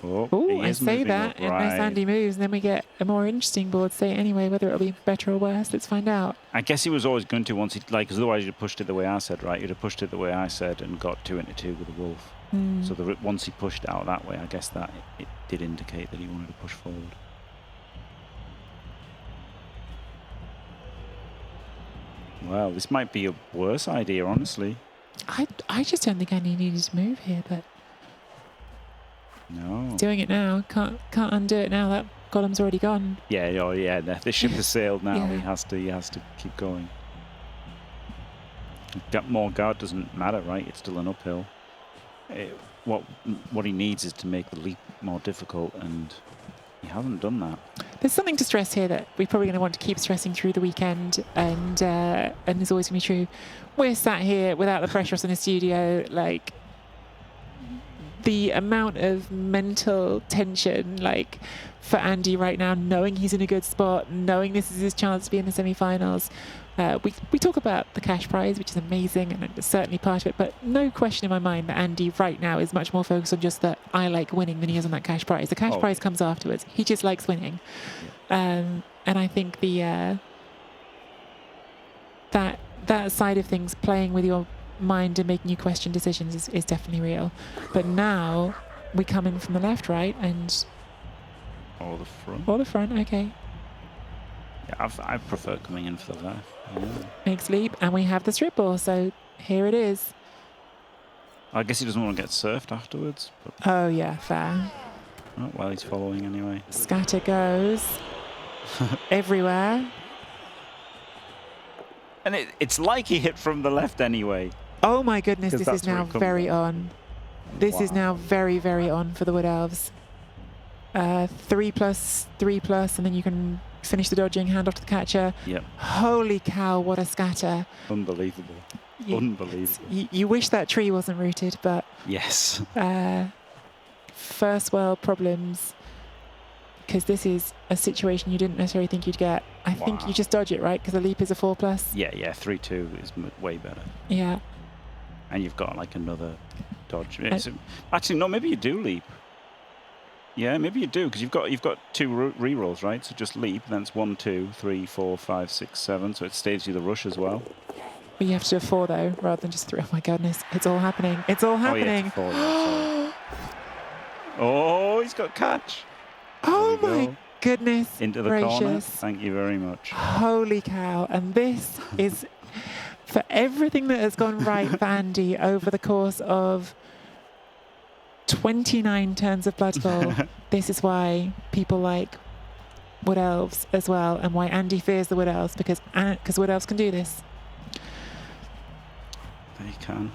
Oh, he I is say moving that, up, unless right. Andy moves, and then we get a more interesting board state anyway, whether it'll be better or worse. Let's find out. I guess he was always going to once he, like, 'cause otherwise you'd have pushed it the way I said, right? You'd have pushed it the way I said and got 2 into 2 with the wolf. So once he pushed out that way, I guess that it did indicate that he wanted to push forward. Well, this might be a worse idea, honestly. I just don't think Andy needed to move here, but No. doing it now. Can't undo it now. That column's already gone. Yeah, oh yeah, the ship has sailed now. Yeah. He has to keep going. Get more guard doesn't matter, right? It's still an uphill. What he needs is to make the leap more difficult, and he hasn't done that. There's something to stress here that we're probably going to want to keep stressing through the weekend, and it's always going to be true. We're sat here without the pressure in the studio, like the amount of mental tension, like for Andy right now, knowing he's in a good spot, knowing this is his chance to be in the semi-finals. We talk about the cash prize, which is amazing, and it's certainly part of it, but no question in my mind that Andy right now is much more focused on just that I like winning than he is on that cash prize. The cash prize comes afterwards. He just likes winning. And I think the that side of things, playing with your mind and making you question decisions, is definitely real. But now we come in from the left, right, and Or the front. or the front. Okay, Yeah, I prefer coming in for the left. Yeah. makes leap, and we have the strip ball. So here it is. I guess he doesn't want to get surfed afterwards. But, Oh yeah, fair. oh, well, he's following anyway. Scatter goes everywhere. And it's like he hit from the left anyway. Oh my goodness, 'Cause this that's is where now it comes very from. on. This is now very, very on for the Wood Elves. 3+, 3+, and then you can finish the dodging, hand off to the catcher. Yep. Holy cow, what a scatter. Unbelievable. Unbelievable. You wish that tree wasn't rooted, but Yes. first world problems, because this is a situation you didn't necessarily think you'd get. I think you just dodge it, right? Because the leap is a 4+. Yeah, 3-2 is way better. Yeah. And you've got like another dodge. Actually, no, maybe you do leap. Yeah, maybe you do, because you've got 2 re-rolls, right? So just leap, then it's 1, 2, 3, 4, 5, 6, 7. So it saves you the rush as well. But you have to do a 4 though, rather than just 3. Oh my goodness, it's all happening. It's all Oh, yeah, happening. it's a 4, yeah, sorry. Oh, he's got catch. Oh There we my go. goodness Into the corner. gracious. Thank you very much. Holy cow. And this is for everything that has gone right for Andy over the course of 29 turns of Blood Bowl. This is why people like Wood Elves as well, and why Andy fears the Wood Elves, because Wood Elves can do this. They can.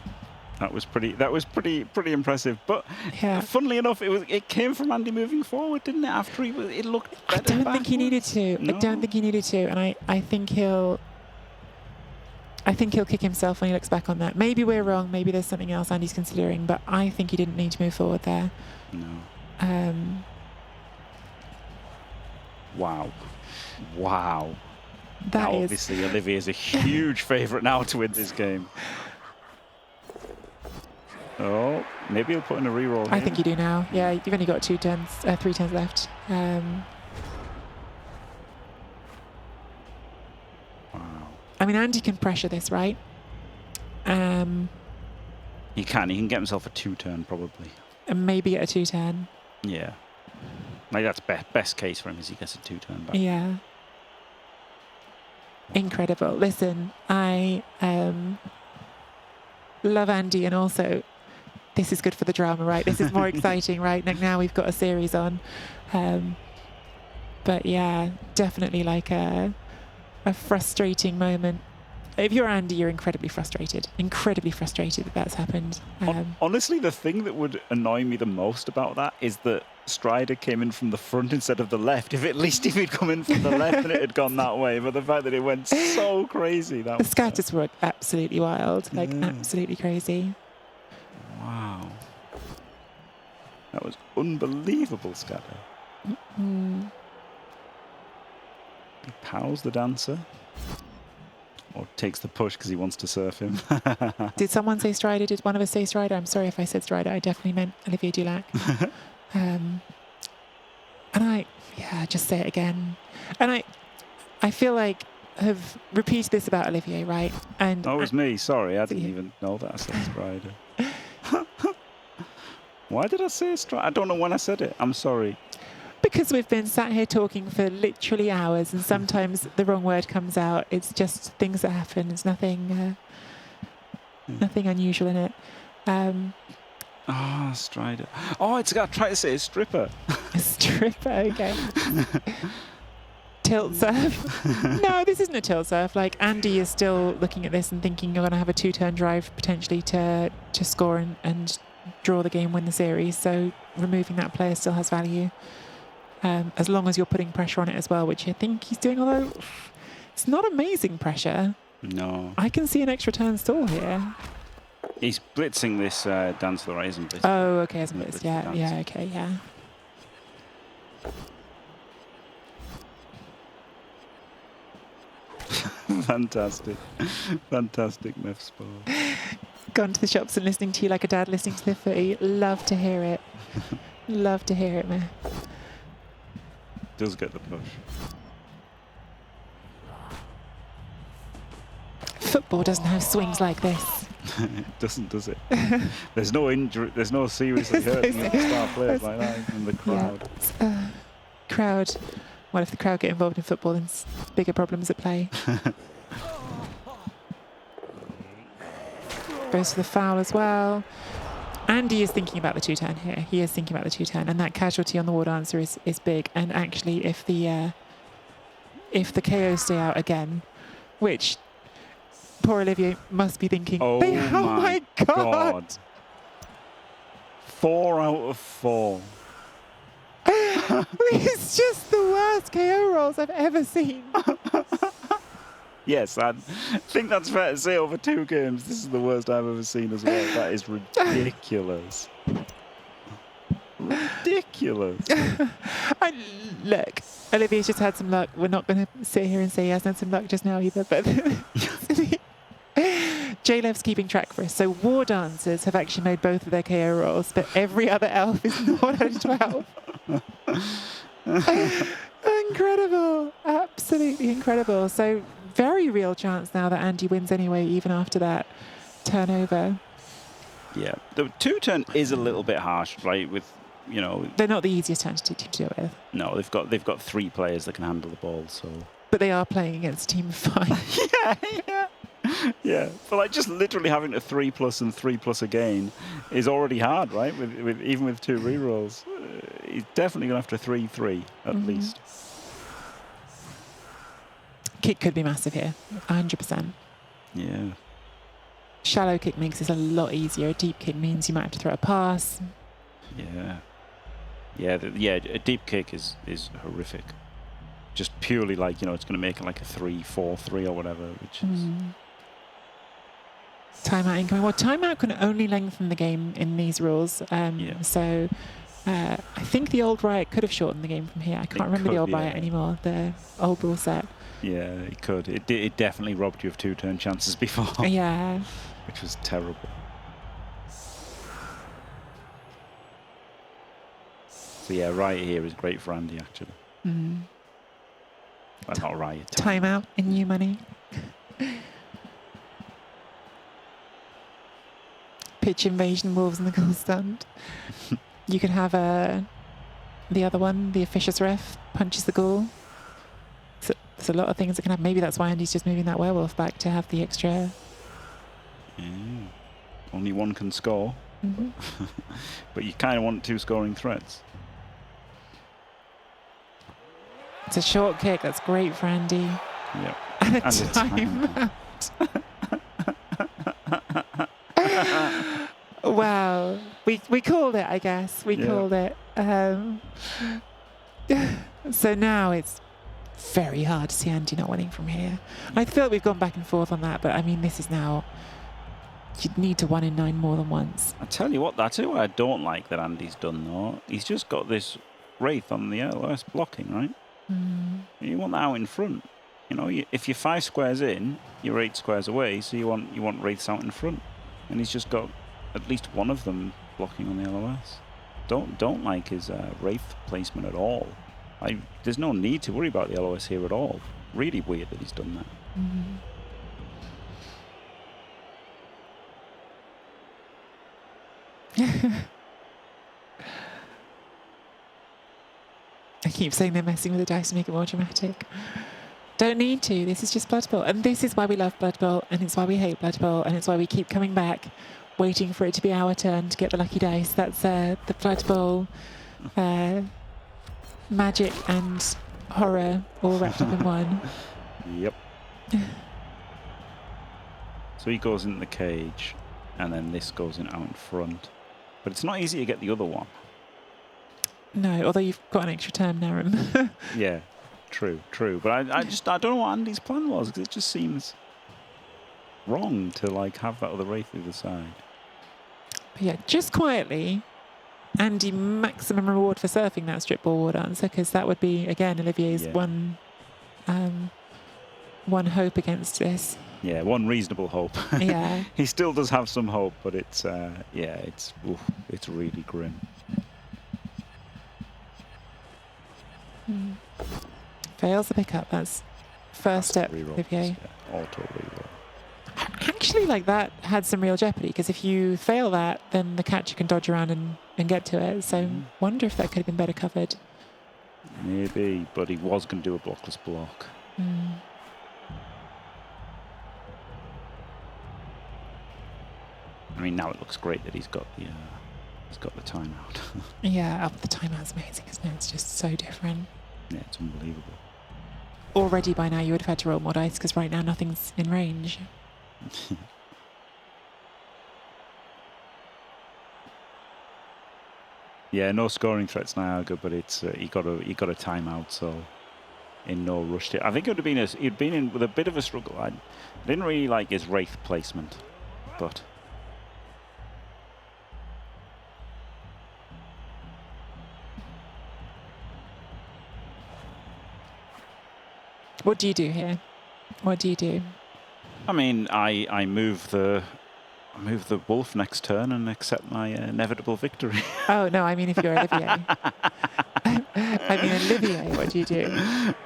That was pretty impressive. But Yeah. funnily enough, it came from Andy moving forward, didn't it? After it looked better. I don't think he needed to. No. I don't think he needed to, and I think he'll kick himself when he looks back on that. Maybe we're wrong. Maybe there's something else Andy's considering, but I think he didn't need to move forward there. No. Wow. That Now, is obviously, Olivier's a huge favourite now to win this game. Oh, maybe he'll put in a reroll. I think you do now. Yeah, you've only got 3 turns left. Wow. I mean, Andy can pressure this, right? He can get himself a 2-turn probably. And maybe get a 2-turn. Yeah. Like that's best case for him is he gets a 2-turn back. Yeah. Incredible. Listen, I love Andy, and also this is good for the drama, right? This is more exciting, right? Like now we've got a series on. But yeah, definitely like a frustrating moment. If you're Andy, you're incredibly frustrated that that's happened. Honestly, the thing that would annoy me the most about that is that Strider came in from the front instead of the left. If he'd come in from the left, then it had gone that way. But the fact that it went so crazy, The scatters were absolutely wild, like absolutely crazy. Wow. That was unbelievable scatter. Mm. He pals the dancer. Or takes the push because he wants to surf him. Did someone say Strider? Did one of us say Strider? I'm sorry if I said Strider. I definitely meant Olivier Dulac. And I just say it again. And I feel like have repeated this about Olivier, right? And That was me. Sorry, I didn't even know that I said Strider. Why did I say Strider? I don't know when I said it. I'm sorry. because we've been sat here talking for literally hours, and sometimes the wrong word comes out. It's just things that happen. It's nothing unusual in it. Strider. Oh, it's got to try to say stripper. A stripper, okay. Tilt surf. No, this isn't a tilt surf. Like, Andy is still looking at this and thinking you're going to have a 2-turn drive potentially to score and draw the game, win the series. So removing that player still has value. As long as you're putting pressure on it as well, which I think he's doing, although it's not amazing pressure. No. I can see an extra turn stall here. He's blitzing this dance to the right, isn't he? Oh, okay, as a blitz. Blitz Yeah, dance. yeah, okay, yeah. Fantastic. Fantastic Mef's ball. Gone to the shops and listening to you like a dad listening to the footy. Love to hear it. Love to hear it, man. Does get the push. Football doesn't have swings like this. It doesn't, does it? There's no injury. There's no seriously hurting star players like that in the crowd. Yeah. Crowd. Well, if the crowd get involved in football, then it's bigger problems at play. Goes for the foul as well. Andy is thinking about the 2-turn here. He is thinking about the 2-turn, and that casualty on the ward answer is big. And actually, if the KOs stay out again, which poor Olivier must be thinking, Oh my God. 4 out of 4. It's just the worst KO rolls I've ever seen. Yes, I think that's fair to say over 2 games. This is the worst I've ever seen as well. That is ridiculous. Ridiculous. Look, Olivier's just had some luck. We're not going to sit here and say he hasn't had some luck just now either, but J-Lev's keeping track for us. So War Dancers have actually made both of their KO rolls, but every other elf is not out of 12. Incredible. Absolutely incredible. So very real chance now that Andy wins anyway, even after that turnover. Yeah, the 2-turn is a little bit harsh, right? With, you know, They're not the easiest turns to deal with. no, they've got 3 players that can handle the ball, so. But they are playing against a team of 5. Yeah. But like just literally having a 3+ and 3+ again is already hard, right? With even with 2 rerolls, he's definitely gonna have to 3-3 at least. Kick could be massive here, 100%. Yeah. Shallow kick makes this a lot easier. A deep kick means you might have to throw a pass. Yeah. Yeah. A deep kick is horrific. Just purely like, you know, it's going to make it like a 3-4-3 or whatever, which is. Timeout incoming. Well, timeout can only lengthen the game in these rules. So I think the old Riot could have shortened the game from here. I can't remember the old Riot anymore, the old rule set. Yeah, it could. It definitely robbed you of 2-turn chances before. Yeah. Which was terrible. So yeah, Riot here is great for Andy, actually. Well, not Riot. Timeout in new money. Pitch invasion, Wolves in the goal stand. You could have the other one, the officious ref, punches the goal. So there's a lot of things that can happen. Maybe that's why Andy's just moving that werewolf back to have the extra. Yeah. Only one can score. But you kind of want 2 scoring threats. It's a short kick. That's great for Andy. Yeah. And a And a timeout. Wow. We called it, I guess. We called it. So now it's very hard to see Andy not winning from here. I feel like we've gone back and forth on that, but I mean, this is now. You'd need to 1 in 9 more than once. I tell you what, that's what I don't like that Andy's done, though. He's just got this Wraith on the LOS blocking, right? You want that out in front. You know, if you're 5 squares in, you're 8 squares away, so you want Wraiths out in front. And he's just got at least one of them blocking on the LOS. don't like his Wraith placement at all. There's no need to worry about the LOS here at all. Really weird that he's done that. I keep saying they're messing with the dice to make it more dramatic. Don't need to. This is just Blood Bowl. And this is why we love Blood Bowl, and it's why we hate Blood Bowl, and it's why we keep coming back, waiting for it to be our turn to get the lucky dice. That's the Blood Bowl magic and horror all wrapped up in one. Yep. So he goes in the cage, and then this goes in out in front. But it's not easy to get the other one. No, although you've got an extra term, Narum. Yeah, true. But I don't know what Andy's plan was, because it just seems wrong to like have that other Wraith the other side. But yeah, just quietly, Andy, maximum reward for surfing that strip ball ward answer, because that would be, again, Olivier's one hope against this. Yeah, one reasonable hope. Yeah. He still does have some hope, but it's it's really grim. Fails the pickup. That's first step, Rerolls, Olivier. yeah, auto reroll. Actually, like that had some real jeopardy, because if you fail that, then the catcher can dodge around and get to it. So wonder if that could have been better covered. Maybe, but he was going to do a blockless block. I mean, now it looks great that he's got the timeout. Yeah, the timeout's amazing, isn't it? It's just so different. Yeah, it's unbelievable. Already by now you would have had to roll more dice, because right now nothing's in range. Yeah, no scoring threats now, but it's he got a timeout, so in no rush to. I think it would have been he'd been in with a bit of a struggle. I didn't really like his Wraith placement, but. What do you do here? What do you do? I mean, I move the wolf next turn and accept my inevitable victory. Oh, no, I mean if you're Olivier. I mean, Olivier, what do you do?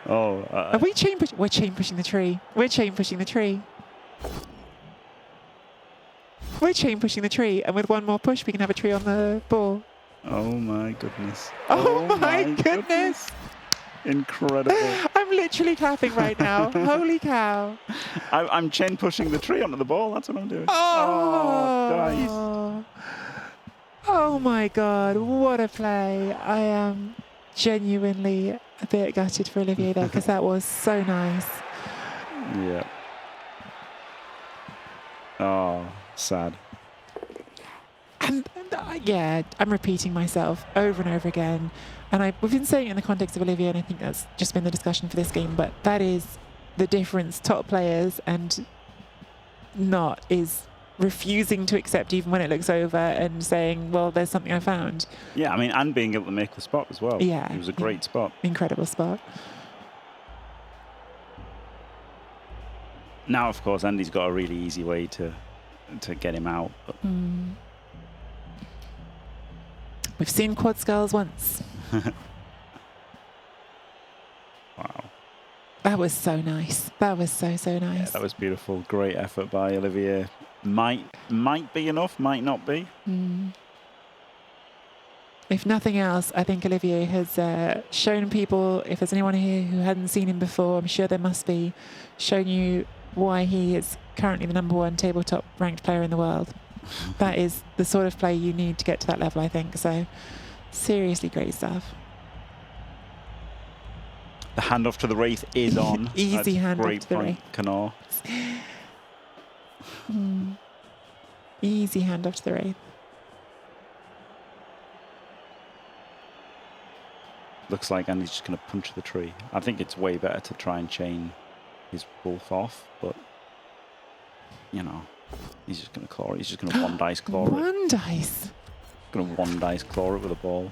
Oh. Are we we're chain pushing the tree. We're chain pushing the tree. We're chain pushing the tree, and with one more push, we can have a tree on the ball. Oh my goodness. Oh my goodness. Incredible. I'm literally clapping right now. Holy cow. I'm chain pushing the tree onto the ball. That's what I'm doing. Oh, Dice. Oh my God, what a play. I am genuinely a bit gutted for Olivier there, because that was so nice. Yeah. Oh, sad. And yeah, I'm repeating myself over and over again. And we've been saying it in the context of Olivier, and I think that's just been the discussion for this game, but that is the difference. Top players and not is refusing to accept even when it looks over and saying, well, there's something I found. Yeah, I mean, and being able to make the spot as well. Yeah. It was a great spot. Incredible spot. Now, of course, Andy's got a really easy way to get him out. But We've seen quad skulls once. Wow. That was so nice. That was so nice. Yeah, that was beautiful. Great effort by Olivier. Might be enough, might not be. If nothing else, I think Olivier has shown people, if there's anyone here who hadn't seen him before, I'm sure there must be, shown you why he is currently the #1 tabletop ranked player in the world. That is the sort of play you need to get to that level, I think. So, seriously great stuff. The handoff to the Wraith is on. Easy handoff great to the point, Wraith. Canor. Easy handoff to the Wraith. Looks like Andy's just going to punch the tree. I think it's way better to try and chain his wolf off, but, you know, he's just going to claw it. He's just going to one dice claw it. One dice? Going to one dice claw it with a ball.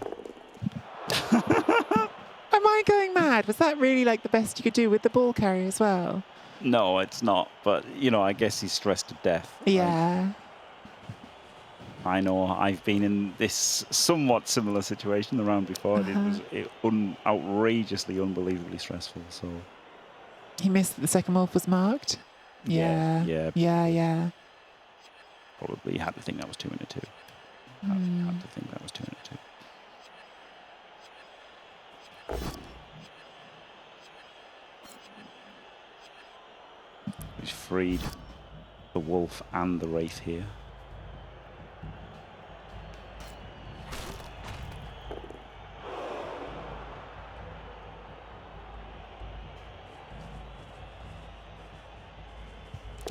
Am I going mad? Was that really like the best you could do with the ball carrier as well? No, it's not. But, you know, I guess he's stressed to death. Yeah. I know I've been in this somewhat similar situation the round before, and it was outrageously, unbelievably stressful. So He missed that the second wolf was marked. Yeah, Yeah. probably had to think that was 2 in a 2. Had to think that was 2 in a 2. He's freed the wolf and the wraith here.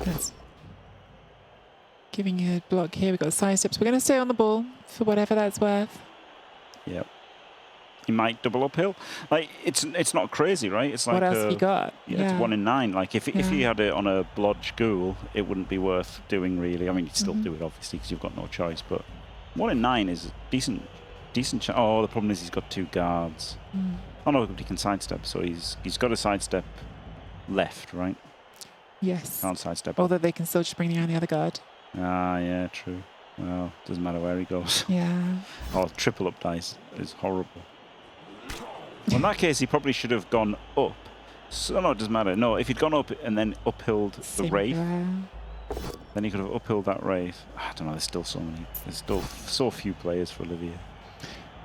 That's giving you a block here. We've got side steps. We're going to stay on the ball for whatever that's worth. Yep. He might double uphill. Like it's not crazy, right? It's like What else have you got? Yeah, it's 1 in 9. Like if you had it on a blodge ghoul, it wouldn't be worth doing really. I mean, you'd still do it obviously because you've got no choice. But 1 in 9 is a decent. Oh, the problem is he's got 2 guards. Oh no, he can sidestep. So he's got a sidestep left, right? Yes. Can't sidestep. Although they can still just bring down the other guard. Ah, yeah, true. Well, doesn't matter where he goes. Yeah. Oh, triple up dice is horrible. Well, in that case, he probably should have gone up. So, no, it doesn't matter. No, if he'd gone up and then uphilled the wraith, then he could have uphilled that wraith. I don't know, there's still so many. There's still so few players for Olivier.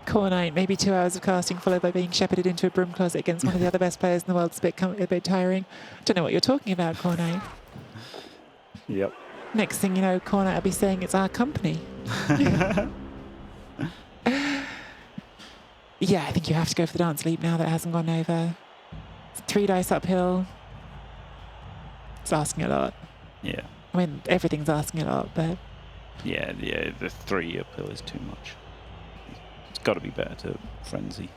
Core Knight, maybe 2 hours of casting followed by being shepherded into a broom closet against one of the other best players in the world. It's a bit tiring. I don't know what you're talking about, Core Knight. Yep. Next thing you know, Core Knight will be saying it's our company. Yeah, I think you have to go for the dance leap now that it hasn't gone over. 3 dice uphill. It's asking a lot. Yeah. I mean, everything's asking a lot, but... Yeah, the 3 uphill is too much. It's got to be better to frenzy.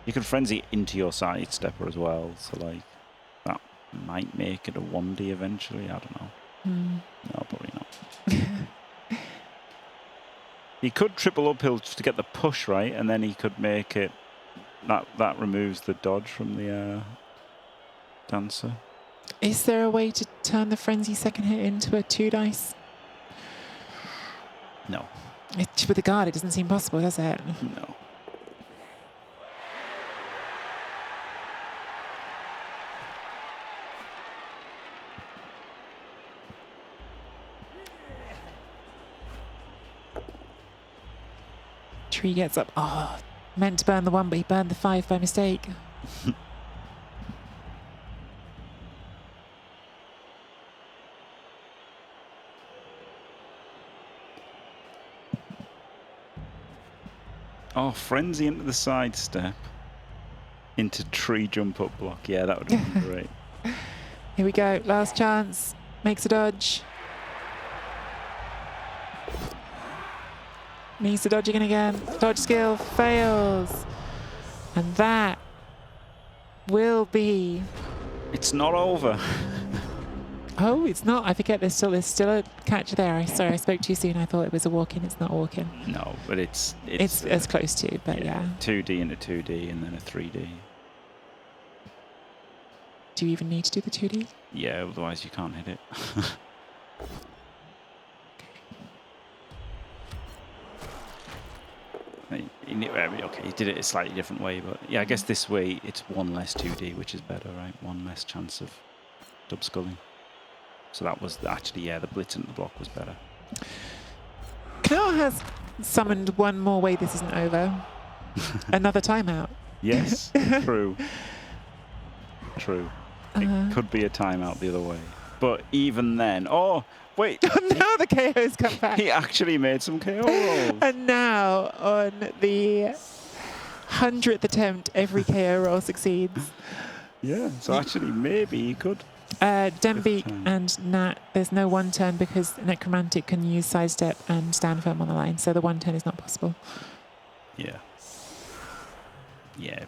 You can frenzy into your side stepper as well, so like that might make it a 1D eventually. I don't know. No, probably not. He could triple uphill just to get the push right, and then he could make it. That removes the dodge from the dancer. Is there a way to turn the frenzy second hit into a 2 dice? No. With the guard, it doesn't seem possible, does it? No. Tree gets up. Oh, meant to burn the 1, but he burned the 5 by mistake. Oh, frenzy into the side step. Into tree jump up block. Yeah, that would have been great. Here we go. Last chance. Makes a dodge. Needs to dodge again. Dodge skill fails. And that will be... It's not over. Oh, it's not. I forget there's still a catch there. Sorry, I spoke too soon. I thought it was a walk-in. It's not a walk-in. No, but it's as close to, but yeah. 2D and a 2D and then a 3D. Do you even need to do the 2D? Yeah, otherwise you can't hit it. Okay, he did it a slightly different way, but yeah, I guess this way it's 1 less 2D, which is better, right? 1 less chance of dub sculling. So that was actually, yeah, the blitz and the block was better. Knell has summoned one more way this isn't over. Another timeout. Yes, true. True. It could be a timeout the other way. But even then, oh, wait. Now the KO's come back. He actually made some KO rolls. And now on the 100th attempt, every KO roll succeeds. Yeah, so actually maybe he could. Dembeek and Nat, there's no 1 turn because Necromantic can use sidestep and stand firm on the line, so the 1 turn is not possible. Yeah. Yeah.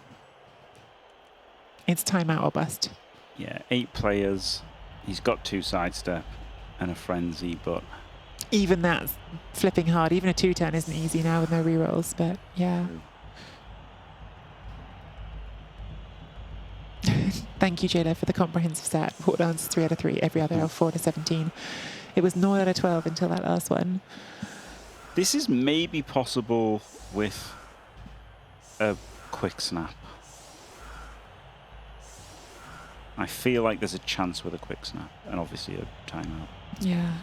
It's timeout or bust. Yeah, 8 players. He's got 2 sidestep and a frenzy, but... Even that's flipping hard. Even a 2 turn isn't easy now with no rerolls, but yeah. Thank you, Jayla, for the comprehensive set. Port answers 3 out of 3, every other L 4 to 17. It was 0 out of 12 until that last one. This is maybe possible with a quick snap. I feel like there's a chance with a quick snap, and obviously a timeout. Yeah.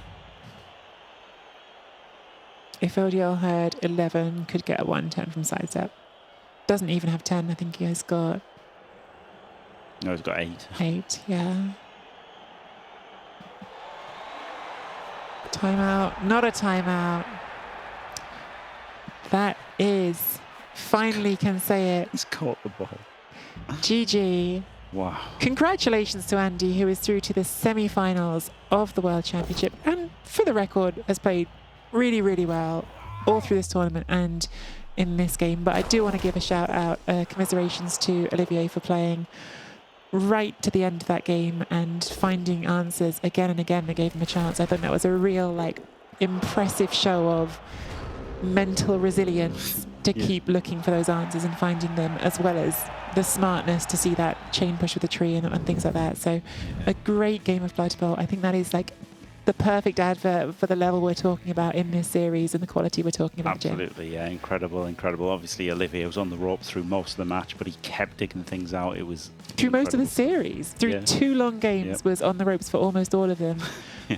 If ODL had 11, could get a 110 from sidestep. Doesn't even have 10. I think he has got No, he's got 8. 8. Yeah. Timeout. Not a timeout. That is, finally can say it, He's caught the ball. GG. Wow. Congratulations to Andy, who is through to the semi-finals of the World Championship, and for the record has played really, really well all through this tournament and in this game. But I do want to give a shout out, commiserations to Olivier for playing right to the end of that game and finding answers again and again that gave him a chance. I thought that was a real, impressive show of mental resilience to keep looking for those answers and finding them, as well as the smartness to see that chain push with the tree and things like that. So a great game of Blood Bowl. I think that is the perfect advert for the level we're talking about in this series and the quality we're talking about, Jim. Absolutely, yeah, incredible. Obviously, Olivier was on the ropes through most of the match, but he kept digging things out. It was through most of the series, through 2 long games, was on the ropes for almost all of them.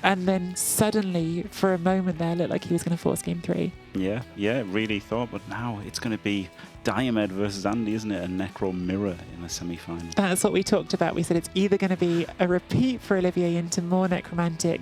And then suddenly, for a moment there, looked like he was going to force game 3. Yeah, really thought, but now it's going to be Diomed versus Andy, isn't it? A Necro mirror in the semi-final. That's what we talked about. We said it's either going to be a repeat for Olivier into more Necromantic,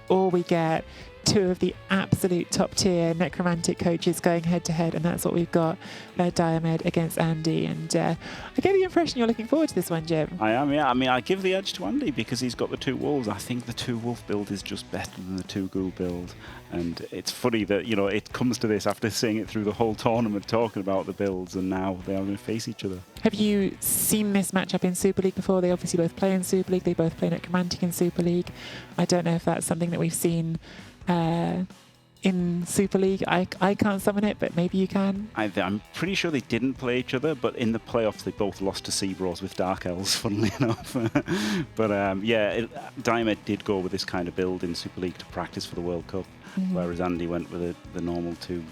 or we get 2 of the absolute top tier Necromantic coaches going head to head, and that's what we've got, Diomed against Andy. And I get the impression you're looking forward to this one, Jim. I am, yeah. I mean, I give the edge to Andy because he's got the 2 wolves. I think the 2 wolf build is just better than the 2 ghoul build. And it's funny that, it comes to this after seeing it through the whole tournament, talking about the builds, and now they are going to face each other. Have you seen this matchup in Super League before? They obviously both play in Super League. They both play Necromantic in Super League. I don't know if that's something that we've seen in Super League. I can't summon it, but maybe you can. I'm pretty sure they didn't play each other, but in the playoffs they both lost to Seabros with Dark Elves, funnily enough. But Diomed did go with this kind of build in Super League to practice for the World Cup, whereas Andy went with the normal 2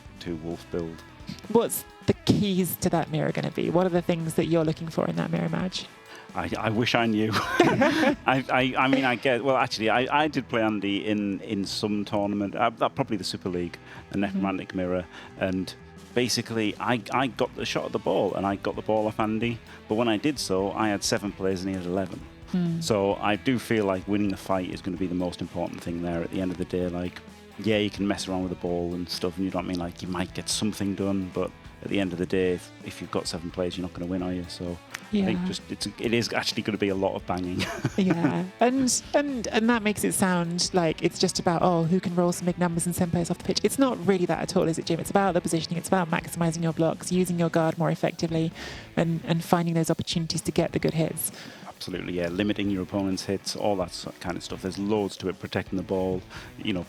wolf build. What's the keys to that mirror going to be? What are the things that you're looking for in that mirror match? I wish I knew. I mean, I get. Well, actually, I did play Andy in some tournament, probably the Super League, a Necromantic mirror, and basically I got the shot at the ball and I got the ball off Andy. But when I did so, I had 7 players and he had 11. So I do feel like winning the fight is going to be the most important thing there. At the end of the day, yeah, you can mess around with the ball and stuff, and you know what I mean. You might get something done, but at the end of the day, if you've got 7 players, you're not going to win, are you? So I think it is actually going to be a lot of banging. Yeah, and that makes it sound like it's just about who can roll some big numbers and send players off the pitch. It's not really that at all, is it, Jim? It's about the positioning. It's about maximising your blocks, using your guard more effectively, and finding those opportunities to get the good hits. Absolutely, yeah. Limiting your opponent's hits, all that kind of stuff. There's loads to it. Protecting the ball,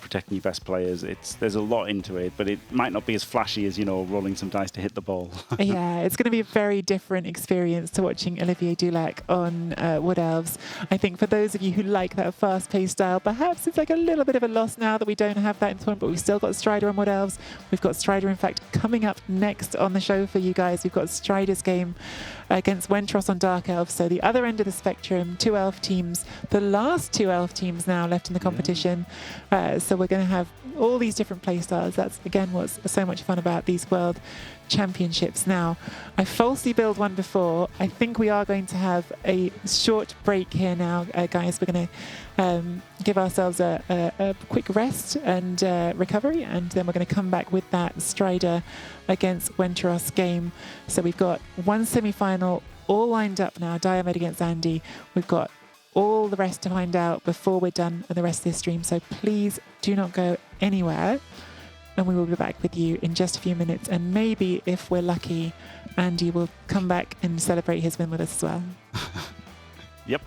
protecting your best players. There's a lot into it, but it might not be as flashy as rolling some dice to hit the ball. Yeah, it's going to be a very different experience to watching Olivier Dulac on Wood Elves. I think for those of you who like that fast-paced style, perhaps it's a little bit of a loss now that we don't have that in the tournament, but we've still got Strider on Wood Elves. We've got Strider, in fact, coming up next on the show for you guys. We've got Strider's game against Wentros on Dark Elves. So the other end of the spectrum, 2 elf teams, the last 2 elf teams now left in the competition. So we're going to have all these different play styles. That's, again, what's so much fun about these World Championships. Now, I falsely billed one before. I think we are going to have a short break here now, guys. We're going to give ourselves a quick rest and recovery, and then we're going to come back with that Strider against Wentros game. So we've got one semi-final all lined up now, Diomed against Andy. We've got all the rest to find out before we're done with the rest of this stream. So please do not go anywhere. And we will be back with you in just a few minutes. And maybe, if we're lucky, Andy will come back and celebrate his win with us as well. Yep.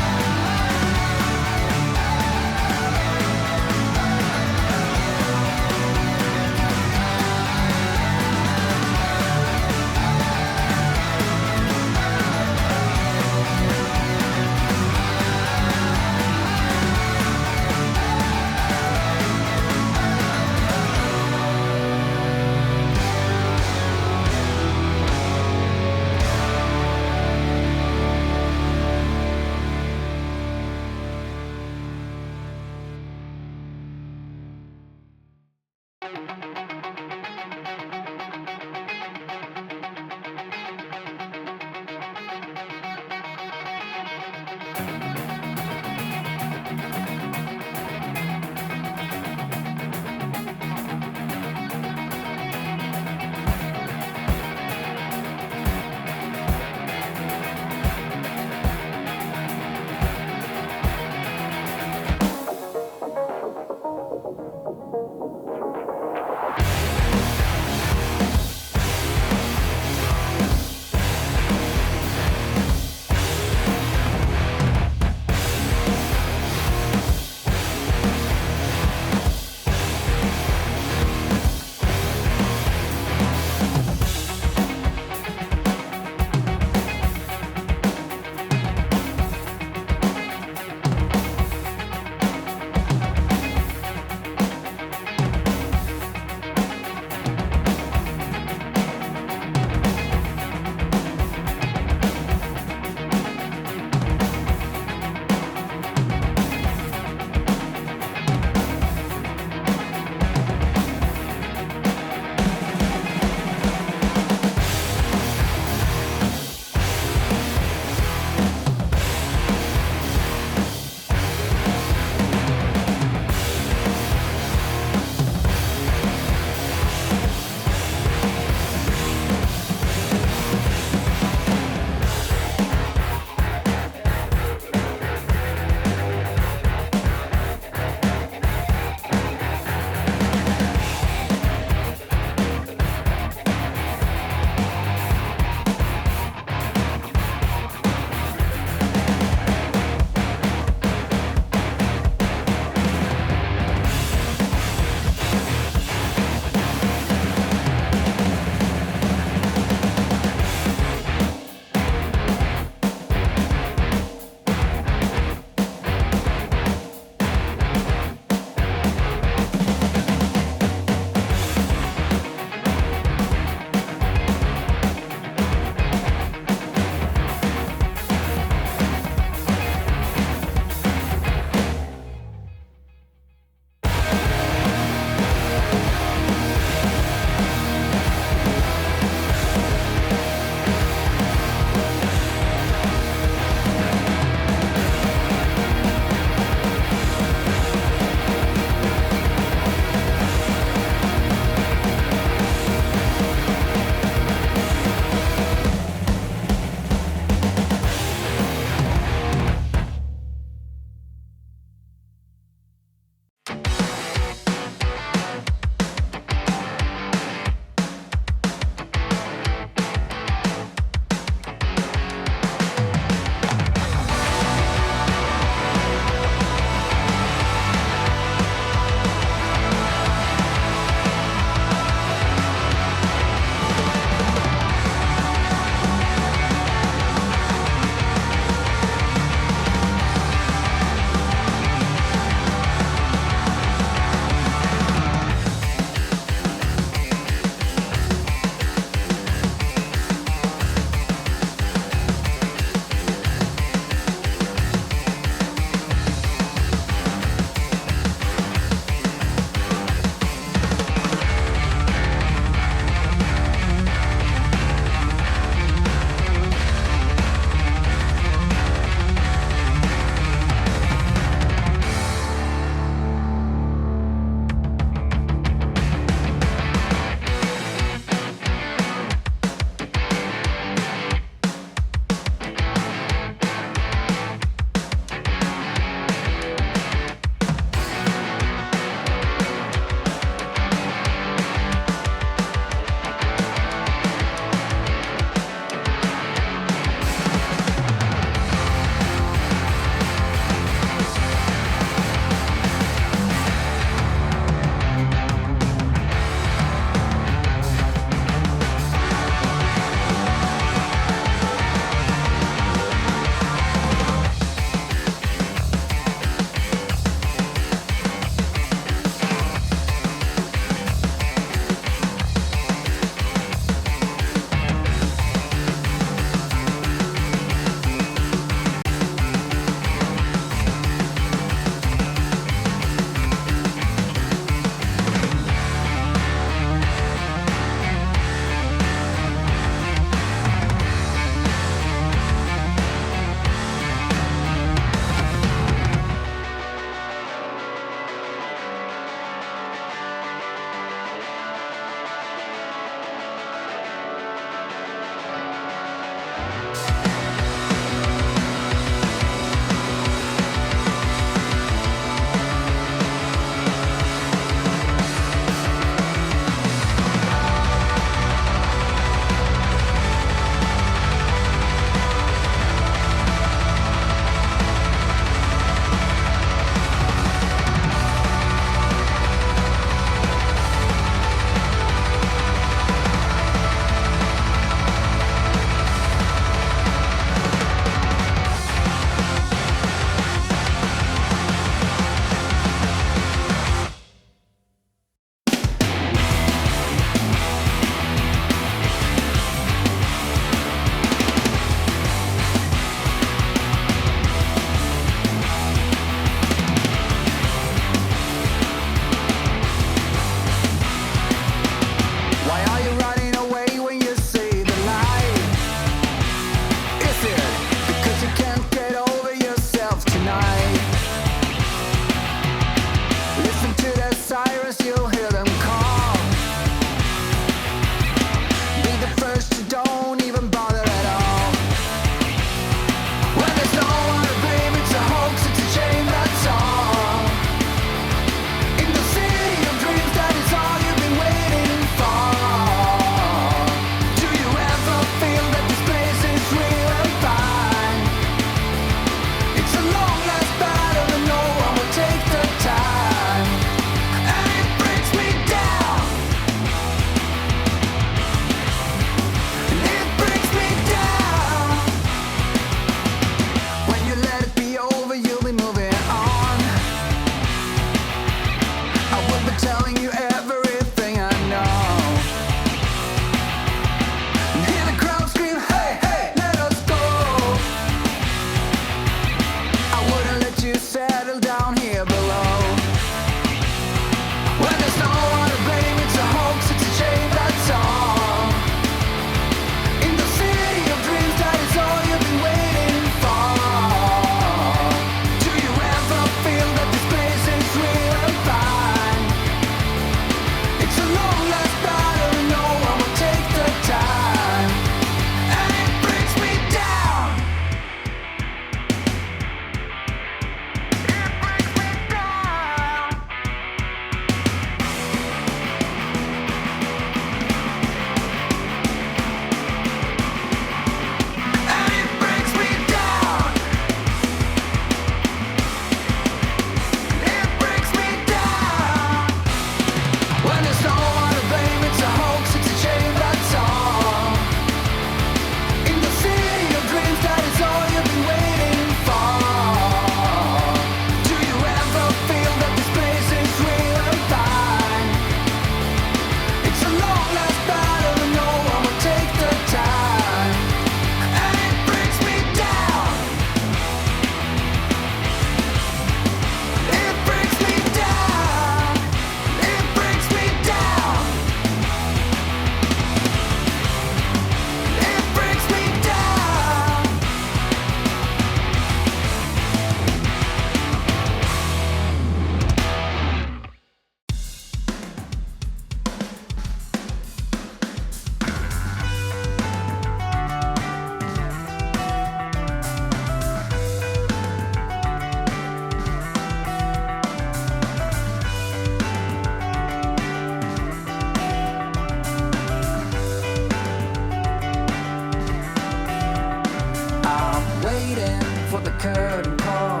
for the curtain call.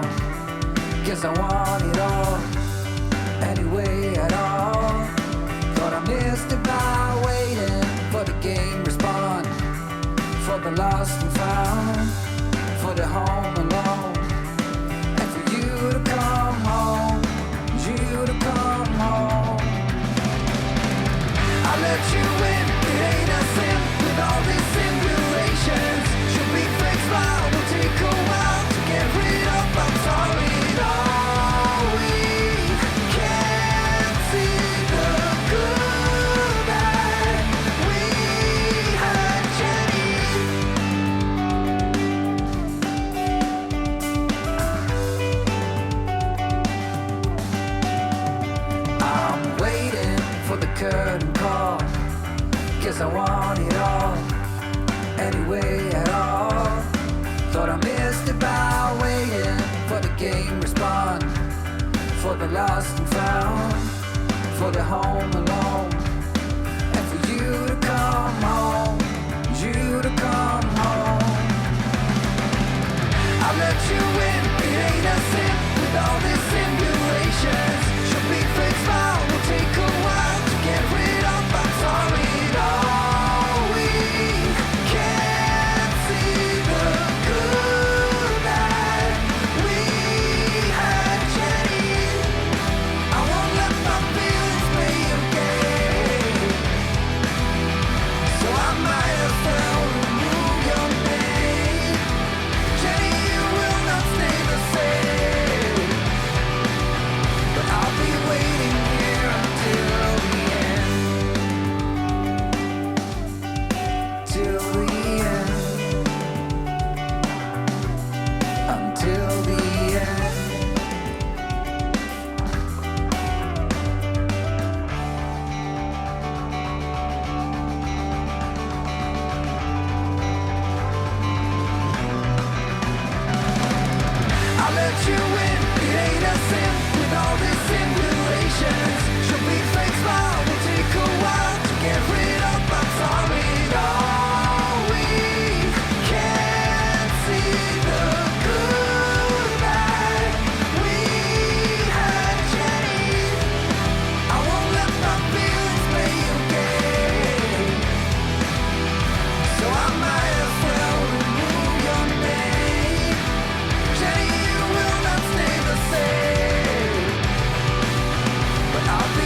Guess I want it all, anyway at all. Thought I missed it by waiting for the game respond, for the lost and found, for the home alone, and for you to come home, you to come home. I let you in, it ain't a sin, with all these simulations. Should be fixed now, will take a while to get rid of. I'm sorry, no, we can't see the good that we had, Jenny. I'm waiting for the curtain call. Guess I want it all, anyway at all. Thought I missed it by waiting for the game respond, for the lost and found, for the home alone, and for you to come home, you to come home. I let you in, it ain't a sin, with all these simulations. Should be fixed now, will take a while to get rid of. I'm sorry, no, we can't see the good that we had, Jenny. I won't let my feelings play a game, so I might as well remove your name. Jenny, you will not stay the same, but I'll be waiting here until the end, till the end, until the end. I let you in, it ain't a sin, with all these simulations. Should be fixed now, will take a while to get rid of. I'm sorry, no, we can't see the good that we had, Jenny. I won't let my feelings play a game, so I might as well remove your name. Jenny, you will not stay the same, but I'll be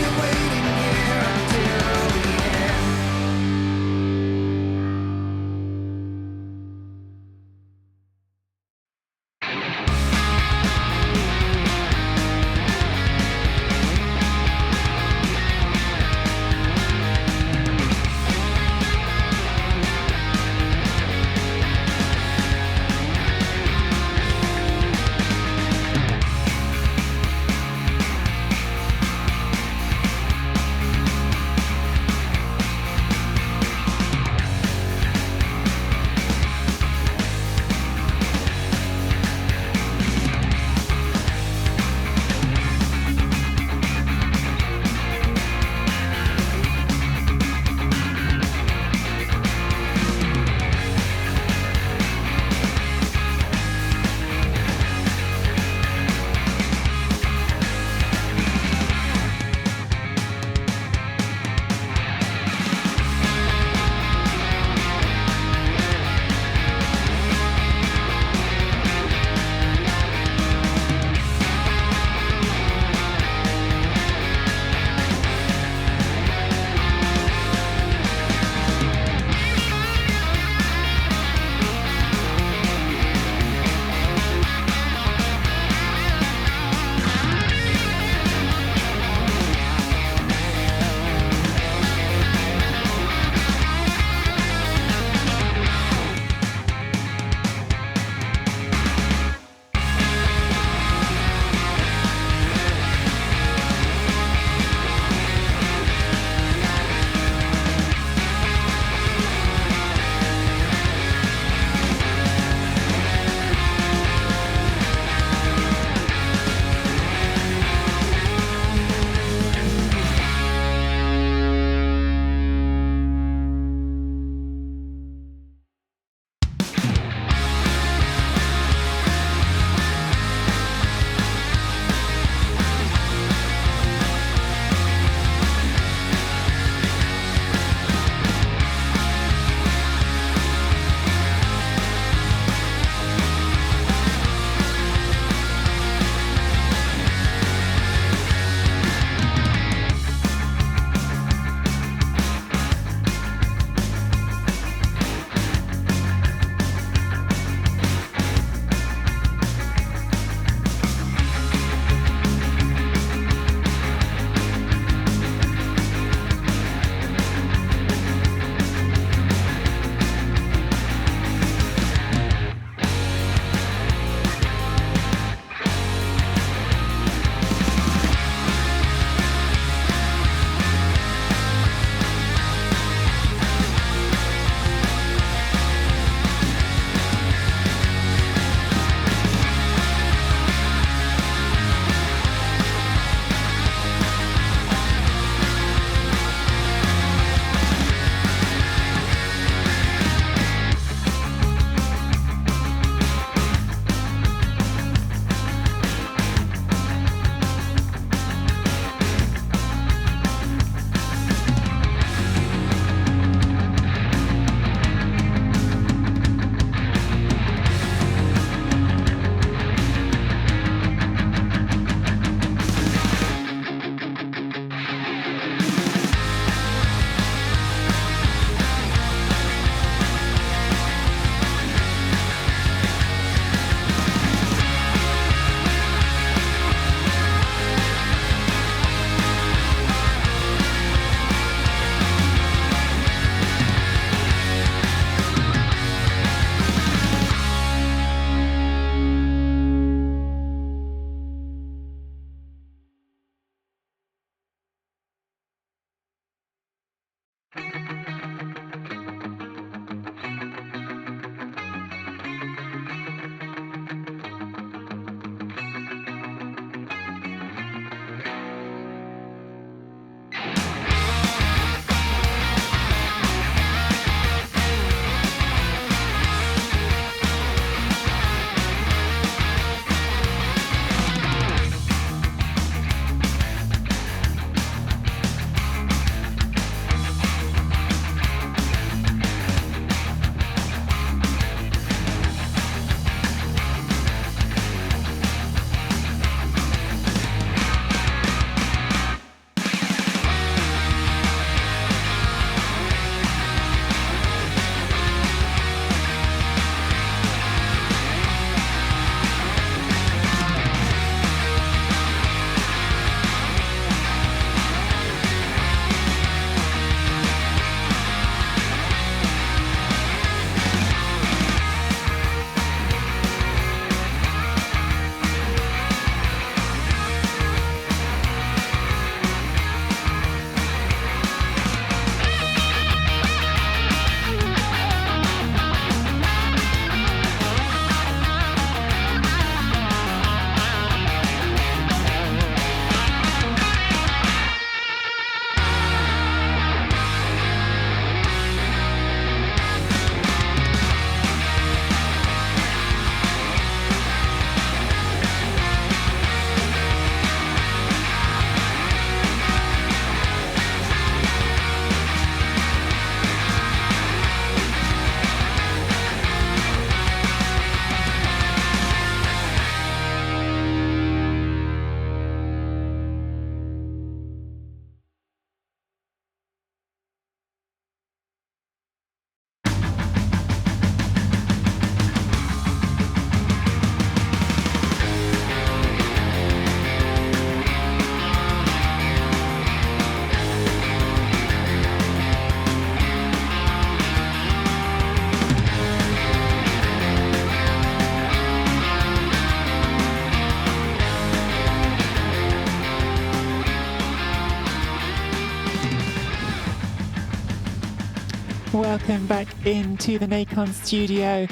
Welcome back into the Nacon studio.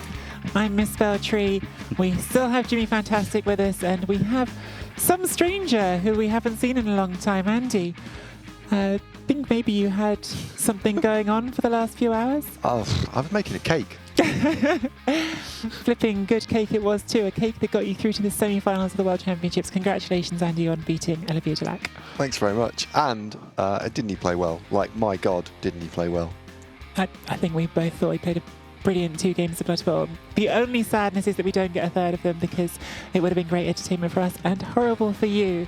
I'm Miss Beltree. We still have Jimmy Fantastic with us, and we have some stranger who we haven't seen in a long time, Andy. I think maybe you had something going on for the last few hours. Oh, I was making a cake. Flipping good cake it was too, a cake that got you through to the semi-finals of the World Championships. Congratulations, Andy, on beating Olivier Delac. Thanks very much. And didn't he play well? Like, my God, didn't he play well? I think we both thought he played a brilliant 2 games of Blood Bowl. The only sadness is that we don't get a third of them, because it would have been great entertainment for us and horrible for you.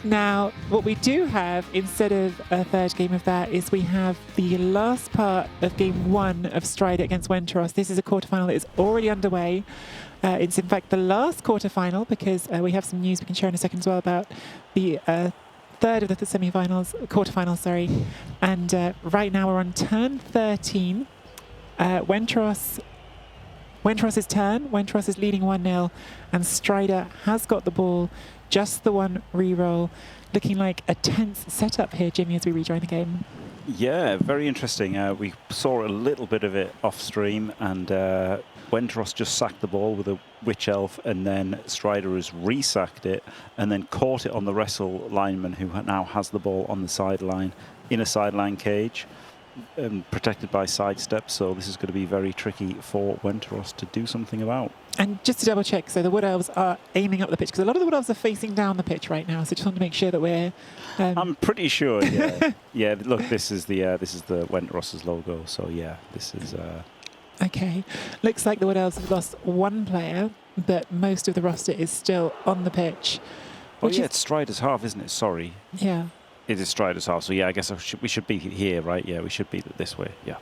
Now, what we do have instead of a third game of that is we have the last part of game 1 of Strider against Wenteros. This is a quarterfinal that is already underway. It's in fact the last quarterfinal, because we have some news we can share in a second as well about the third of the quarterfinals, sorry. And right now we're on turn 13. Wenteros' turn. Wenteros is leading 1-0, and Strider has got the ball. Just the one re-roll. Looking like a tense setup here, Jimmy, as we rejoin the game. Yeah, very interesting. We saw a little bit of it off stream, and Wenteros just sacked the ball with a Witch Elf, and then Strider has re-sacked it and then caught it on the wrestle lineman, who now has the ball on the sideline in a sideline cage. Protected by sidestep, so this is going to be very tricky for Wenteros to do something about. And just to double check, so the Wood Elves are aiming up the pitch, because a lot of the Wood Elves are facing down the pitch right now, so just want to make sure that we're... I'm pretty sure, yeah. Yeah, look, this is the Wenteros' logo, so yeah, this is... Okay. Looks like the Wood Elves have lost 1 player, but most of the roster is still on the pitch. Oh yeah, it's Strider's half, isn't it? Sorry. Yeah. It is Strider's half, so yeah, I guess we should be here, right? Yeah, we should be this way, yeah.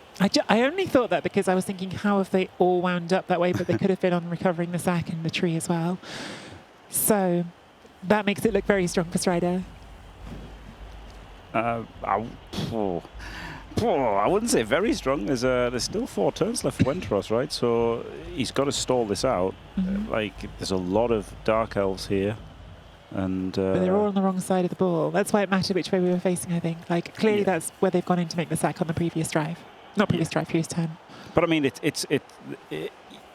I only thought that because I was thinking, how have they all wound up that way? But they could have been on recovering the sack and the tree as well. So that makes it look very strong for Strider. I wouldn't say very strong. There's still 4 turns left for Wenteros, right? So he's got to stall this out. Like, there's a lot of Dark Elves here. And but they're all on the wrong side of the ball. That's why it mattered which way we were facing, I think. Like, clearly that's where they've gone in to make the sack on the previous drive. Not previous drive, previous turn. But I mean,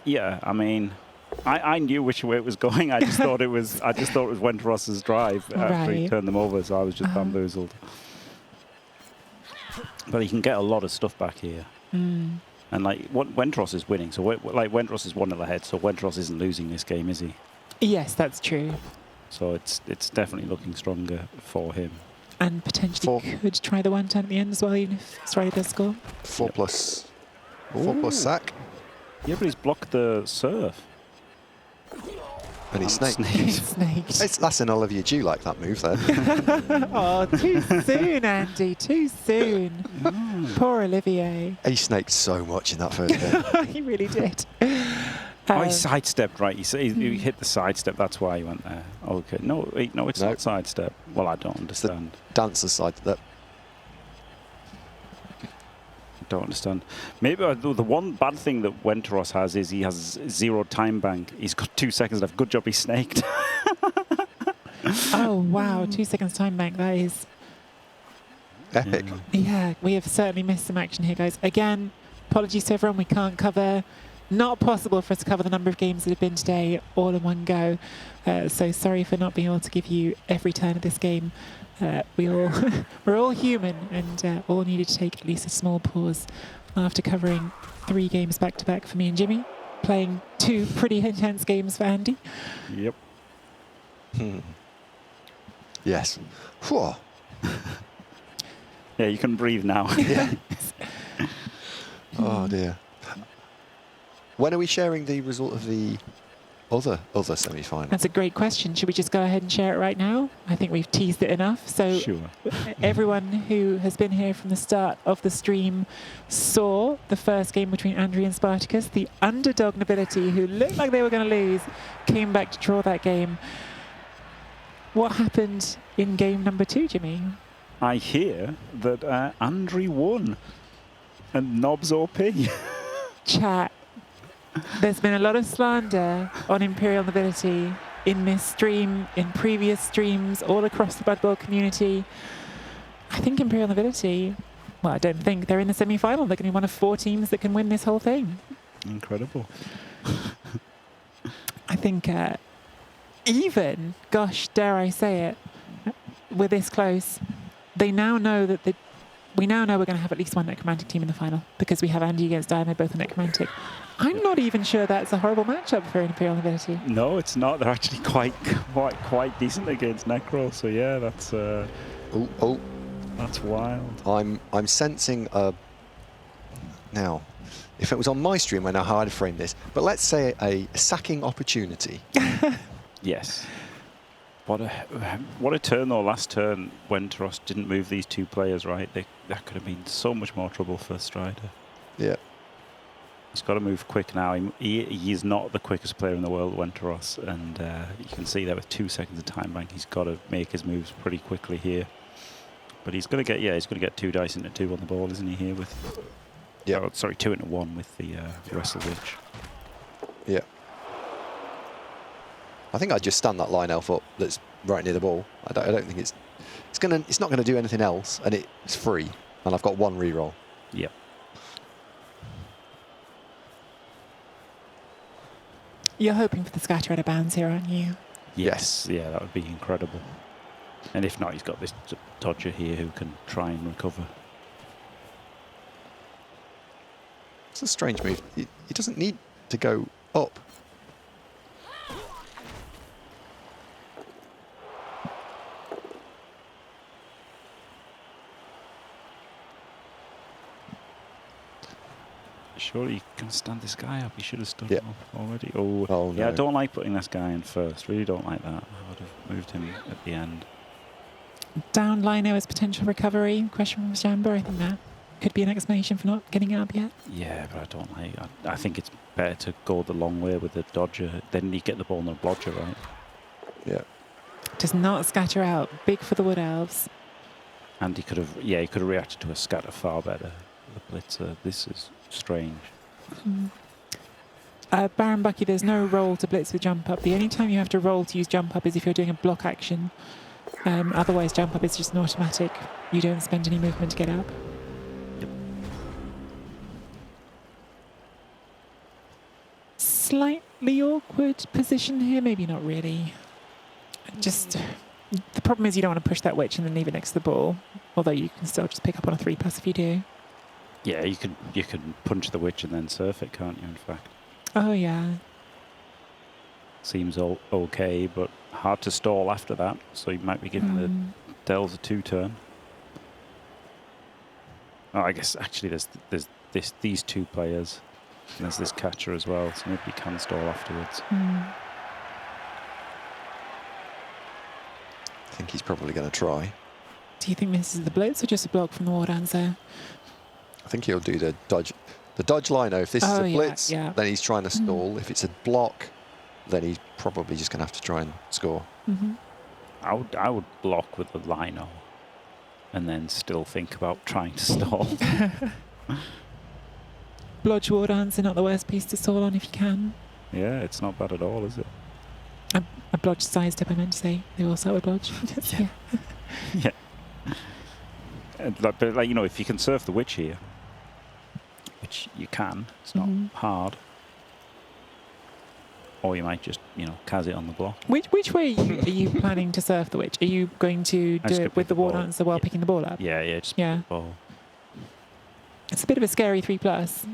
yeah, I mean, I knew which way it was going. I just thought it was Wenteros' drive after he turned them over, so I was just bamboozled. But he can get a lot of stuff back here. And like, Wenteros is winning, so like Wenteros is 1-0 ahead, so Wenteros isn't losing this game, is he? Yes, that's true. So it's definitely looking stronger for him. And potentially could try the 1 turn at the end as well, even if Strider does score. 4 plus sack. Yeah, but he's blocked the surf. And he's snaked. Snaked. That's an Olivier Delac, that move there. Oh, too soon, Andy, too soon. Poor Olivier. He snaked so much in that first game. He really did. He sidestepped, right? He hit the sidestep. That's why he went there. Okay. No, it's not sidestep. Well, I don't understand. Dancer's sidestep. Don't understand. Maybe the one bad thing that Wenteros has is he has 0 time bank. He's got 2 seconds left. Good job he snaked. Oh, wow. 2 seconds time bank. That is... Epic. Yeah, we have certainly missed some action here, guys. Again, apologies to everyone. We can't cover... Not possible for us to cover the number of games that have been today all in one go. So sorry for not being able to give you every turn of this game. We're all human, and all needed to take at least a small pause after covering 3 games back to back for me and Jimmy, playing 2 pretty intense games for Andy. Yep. Yes. Whew. Yeah, you can breathe now. Yeah. Oh dear. When are we sharing the result of the other semi-final? That's a great question. Should we just go ahead and share it right now? I think we've teased it enough. So sure. Everyone who has been here from the start of the stream saw the first game between Andrew and Spartacus. The underdog nobility, who looked like they were going to lose, came back to draw that game. What happened in game number 2, Jimmy? I hear that Andrew won and Nob's OP. Chat. There's been a lot of slander on Imperial Nobility in this stream, in previous streams, all across the Blood Bowl community. I think Imperial Nobility well, I don't think they're in the semi-final. They're going to be one of 4 teams that can win this whole thing. Incredible. I think even, gosh, dare I say it, we're this close. They now know that we now know we're going to have at least one necromantic team in the final because we have Andy against Diana, both are necromantic. I'm not even sure that's a horrible matchup for Imperial Nobility. No, it's not. They're actually quite decent against Necro. So yeah, that's that's wild. I'm sensing a... Now, if it was on my stream, I know how I'd frame this, but let's say a sacking opportunity. Yes. What a turn though. Last turn when Taros didn't move these 2 players, right? That could have been so much more trouble for Strider. Yeah. He's got to move quick now. He is not the quickest player in the world, Wenteros, and you can see that with 2 seconds of time bank, he's got to make his moves pretty quickly here. But he's going to get, he's going to get 2 dice into 2 on the ball, isn't he? Here with, oh, sorry, 2 into 1 with the Wrestle Witch. Yeah. I think I'd just stand that line elf up that's right near the ball. I don't think it's not gonna do anything else, and it's free, and I've got 1 reroll. Yep. You're hoping for the scatter out of bounds here, aren't you? Yes. Yeah, that would be incredible. And if not, he's got this dodger here who can try and recover. It's a strange move. He doesn't need to go up. Surely you can stand this guy up. He should have stood Yeah. up already. Oh, Oh, yeah, no. I don't like putting this guy in first. Really don't like that. I would have moved him at the end. Down Lino as potential recovery. Question from Jamba. I think that could be an explanation for not getting up yet. Yeah, but I don't like. I think it's better to go the long way with the dodger. Then you get the ball in the blodger, right? Yeah. Does not scatter out. Big for the Wood Elves. And he could have. Yeah, he could have reacted to a scatter far better. The blitzer. This is strange. Baron Bucky, there's no roll to blitz with jump up. The only time you have to roll to use jump up is if you're doing a block action. Otherwise, jump up is just an automatic. You don't spend any movement to get up. Yep. Slightly awkward position here, maybe not really. Just the problem is you don't want to push that witch and then leave it next to the ball. Although you can still just pick up on a 3+ if you do. Yeah, you can punch the witch and then surf it, can't you? In fact, Oh yeah. seems okay, but hard to stall after that. So you might be giving the Dells a 2-turn. Oh, I guess actually there's these 2 players. And there's this catcher as well, so maybe you can stall afterwards. I think he's probably going to try. Do you think this is the blitz or just a block from the war dancer? I think he'll do the dodge. The dodge lino. If this is Oh, a yeah, blitz, yeah. then he's trying to stall. If it's a block, then he's probably just going to have to try and score. I would block with the lino, and then still think about trying to stall. Blodge war dancer, not the worst piece to stall on if you can. Yeah, it's not bad at all, is it? A blodge sidestep, I meant to say. They all start with blodge. Yeah. Yeah. But like, you know, if you can surf the witch here, which you can, it's not hard. Or you might just, you know, Kaz it on the block. Which way are you planning to surf the witch? Are you going to I do just it pick with the the war ball. dancer while Yeah. picking the ball up? Yeah, just Yeah. pick the ball. It's a bit of a scary 3+,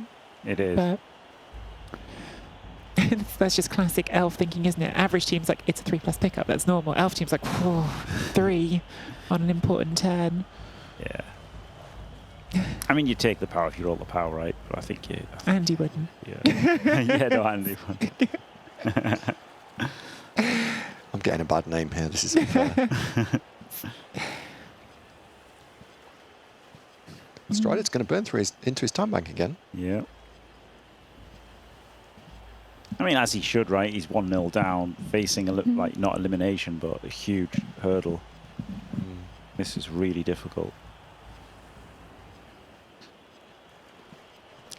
It is. but that's just classic elf thinking, isn't it? Average team's like, it's a 3+ pickup, that's normal. Elf team's like, whew, 3 on an important turn. Yeah. I mean, you take the power if you roll the power, right? But I think you... Andy wouldn't. Yeah. Yeah, no, Andy wouldn't. I'm getting a bad name here. This is unfair. Strider's going to burn through into his time bank again. Yeah. I mean, as he should, right? He's 1-0 down, facing like not elimination, but a huge hurdle. This is really difficult.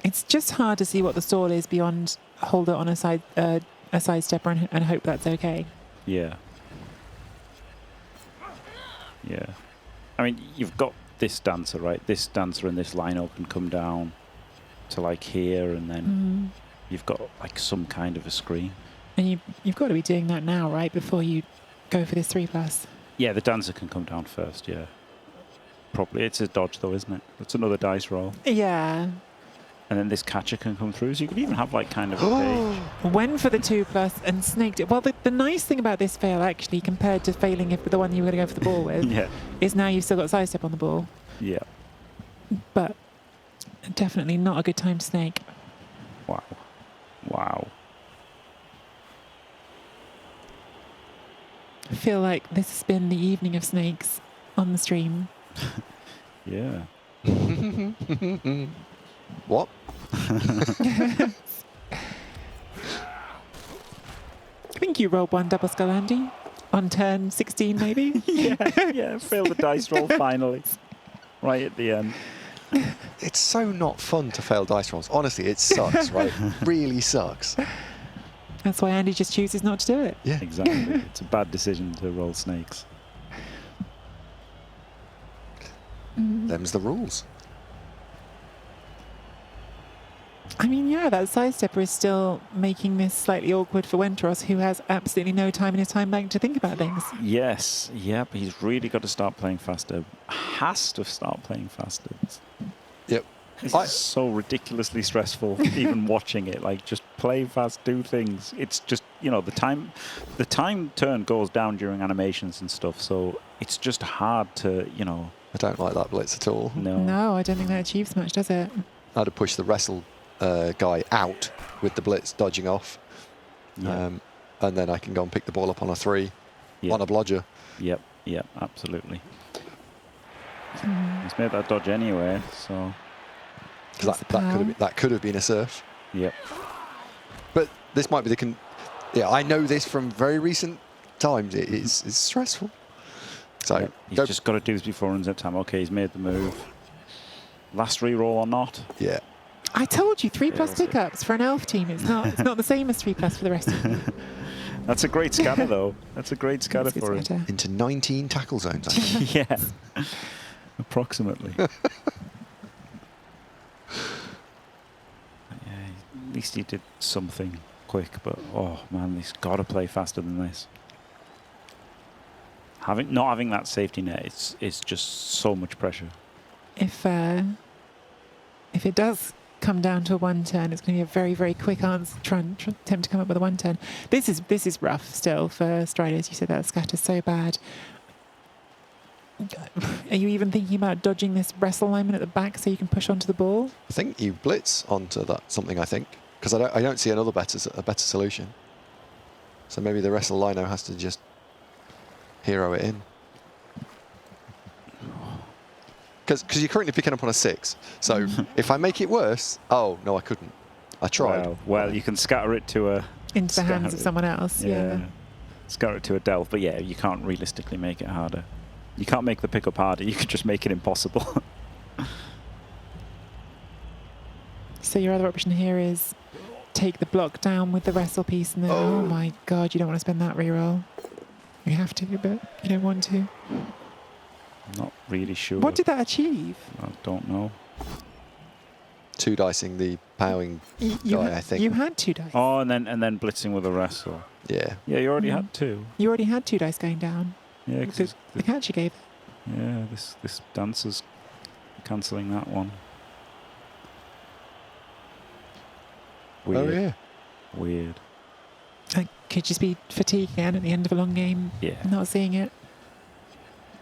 It's just hard to see what the stall is beyond hold it on a sidestepper and hope that's okay. Yeah. Yeah. I mean, you've got this dancer, right? This dancer and this lino can come down to like here, and then you've got like some kind of a screen. And you've got to be doing that now, right? Before you go for this 3+. Yeah, the dancer can come down first, yeah. Probably. It's a dodge though, isn't it? It's another dice roll. Yeah. And then this catcher can come through, so you could even have like kind of a page. Went for the 2+ and snaked it. Well, the nice thing about this fail, actually, compared to failing if the one you were going to go for the ball with, Yeah. is now you've still got sidestep on the ball. Yeah. But definitely not a good time to snake. Wow. Wow. I feel like this has been the evening of snakes on the stream. Yeah. What? I think you rolled one double skull, Andy. On turn 16, maybe? Yeah, fail the dice roll finally. Right at the end. It's so not fun to fail dice rolls. Honestly, it sucks, right? Really sucks. That's why Andy just chooses not to do it. Yeah. Exactly. It's a bad decision to roll snakes. Them's the rules. I mean, yeah, that sidestepper is still making this slightly awkward for Wenteros, who has absolutely no time in his time bank to think about things. Yes, yeah, but he's really got to start playing faster. Has to start playing faster. Yep. It's so ridiculously stressful, even watching it. Like, just play fast, do things. It's just, you know, the time turn goes down during animations and stuff, so it's just hard to, you know. I don't like that blitz at all. No, I don't think that achieves much, does it? I had to push the wrestle guy out with the blitz dodging off. Yeah. And then I can go and pick the ball up on a 3 on a blodger. Yep, absolutely. He's made that dodge anyway, so. Because that could have been a surf. Yep. But this might be yeah, I know this from very recent times. It's stressful. So Yep. He's just got to do this before runs out of time. Okay, he's made the move. Last reroll or not? Yeah. I told you, 3+ that's it. pickups for an elf team. It's not the same as 3+ for the rest of them. That's a great scatter, though. That's a great scatter That's a for good him. scatter. Into 19 tackle zones, I think. Yeah. Approximately. Yeah, at least he did something quick, but oh man, he's got to play faster than this. Not having that safety net, it's just so much pressure. If it does come down to a 1 turn, it's going to be a very, very quick answer. Attempt to come up with a 1 turn. This is rough still for Striders. You said that scatter's so bad. Are you even thinking about dodging this wrestle lineman at the back so you can push onto the ball? I think you blitz onto that something, I think. Because I don't see a better solution. So maybe the wrestle lino has to just hero it in. Because you're currently picking up on a 6. So if I make it worse, oh, no, I couldn't. I tried. Well, you can scatter it to a... Into the hands of someone else, yeah. Scatter it to a delve, but yeah, you can't realistically make it harder. You can't make the pickup harder, you could just make it impossible. So your other option here is take the block down with the wrestle piece and then, oh my god, you don't want to spend that reroll. You have to, but you don't want to. Not really sure. What did that achieve? I don't know. 2 dicing the powering guy, I think. You had 2 dice. Oh, and then blitzing with a wrestle. Yeah. Yeah, you already had 2. You already had 2 dice going down. Yeah, The because catch you gave it. yeah, this dancer's cancelling that one. Weird. Oh, yeah. Weird. That could just be fatigue again at the end of a long game. Yeah. Not seeing it.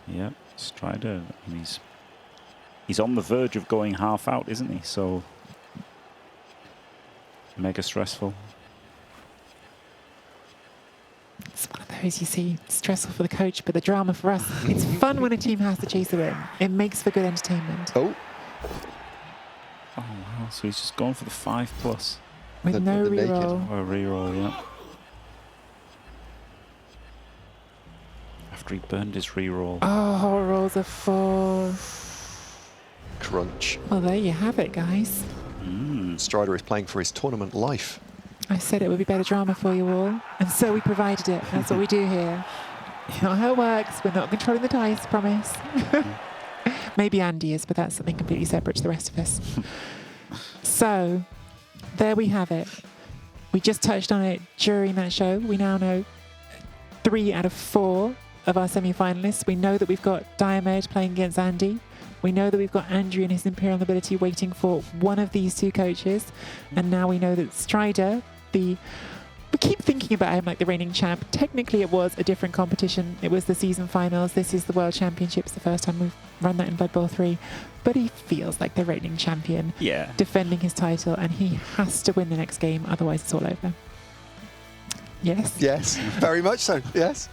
Yeah. Strider, and he's on the verge of going half out, isn't he? So mega stressful. It's one of those, you see, stressful for the coach, but the drama for us. It's fun when a team has to chase a win. It makes for good entertainment. Oh, Oh wow! So he's just gone for the 5+. With the no naked. reroll. Or a reroll, yeah. After he burned his reroll. Oh, rolls a 4. crunch. Well, there you have it, guys. Strider is playing for his tournament life. I said it would be better drama for you all, and so we provided it. That's what we do here. It's not how it works. We're not controlling the dice, promise. Maybe Andy is, but that's something completely separate to the rest of us. So, there we have it. We just touched on it during that show. We now know 3 out of 4 of our semi-finalists. We know that we've got Diomed playing against Andy. We know that we've got Andrew and his Imperial Nobility waiting for one of these 2 coaches. And now we know that Strider, we keep thinking about him like the reigning champ. Technically, it was a different competition. It was the season finals. This is the World Championships, the first time we've run that in Blood Bowl 3. But he feels like the reigning champion, defending his title, and he has to win the next game, otherwise it's all over. Yes? Yes, very much so, yes.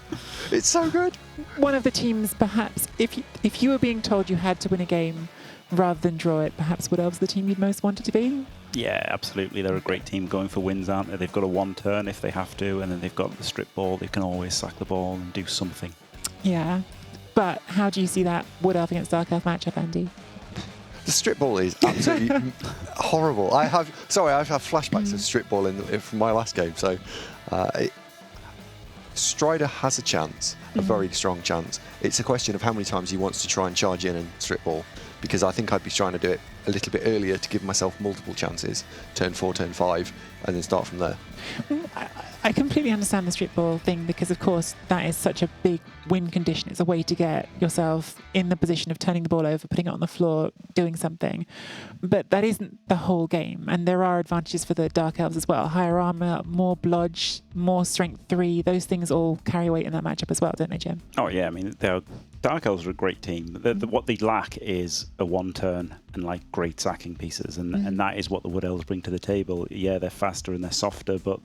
It's so good. One of the teams, perhaps, if you were being told you had to win a game rather than draw it, perhaps Wood Elves the team you'd most wanted to be? Yeah, absolutely. They're a great team going for wins, aren't they? They've got a 1 turn if they have to, and then they've got the strip ball. They can always sack the ball and do something. Yeah. But how do you see that Wood Elf against Dark Elf matchup, Andy? The strip ball is absolutely horrible. I have flashbacks of strip ball from my last game. So Strider has a chance, a very strong chance. It's a question of how many times he wants to try and charge in and strip ball, because I think I'd be trying to do it a little bit earlier to give myself multiple chances, turn 4, turn 5, and then start from there. I completely understand the strip ball thing, because of course that is such a big win condition. It's a way to get yourself in the position of turning the ball over, putting it on the floor, doing something. But that isn't the whole game, and there are advantages for the Dark Elves as well. Higher armor, more blodge, more strength 3. Those things all carry weight in that matchup as well, don't they, Jim? Oh yeah, I mean, Dark Elves are a great team. What they lack is a 1 turn and like great sacking pieces, and that is what the Wood Elves bring to the table. Yeah, they're faster and they're softer, but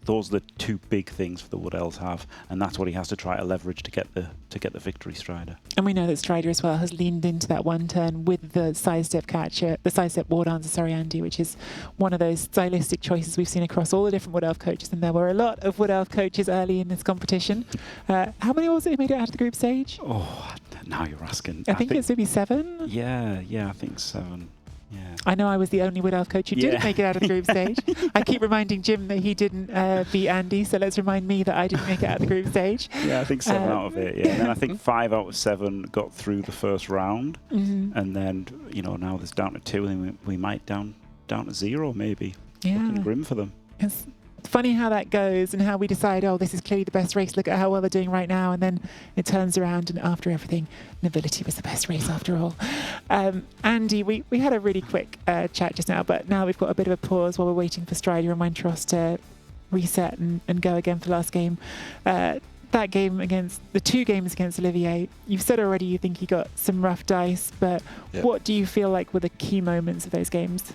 those are the 2 big things for the Wood Elves have, and that's what he has to try to leverage to get the victory, Strider. And we know that Strider as well has leaned into that 1 turn with the sidestep catcher, the sidestep war dancer, Andy, which is one of those stylistic choices we've seen across all the different Wood Elf coaches, and there were a lot of Wood Elf coaches early in this competition. How many was it who made it out of the group stage? Oh, now you're asking. I think it's maybe 7. Yeah, I think 7. Yeah. I know I was the only Wood Elf coach who didn't make it out of the group stage. I keep reminding Jim that he didn't beat Andy, so let's remind me that I didn't make it out of the group stage. Yeah, I think 7 out of it. Yeah, and then I think 5 out of 7 got through the first round, and then now there's down to 2, and we might down to 0 maybe. Yeah, looking grim for them. It's funny how that goes and how we decide, oh, this is clearly the best race, look at how well they're doing right now, and then it turns around and after everything, Nobility was the best race after all. Andy, we had a really quick chat just now, but now we've got a bit of a pause while we're waiting for Strider and Wentros to reset and go again for the last game. That game against the 2 games against Olivier, you've said already you think he got some rough dice, but what do you feel like were the key moments of those games?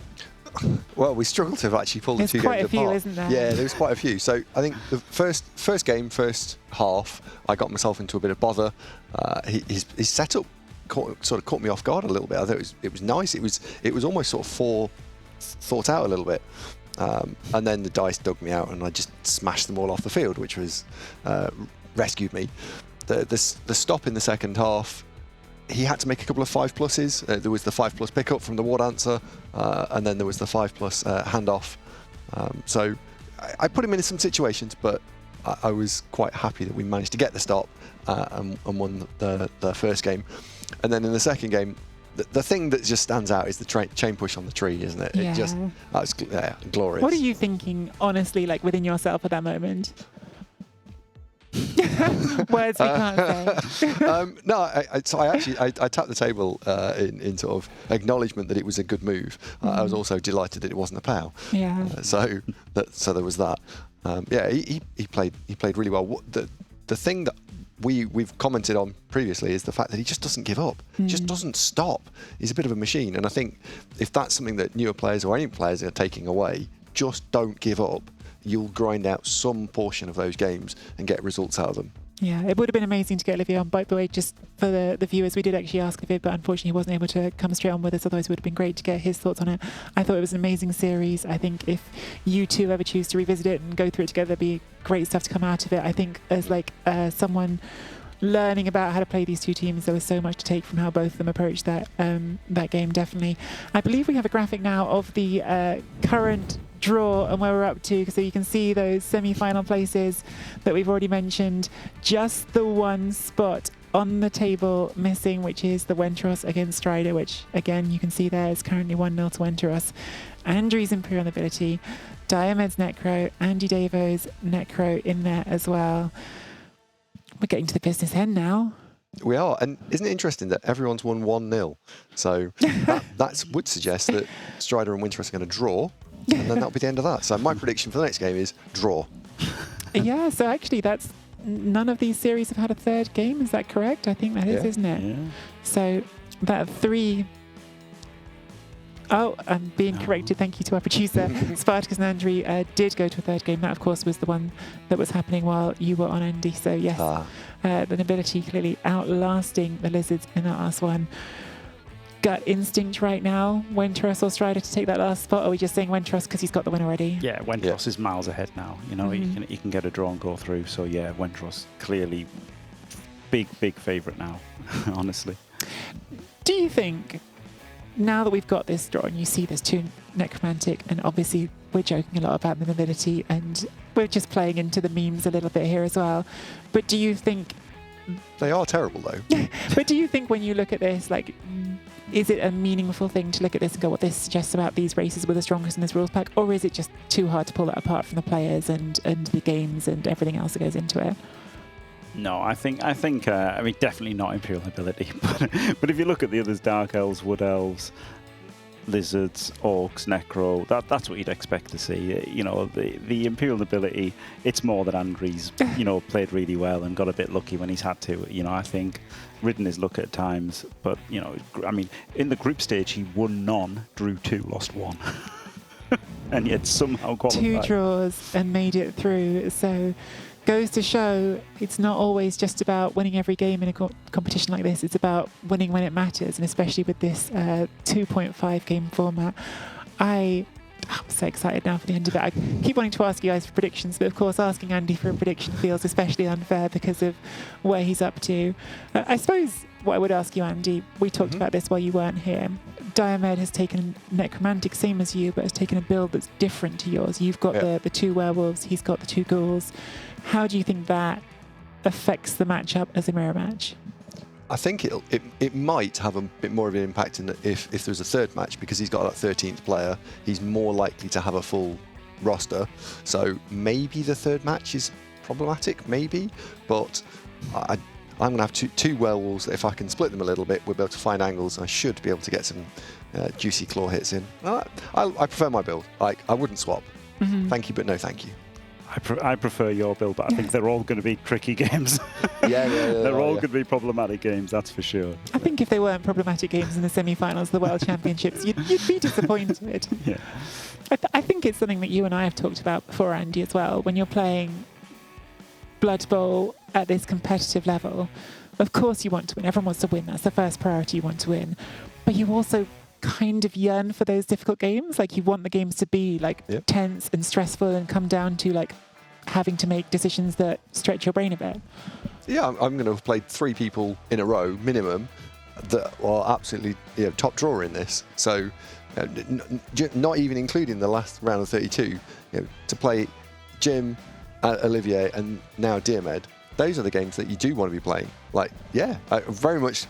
Well, we struggled to actually pull the 2 games apart. There's quite a few, isn't there? Yeah, there was quite a few. So I think the first game, first half, I got myself into a bit of bother. His setup sort of caught me off guard a little bit. I thought it was nice. It was almost sort of thought out a little bit. And then the dice dug me out, and I just smashed them all off the field, which was rescued me. The stop in the second half, he had to make a couple of 5+s. There was the 5+ pickup from the war dancer, and then there was the 5+ handoff. So I put him in some situations, but I was quite happy that we managed to get the stop and won the first game. And then in the second game, the thing that just stands out is the chain push on the tree, isn't it? Yeah. That was glorious. What are you thinking, honestly, like within yourself at that moment? Words we can't say. No, I tapped the table in sort of acknowledgement that it was a good move. I was also delighted that it wasn't a POW. Yeah. So there was that. He played really well. The thing that we've commented on previously is the fact that he just doesn't give up. He just doesn't stop. He's a bit of a machine, and I think if that's something that newer players or any players are taking away, just don't give up. You'll grind out some portion of those games and get results out of them. Yeah, it would have been amazing to get Olivier on. By the way, just for the viewers, we did actually ask Olivier, but unfortunately he wasn't able to come straight on with us, otherwise it would have been great to get his thoughts on it. I thought it was an amazing series. I think if you two ever choose to revisit it and go through it together, there'd be great stuff to come out of it. I think as someone learning about how to play these 2 teams, there was so much to take from how both of them approached that game, definitely. I believe we have a graphic now of the current draw and where we're up to, so you can see those semi-final places that we've already mentioned. Just the 1 spot on the table missing, which is the Wentros against Strider, which again you can see there is currently 1-0 to Wentros. Andrew's Imperial Nobility, Diomed's Necro, Andy Davo's Necro in there as well. We're getting to the business end now. We are, and isn't it interesting that everyone's won 1-0? So that would suggest that Strider and Winters are going to draw, and then that'll be the end of that. So my prediction for the next game is draw. Yeah, so actually that's none of these series have had a third game, is that correct? I think that is, isn't it? Yeah. So that 3... Oh, I'm being corrected. Thank you to our producer. Spartacus and Andrew did go to a third game. That, of course, was the one that was happening while you were on, Andy. So, yes, the Nobility clearly outlasting the Lizards in that last one. Gut instinct right now, Wentros or Strider to take that last spot? Or are we just saying Wentros because he's got the win already? Yeah, Wentros is miles ahead now. You know, he can get a draw and go through. So, yeah, Wentros clearly big favourite now, honestly. Do you think... Now that we've got this draw and you see there's 2 necromantic, and obviously we're joking a lot about the nobility and we're just playing into the memes a little bit here as well, but do you think... They are terrible though. But do you think when you look at this, like, is it a meaningful thing to look at this and go, what this suggests about these races were the strongest in this rules pack, or is it just too hard to pull that apart from the players and the games and everything else that goes into it? No, I think I mean, definitely not Imperial Nobility, but if you look at the others, Dark Elves, Wood Elves, Lizards, Orcs, Necro, that's what you'd expect to see. You know, the Imperial Nobility, it's more that Andri's, you know, played really well and got a bit lucky when he's had to. You know, I think ridden his luck at times, but, you know, I mean, in the group stage, he won none, drew 2, lost 1. And yet somehow qualified. 2 draws and made it through, so... Goes to show it's not always just about winning every game in a competition like this. It's about winning when it matters, and especially with this 2.5 game format. I'm so excited now for the end of it. I keep wanting to ask you guys for predictions, but of course asking Andy for a prediction feels especially unfair because of where he's up to. I suppose what I would ask you, Andy, we talked about this while you weren't here. Diomed has taken Necromantic, same as you, but has taken a build that's different to yours. You've got the 2 werewolves, he's got the 2 ghouls. How do you think that affects the matchup as a mirror match? I think it might have a bit more of an impact if there's a third match, because he's got that 13th player. He's more likely to have a full roster. So maybe the third match is problematic, maybe. But I'm going to have two werewolves that if I can split them a little bit, we'll be able to find angles. I should be able to get some juicy claw hits in. I prefer my build. Like, I wouldn't swap. Thank you, but no thank you. I prefer your build, but I think they're all going to be tricky games. Yeah. They're all going to be problematic games, that's for sure. I think if they weren't problematic games in the semi-finals of the World Championships, you'd be disappointed. Yeah. I think it's something that you and I have talked about before, Andy, as well. When you're playing Blood Bowl at this competitive level, of course you want to win. Everyone wants to win. That's the first priority, you want to win. But you also kind of yearn for those difficult games. Like, you want the games to be like tense and stressful and come down to like having to make decisions that stretch your brain a bit. Yeah, I'm going to have played 3 people in a row minimum that are absolutely top drawer in this. So not even including the last round of 32, to play Jim, Olivier, and now Diomed. Those are the games that you do want to be playing. Like, I very much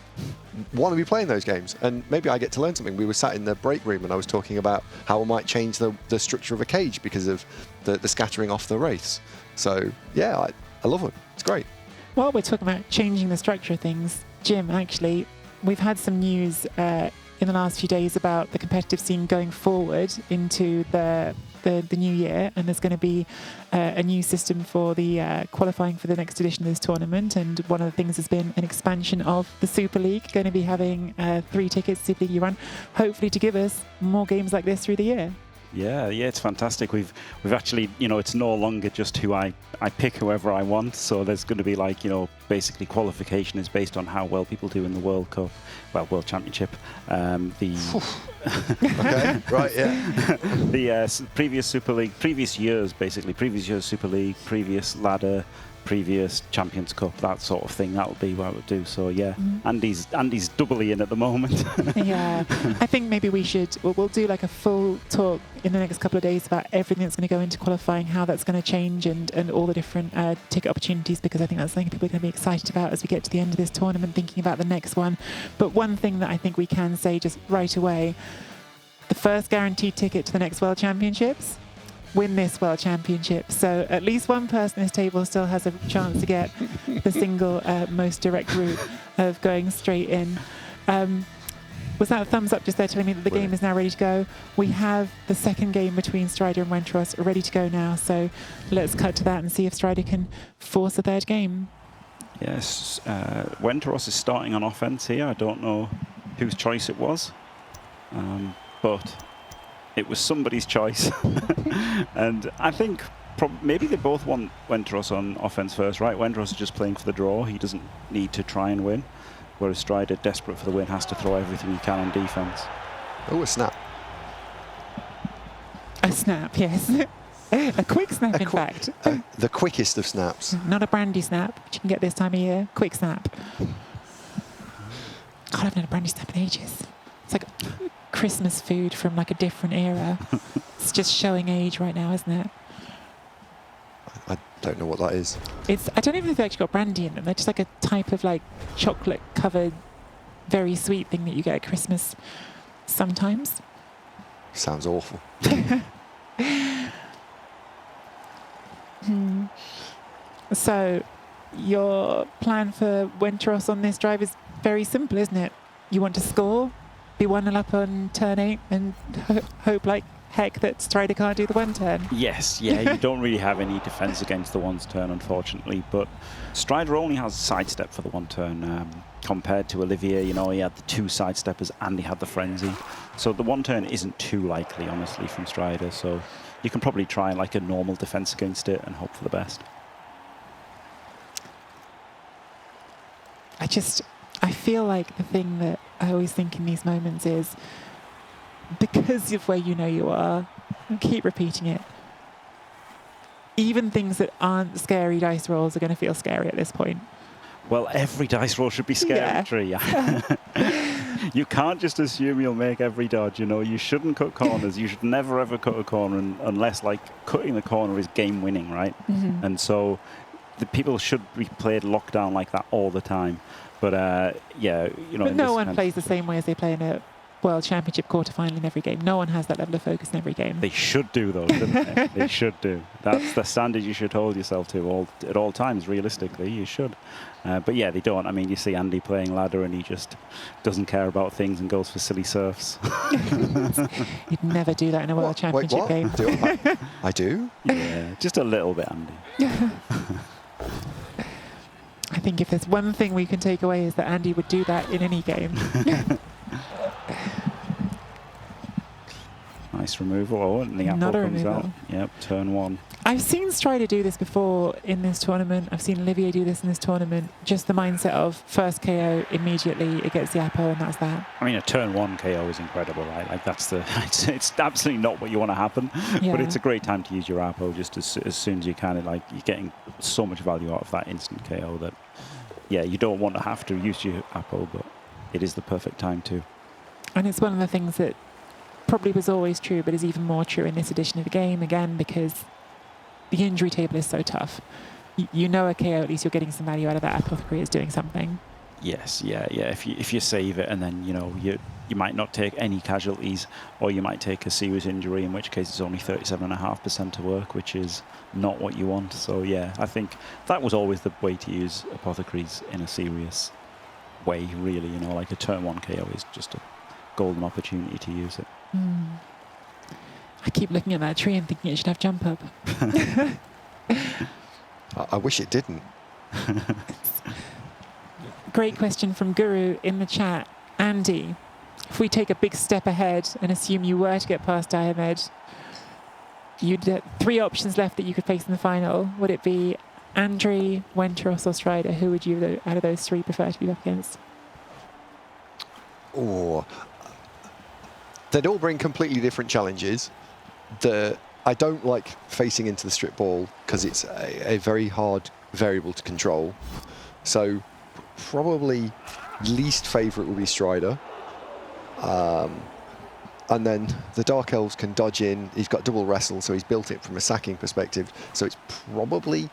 want to be playing those games, and maybe I get to learn something. We were sat in the break room and I was talking about how I might change the structure of a cage because of the scattering off the wraiths. So I love it. It's great. While we're talking about changing the structure of things, Jim, actually, we've had some news in the last few days about the competitive scene going forward into the new year, and there's going to be a new system for the qualifying for the next edition of this tournament, and one of the things has been an expansion of the Super League, going to be having 3 tickets, Super League run, hopefully to give us more games like this through the year. Yeah, it's fantastic. We've actually, it's no longer just who I pick whoever I want. So there's going to be basically qualification is based on how well people do in the World Cup, World Championship. Okay, right, yeah. The previous Super League, previous years Super League, previous ladder, previous Champions Cup, that sort of thing. That would be what I would do. So yeah, Andy's doubly in at the moment. Yeah, I think maybe we'll do like a full talk in the next couple of days about everything that's going to go into qualifying, how that's going to change, and all the different ticket opportunities, because I think that's something people are going to be excited about as we get to the end of this tournament, thinking about the next one. But one thing that I think we can say just right away, the first guaranteed ticket to the next World Championships, win this World Championship. So at least one person at this table still has a chance to get the single most direct route of going straight in. Was that a thumbs up just there telling me that the game is now ready to go? We have the second game between Strider and Wentros ready to go now. So let's cut to that and see if Strider can force a third game. Yes, Wentros is starting on offense here. I don't know whose choice it was, but it was somebody's choice. And I think maybe they both want Wentros on offense first, right? Wentros is just playing for the draw. He doesn't need to try and win. Whereas Strider, desperate for the win, has to throw everything he can on defense. Oh, a snap. A snap, yes. A quick snap, in fact. The quickest of snaps. Not a brandy snap, which you can get this time of year. Quick snap. God, I haven't had a brandy snap in ages. It's like Christmas food from like a different era. It's just showing age right now, isn't it? I don't know what that is. I don't even know if they actually got brandy in them. They're just like a type of like chocolate covered, very sweet thing that you get at Christmas sometimes. Sounds awful. So your plan for Wentros on this drive is very simple, isn't it? You want to score, be 1-0 up on turn 8, and hope like heck that Strider can't do the one turn. Yes, yeah, you don't really have any defense against the one's turn, unfortunately. But Strider only has sidestep for the one turn compared to Olivier. You know, he had the 2 sidesteppers and he had the frenzy. So the one turn isn't too likely, honestly, from Strider. So you can probably try like a normal defense against it and hope for the best. I feel like the thing that I always think in these moments is, because of where you know you are, and keep repeating it, even things that aren't scary dice rolls are going to feel scary at this point. Well, every dice roll should be scary. Yeah. You can't just assume you'll make every dodge, you know. You shouldn't cut corners. You should never, ever cut a corner unless, like, cutting the corner is game winning, right? Mm-hmm. And so the people should be played lockdown like that all the time. But, yeah, you know. But no one plays the same way as they play in a World Championship quarterfinal in every game. No one has that level of focus in every game. They should do, though, shouldn't they? They should do. That's the standard you should hold yourself to at all times, realistically. You should. But yeah, they don't. I mean, you see Andy playing ladder and he just doesn't care about things and goes for silly surfs. You'd never do that in a World Championship game. Do I do? Yeah, just a little bit, Andy. I think if there's one thing we can take away is that Andy would do that in any game. Nice removal. Oh, and the apple Not a comes removal. out. Yep, turn 1. I've seen Strider do this before in this tournament. I've seen Olivier do this in this tournament. Just the mindset of first KO immediately, it gets the apple, and that's that. I mean, a turn 1 KO is incredible, right? Like, that's the. It's absolutely not what you want to happen, Yeah. but it's a great time to use your apple just as soon as you can. And, like, you're getting so much value out of that instant KO that, yeah, you don't want to have to use your apple, but it is the perfect time to. And it's one of the things that probably was always true, but is even more true in this edition of the game, again, because the injury table is so tough. You know a KO, at least you're getting some value out of that. Apothecary is doing something. Yes, yeah. If you save it and then, you know, you might not take any casualties, or you might take a serious injury, in which case it's only 37.5% to work, which is not what you want. So yeah, I think that was always the way to use apothecaries in a serious way, really. You know, like a turn 1 KO is just a golden opportunity to use it. I keep looking at that tree and thinking it should have jump up. I wish it didn't. Great question from Guru in the chat. Andy, if we take a big step ahead and assume you were to get past Ahmed, you'd have 3 options left that you could face in the final. Would it be Andre, Wentros, or Strider? Who would you, out of those 3, prefer to be up against? Oh, they'd all bring completely different challenges. I don't like facing into the strip ball because it's a very hard variable to control. So probably least favourite will be Strider. And then the Dark Elves can dodge in. He's got double wrestle, so he's built it from a sacking perspective. So it's probably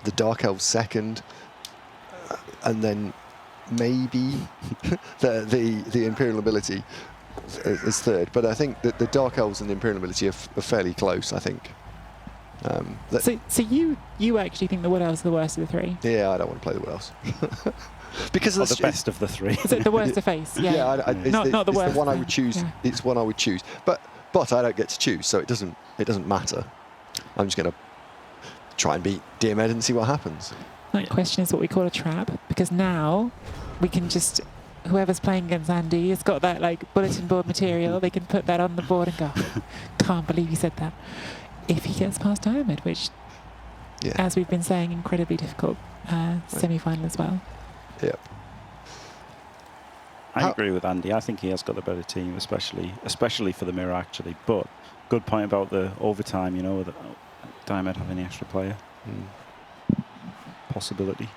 the Dark Elves second, and then maybe the Imperial Nobility is third. But I think that the Dark Elves and the Imperial Nobility are fairly close, I think. So you actually think the Wood Elves are the worst of the three? Yeah, I don't want to play the Wood Elves. Because Or the best of the three. Is it the worst to face? Yeah. It's Not the worst. the one I would choose. Yeah. It's one I would choose. But I don't get to choose, so it doesn't matter. I'm just going to try and beat Diomed and see what happens. That question is what we call a trap, because now we can just, whoever's playing against Andy has got that like bulletin board material, they can put that on the board and go, can't believe he said that. If he gets past Diomed, which, as we've been saying, incredibly difficult semi-final as well. Yep. I agree with Andy. I think he has got the better team, especially for the mirror, actually. But good point about the overtime, you know, with Diomed having the extra player. Possibility.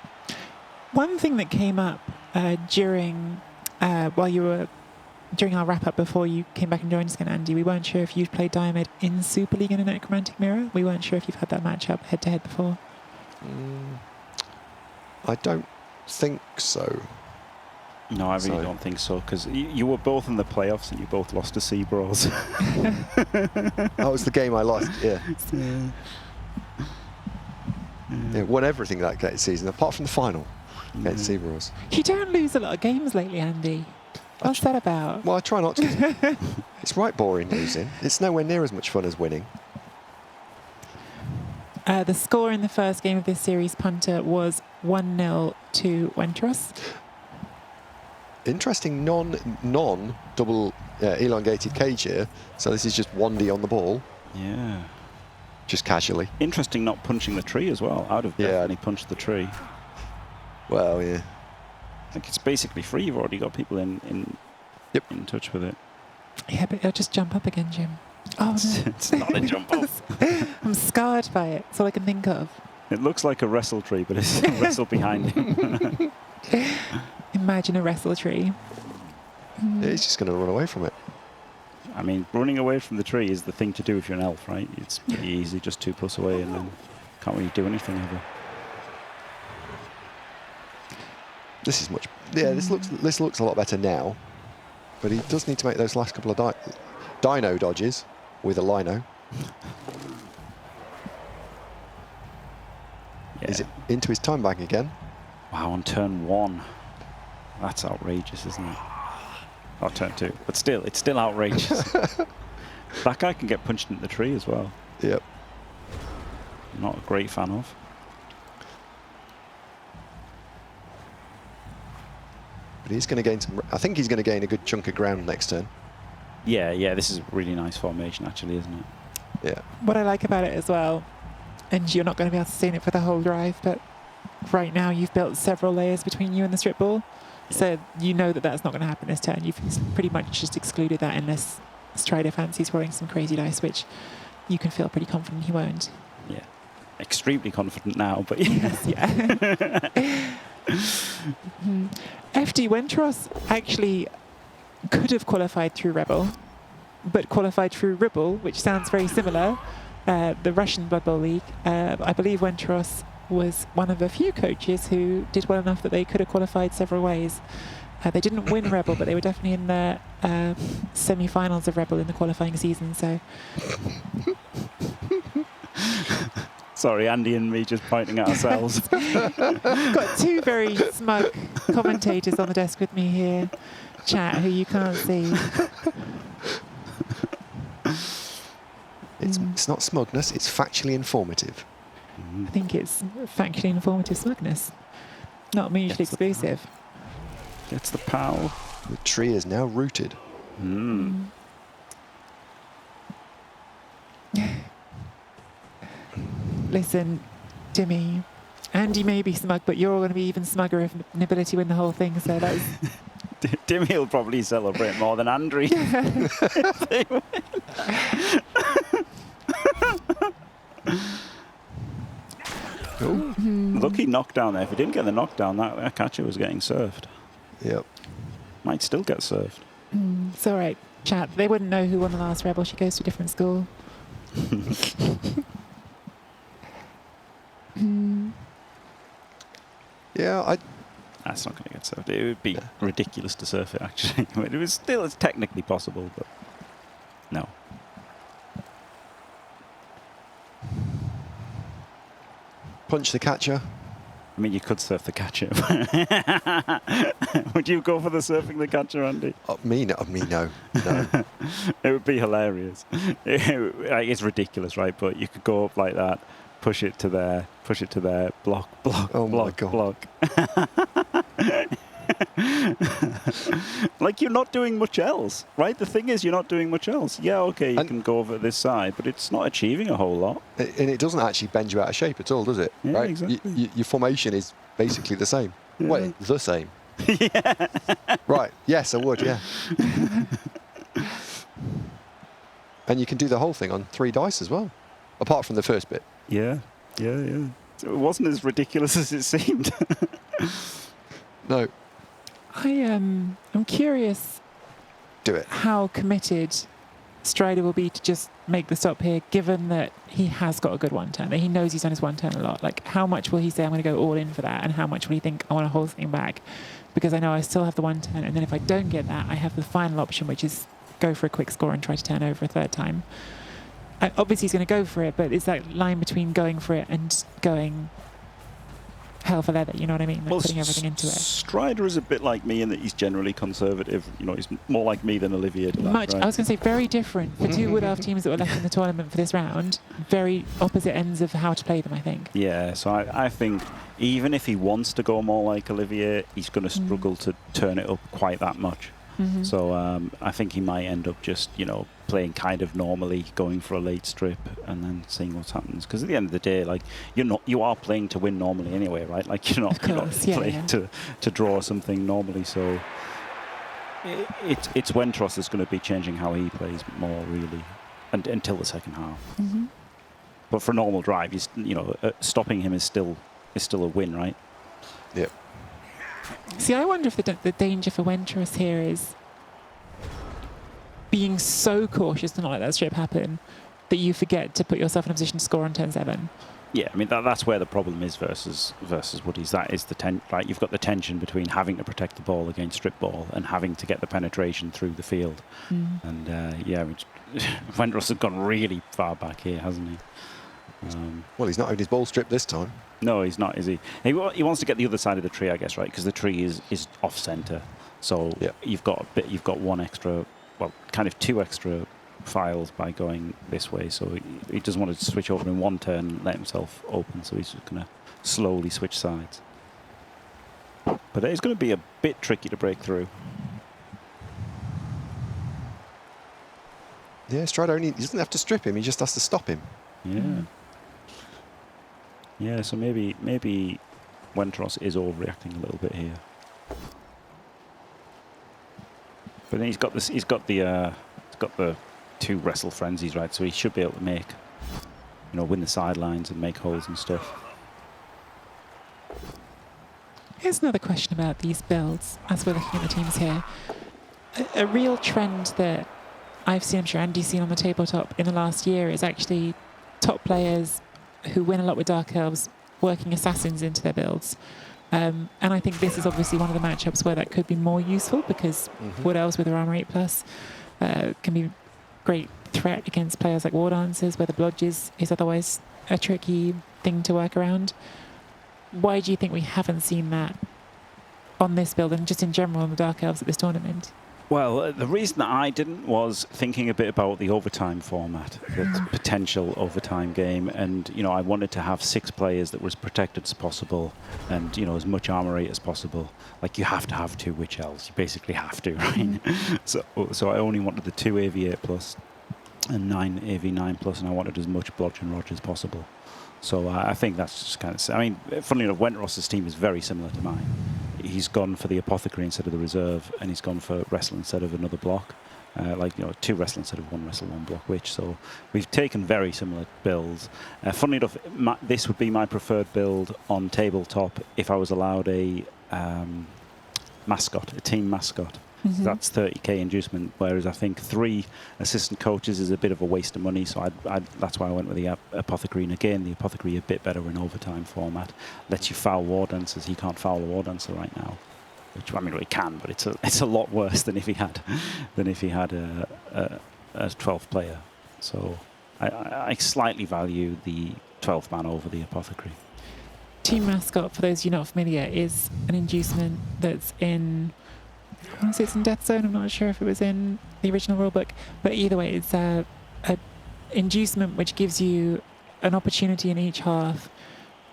One thing that came up during our wrap-up before you came back and joined us again, Andy, we weren't sure if you'd played Diomed in Super League in a Necromantic Mirror. We weren't sure if you've had that matchup head-to-head before. I don't think so. No, I really don't think so, because you were both in the playoffs and you both lost to Seabros. That was the game I lost, yeah. Won everything that season, apart from the final against Seabros. You don't lose a lot of games lately, Andy. What's that about? Well, I try not to. It's right boring losing. It's nowhere near as much fun as winning. The score in the first game of this series, Punter, was 1-0 to Wentros. Interesting non-double elongated cage here. So this is just 1D on the ball. Yeah. Just casually. Interesting not punching the tree as well. I'd have definitely punched the tree. Well, yeah. I think it's basically free. You've already got people in touch with it. Yeah, but it'll just jump up again, Jim. Oh, no. It's not a jump up. I'm scarred by it. It's all I can think of. It looks like a wrestle tree, but it's a wrestle behind him. Imagine a wrestle tree. Yeah, he's just going to run away from it. I mean, running away from the tree is the thing to do if you're an elf, right? It's pretty easy, just 2+ away, and then can't really do anything ever. This is much. Yeah, this looks a lot better now, but he does need to make those last couple of dino dodges with a lino. Yeah. Is it into his time bank again? Wow, on turn 1. That's outrageous, isn't it? Oh, turn 2. But still, it's still outrageous. That guy can get punched into the tree as well. Yep. Not a great fan of. But he's going to gain some. I think he's going to gain a good chunk of ground next turn. Yeah, this is a really nice formation, actually, isn't it? Yeah. What I like about it as well, and you're not going to be able to see it for the whole drive, but right now you've built several layers between you and the strip ball. Yeah. So you know that that's not going to happen this turn. You've pretty much just excluded that unless Strider fancies rolling some crazy dice, which you can feel pretty confident he won't. Yeah. Extremely confident now, but yes, yeah. FD Wentros actually could have qualified through Rebel, but qualified through Ribble, which sounds very similar, the Russian Blood Bowl League. I believe Wentros was one of a few coaches who did well enough that they could have qualified several ways. They didn't win Rebel, but they were definitely in the semi-finals of Rebel in the qualifying season. So. Sorry, Andy and me just pointing at ourselves. Got two very smug commentators on the desk with me here, chat, who you can't see. It's not smugness, it's factually informative. I think it's factually informative smugness, not mutually exclusive. It's the pal. The tree is now rooted. Listen, Timmy, Andy may be smug, but you're all going to be even smugger if Nobility win the whole thing, so that's... Timmy will probably celebrate more than Andrew. If they win. lucky knockdown there. If he didn't get the knockdown, that catcher was getting served. Yep. Might still get served. It's all right, chat. They wouldn't know who won the last Rebel. She goes to a different school. Yeah, That's not going to get served. It would be ridiculous to serve it, actually. I mean, it's technically possible, but no. punch the catcher. I mean, you could surf the catcher. Would you go for the surfing the catcher, Andy? Me, no. No. It would be hilarious. It's ridiculous, right? But you could go up like that, push it to there, block, Oh my block, God. block. Like, you're not doing much else, right? The thing is, you're not doing much else. Yeah, okay, you And- can go over this side, but it's not achieving a whole lot. And it doesn't actually bend you out of shape at all, does it? Yeah, right? exactly. Your formation is basically the same. Yeah. Wait, the same. Right. Yes, I would. Yeah. And you can do the whole thing on 3 dice as well, apart from the first bit. Yeah. So it wasn't as ridiculous as it seemed. No, I'm curious do it. how committed Strider will be to just make the stop here, given that he has got a good one turn, that he knows he's done his one turn a lot. Like, how much will he say, I'm going to go all in for that, and how much will he think, I want to hold something back? Because I know I still have the one turn, and then if I don't get that, I have the final option, which is go for a quick score and try to turn over a third time. Obviously, he's going to go for it, but it's that line between going for it and going hell for leather, you know what I mean? Like putting everything into it. Strider is a bit like me in that he's generally conservative. You know, he's more like me than Olivier. To that, Much. right? I was going to say very different. The two Wood Elf teams that were left in the tournament for this round, very opposite ends of how to play them, I think. Yeah, so I think even if he wants to go more like Olivier, he's going to struggle to turn it up quite that much. Mhm. So I think he might end up just, playing kind of normally, going for a late strip and then seeing what happens. Because at the end of the day, like, you are playing to win normally anyway, right? Like, you're not playing to draw something normally. So it's Wentros that's going to be changing how he plays more, really, until the second half. Mhm. But for normal drive, stopping him is still a win, right? Yep. See, I wonder if the danger for Wentros here is being so cautious to not let that strip happen that you forget to put yourself in a position to score on turn 7. Yeah, I mean that's where the problem is versus Woody's. That is right. You've got the tension between having to protect the ball against strip ball and having to get the penetration through the field. And Wentros has gone really far back here, hasn't he? Well, he's not having his ball stripped this time. No, he's not, is he? He wants to get the other side of the tree, I guess, right? Because the tree is off centre, so Yeah. you've got one extra, well, kind of 2 extra files by going this way. So he doesn't want to switch over in one turn and let himself open. So he's just going to slowly switch sides. But it's going to be a bit tricky to break through. Yeah, Strider he doesn't have to strip him. He just has to stop him. Yeah. Yeah, so maybe Wentros is overreacting a little bit here. But then he's got the 2 wrestle frenzies, right? So he should be able to make, win the sidelines and make holes and stuff. Here's another question about these builds as we're looking at the teams here. A real trend that I've seen, I'm sure Andy's seen on the tabletop in the last year, is actually top players who win a lot with Dark Elves working assassins into their builds. And I think this is obviously one of the matchups where that could be more useful, because Wood Elves with their armor 8+ can be a great threat against players like War Dancers, where the blodge is otherwise a tricky thing to work around. Why do you think we haven't seen that on this build and just in general on the Dark Elves at this tournament? Well, the reason that I didn't was thinking a bit about the overtime format, the potential overtime game, and I wanted to have 6 players that were as protected as possible, and as much armor 8 as possible. Like, you have to have 2 Witch Elves, you basically have to, right? So I only wanted the 2 AV8+ and 9 AV9+, and I wanted as much Blodge and Rodge as possible. So I think that's just kind of. I mean, funnily enough, Wentros's team is very similar to mine. He's gone for the Apothecary instead of the Reserve, and he's gone for Wrestle instead of another block. like 2 wrestle instead of 1 wrestle, 1 block witch. So we've taken very similar builds. Funnily enough, this would be my preferred build on tabletop if I was allowed a mascot, a team mascot. So that's 30k inducement, whereas I think 3 assistant coaches is a bit of a waste of money. So that's why I went with the Apothecary. And again, the Apothecary a bit better in overtime format. Lets you foul War Dancers. He can't foul the War Dancer right now. Which, I mean, he can, but it's a lot worse than if he had a 12th player. So I slightly value the 12th man over the Apothecary. Team mascot, for those of you not familiar, is an inducement that's in, I want to say it's in Death Zone. I'm not sure if it was in the original rulebook, but either way, it's a inducement which gives you an opportunity in each half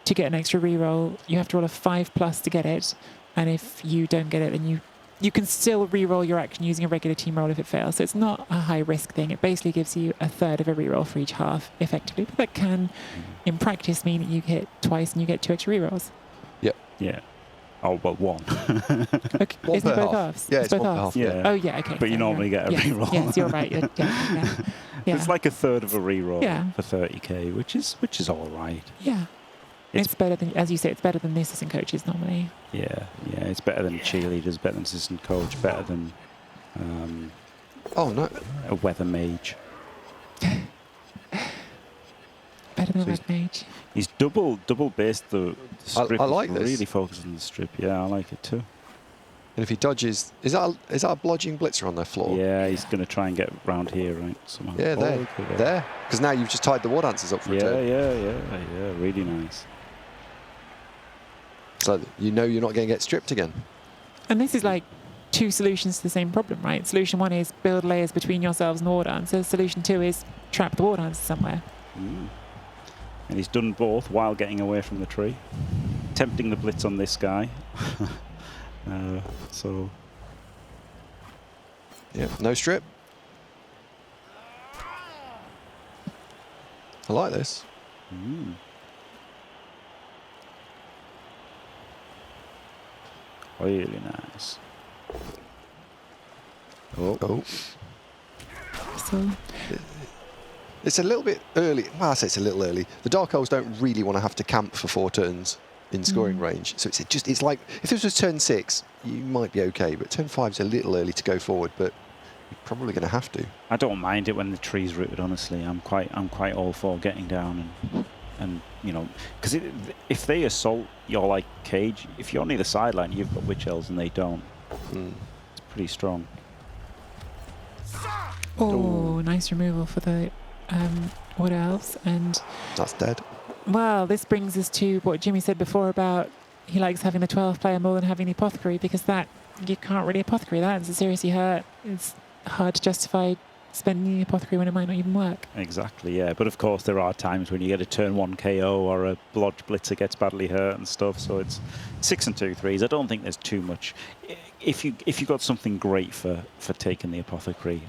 to get an extra reroll. You have to roll a 5+ to get it, and if you don't get it, then you can still reroll your action using a regular team roll if it fails. So it's not a high risk thing. It basically gives you a third of a reroll for each half, effectively. But that can, in practice, mean that you hit twice and you get 2 extra rerolls. Yep. Yeah. Oh, well, 1. Okay. One Isn't it per both half. halves? Yeah, it's it's both one per halves. half, yeah. Oh, yeah, okay. But you so, normally get a yes, reroll. Yes, you're right. Yeah. It's like a third of a reroll Yeah. for 30k, which is all right. Yeah. It's better than, as you say, it's better than the assistant coaches normally. Yeah, it's better than cheerleaders, better than assistant coach, better than Oh, no. a weather mage. Better than So a red mage. He's double based the strip. I like He's this. really focused on the strip. Yeah, I like it too. And if he dodges, is that a blodging blitzer on their floor? Yeah, he's going to try and get round here, right? Somehow. Yeah, Oh, there. okay, There. Because now you've just tied the War Dancers up for a Yeah, turn. yeah, really nice. So you're not going to get stripped again. And this is like 2 solutions to the same problem, right? Solution 1 is build layers between yourselves and the war dancers. Solution 2 is trap the war dancers somewhere. And he's done both while getting away from the tree. Tempting the blitz on this guy. So Yeah, no strip. I like this. really nice. Oh. So It's a little bit early. Well, I say it's a little early. The Dark Elves don't really want to have to camp for 4 turns in scoring range. So it's like, if this was turn 6, you might be okay, but turn 5 is a little early to go forward, but you're probably going to have to. I don't mind it when the tree's rooted. Honestly, I'm quite all for getting down and because if they assault your like cage, if you're near the sideline, you've got witch elves and they don't. It's pretty strong. Oh, nice removal for the Wood Elves. And, That's dead. well, this brings us to what Jimmy said before about he likes having the 12th player more than having the Apothecary, because that, you can't really Apothecary that. It's seriously hurt. It's hard to justify spending the Apothecary when it might not even work. Exactly, yeah. But of course, there are times when you get a turn 1 KO or a Blodge Blitzer gets badly hurt and stuff. So it's 6 and 2 3s. I don't think there's too much. If you got something great for taking the Apothecary,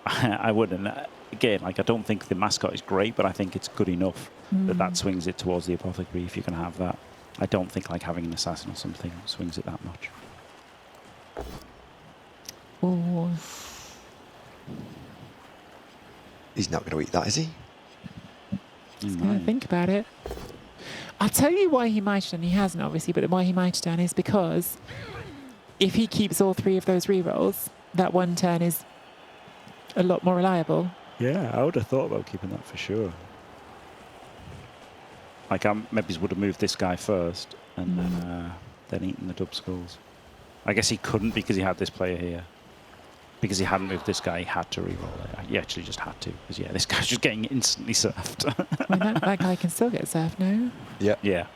I wouldn't. Again, like I don't think the mascot is great, but I think it's good enough that swings it towards the Apothecary if you can have that. I don't think like having an assassin or something swings it that much. Oh, He's not going to eat that, is he? he's going to think about it. I'll tell you why he might have done. He hasn't, obviously, but why he might have done is because if he keeps all 3 of those rerolls, that 1 turn is a lot more reliable. Yeah, I would have thought about keeping that for sure. Like I maybe would have moved this guy first and then eaten the dub skulls. I guess he couldn't because he had this player here. Because he hadn't moved this guy, he had to reroll it. He actually just had to. Because, yeah, this guy's just getting instantly surfed. I mean, that guy can still get surfed, no? Yeah. Yeah.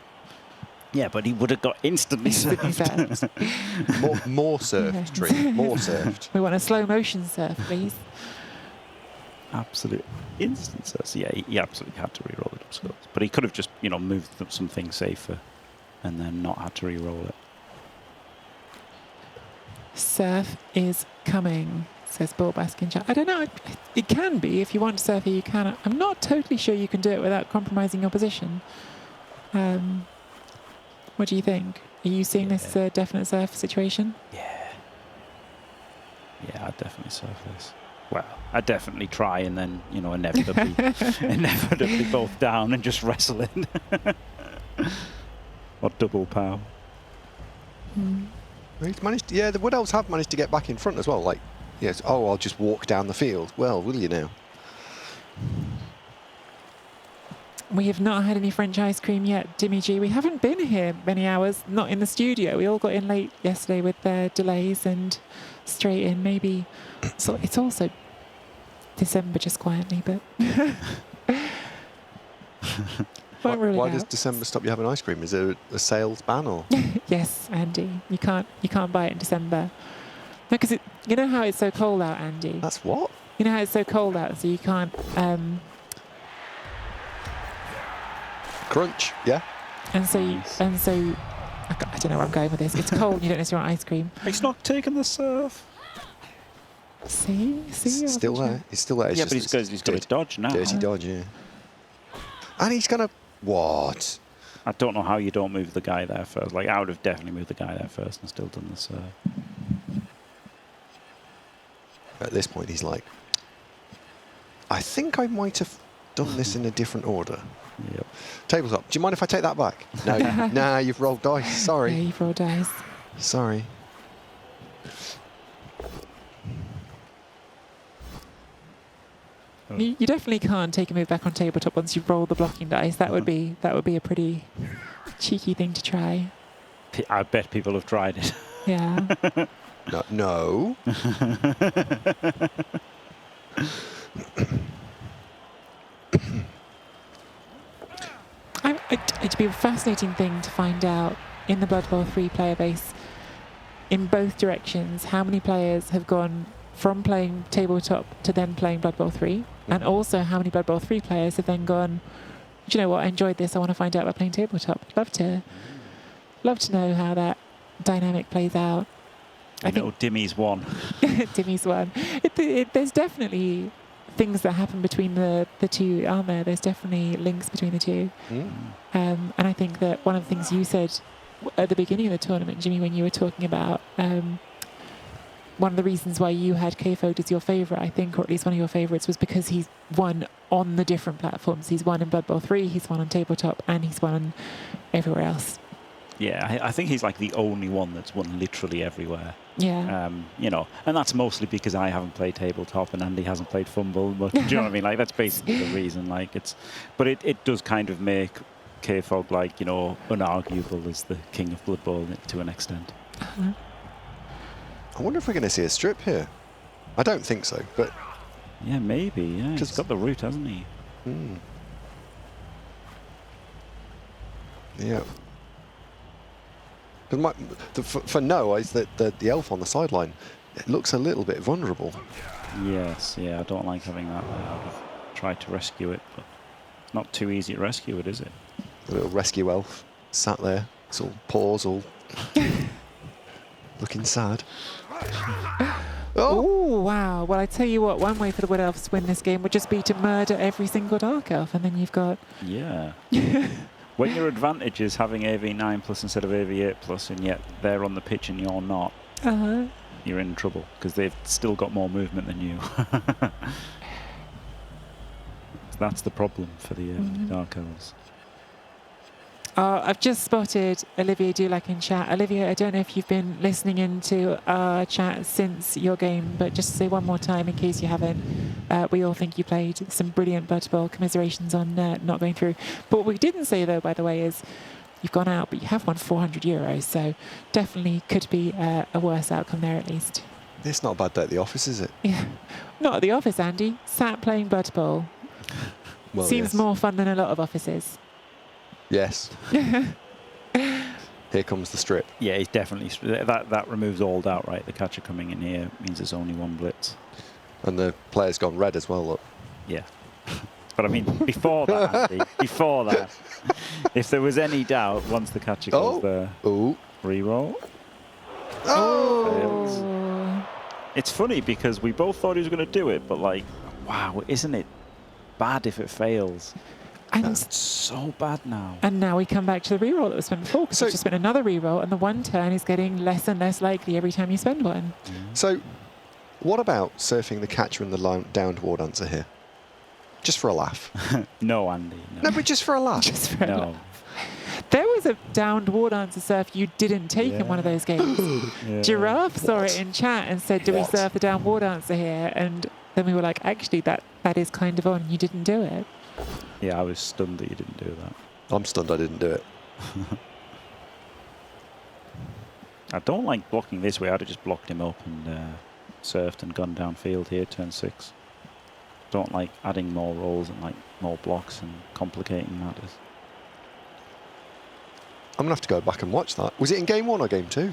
Yeah, but he would have got instantly Instantly surfed. surfed. More surfed, Tree. More surfed. We want a slow motion surf, please. Absolute instant surf. So, yeah, he absolutely had to reroll the dub skulls. But he could have just, moved something safer and then not had to reroll it. Surf is coming, says Bullbask in chat. I don't know. It can be. If you want to surf here, you can. I'm not totally sure you can do it without compromising your position. What do you think? Are you seeing this as a definite surf situation? Yeah. Yeah, I'd definitely surf this. Well, I definitely try, and then inevitably both down and just wrestle it. Or double pow. He's managed. Yeah, the Wood Elves have managed to get back in front as well. Like, yes. Oh, I'll just walk down the field. Well, will you now? We have not had any French ice cream yet, Dimmy G. We haven't been here many hours, not in the studio. We all got in late yesterday with their delays and straight in. Maybe so it's also December just quietly, but Why does December stop you having ice cream? Is there a sales ban or? Yes, Andy. You can't buy it in December. No, because you know how it's so cold out, Andy. That's what? You know how it's so cold out, so you can't. Crunch. Yeah. And so Nice. I don't know where I'm going with this. It's cold. You don't necessarily want ice cream. He's not taking the surf. See. Still there. He's still there. It's Yeah, just but he's got a dodge now. dirty dodge. Yeah. And he's gonna what? I don't know how you don't move the guy there first. Like, I would have definitely moved the guy there first and still done the surf. At this point, he's like, I think I might have done this in a different order. Yep. Tabletop. Do you mind if I take that back? No. Nah, you've rolled dice. Yeah, Sorry. you've rolled dice. Sorry. You definitely can't take a move back on tabletop once you've rolled the blocking dice. That would be a pretty cheeky thing to try. I bet people have tried it. Yeah. No. It'd be a fascinating thing to find out in the Blood Bowl 3 player base in both directions how many players have gone from playing tabletop to then playing Blood Bowl 3, and also how many Blood Bowl 3 players have then gone, do you know what, I enjoyed this, I want to find out about playing tabletop. Love to know how that dynamic plays out. I know Dimmy's won. Timmy's one. There's definitely things that happen between the two, aren't there? There's definitely links between the two. And I think that one of the things you said at the beginning of the tournament, Jimmy, when you were talking about one of the reasons why you had K-Fode as your favourite, I think, or at least one of your favourites, was because he's won on the different platforms. He's won in Blood Bowl 3, he's won on tabletop, and he's won everywhere else. Yeah, I think he's like the only one that's won literally everywhere. Yeah. And that's mostly because I haven't played tabletop and Andy hasn't played Fumble. But do you know what I mean? Like, that's basically the reason. Like, but it does kind of make K-Fog, like, unarguable as the king of Blood Bowl to an extent. Uh-huh. I wonder if we're going to see a strip here. I don't think so, but Yeah, maybe. Yeah, he's 'Cause- got the root, hasn't he? yeah. For no, is that the elf on the sideline, it looks a little bit vulnerable. Yes. Yeah, I don't like having that there. I would have tried to rescue it, but it's not too easy to rescue it, is it? The little rescue elf sat there, sort of paws all looking sad. Oh, wow. Well, I tell you what, one way for the Wood Elves to win this game would just be to murder every single Dark Elf, and then you've got... Yeah. When your advantage is having AV9 plus instead of AV8 plus, and yet they're on the pitch and you're not, you're in trouble because they've still got more movement than you. That's the problem for the Dark Elves. I've just spotted Olivia Dulac in chat. Olivia, I don't know if you've been listening into our chat since your game, but just to say one more time in case you haven't, we all think you played some brilliant Blood Bowl. Commiserations on not going through. But what we didn't say, though, by the way, is you've gone out, but you have won €400, so definitely could be a worse outcome there at least. It's not a bad day at the office, is it? Yeah. Not at the office, Andy. Sat playing Blood Bowl. Well, Seems yes. more fun than a lot of offices. Yes. Here comes the strip. Yeah, he's definitely that removes all doubt, right? The catcher coming in here means there's only one blitz. And the player's gone red as well, look. Yeah. But I mean, before that, Andy, before that, if there was any doubt, once the catcher goes there, Oh. re-roll. Oh. It's funny because we both thought he was going to do it, but like, wow, isn't it bad if it fails? And It's so bad now. And now we come back to the reroll that was spent before, because So- we've just spent another reroll, and the one turn is getting less and less likely every time you spend one. So, What about surfing the catcher and the downed war dancer here? Just for a laugh. No, Andy. No, but just for a laugh. Just for a No. laugh. There was a downed war dancer surf you didn't take in one of Yeah. those games. Yeah. Giraffe saw What? it in chat and said, do we What? surf the downed war dancer here? And then we were like, actually, that is kind of on. You didn't do it. Yeah, I was stunned that you didn't do that. I'm stunned I didn't do it. I don't like blocking this way. I'd have just blocked him up and surfed and gone downfield here, turn 6. Don't like adding more rolls and like more blocks and complicating matters. I'm going to have to go back and watch that. Was it in game 1 or game 2?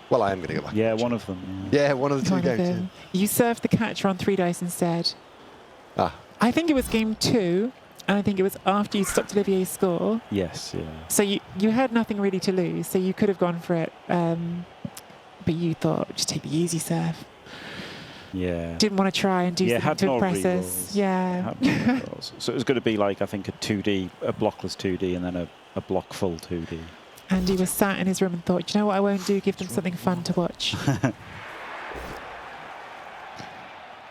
Well, I am going to go back. Yeah, and watch one it. of them. Yeah, one of the two One of games. them. You surfed the catcher on 3 dice instead. Yeah. Ah, I think it was game 2, and I think it was after you stopped Olivier's score. Yes, yeah. So you had nothing really to lose, so you could have gone for it. But you thought, just take the easy surf. Yeah. Didn't want to try and do Yeah, something had to no impress us. rerolls. Yeah. Had no rerolls. So it was going to be like, I think, a 2D, a blockless 2D, and then a block full 2D. Andy was sat in his room and thought, you know what I won't do? Give them something fun to watch.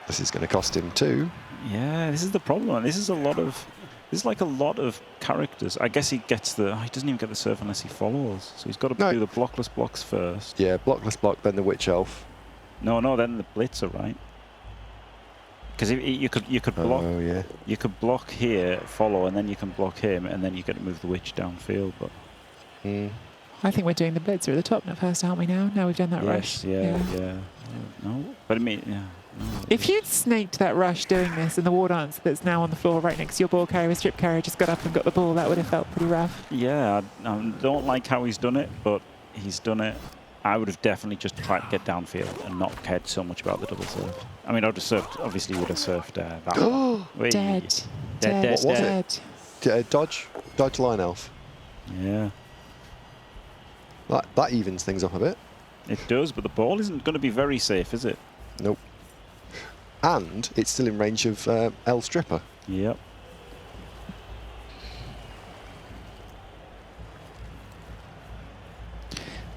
this is going to cost him 2. Yeah, this is the problem. This is a lot of. This is like a lot of characters. I guess he gets the. He doesn't even get the surf unless he follows. So he's got to No. do the blockless blocks first. Yeah, blockless block, then the witch elf. No, then the blitzer, right? Because you could block. Oh, yeah. You could block here, follow, and then you can block him, and then you get to move the witch downfield. But Mm. I think we're doing the blitzer at the top now first, aren't we now? Now we've done that rush. yeah. No, but I mean, yeah. No, If you'd snaked that rush doing this and the war dance that's now on the floor right next to your ball carrier, a strip carrier just got up and got the ball, that would have felt pretty rough. Yeah, I don't like how he's done it, but he's done it. I would have definitely just tried to get downfield and not cared so much about the double surf. I mean, I would have surfed, obviously would have surfed that one. Wait. Dead. Dead. What was it? Dodge line elf. Yeah, That evens things up a bit. it does, but the ball isn't going to be very safe, is it? Nope. And it's still in range of L stripper. Yep.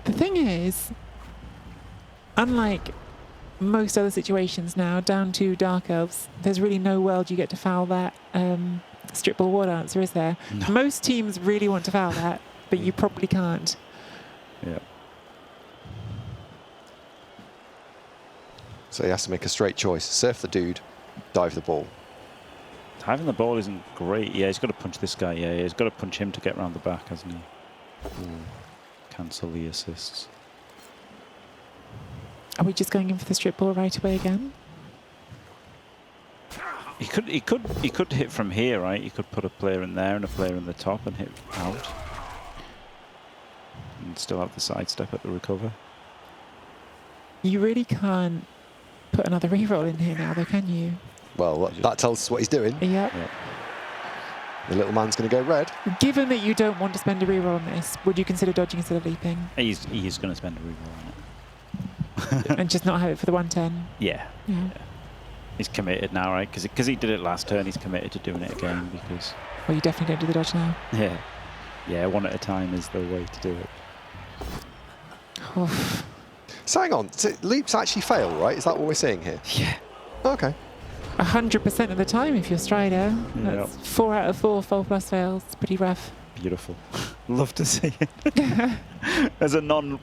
The thing is, unlike most other situations now, down to Dark Elves, there's really no world you get to foul that strip ball war dancer, is there? No. Most teams really want to foul that, but you probably can't. Yeah. So he has to make a straight choice. Surf the dude, dive the ball. Having the ball isn't great. Yeah, he's got to punch this guy. Yeah, he's got to punch him to get round the back, hasn't he? Cancel the assists. Are we just going in for the strip ball right away again? He could hit from here, right? He could put a player in there and a player in the top and hit out. And still have the sidestep at the recover. You really can't put another reroll in here now, though, can you? Well, that tells us what he's doing. Yep. Yeah. The little man's going to go red. Given that you don't want to spend a reroll on this, would you consider dodging instead of leaping He's going to spend a reroll on it. and just not have it for the 110? Yeah. Yeah. He's committed now, right? Because he did it last turn. He's committed to doing it again because Well, you definitely don't do the dodge now. yeah, one at a time is the way to do it. Oof. So hang on, so leaps actually fail, right? Is that what we're seeing here? Yeah. Okay. 100% of the time if you're Strider. That's Yep. 4 out of 4 full plus fails. It's pretty rough. Beautiful. Love to see it. As a non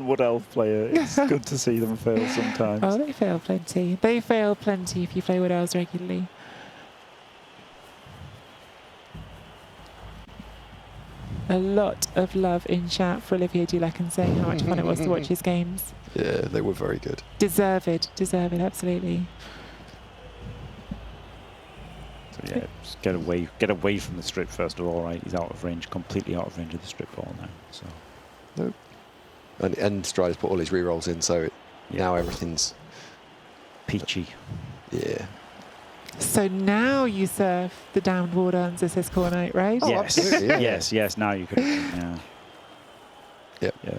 Wood Elf player, it's good to see them fail sometimes. Oh, they fail plenty. They fail plenty if you play Wood Elves regularly. A lot of love in chat for Olivier Dulacan saying how much fun it was to watch his games. Yeah, they were very good. Deserve it, absolutely. So yeah, just get away from the strip first of all, right? He's out of range, completely out of range of the strip ball now. So And Strider's put all his rerolls in, so Yeah. now everything's peachy. yeah. So now you surf the downed war dance as his core knight, right? Oh, yes, absolutely, yeah. yes. Now you could. Yeah. Yep. Yeah.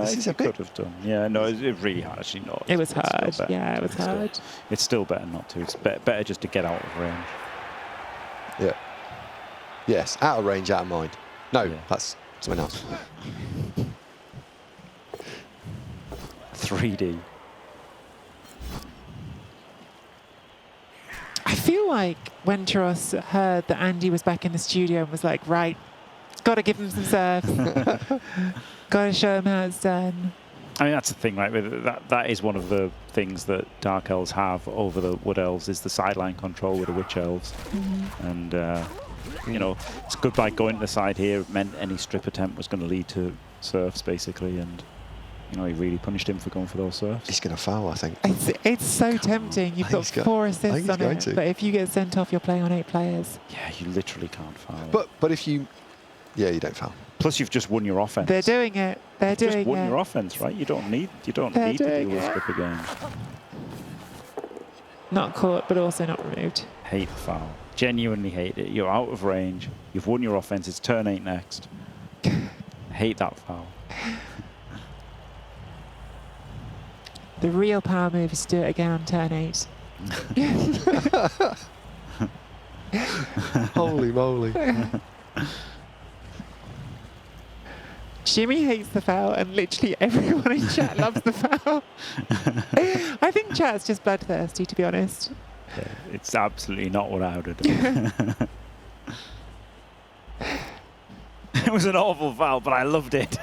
This is a could bit- have done. Yeah, no, it really hard. Actually, no. It was it's still hard. better. Yeah, it was It's still- hard. It's still better not to. It's better just to get out of range. Yeah. Yes, out of range, out of mind. No, Yeah. that's something else. 3D. I feel like when Taros heard that Andy was back in the studio and was like, right, got to give him some serves. Got to show him how it's done. I mean, that's the thing, right? That is one of the things that Dark Elves have over the Wood Elves is the sideline control with the Witch Elves. And, you know, it's good by going to the side here. It meant any strip attempt was going to lead to serfs, basically. And, you know, he really punished him for going for those serfs. He's going to foul, I think. It's so tempting. You've got 4 assists on it, but if you get sent off, you're playing on 8 players. Yeah, you literally can't foul. But if you... Yeah, you don't foul. Plus, you've just won your offense. They're doing it. They're doing it. Just won your offense, right? You don't need to deal with strip again. Not caught, but also not removed. Hate the foul. Genuinely hate it. You're out of range. You've won your offense. It's turn 8 next. Hate that foul. The real power move is to do it again on turn 8. Holy moly. Jimmy hates the foul, and literally everyone in chat loves the foul. I think chat's just bloodthirsty, to be honest. Yeah, it's absolutely not what I would have done. It was an awful foul, but I loved it.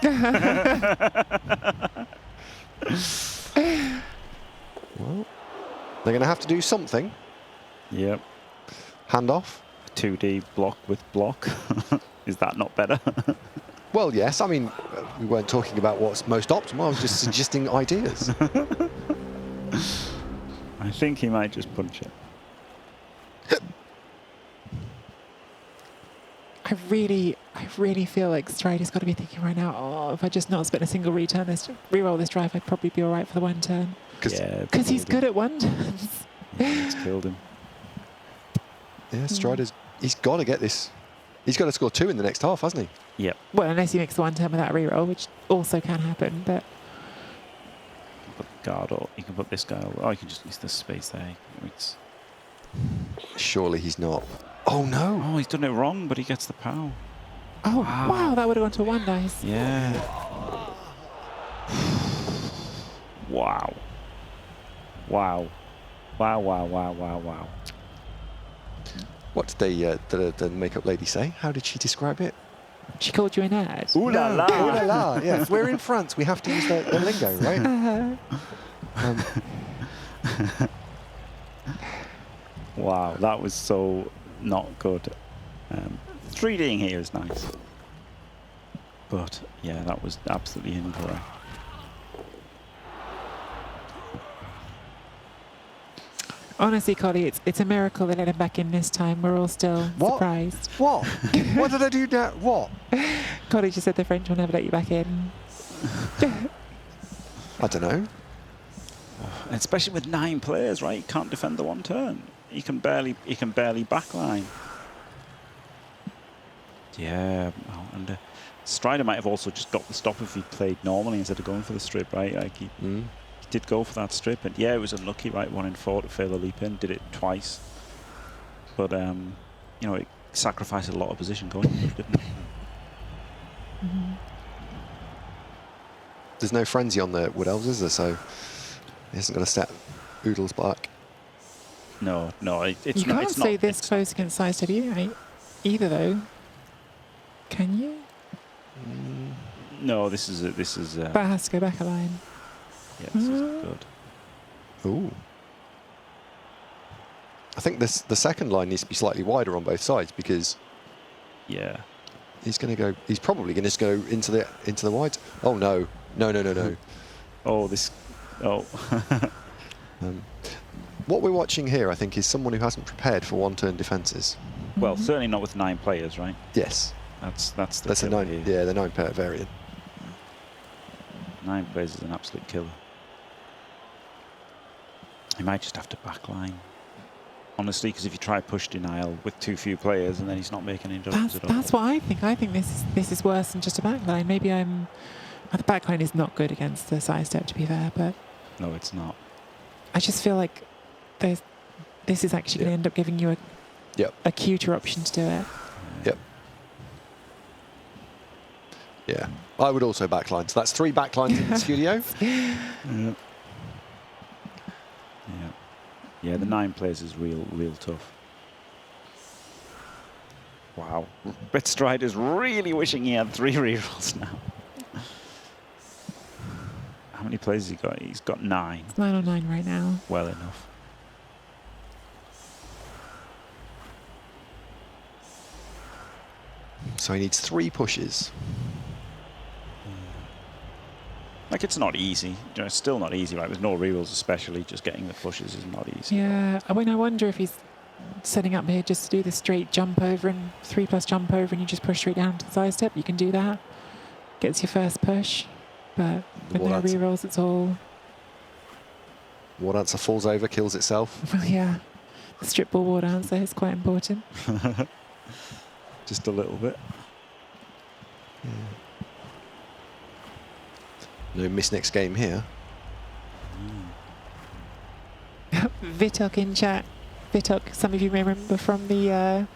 Well, they're going to have to do something. Yep. Hand off. 2D block with block. Is that not better? Well, yes. I mean, we weren't talking about what's most optimal. I was just suggesting ideas. I think he might just punch it. I really feel like Strider's got to be thinking right now, oh, if I just not spent a single reroll this drive, I'd probably be all right for the 1 turn. Because he's good at 1 turns. Yeah, it's killed him. Yeah, Strider's... He's got to get this... He's got to score 2 in the next half, hasn't he? Yep. Well, unless he makes the 1 turn without a reroll, which also can happen, but... Put the guard or you can put this guy over. Oh, you can just use this space there. It's... Surely he's not. Oh, no. Oh, he's done it wrong, but he gets the power. Oh, wow, that would have gone to a 1 dice. Yeah. Wow. Wow. Wow, wow, wow, wow, wow. What did the makeup lady say? How did she describe it? She called you a nerd. Ooh la la. Ooh la la. Yeah, we're in France. We have to use the lingo, right? Wow, that was so not good. 3Ding here is nice. But, yeah, that was absolutely incorrect. Honestly, Collie, it's a miracle they let him back in this time. We're all still surprised. What? What did I do now? What? Collie just said the French will never let you back in. I don't know. Especially with 9 players, right? He can't defend the 1 turn. He can barely backline. Yeah, oh, and Strider might have also just got the stop if he played normally instead of going for the strip, right? Like he did go for that strip, and yeah, it was unlucky, right? 1 in 4 to fail the leap in. Did it twice, but you know, it sacrificed a lot of position going, didn't it? There's no frenzy on the Wood Elves, is there? So he isn't going to set Oodles back. No, it's you not. can't It's say not, this close against size WA either, though. Can you? No, this is. But it has to go back a line. Yeah, this is good. Ooh. I think the second line needs to be slightly wider on both sides because Yeah. he's going to go. He's probably going to go into the wides. Oh no! No! Oh, this. Oh. What we're watching here, I think, is someone who hasn't prepared for 1-turn defences. Well, certainly not with 9 players, right? Yes. That's the That's a killer 9. here. Yeah, the 9-pair variant. 9 players is an absolute killer. He might just have to backline. Honestly, because if you try push denial with too few players and then he's not making any judgments at all. That's what I think. I think this is worse than just a backline. Maybe the backline is not good against the side step, to be fair, but No, it's not. I just feel like this is actually going to end up giving you a cuter option to do it. Yep. Yeah, I would also backline. So that's 3 backlines in the studio. Yeah. Yeah, the 9 plays is real tough. Wow. Strider's really wishing he had 3 rerolls now. How many plays has he got? He's got 9. It's 9 on 9 right now. Well enough. So he needs 3 pushes. Like, it's not easy. You know, it's still not easy, right? There's no rerolls especially. Just getting the pushes is not easy. Yeah, I mean, I wonder if he's setting up here just to do the straight jump over and 3+ jump over, and you just push straight down to the side step. You can do that. Gets your first push, but with no rerolls, it's all. War Dancer falls over, kills itself. Well, yeah, the strip ball war dancer is quite important. Just a little bit. Yeah. No miss next game here. Vitok in chat. Vitok, some of you may remember from the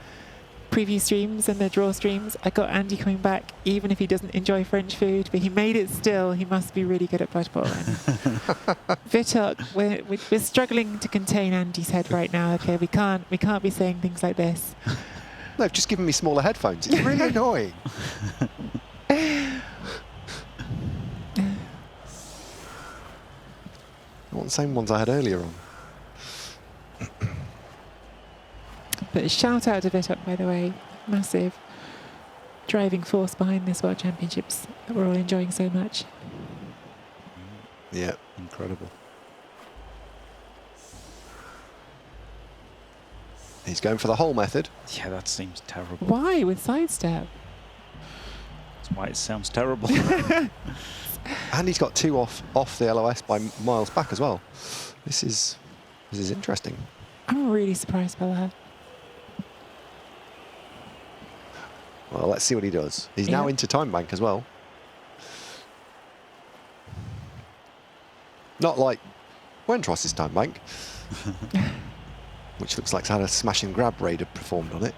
preview streams and the draw streams, I got Andy coming back even if he doesn't enjoy French food, but he made it still. He must be really good at Blood Bowl. Vitok, we're struggling to contain Andy's head right now. Okay, we can't be saying things like this. No, just given me smaller headphones. It's really annoying. I want the same ones I had earlier on. But shout out to Vitok, by the way. Massive driving force behind this World Championships that we're all enjoying so much. Yeah. Incredible. He's going for the whole method. Yeah, that seems terrible. Why with sidestep? That's why it sounds terrible. And he's got 2 off the LOS by miles back as well. This is interesting. I'm really surprised by that. Well, let's see what he does. He's now into time bank as well. Not like Wentros's time bank, which looks like it's had a smash and grab raider performed on it.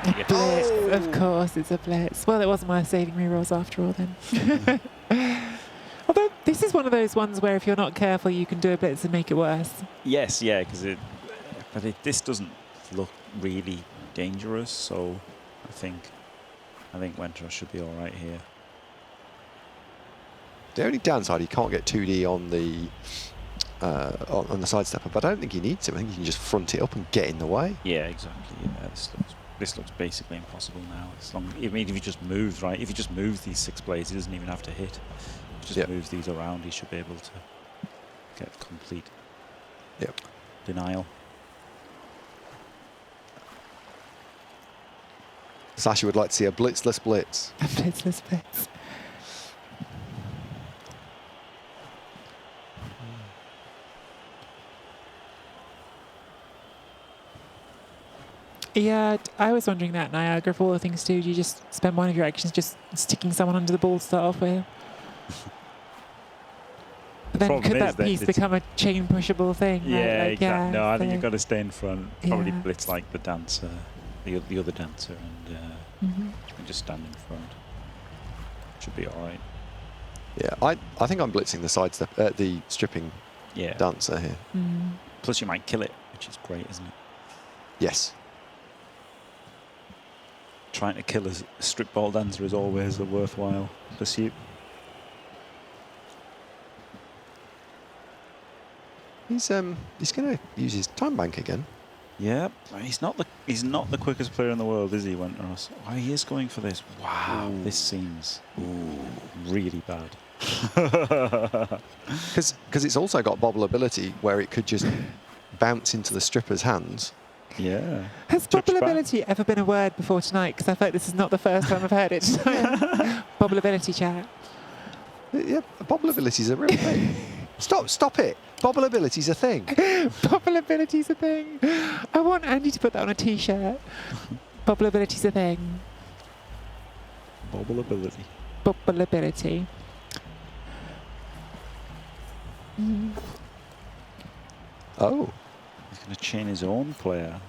A blitz, of course, it's a blitz. Well, it wasn't worth saving rerolls after all then. Although this is one of those ones where if you're not careful, you can do a blitz and make it worse. Yes, yeah, because this doesn't look really dangerous, so I think Wentros should be all right here. The only downside, he can't get 2D on the sidestepper, but I don't think he needs to. I think he can just front it up and get in the way. Yeah, exactly. Yeah, this looks basically impossible now. I mean, if he just moves, right? If he just moves these 6 blades, he doesn't even have to hit. If he just moves these around, he should be able to get complete denial. Sasha would like to see a blitzless blitz. A blitzless blitz. Yeah, I was wondering that, Niagara, of all the things to do, you just spend one of your actions just sticking someone under the ball to start off with. But then could that piece become a chain pushable thing? Yeah, like, exactly. No, I think so you've got to stay in front. Probably Yeah. blitz like the dancer, the other dancer, and you can just stand in front. Should be all right. Yeah, I think I'm blitzing the sidestep, the stripping dancer here. Plus, you might kill it, which is great, isn't it? Yes. Trying to kill a strip ball dancer is always a worthwhile pursuit. He's going to use his time bank again. Yeah, he's not the quickest player in the world, is he, Wentros? Oh, he is going for this. Wow, this seems really bad. Because it's also got bobble ability where it could just bounce into the stripper's hands. Yeah. Has bobble ability ever been a word before tonight? Because I feel like this is not the first time I've heard it tonight. Bobble ability, chat. Yeah, bobble ability's a real thing. Stop it. Bobble ability's a thing. Bobble ability's a thing. I want Andy to put that on a t-shirt. Bobble ability's a thing. Bobble ability. Bobble ability. Oh. He's going to chain his own player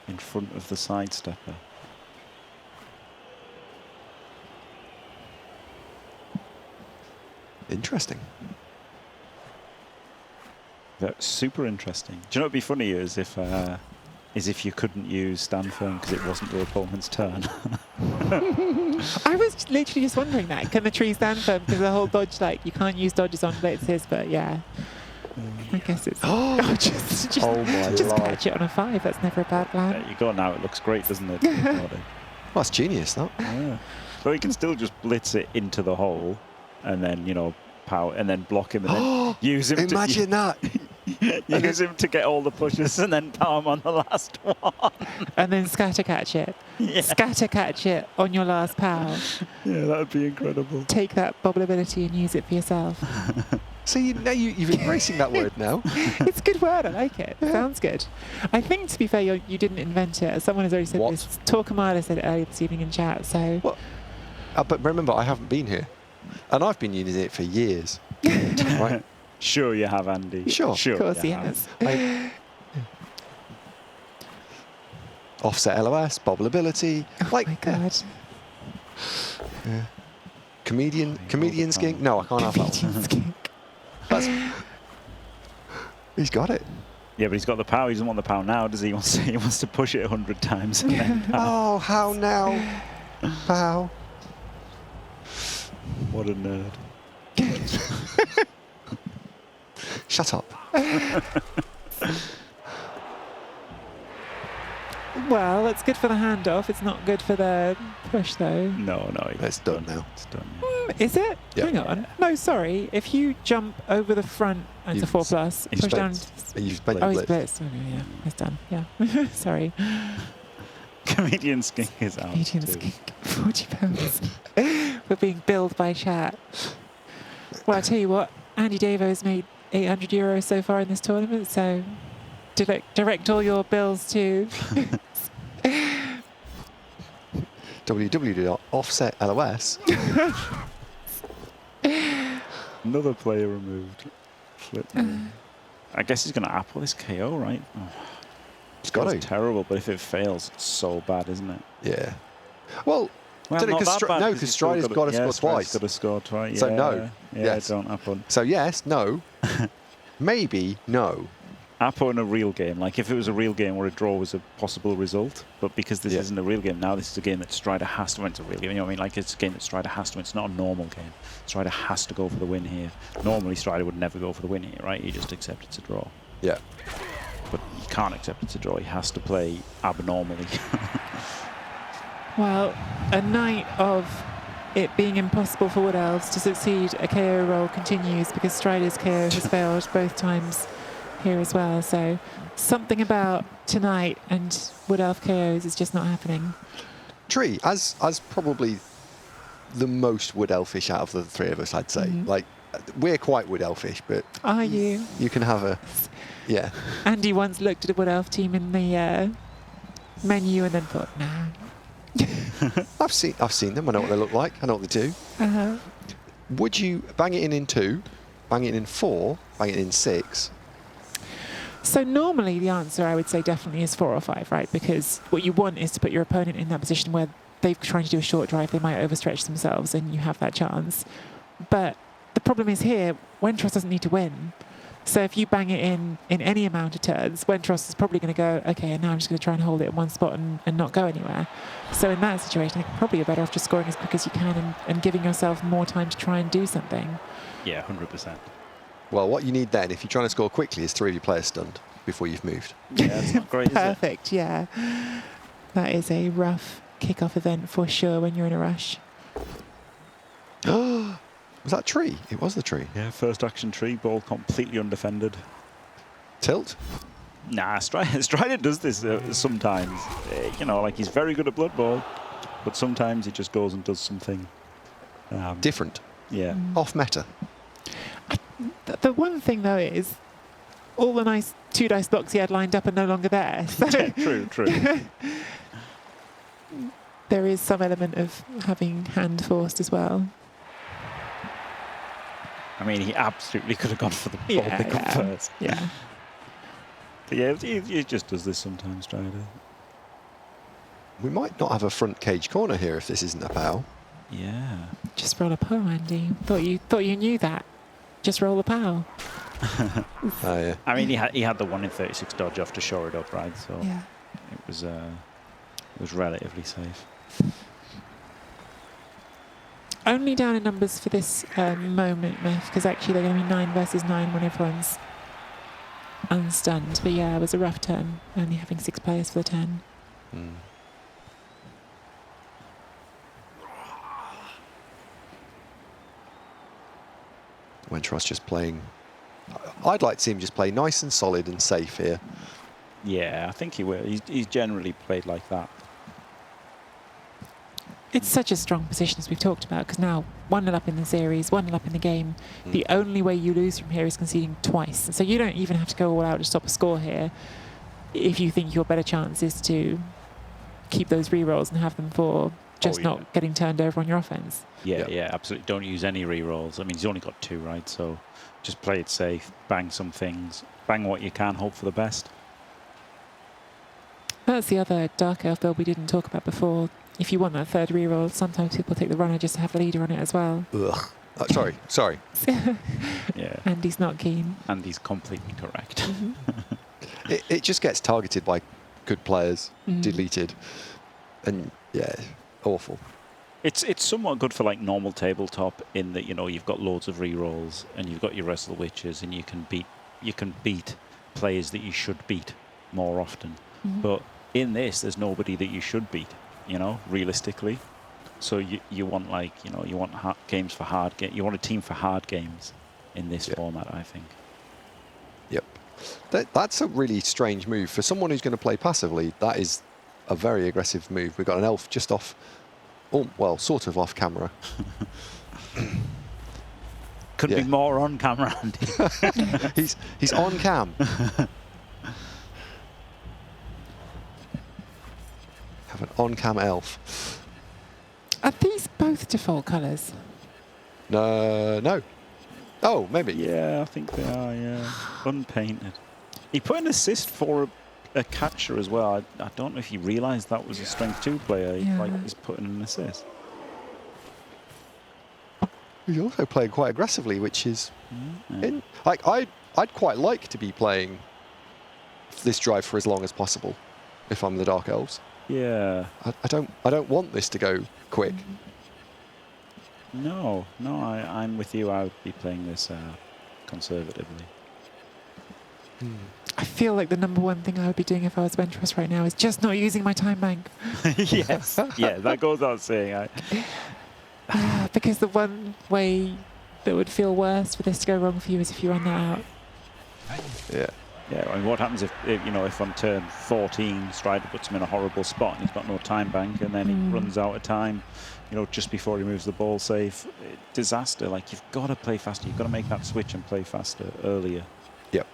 in front of the sidestepper. Interesting. That's super interesting. Do you know what would be funny is if you couldn't use stand firm because it wasn't your opponent's turn. I was literally just wondering that. Can the tree stand firm? Because the whole dodge, like, you can't use dodges on blitzes, but yeah. I guess it's. Just Oh my lord. catch it on a 5. That's never a bad plan. There you go now. It looks great, doesn't it? Well, that's genius, that. Yeah. But he can still just blitz it into the hole and then, you know, power and then block him and then use him Imagine that. use him to get all the pushes and then power him on the last one. And then scatter catch it. Yeah. Scatter catch it on your last power. Yeah, that would be incredible. Take that bobble ability and use it for yourself. See, now you're embracing that word now. It's a good word. I like it. Sounds good. I think, to be fair, you didn't invent it. Someone has already said What? this. Torquemada said it earlier this evening in chat. So What? But remember, I haven't been here. And I've been using it for years. Right? Sure you have, Andy. Sure. of course he you has. Offset LOS, bobble ability. Oh Like, my god. comedian skink. No, I can't have that one. Comedian skink. He's got it. Yeah, but he's got the power. He doesn't want the power now, does he? He wants to push it 100 times. And then power. Oh, how now? How? What a nerd. Shut up. Well, it's good for the handoff. It's not good for the push, though. No. It's done now. It's done. Is it? Yeah. Hang on. No, sorry. If you jump over the front, and it's a You've 4+. he's Push down. You've spent Oh, your he's blitz. blitzed. Okay, yeah, it's done. Yeah. Sorry. Comedian skink is out. Comedian too. skink. £40. We're being billed by chat. Well, I tell you what, Andy Davo's made €800 so far in this tournament, so direct all your bills to. www.offsetlos. Another player removed. Flip me. I guess he's going to apple this KO, right? Oh, It's got it's to. terrible, but if it fails, it's so bad, isn't it? Yeah. Well, Well, Don't it, not 'cause that bad, no, 'cause 'cause he's still Strider's gotta score Strider's twice. got to score twice. So yeah. no. Yeah, Yes. don't apple. so yes, no, maybe no. Apple in a real game, like if it was a real game where a draw was a possible result, but because this Yeah. isn't a real game now, this is a game that Strider has to win. It's a real game, you know what I mean? Like it's a game that Strider has to win. It's not a normal game. Strider has to go for the win here. Normally Strider would never go for the win here, right? He just accept it's a draw. Yeah. But he can't accept it's a draw. He has to play abnormally. Well, a night of it being impossible for Wood Elves to succeed, a KO roll continues because Strider's KO has failed both times here as well. So something about tonight and Wood Elf KOs is just not happening. Tree, as probably the most wood elfish out of the three of us, I'd say. Mhm. Like, we're quite wood elfish, but Are you? you can have a, yeah. Andy once looked at a Wood Elf team in the menu and then thought, nah. I've seen them. I know what they look like. I know what they do. Uh-huh. Would you bang it in 2, bang it in 4, bang it in 6? So normally the answer, I would say, definitely is 4 or 5, right? Because what you want is to put your opponent in that position where they're trying to do a short drive, they might overstretch themselves, and you have that chance. But the problem is here, Wentros doesn't need to win. So if you bang it in any amount of turns, Wentros is probably going to go, okay, and now I'm just going to try and hold it in one spot and not go anywhere. So in that situation, I think probably you're better off just scoring as quick as you can and giving yourself more time to try and do something. Yeah, 100%. Well, what you need then, if you're trying to score quickly, is 3 of your players stunned before you've moved. Yeah, it's not great, is it? Perfect, yeah. That is a rough kick-off event for sure when you're in a rush. Was that tree? It was the tree. Yeah, first action tree, ball completely undefended. Tilt? Nah, Strider does this sometimes. You know, like he's very good at Blood Bowl, but sometimes he just goes and does something. Different. Yeah. Off meta. The one thing, though, is all the nice 2 dice blocks he had lined up are no longer there. So True. there is some element of having hand forced as well. I mean, he absolutely could have gone for the ball pickup first. Yeah. But yeah, he just does this sometimes, Strider. We might not have a front cage corner here if this isn't a POW. Yeah. Just roll a POW, Andy. Thought you knew that. Just roll a POW. Oh, yeah. I mean, he had the 1 in 36 dodge off to shore it up, right? So Yeah. it was relatively safe. Only down in numbers for this moment, Myth, because actually they're going to be 9 versus 9 when everyone's unstunned. But yeah, it was a rough turn, only having 6 players for the turn. Mm. Wentross just playing. I'd like to see him just play nice and solid and safe here. Yeah, I think he will. He's generally played like that. It's such a strong position, as we've talked about, because now 1-0 up in the series, 1-0 up in the game. The only way you lose from here is conceding twice. So you don't even have to go all out to stop a score here if you think your better chance is to keep those re-rolls and have them for just not getting turned over on your offense. Yeah, absolutely. Don't use any re-rolls. I mean, he's only got 2, right? So just play it safe, bang some things, bang what you can, hope for the best. That's the other Dark Elf build we didn't talk about before. If you want that third reroll, sometimes people take the runner just to have the leader on it as well. Ugh. Sorry. Yeah. Andy's not keen. And he's completely correct. It just gets targeted by good players, deleted, and yeah, awful. It's somewhat good for like normal tabletop in that, you know, you've got loads of re-rolls and you've got your Wrestle Witches and you can beat players that you should beat more often. But in this, there's nobody that you should beat, you know, realistically. So you want, like, you know, you want games for hard games. You want a team for hard games in this format, I think. Yep. That's a really strange move. For someone who's going to play passively, that is a very aggressive move. We've got an elf just off, well, sort of off camera. Could be more on camera, Andy. He's on cam. Have an on-cam elf. Are these both default colours? No. Oh, maybe. Yeah, I think they are, yeah. Unpainted. He put an assist for a catcher as well. I don't know if he realised that was a strength 2 player. He he's putting an assist. He's also playing quite aggressively, which is like I'd quite like to be playing this drive for as long as possible if I'm the Dark Elves. Yeah. I don't want this to go quick. No, I'm with you. I would be playing this conservatively. I feel like the number one thing I would be doing if I was Ventress right now is just not using my time bank. Yes. Yeah, that goes without saying. Because the one way that would feel worse for this to go wrong for you is if you run that out. Yeah. Yeah, I mean, what happens if you know, if on turn 14 Strider puts him in a horrible spot and he's got no time bank and then he runs out of time, you know, just before he moves the ball safe? Disaster. Like, you've got to play faster. You've got to make that switch and play faster earlier. Yep.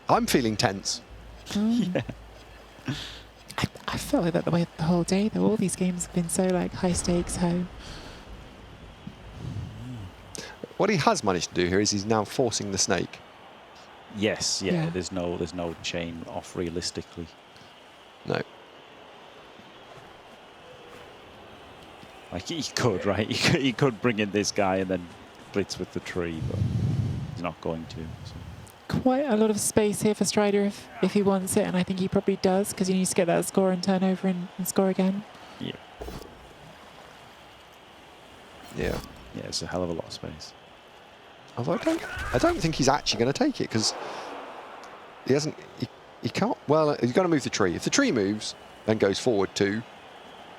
I'm feeling tense. Yeah. I felt like that the way the whole day, though. All these games have been so like high stakes. What he has managed to do here is he's now forcing the snake. Yes, yeah. There's no chain off realistically. No. Like, he could, right? He could bring in this guy and then blitz with the tree, but he's not going to. So. Quite a lot of space here for Strider if he wants it, and I think he probably does, because he needs to get that score and turn over and score again. Yeah. Yeah. Yeah, it's a hell of a lot of space. Although I don't think he's actually going to take it, because he hasn't. He can't. Well, he's going to move the tree. If the tree moves and goes forward 2,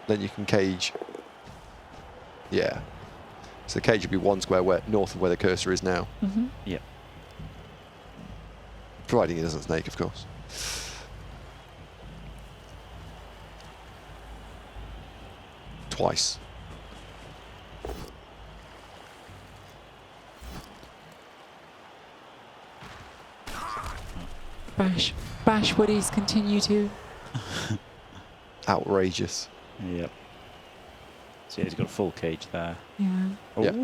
then you can cage. Yeah. So the cage would be 1 square north of where the cursor is now. Yeah. Providing he doesn't snake, of course. Twice. Bash Woodies continue to. Outrageous. Yep. So yeah, he's got a full cage there. Yeah. Oh. Yep.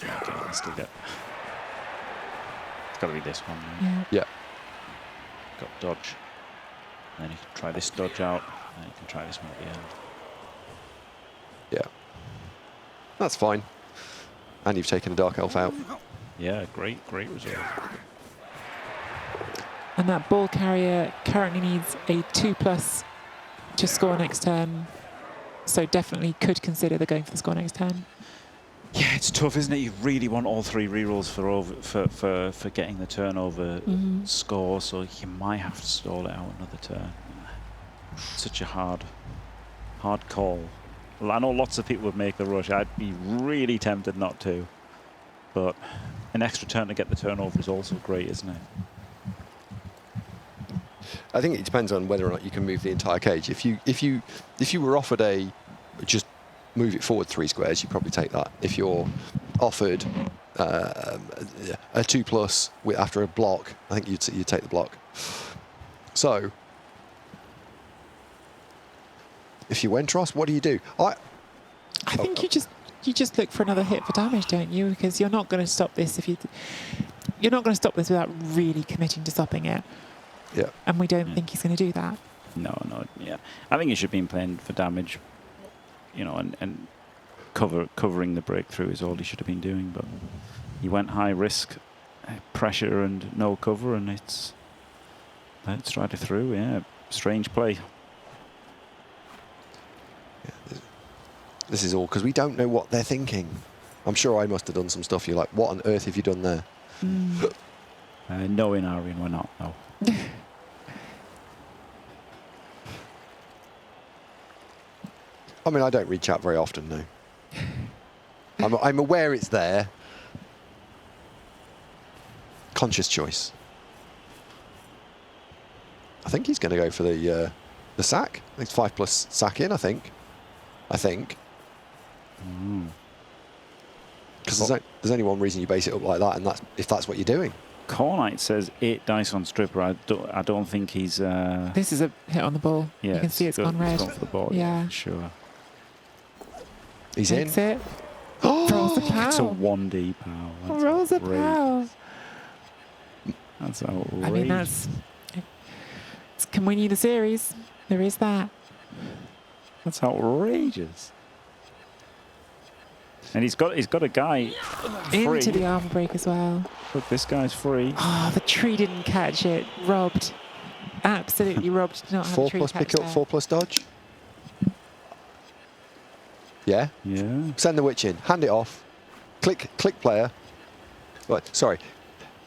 Okay. can still get. It's got to be this one. Right? Yeah. Yeah. Got dodge. And then you can try this dodge out, and you can try this one at the end. Yeah. That's fine. And you've taken a Dark Elf out. Yeah, great result. And that ball carrier currently needs a 2+ to score next turn. So definitely could consider the going for the score next turn. Yeah, it's tough, isn't it? You really want all 3 rerolls for getting the turnover score, so you might have to stall it out another turn. Such a hard call. Well, I know lots of people would make the rush. I'd be really tempted not to, but an extra turn to get the turnover is also great, isn't it? I think it depends on whether or not you can move the entire cage. If you were offered a just move it forward 3 squares, you probably take that. If you're offered a 2+ after a block, I think you'd take the block. So if you Wentros, what do you do? I think you just look for another hit for damage, don't you? Because you're not going to stop this you're not going to stop this without really committing to stopping it. Yeah. And we don't think he's going to do that. No, yeah. I think he should be playing for damage, you know, and covering the breakthrough is all he should have been doing. But he went high risk, pressure and no cover, and let's try it through. Yeah, strange play. Yeah, this is all because we don't know what they're thinking. I'm sure I must have done some stuff. You're like, what on earth have you done there? No, in Arian, we're not. No. I mean, I don't read chat very often, no. I'm aware it's there. Conscious choice. I think he's going to go for the sack. It's 5+ sack in, I think. Because there's only one reason you base it up like that, and that's if that's what you're doing. Cornite says 8 dice on stripper. I don't think he's. This is a hit on the ball. Yeah, you can see it's gone red. It's gone for the ball. Yeah. Sure. He's Takes in. it. Rolls the pow. It's a 1D pow. That's Rolls a outrageous. pow. That's outrageous. I mean, can win you the series. There is that. That's outrageous. And he's got a guy free. Into the armor break as well. Look, this guy's free. Oh, the tree didn't catch it. Robbed. Absolutely robbed. Did not have 4+ a tree catch pick up, there. 4+ dodge. Yeah. Yeah. Send the witch in. Hand it off. Click player. Right, sorry.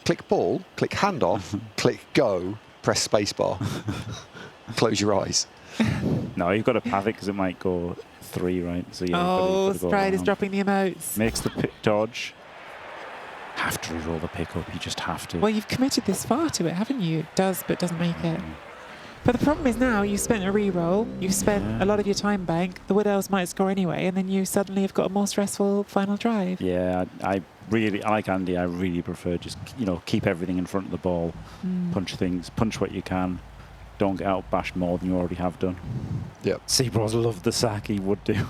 Click ball. Click hand off. Click go. Press spacebar. Close your eyes. No, you've got to path it because it might go 3, right? So yeah. Oh, you've got to go Sprite is around. dropping the emotes. Makes the dodge. Have to reroll the pickup. You just have to. Well, you've committed this far to it, haven't you? Does, but doesn't make it. But the problem is now you've spent a re-roll, you've spent a lot of your time bank, the Wood Elves might score anyway, and then you suddenly have got a more stressful final drive. Yeah, I like Andy. I really prefer just, keep everything in front of the ball, punch what you can. Don't get outbashed more than you already have done. Yep. Seabros loved the sack, he would do.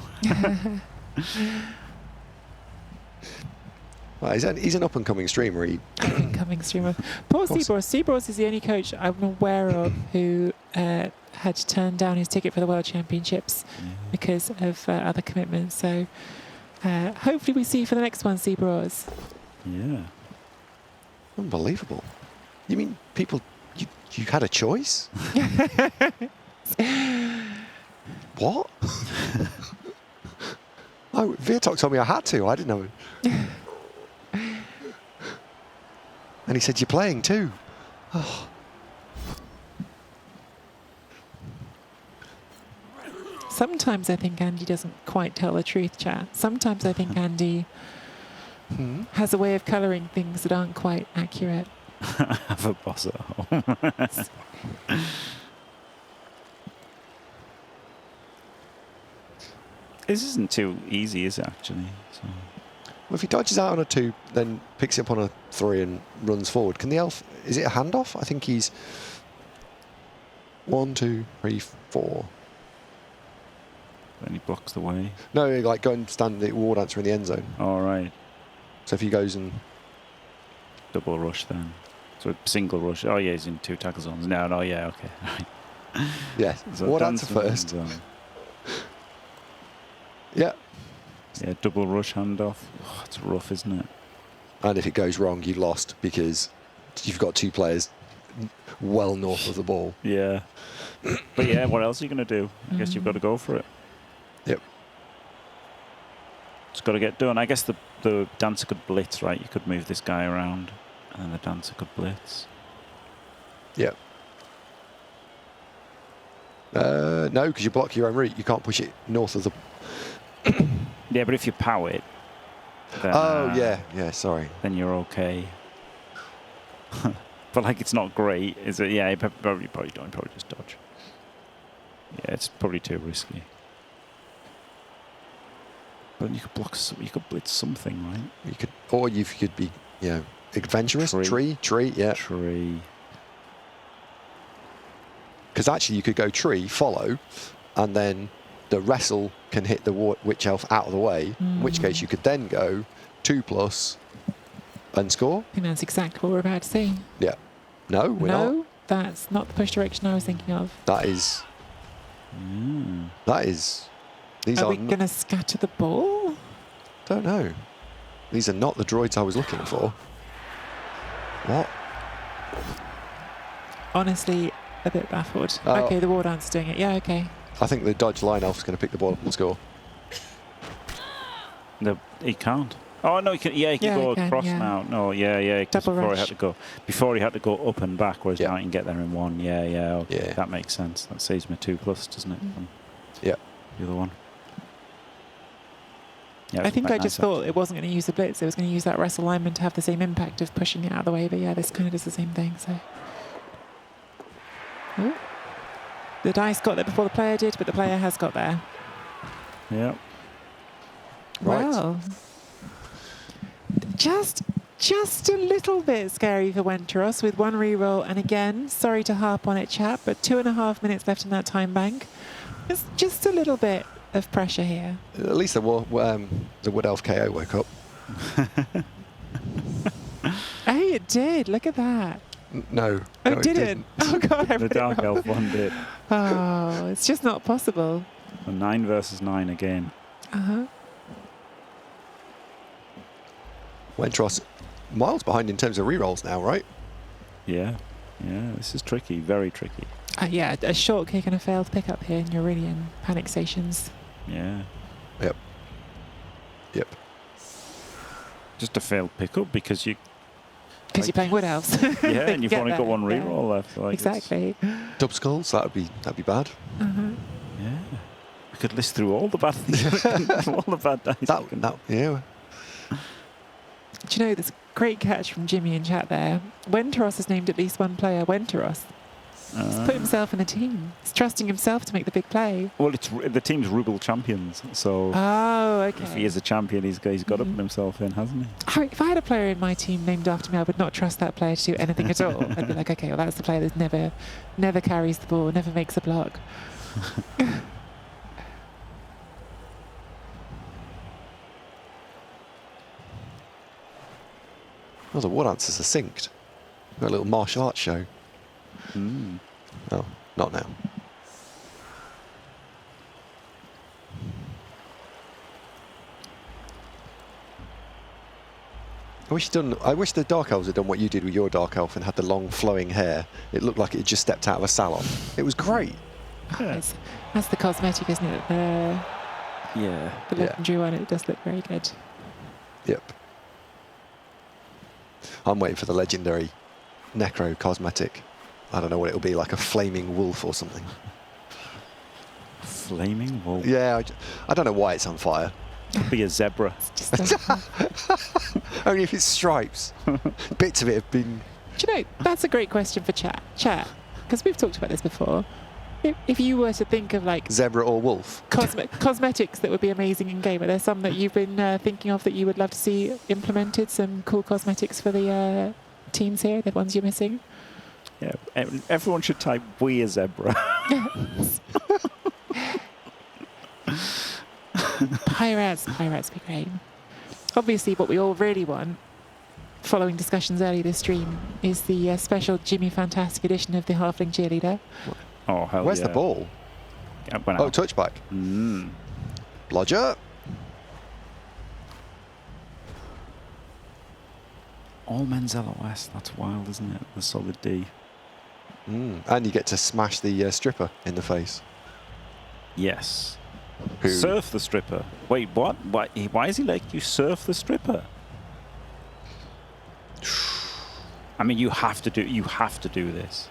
Well, he's an up-and-coming streamer. Incoming streamer. Poor Seabros. Seabros is the only coach I'm aware of who had to turn down his ticket for the World Championships because of other commitments. So hopefully we see you for the next one, Seabros. Yeah. Unbelievable. You mean people... You had a choice? What? Oh, Viatok told me I had to. I didn't know. And he said, you're playing too. Oh. Sometimes I think Andy doesn't quite tell the truth, chat. Sometimes I think Andy has a way of colouring things that aren't quite accurate. Have a boss at home. This isn't too easy, is it, actually? So. Well, if he dodges out on a 2, then picks it up on a 3 and runs forward, can the elf... Is it a handoff? I think he's 1, 2, 3, 4. Then he blocks the way. No, like go and stand the war dancer in the end zone. All right. So if he goes and Double rush then. So single rush. Oh yeah, he's in 2 tackle zones. No, yeah, okay. Right. yeah, So what answer dancing first? zone. Yeah, Yeah, double rush handoff. Oh, it's rough, isn't it? and if it goes wrong, you lost because you've got 2 players well north of the ball. Yeah. But yeah, what else are you going to do? I guess you've got to go for it. Yep. It's got to get done. I guess the dancer could blitz, right? You could move this guy around, and then the dancer could blitz. Yep. No, because you block your own route. You can't push it north of the. Yeah, but if you power it, then, Oh yeah, sorry. then you're okay. But like, it's not great, is it? Yeah, you probably don't. Probably just dodge. Yeah, it's probably too risky. But you could block. You could blitz something, right? You could, or you could be, adventurous. Tree. Tree, yeah. Tree. Because actually, you could go tree, follow, and then the wrestle can hit the witch elf out of the way. In which case, you could then go 2+ and score. I think that's exactly what we're about to see. Yeah. No, we're not. No, that's not the push direction I was thinking of. That is. That is. These Are are. we going to scatter the ball? Don't know. These are not the droids I was looking for. What? Honestly, a bit baffled. Oh. Okay, the war dance is doing it. Yeah, okay. I think the dodge line elf's going to pick the ball up and score. No, he can't. Oh no, he can. Yeah, he can Yeah, go he can, across yeah. now. No, yeah. 'Cause Double before rush. he had to go. Before he had to go up and back, whereas Yeah. now he can get there in 1. Yeah. Okay. Yeah. That makes sense. That saves me 2+, doesn't it? From Yeah. the other one. Yeah, I it's think quite I just nice, thought it wasn't going to use the blitz. It was going to use that wrestle lineman to have the same impact of pushing it out of the way. But yeah, this kind of does the same thing. So, Ooh. The dice got there before the player did, but the player has got there. actually. Yeah. Right. Well, just a little bit scary for Wenteros with 1 reroll. And again, sorry to harp on it, chap, but 2.5 minutes left in that time bank. It's just a little bit of pressure here. At least the Wood Elf KO woke up. Hey, it did. Look at that. No. Oh, no, it didn't. Oh, God. I The read it Dark wrong. Elf one did. Oh, it's just not possible. A 9 versus 9 again. Uh-huh. Wentros miles behind in terms of rerolls now, right? Yeah. This is tricky. Very tricky. Yeah, a short kick and a failed pickup here, and you're really in panic stations. Yeah. Yep. Just a failed pickup because you. Because you're playing Wood Elves. Yeah, and you've Get only got there, 1 yeah. reroll left. Like it's- Exactly. Dub skulls, that'd be bad. Uh-huh. Yeah. We could list through all the bad things. All the bad dice. we can- Yeah. Do you know, there's a great catch from Jimmy in chat there. Wenteros has named at least 1 player Wenteros. He's put himself in a team. He's trusting himself to make the big play. Well, it's the team's Rubel champions, so Oh, okay. if he is a champion, he's got to put himself in, hasn't he? If I had a player in my team named after me, I would not trust that player to do anything at all. I'd be like, okay, well, that's the player that never carries the ball, never makes a block. Well, the Wood answers are synced. Got a little martial arts show. Oh, not now. I wish the Dark Elves had done what you did with your Dark Elf and had the long flowing hair. It looked like it had just stepped out of a salon. It was great. Yeah. That's the cosmetic, isn't it? The Yeah. legendary one. It does look very good. Yep. I'm waiting for the legendary Necro cosmetic. I don't know what it'll be, like a flaming wolf or something. Flaming wolf. Yeah, I don't know why it's on fire. Could be a zebra. Just Only if it's stripes. Bits of it have been... Do you know, that's a great question for chat. Because we've talked about this before. If you were to think of like Zebra or wolf. cosmetics that would be amazing in game, are there some that you've been thinking of that you would love to see implemented? Some cool cosmetics for the teams here, the ones you're missing? Yeah. Everyone should type "we a zebra." Pirates be great. obviously what we all really want, following discussions earlier this stream, is the special Jimmy Fantastic edition of the Halfling Cheerleader. Oh, hell Where's yeah. the ball? It went Oh, out. touchback. Blodger. All men's LOS. That's wild, isn't it? The solid D. And you get to smash the stripper in the face. Yes. Who- Surf the stripper. Wait, what? Why is he like you surf the stripper? I mean, you have to do this.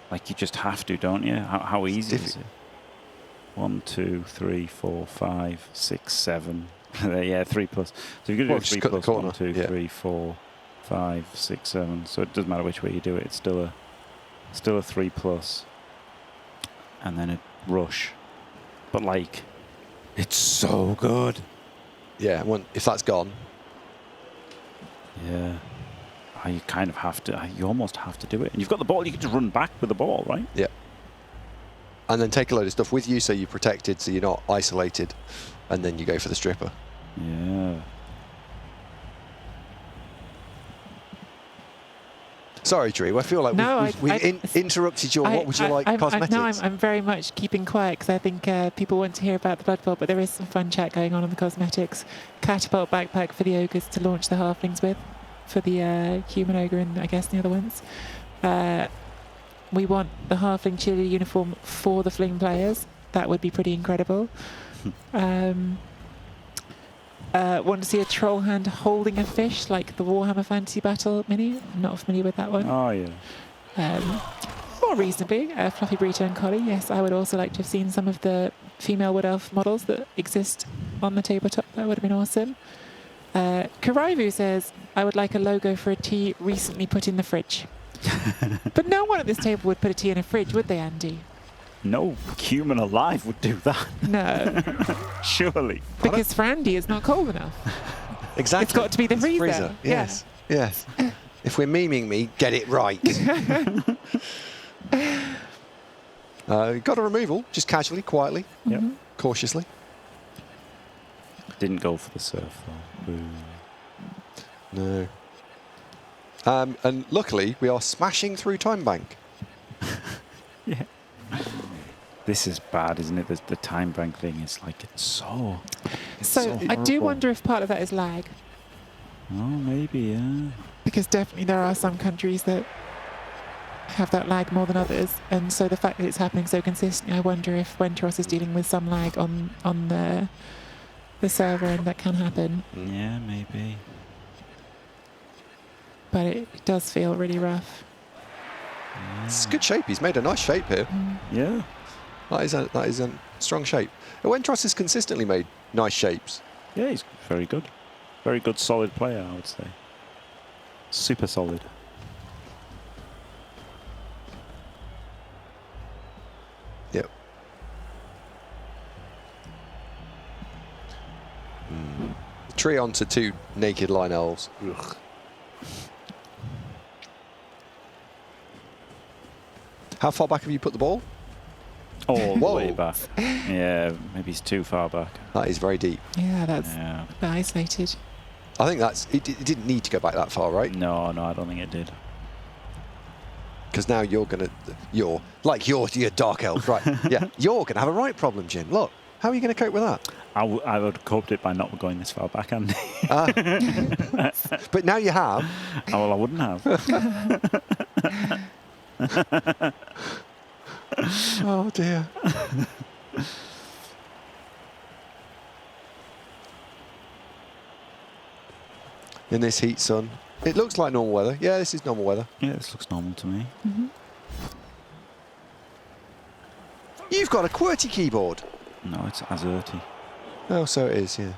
Like you just have to, don't you? How easy is it? 1, 2, 3, 4, 5, 6, 7. Yeah, 3 plus. So you're Well, going to just do 3 cut the plus corner, 1, 2, yeah. 3, 4, 5, 6, 7. So it doesn't matter which way you do it. It's still a 3 plus, and then a rush. But like, it's so good. Yeah, if that's gone. Yeah. You kind of have to. You almost have to do it. And you've got the ball. You can just run back with the ball, right? Yeah. And then take a load of stuff with you so you're protected, so you're not isolated. And then you go for the stripper. Yeah. Sorry, Drew. I feel like No, we've interrupted your what would you like cosmetics. I'm very much keeping quiet because I think people want to hear about the Blood Bowl, but there is some fun chat going on the cosmetics. Catapult backpack for the ogres to launch the halflings with, for the human ogre and I guess the other ones. We want the halfling cheerleader uniform for the fling players. That would be pretty incredible. Want to see a troll hand holding a fish like the Warhammer Fantasy Battle mini? I'm not familiar with that one. Oh yeah. More reasonably, Fluffy Burrito and Collie. Yes, I would also like to have seen some of the female Wood Elf models that exist on the tabletop. That would have been awesome. Karaivu says, I would like a logo for a tea recently put in the fridge. But no one at this table would put a tea in a fridge, would they, Andy? No human alive would do that. No. Surely. Because for Andy, it's not cold enough. Exactly. It's got to be the It's freezer. Yeah. Yes. Yes. If we're memeing me, get it right. Got a removal, just casually, quietly, Yep. cautiously. Didn't go for the surf though. Boo. No. And luckily, we are smashing through Time Bank. Yeah. This is bad, isn't it? The time bank thing is like it's so. So I do horrible. wonder if part of that is lag. Oh, maybe, yeah. Because definitely there are some countries that have that lag more than others, and so the fact that it's happening so consistently, I wonder if Wenteros is dealing with some lag on the server, and that can happen. Yeah, maybe. But it does feel really rough. It's good shape. He's made a nice shape here. Yeah. That is a strong shape. Wentros has consistently made nice shapes. Yeah, he's very good. Very good, solid player, I would say. Super solid. Yep. Tree onto 2 naked line elves. Ugh. How far back have you put the ball? All the Whoa. way back. Yeah, maybe he's too far back. That is very deep. Yeah, that's Yeah. a bit isolated. I think it didn't need to go back that far, right? No, I don't think it did. Because now you're dark elf, right? Yeah, you're gonna have a right problem, Jim. Look, how are you gonna cope with that? I would have coped it by not going this far back, Andy. But now you have. Oh, well, I wouldn't have. Oh dear. In this heat, sun. It looks like normal weather. Yeah, this is normal weather. Yeah, this looks normal to me. You've got a QWERTY keyboard. No, it's Azerty. Oh, so it is, yeah.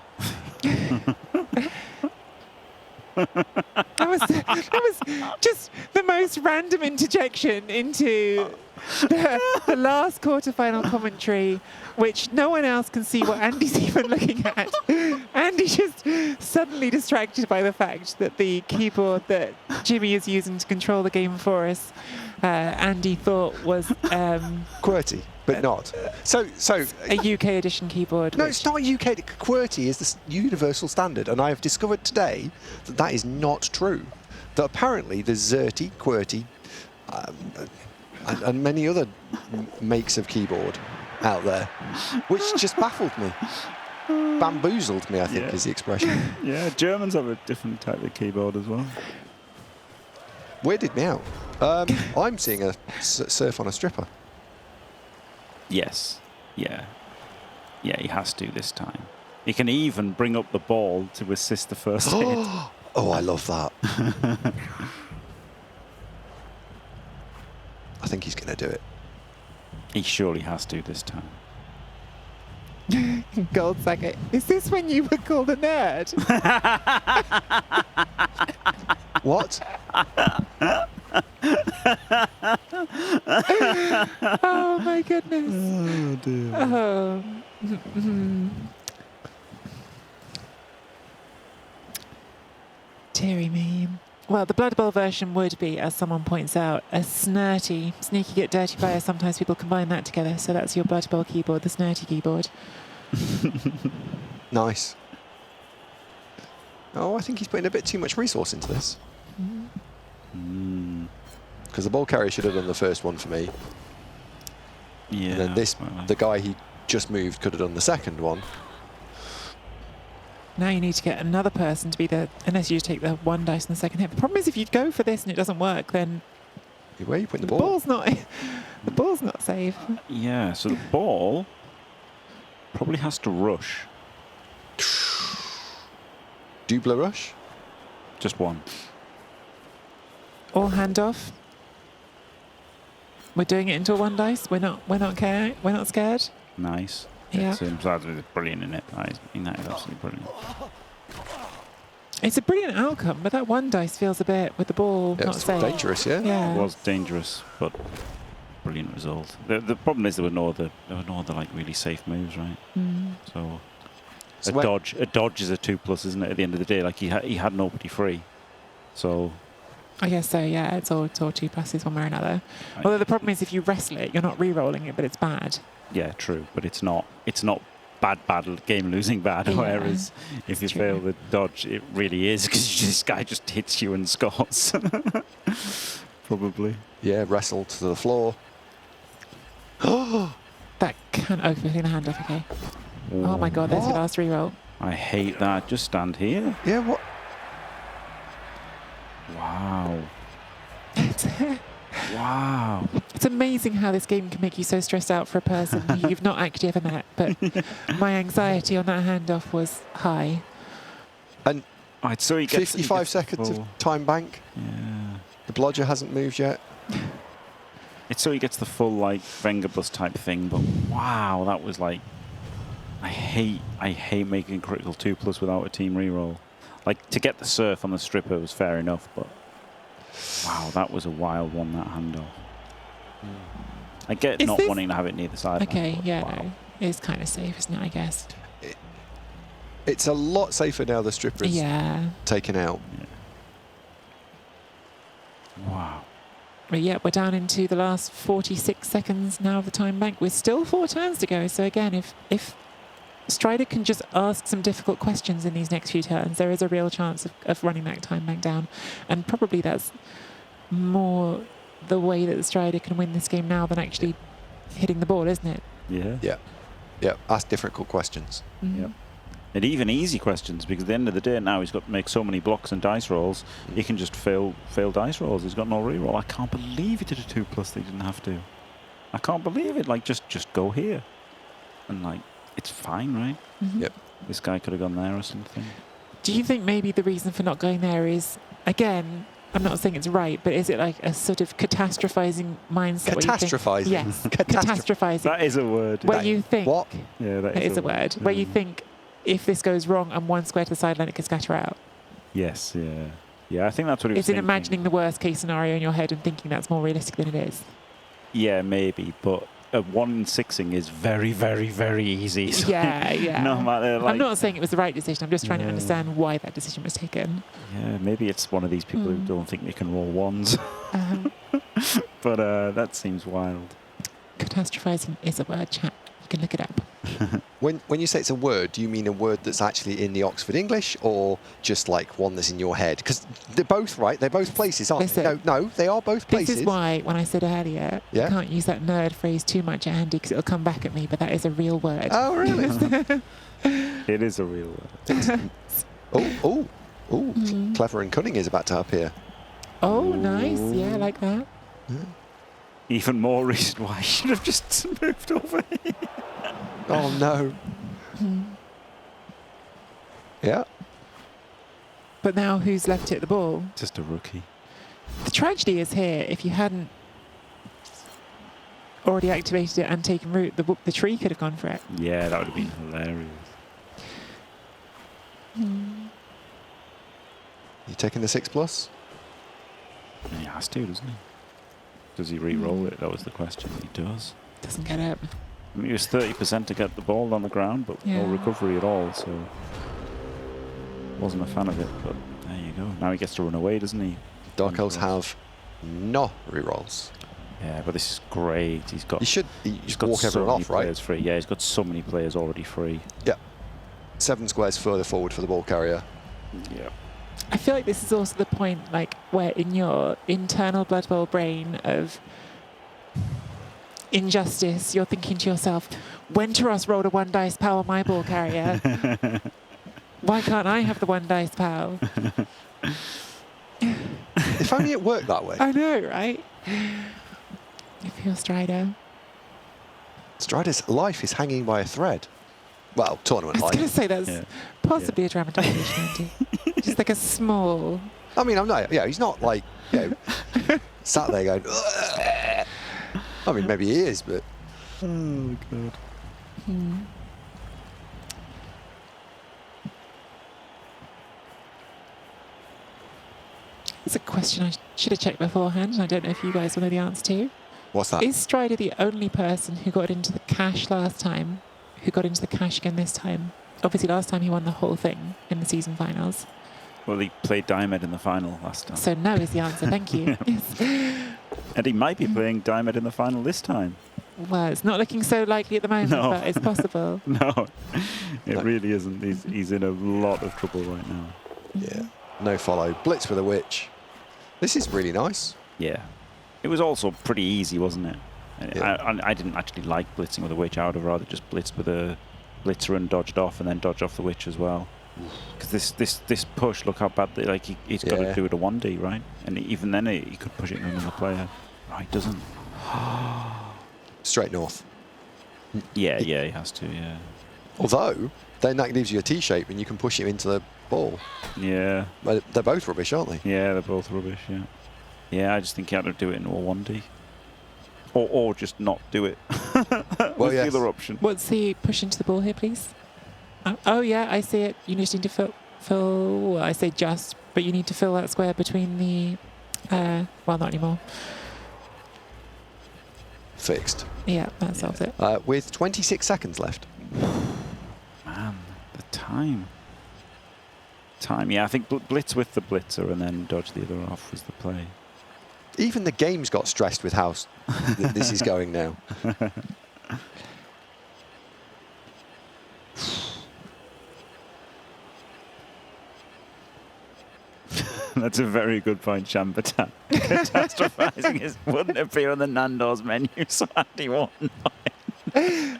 That was just the most random interjection into the last quarterfinal commentary, which no one else can see what Andy's even looking at. Andy's just suddenly distracted by the fact that the keyboard that Jimmy is using to control the game for us Andy thought was QWERTY, but not. So a UK edition keyboard. no, which- it's not UK. QWERTY is the universal standard, and I have discovered today that that is not true. That apparently there's ZERTY, QWERTY, and many other makes of keyboard out there, which just baffled me. Bamboozled me, I think, Yeah. is the expression. Yeah, Germans have a different type of keyboard as well. Weirded me out. I'm seeing a surf on a stripper. Yes. Yeah. Yeah, he has to this time. He can even bring up the ball to assist the first hit. Oh, I love that. I think he's going to do it. He surely has to this time. Gold Sacket. Is this when you were called a nerd? What? Oh my goodness. Oh, dear. Oh. Deary me. Well, the Blood Bowl version would be, as someone points out, a snurty. Sneaky get dirty fire. Sometimes people combine that together. So that's your Blood Bowl keyboard, the snurty keyboard. Nice. Oh, I think he's putting a bit too much resource into this. Because the ball carrier should have done the first one for me. Yeah. And then this, well, the guy he just moved could have done the second one. Now you need to get another person to be the, unless you take the one dice in the second hit. The problem is if you go for this and it doesn't work, then Where are you putting the the ball? ball's not, the ball's not safe. yeah, so the ball probably has to rush. Double rush? Just one. Or handoff. We're doing it into a one dice. We're not scared. Nice. Yeah. It's brilliant in it. That is absolutely brilliant. It's a brilliant outcome, but that one dice feels a bit with the ball Yeah, not it's safe. dangerous, yeah? Yeah. It was dangerous, but brilliant result. The problem is there were no other like really safe moves, right? Mm. So So a where- dodge is a 2+, isn't it? At the end of the day, like he had nobody free, so I guess so. Yeah, it's all 2 pluses one way or another. I- Although the problem is if you wrestle it, you're not re-rolling it, but it's bad. yeah, true. But it's not bad game losing bad. Yeah, Whereas if you true. fail the dodge, it really is because this guy just hits you and scores. Probably. Yeah, wrestled to the floor. That can open the hand off. Okay. Oh my God, there's your What? last re-roll. I hate that. Just stand here. Yeah, what? Wow. Wow. It's amazing how this game can make you so stressed out for a person who you've not actually ever met. But my anxiety on that handoff was high. And Right, so he gets 55 the seconds full- of time bank. Yeah. The blodger hasn't moved yet. It's so he gets the full like Wenger bus type thing, but wow, that was like I hate making critical 2+ without a team reroll. Like to get the surf on the stripper was fair enough, but wow, that was a wild one, that handoff. I get Is not this- wanting to have it near the sideline. Okay, but yeah, wow. no. It's kind of safe, isn't it, I guess? It's a lot safer now the stripper is Yeah. taken out. Wow. But yeah, we're down into the last 46 seconds now of the time bank. We're still 4 turns to go. So again, if Strider can just ask some difficult questions in these next few turns, there is a real chance of running that time bank down. And probably that's more the way that the Strider can win this game now than actually hitting the ball, isn't it? Yeah. Yeah. Yeah, ask difficult questions. Mhm. Yep. And even easy questions, because at the end of the day now he's got to make so many blocks and dice rolls, he can just fail dice rolls. He's got no reroll. I can't believe he did a 2+ that he didn't have to. I can't believe it. Like just go here. And like it's fine, right? Mhm. Yep. This guy could have gone there or something. Do you think maybe the reason for not going there is, again, I'm not saying it's right, but is it like a sort of catastrophizing mindset? where you think- Catastrophizing. Yes, Catastroph- catastrophizing. That is a word. Where That- you think, What? Yeah, that that is a word, where you think if this goes wrong and one square to the sideline, it can scatter out. Yes, yeah. Yeah, I think that's what he was It's in thinking. imagining the worst case scenario in your head and thinking that's more realistic than it is. Yeah, maybe, but a 1-6ing is very, very, very easy. So Yeah. No matter, I'm not saying it was the right decision. I'm just trying to understand why that decision was taken. Yeah, maybe it's one of these people who don't think they can roll ones. But that seems wild. Catastrophizing is a word, chat. You can look it up. When you say it's a word, do you mean a word that's actually in the Oxford English, or just like one that's in your head? Because they're both right. They're both places, aren't they? Listen, No, they are both places. This is why, when I said earlier, Yeah? you can't use that nerd phrase too much at Andy because it'll come back at me, but that is a real word. Oh, really? It is a real word. Clever and cunning is about to appear. Oh, nice. Yeah, I like that. Even more reason why I should have just moved over here. Oh no. Yeah. But now who's left it at the ball? Just a rookie. The tragedy is here. If you hadn't already activated it and taken root, the tree could have gone for it. Yeah, that would have been hilarious. You taking the 6+? He has to, doesn't he? Does he re-roll it? That was the question. He does. Doesn't get up. I mean, it was 30% to get the ball on the ground, but no Yeah. recovery at all, so wasn't a fan of it, but there you go. Now he gets to run away, doesn't he? Dark Elves have no rerolls. Yeah, but this is great. He's got. You should He's got walk so everyone many off, right? players free. Yeah, he's got so many players already free. Yeah. 7 squares further forward for the ball carrier. Yeah. I feel like this is also the point, like, where in your internal Blood Bowl brain of injustice, you're thinking to yourself, when Taras rolled a 1 dice power on my ball carrier, why can't I have the 1 dice power? If only it worked that way. I know, right? If you're Strider. Strider's life is hanging by a thread. Well, I tournament was going to life. say that's Yeah. possibly a dramatisation, Andy. Just like a small... I mean, I'm not. Yeah, he's not like sat there going. "Ugh." I mean, maybe he is, but Oh god. It's a question I should have checked beforehand, and I don't know if you guys will know the answer to. what's that? Is Strider the only person who got into the cash last time, who got into the cash again this time? Obviously, last time he won the whole thing in the season finals. Well, he played Diomed in the final last time. So no is the answer. Thank you. Yes. And he might be playing Diomed in the final this time. Well, it's not looking so likely at the moment, No. but it's possible. No, it No. really isn't. He's in a lot of trouble right now. Yeah. No follow. Blitz with a witch. This is really nice. Yeah. It was also pretty easy, wasn't it? Yeah. I didn't actually like blitzing with a witch. I would have rather just blitzed with a blitzer and dodged off, and then dodge off the witch as well. Because this push, look how bad he's got to Yeah. do it a 1D, right? And even then he could push it to another player. Oh, he doesn't. Straight north. Yeah, he has to. Yeah. Although then that gives you a T shape and you can push him into the ball. Yeah. But they're both rubbish, aren't they? Yeah, they're both rubbish. Yeah. Yeah, I just think he had to do it in a 1D. Or just not do it. Well, the yes. other option. What's the push into the ball here, please? Oh, yeah, I see it. You just need to fill well, I say just, but you need to fill that square between the, well, not anymore. Fixed. Yeah, that solves it. With 26 seconds left. Man, the time. Yeah, I think blitz with the blitzer and then dodge the other off was the play. Even the game's got stressed with how this is going now. That's a very good point, Shambatan. Catastrophizing wouldn't appear on the Nando's menu, so Andy won't know it.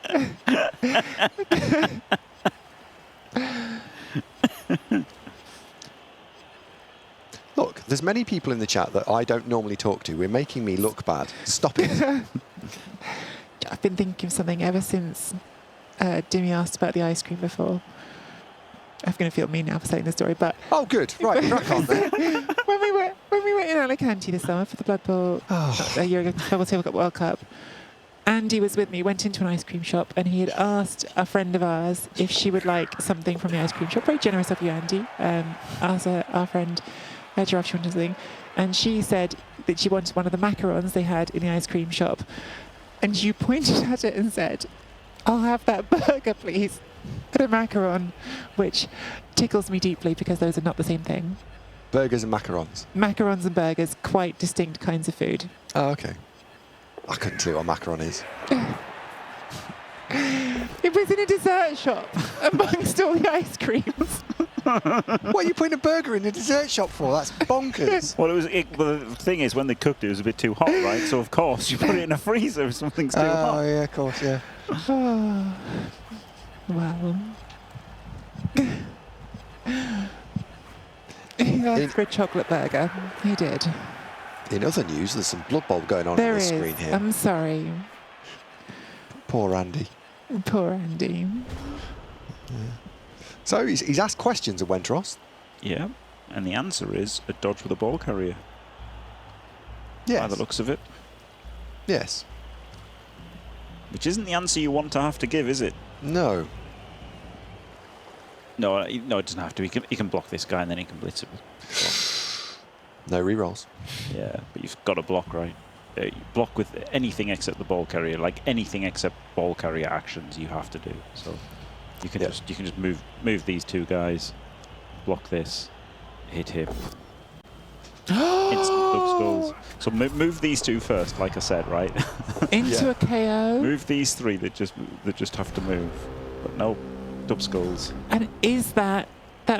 Look, there's many people in the chat that I don't normally talk to. We're making me look bad. Stop it. I've been thinking of something ever since Dimmy asked about the ice cream before. I'm going to feel mean now for saying the story, but Oh, good. Right, crack on then. when we were in Alicante this summer for the Blood Bowl a year ago, the Double Tabletop World Cup, Andy was with me, went into an ice cream shop, and he had asked a friend of ours if she would like something from the ice cream shop. Very generous of you, Andy. Asked our friend her if she wanted something, and she said that she wanted one of the macarons they had in the ice cream shop. and you pointed at it and said, "I'll have that burger, please," at a macaron, which tickles me deeply because those are not the same thing. Burgers and macarons. Macarons and burgers, quite distinct kinds of food. Oh, okay. I couldn't see what a macaron is. It was in a dessert shop amongst all the ice creams. What are you putting a burger in a dessert shop for? That's bonkers. Well, well, the thing is, when they cooked it, it was a bit too hot, right? So, of course, you put it in a freezer if something's too hot. Oh, yeah, of course, yeah. Oh, well. He asked for a chocolate burger. He did. In other news, there's some Blood Bowl going on There the is. screen here. I'm sorry. Poor Andy. Poor Andy. So he's asked questions of Wentros. Yeah, and the answer is a dodge with a ball carrier, by Yes. the looks of it. Yes. Which isn't the answer you want to have to give, is it? No. No, it doesn't have to. He can block this guy and then he can blitz it. No rerolls. Yeah, but you've got to block, right? You block with anything except the ball carrier. Like anything except ball carrier actions, you have to do. So you can just move these two guys, block this, hit him. Instant dub skulls. So move these two first, like I said, right? Into a KO. Move these three that just have to move. But no, dub skulls. And is that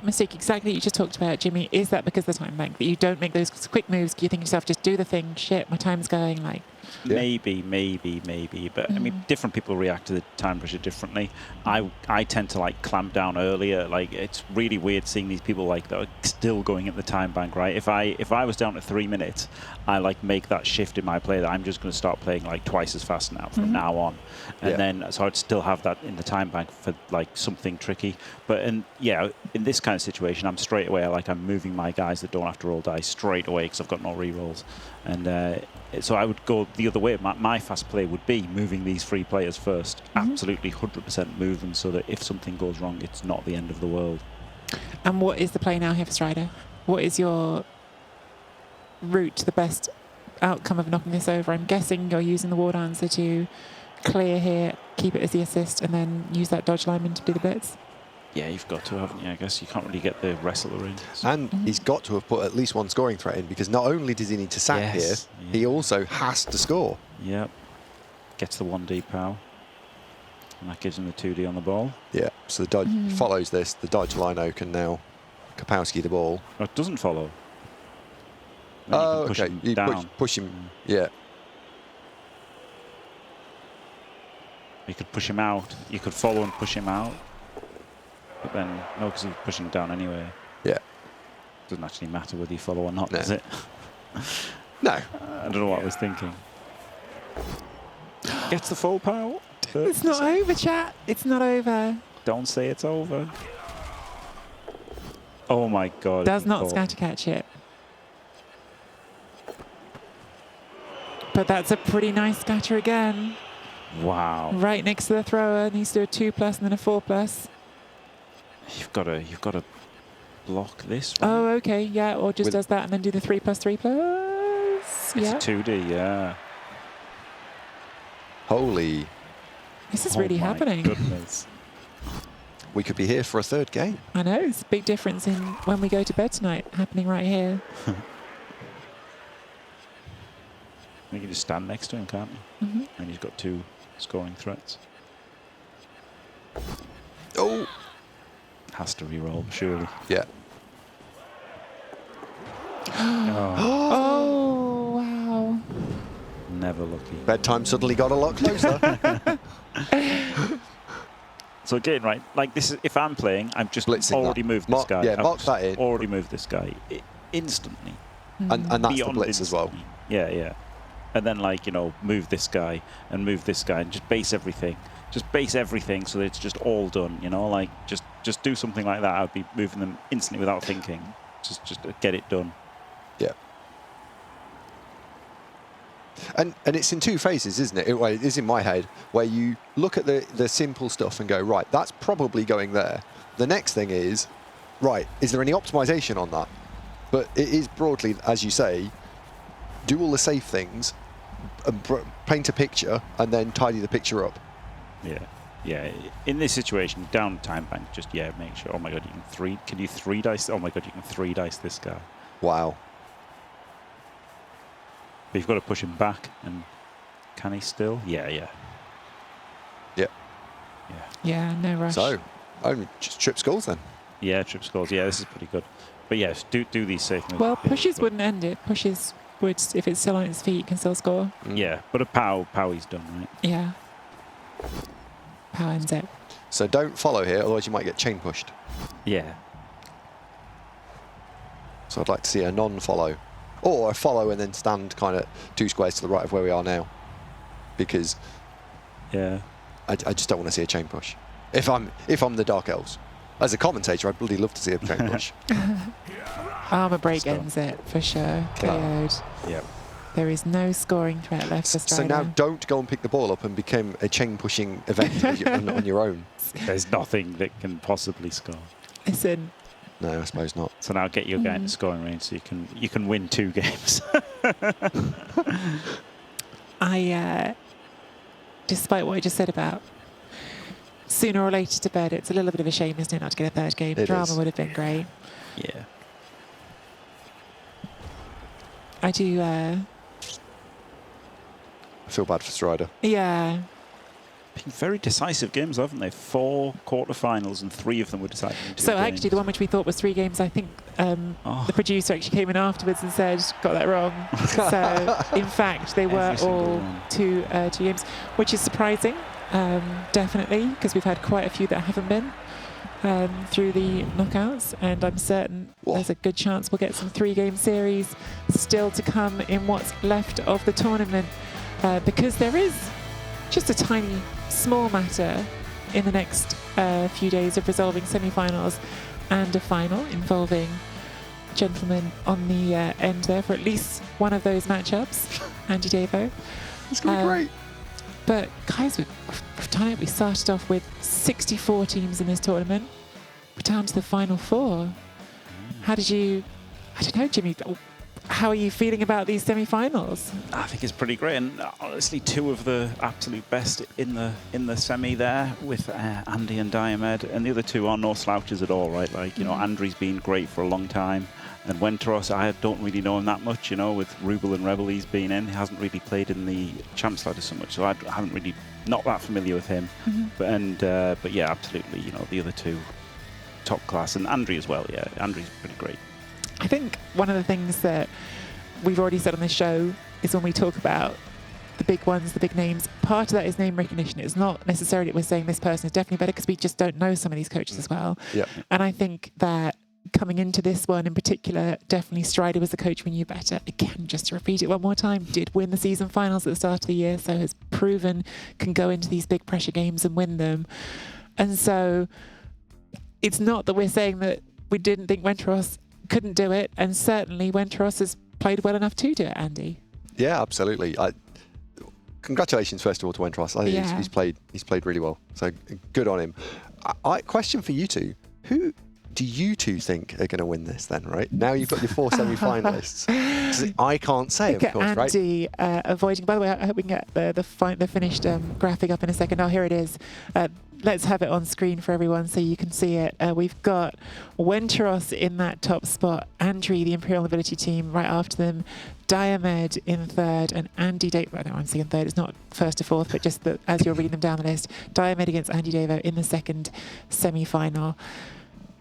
mistake exactly that you just talked about, Jimmy? Is that because of the time bank that you don't make those quick moves? You think to yourself, just do the thing. Shit, my time's going. Like, Yeah. Maybe. But I mean, different people react to the time pressure differently. I tend to like clamp down earlier. Like it's really weird seeing these people like that are still going at the time bank, right? If I was down to 3 minutes, I like make that shift in my play that I'm just going to start playing like twice as fast now from now on, and then so I'd still have that in the time bank for like something tricky. But in this kind of situation, I'm straight away I'm moving my guys that don't have to roll dice straight away because I've got no re-rolls. And so I would go the other way. My fast play would be moving these three players first. Absolutely 100% move them so that if something goes wrong, it's not the end of the world. and what is the play now here for Strider? What is your route to the best outcome of knocking this over? I'm guessing you're using the ward answer to clear here, keep it as the assist, and then use that dodge lineman to do the blitz. Yeah, you've got to, haven't you? I guess you can't really get the wrestler in. So. And he's got to have put at least one scoring threat in because not only does he need to sack here, he also has to score. Yep. Gets the 1D pow. And that gives him the 2D on the ball. Yeah, so the dodge follows this. The dodge lino can now Kapowski the ball. Oh, it doesn't follow. Then Oh, you can push okay. him You down. push him. Yeah. You could push him out. You could follow and push him out. But then, no, because he's pushing down anyway. Yeah. Doesn't actually matter whether you follow or not, No. does it? No. I don't know what I was thinking. Gets the full power. It's not over, chat. It's not over. Don't say it's over. Oh my God. Does not Oh. scatter catch it. But that's a pretty nice scatter again. Wow. Right next to the thrower. Needs to do a 2+ and then a 4+. You've got to block this. Right? Oh, okay, yeah, or just With- does that and then do the 3+3+. It's Yeah, a 2D, yeah. Holy. this is Oh really my happening. Goodness. We could be here for a third game. I know, it's a big difference in when we go to bed tonight, happening right here. You can just stand next to him, can't you? And he's got 2 scoring threats. Oh. Has to re-roll, surely. Yeah. Oh, Oh, wow. never lucky. Bedtime suddenly got a lot closer. So again, right, like this is, if I'm playing, I've just Blitzing already that. moved this Mark- guy. yeah, I've mark just that in. Already moved this guy instantly. and that's the Beyond blitz as well. instantly. Yeah, yeah. And then move this guy and move this guy and just base everything. Just base everything so that it's just all done, like just do something like that. I'd be moving them instantly without thinking. Just get it done. Yeah. And it's in two phases, isn't it? It is in my head, where you look at the simple stuff and go, right, that's probably going there. The next thing is, right, is there any optimization on that? But it is broadly, as you say, do all the safe things paint a picture and then tidy the picture up. Yeah. In this situation, down time bank, just make sure. Oh my god, can you three dice? Oh my god, you can three dice this guy. Wow. But you've got to push him back, and can he still? Yeah. Yeah, no rush. So, only just trip skulls then. Yeah, trip scores. Yeah, this is pretty good. But yes, do these safe moves. Well, pushes wouldn't end it. Pushes would, if it's still on its feet, can still score. Yeah, but a pow he's done, right? Yeah. Power ends it. So don't follow here, otherwise you might get chain pushed. Yeah. So I'd like to see a non-follow. Or a follow and then stand kind of 2 squares to the right of where we are now. Because Yeah. I just don't want to see a chain push. If I'm the Dark Elves. As a commentator, I'd bloody love to see a chain push. Armour break Stop. ends it, for sure. KO'd. Yep. There is no scoring threat left for So Strider. now don't go and pick the ball up and become a chain pushing event on your own. There's nothing that can possibly score. Listen, No, I suppose not. So now get your guy into scoring range so you can win 2 games. Despite what I just said about sooner or later to bed, it's a little bit of a shame, isn't it, not to get a 3rd game? It Drama is. would have been great. Yeah. I do, I feel bad for Strider. yeah. Been very decisive games, haven't they? 4 quarterfinals and 3 of them were decided in 2 So games. actually, the one which we thought was 3 games, I think Oh. the producer actually came in afterwards and said, got that wrong. So in fact, they were Every single all one. 2 games, which is surprising, definitely, because we've had quite a few that haven't been through the knockouts, and I'm certain Whoa. there's a good chance we'll get some 3-game series still to come in what's left of the tournament, because there is just a tiny, small matter in the next few days of resolving semi-finals and a final involving gentlemen on the end there for at least one of those matchups, Andy Davo. It's going to be great. But guys, we've done it. We started off with 64 teams in this tournament. We're down to the final 4. How did you, I don't know, Jimmy, how are you feeling about these semi-finals? I think it's pretty great, and honestly, 2 of the absolute best in the semi there with Andy and Diomed, and the other 2 are no slouches at all, right? Like, you know, Andri's been great for a long time, and Wenteros, I don't really know him that much, you know, with Rubel and Rebel he's been in. He hasn't really played in the Champs ladder so much, so I haven't really, not that familiar with him. But yeah, absolutely, you know, the other 2 top class, and Andri as well, yeah, Andri's pretty great. I think one of the things that we've already said on this show is when we talk about the big ones, the big names, part of that is name recognition. It's not necessarily that we're saying this person is definitely better, because we just don't know some of these coaches as well. Yeah. And I think that coming into this one in particular, definitely Strider was the coach we knew better. Again, just to repeat it one more time, did win the season finals at the start of the year, so has proven can go into these big pressure games and win them. And so it's not that we're saying that we didn't think Wenteros couldn't do it, and certainly Wenteros has played well enough to do it, Andy. Yeah, absolutely. Congratulations, first of all, to Wenteros. I think Yeah. he's played really well. So good on him. Question for you 2. Who do you 2 think are going to win this then, right? Now you've got your 4 semi-finalists. 'Cause I can't say, Look of at course, right? Andy avoiding. By the way, I hope we can get the finished graphic up in a second. Oh, here it is. Let's have it on screen for everyone so you can see it. We've got Wenteros in that top spot, Andri, the Imperial Nobility team, right after them, Diomed in 3rd, and Andy Davo. Well, no, I'm saying 3rd. It's not 1st to 4th, but just as you're reading them down the list, Diomed against Andy Davo in the 2nd semi-final.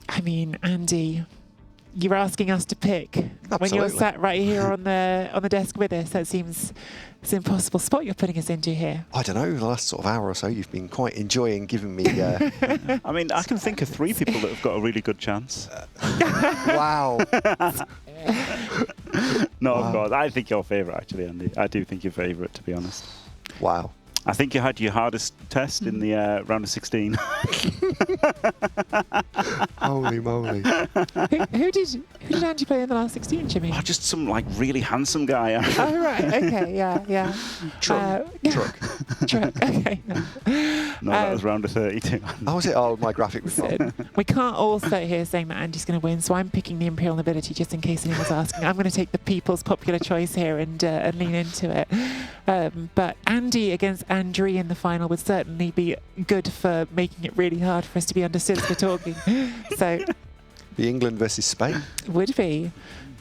I mean, Andy, you're asking us to pick when you're Absolutely. sat right here on the desk with us. That seems it's an impossible spot you're putting us into here. I don't know, the last sort of hour or so, you've been quite enjoying giving me... I mean, I can think of 3 people that have got a really good chance. wow. No, of course. I think your favourite, actually, Andy. I do think your favourite, to be honest. Wow. I think you had your hardest test in the round of 16. Holy moly. Who did Andy play in the last 16, Jimmy? Oh, just some like really handsome guy. Oh, right. Okay. Yeah. Truck. Truck. Okay. No, that was round of 32. Oh, was it? Oh, my graphic was wrong. So we can't all sit here saying that Andy's going to win, so I'm picking the Imperial Nobility just in case anyone's asking. I'm going to take the people's popular choice here and lean into it. But Andy against Andri in the final would certainly be good for making it really hard for us to be understood as we're talking. So The England versus Spain. would be.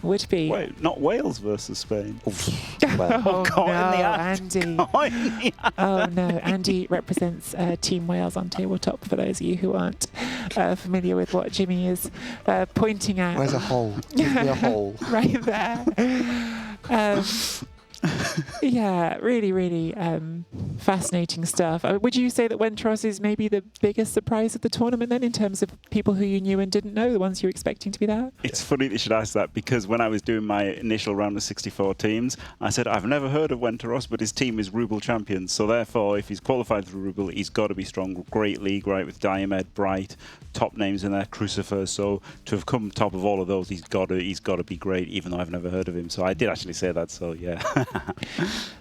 Wait, not Wales versus Spain. Well, Oh, caught in the no, act. Andy. Caught in the act. Oh no, Andy represents Team Wales on tabletop, for those of you who aren't familiar with what Jimmy is pointing at. where's a hole? Give me a hole. Right there. Yeah, really fascinating stuff. Would you say that Westeros is maybe the biggest surprise of the tournament then, in terms of people who you knew and didn't know, the ones you were expecting to be there? It's funny that you should ask that, because when I was doing my initial round of 64 teams, I said, I've never heard of Westeros, but his team is Ruble champions. So therefore, if he's qualified for Ruble, he's got to be strong. Great league, right, with Diomed, Bright, top names in there, Crucifer. So to have come top of all of those, he's got to be great, even though I've never heard of him. So I did actually say that, so yeah.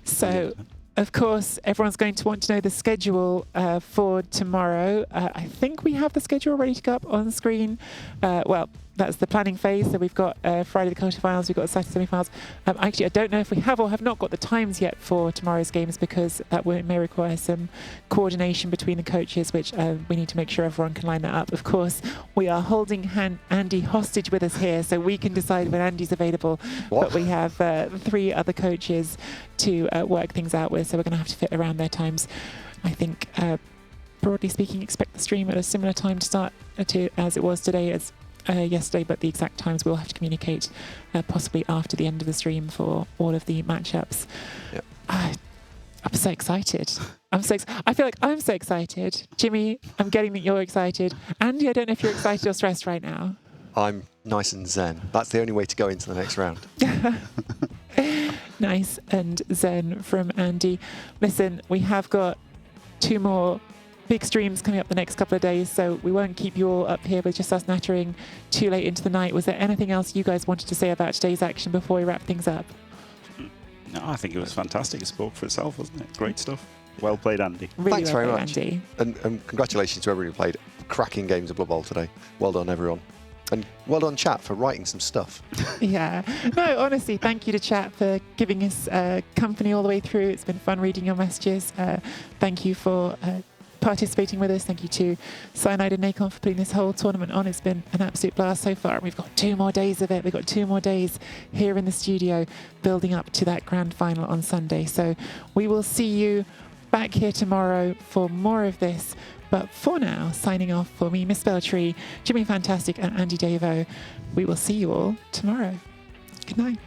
So, of course, everyone's going to want to know the schedule for tomorrow. I think we have the schedule ready to go up on screen. Well, that's the planning phase. So we've got Friday the quarterfinals, we've got Saturday semi-finals. Actually, I don't know if we have or have not got the times yet for tomorrow's games, because that may require some coordination between the coaches, which we need to make sure everyone can line that up. Of course, we are holding Andy hostage with us here, so we can decide when Andy's available. What? But we have 3 other coaches to work things out with, so we're going to have to fit around their times. I think, broadly speaking, expect the stream at a similar time to start as it was today, as yesterday, but the exact times we'll have to communicate possibly after the end of the stream for all of the matchups. Yep. I'm so excited. I feel like I'm so excited. Jimmy, I'm getting that you're excited. Andy, I don't know if you're excited or stressed right now. I'm nice and zen. That's the only way to go into the next round. Nice and zen from Andy. Listen, we have got 2 more big streams coming up the next couple of days, so we won't keep you all up here with just us nattering too late into the night. Was there anything else you guys wanted to say about today's action before we wrap things up? No, I think it was fantastic. It spoke for itself, wasn't it? Great stuff. Well played, Andy. Really Thanks well very played, much. Andy. And congratulations to everybody who played cracking games of Blood Bowl today. Well done, everyone. And well done, chat, for writing some stuff. Yeah. No, honestly, thank you to chat for giving us company all the way through. It's been fun reading your messages. Thank you for participating with us. Thank you to Cyanide and Nacon for putting this whole tournament on. It's been an absolute blast so far, and we've got 2 more days of it. We've got 2 more days here in the studio building up to that grand final on Sunday. So we will see you back here tomorrow for more of this. But for now, signing off for me, Miss Beltry, Jimmy Fantastic and Andy Davo, we will see you all tomorrow. Good night.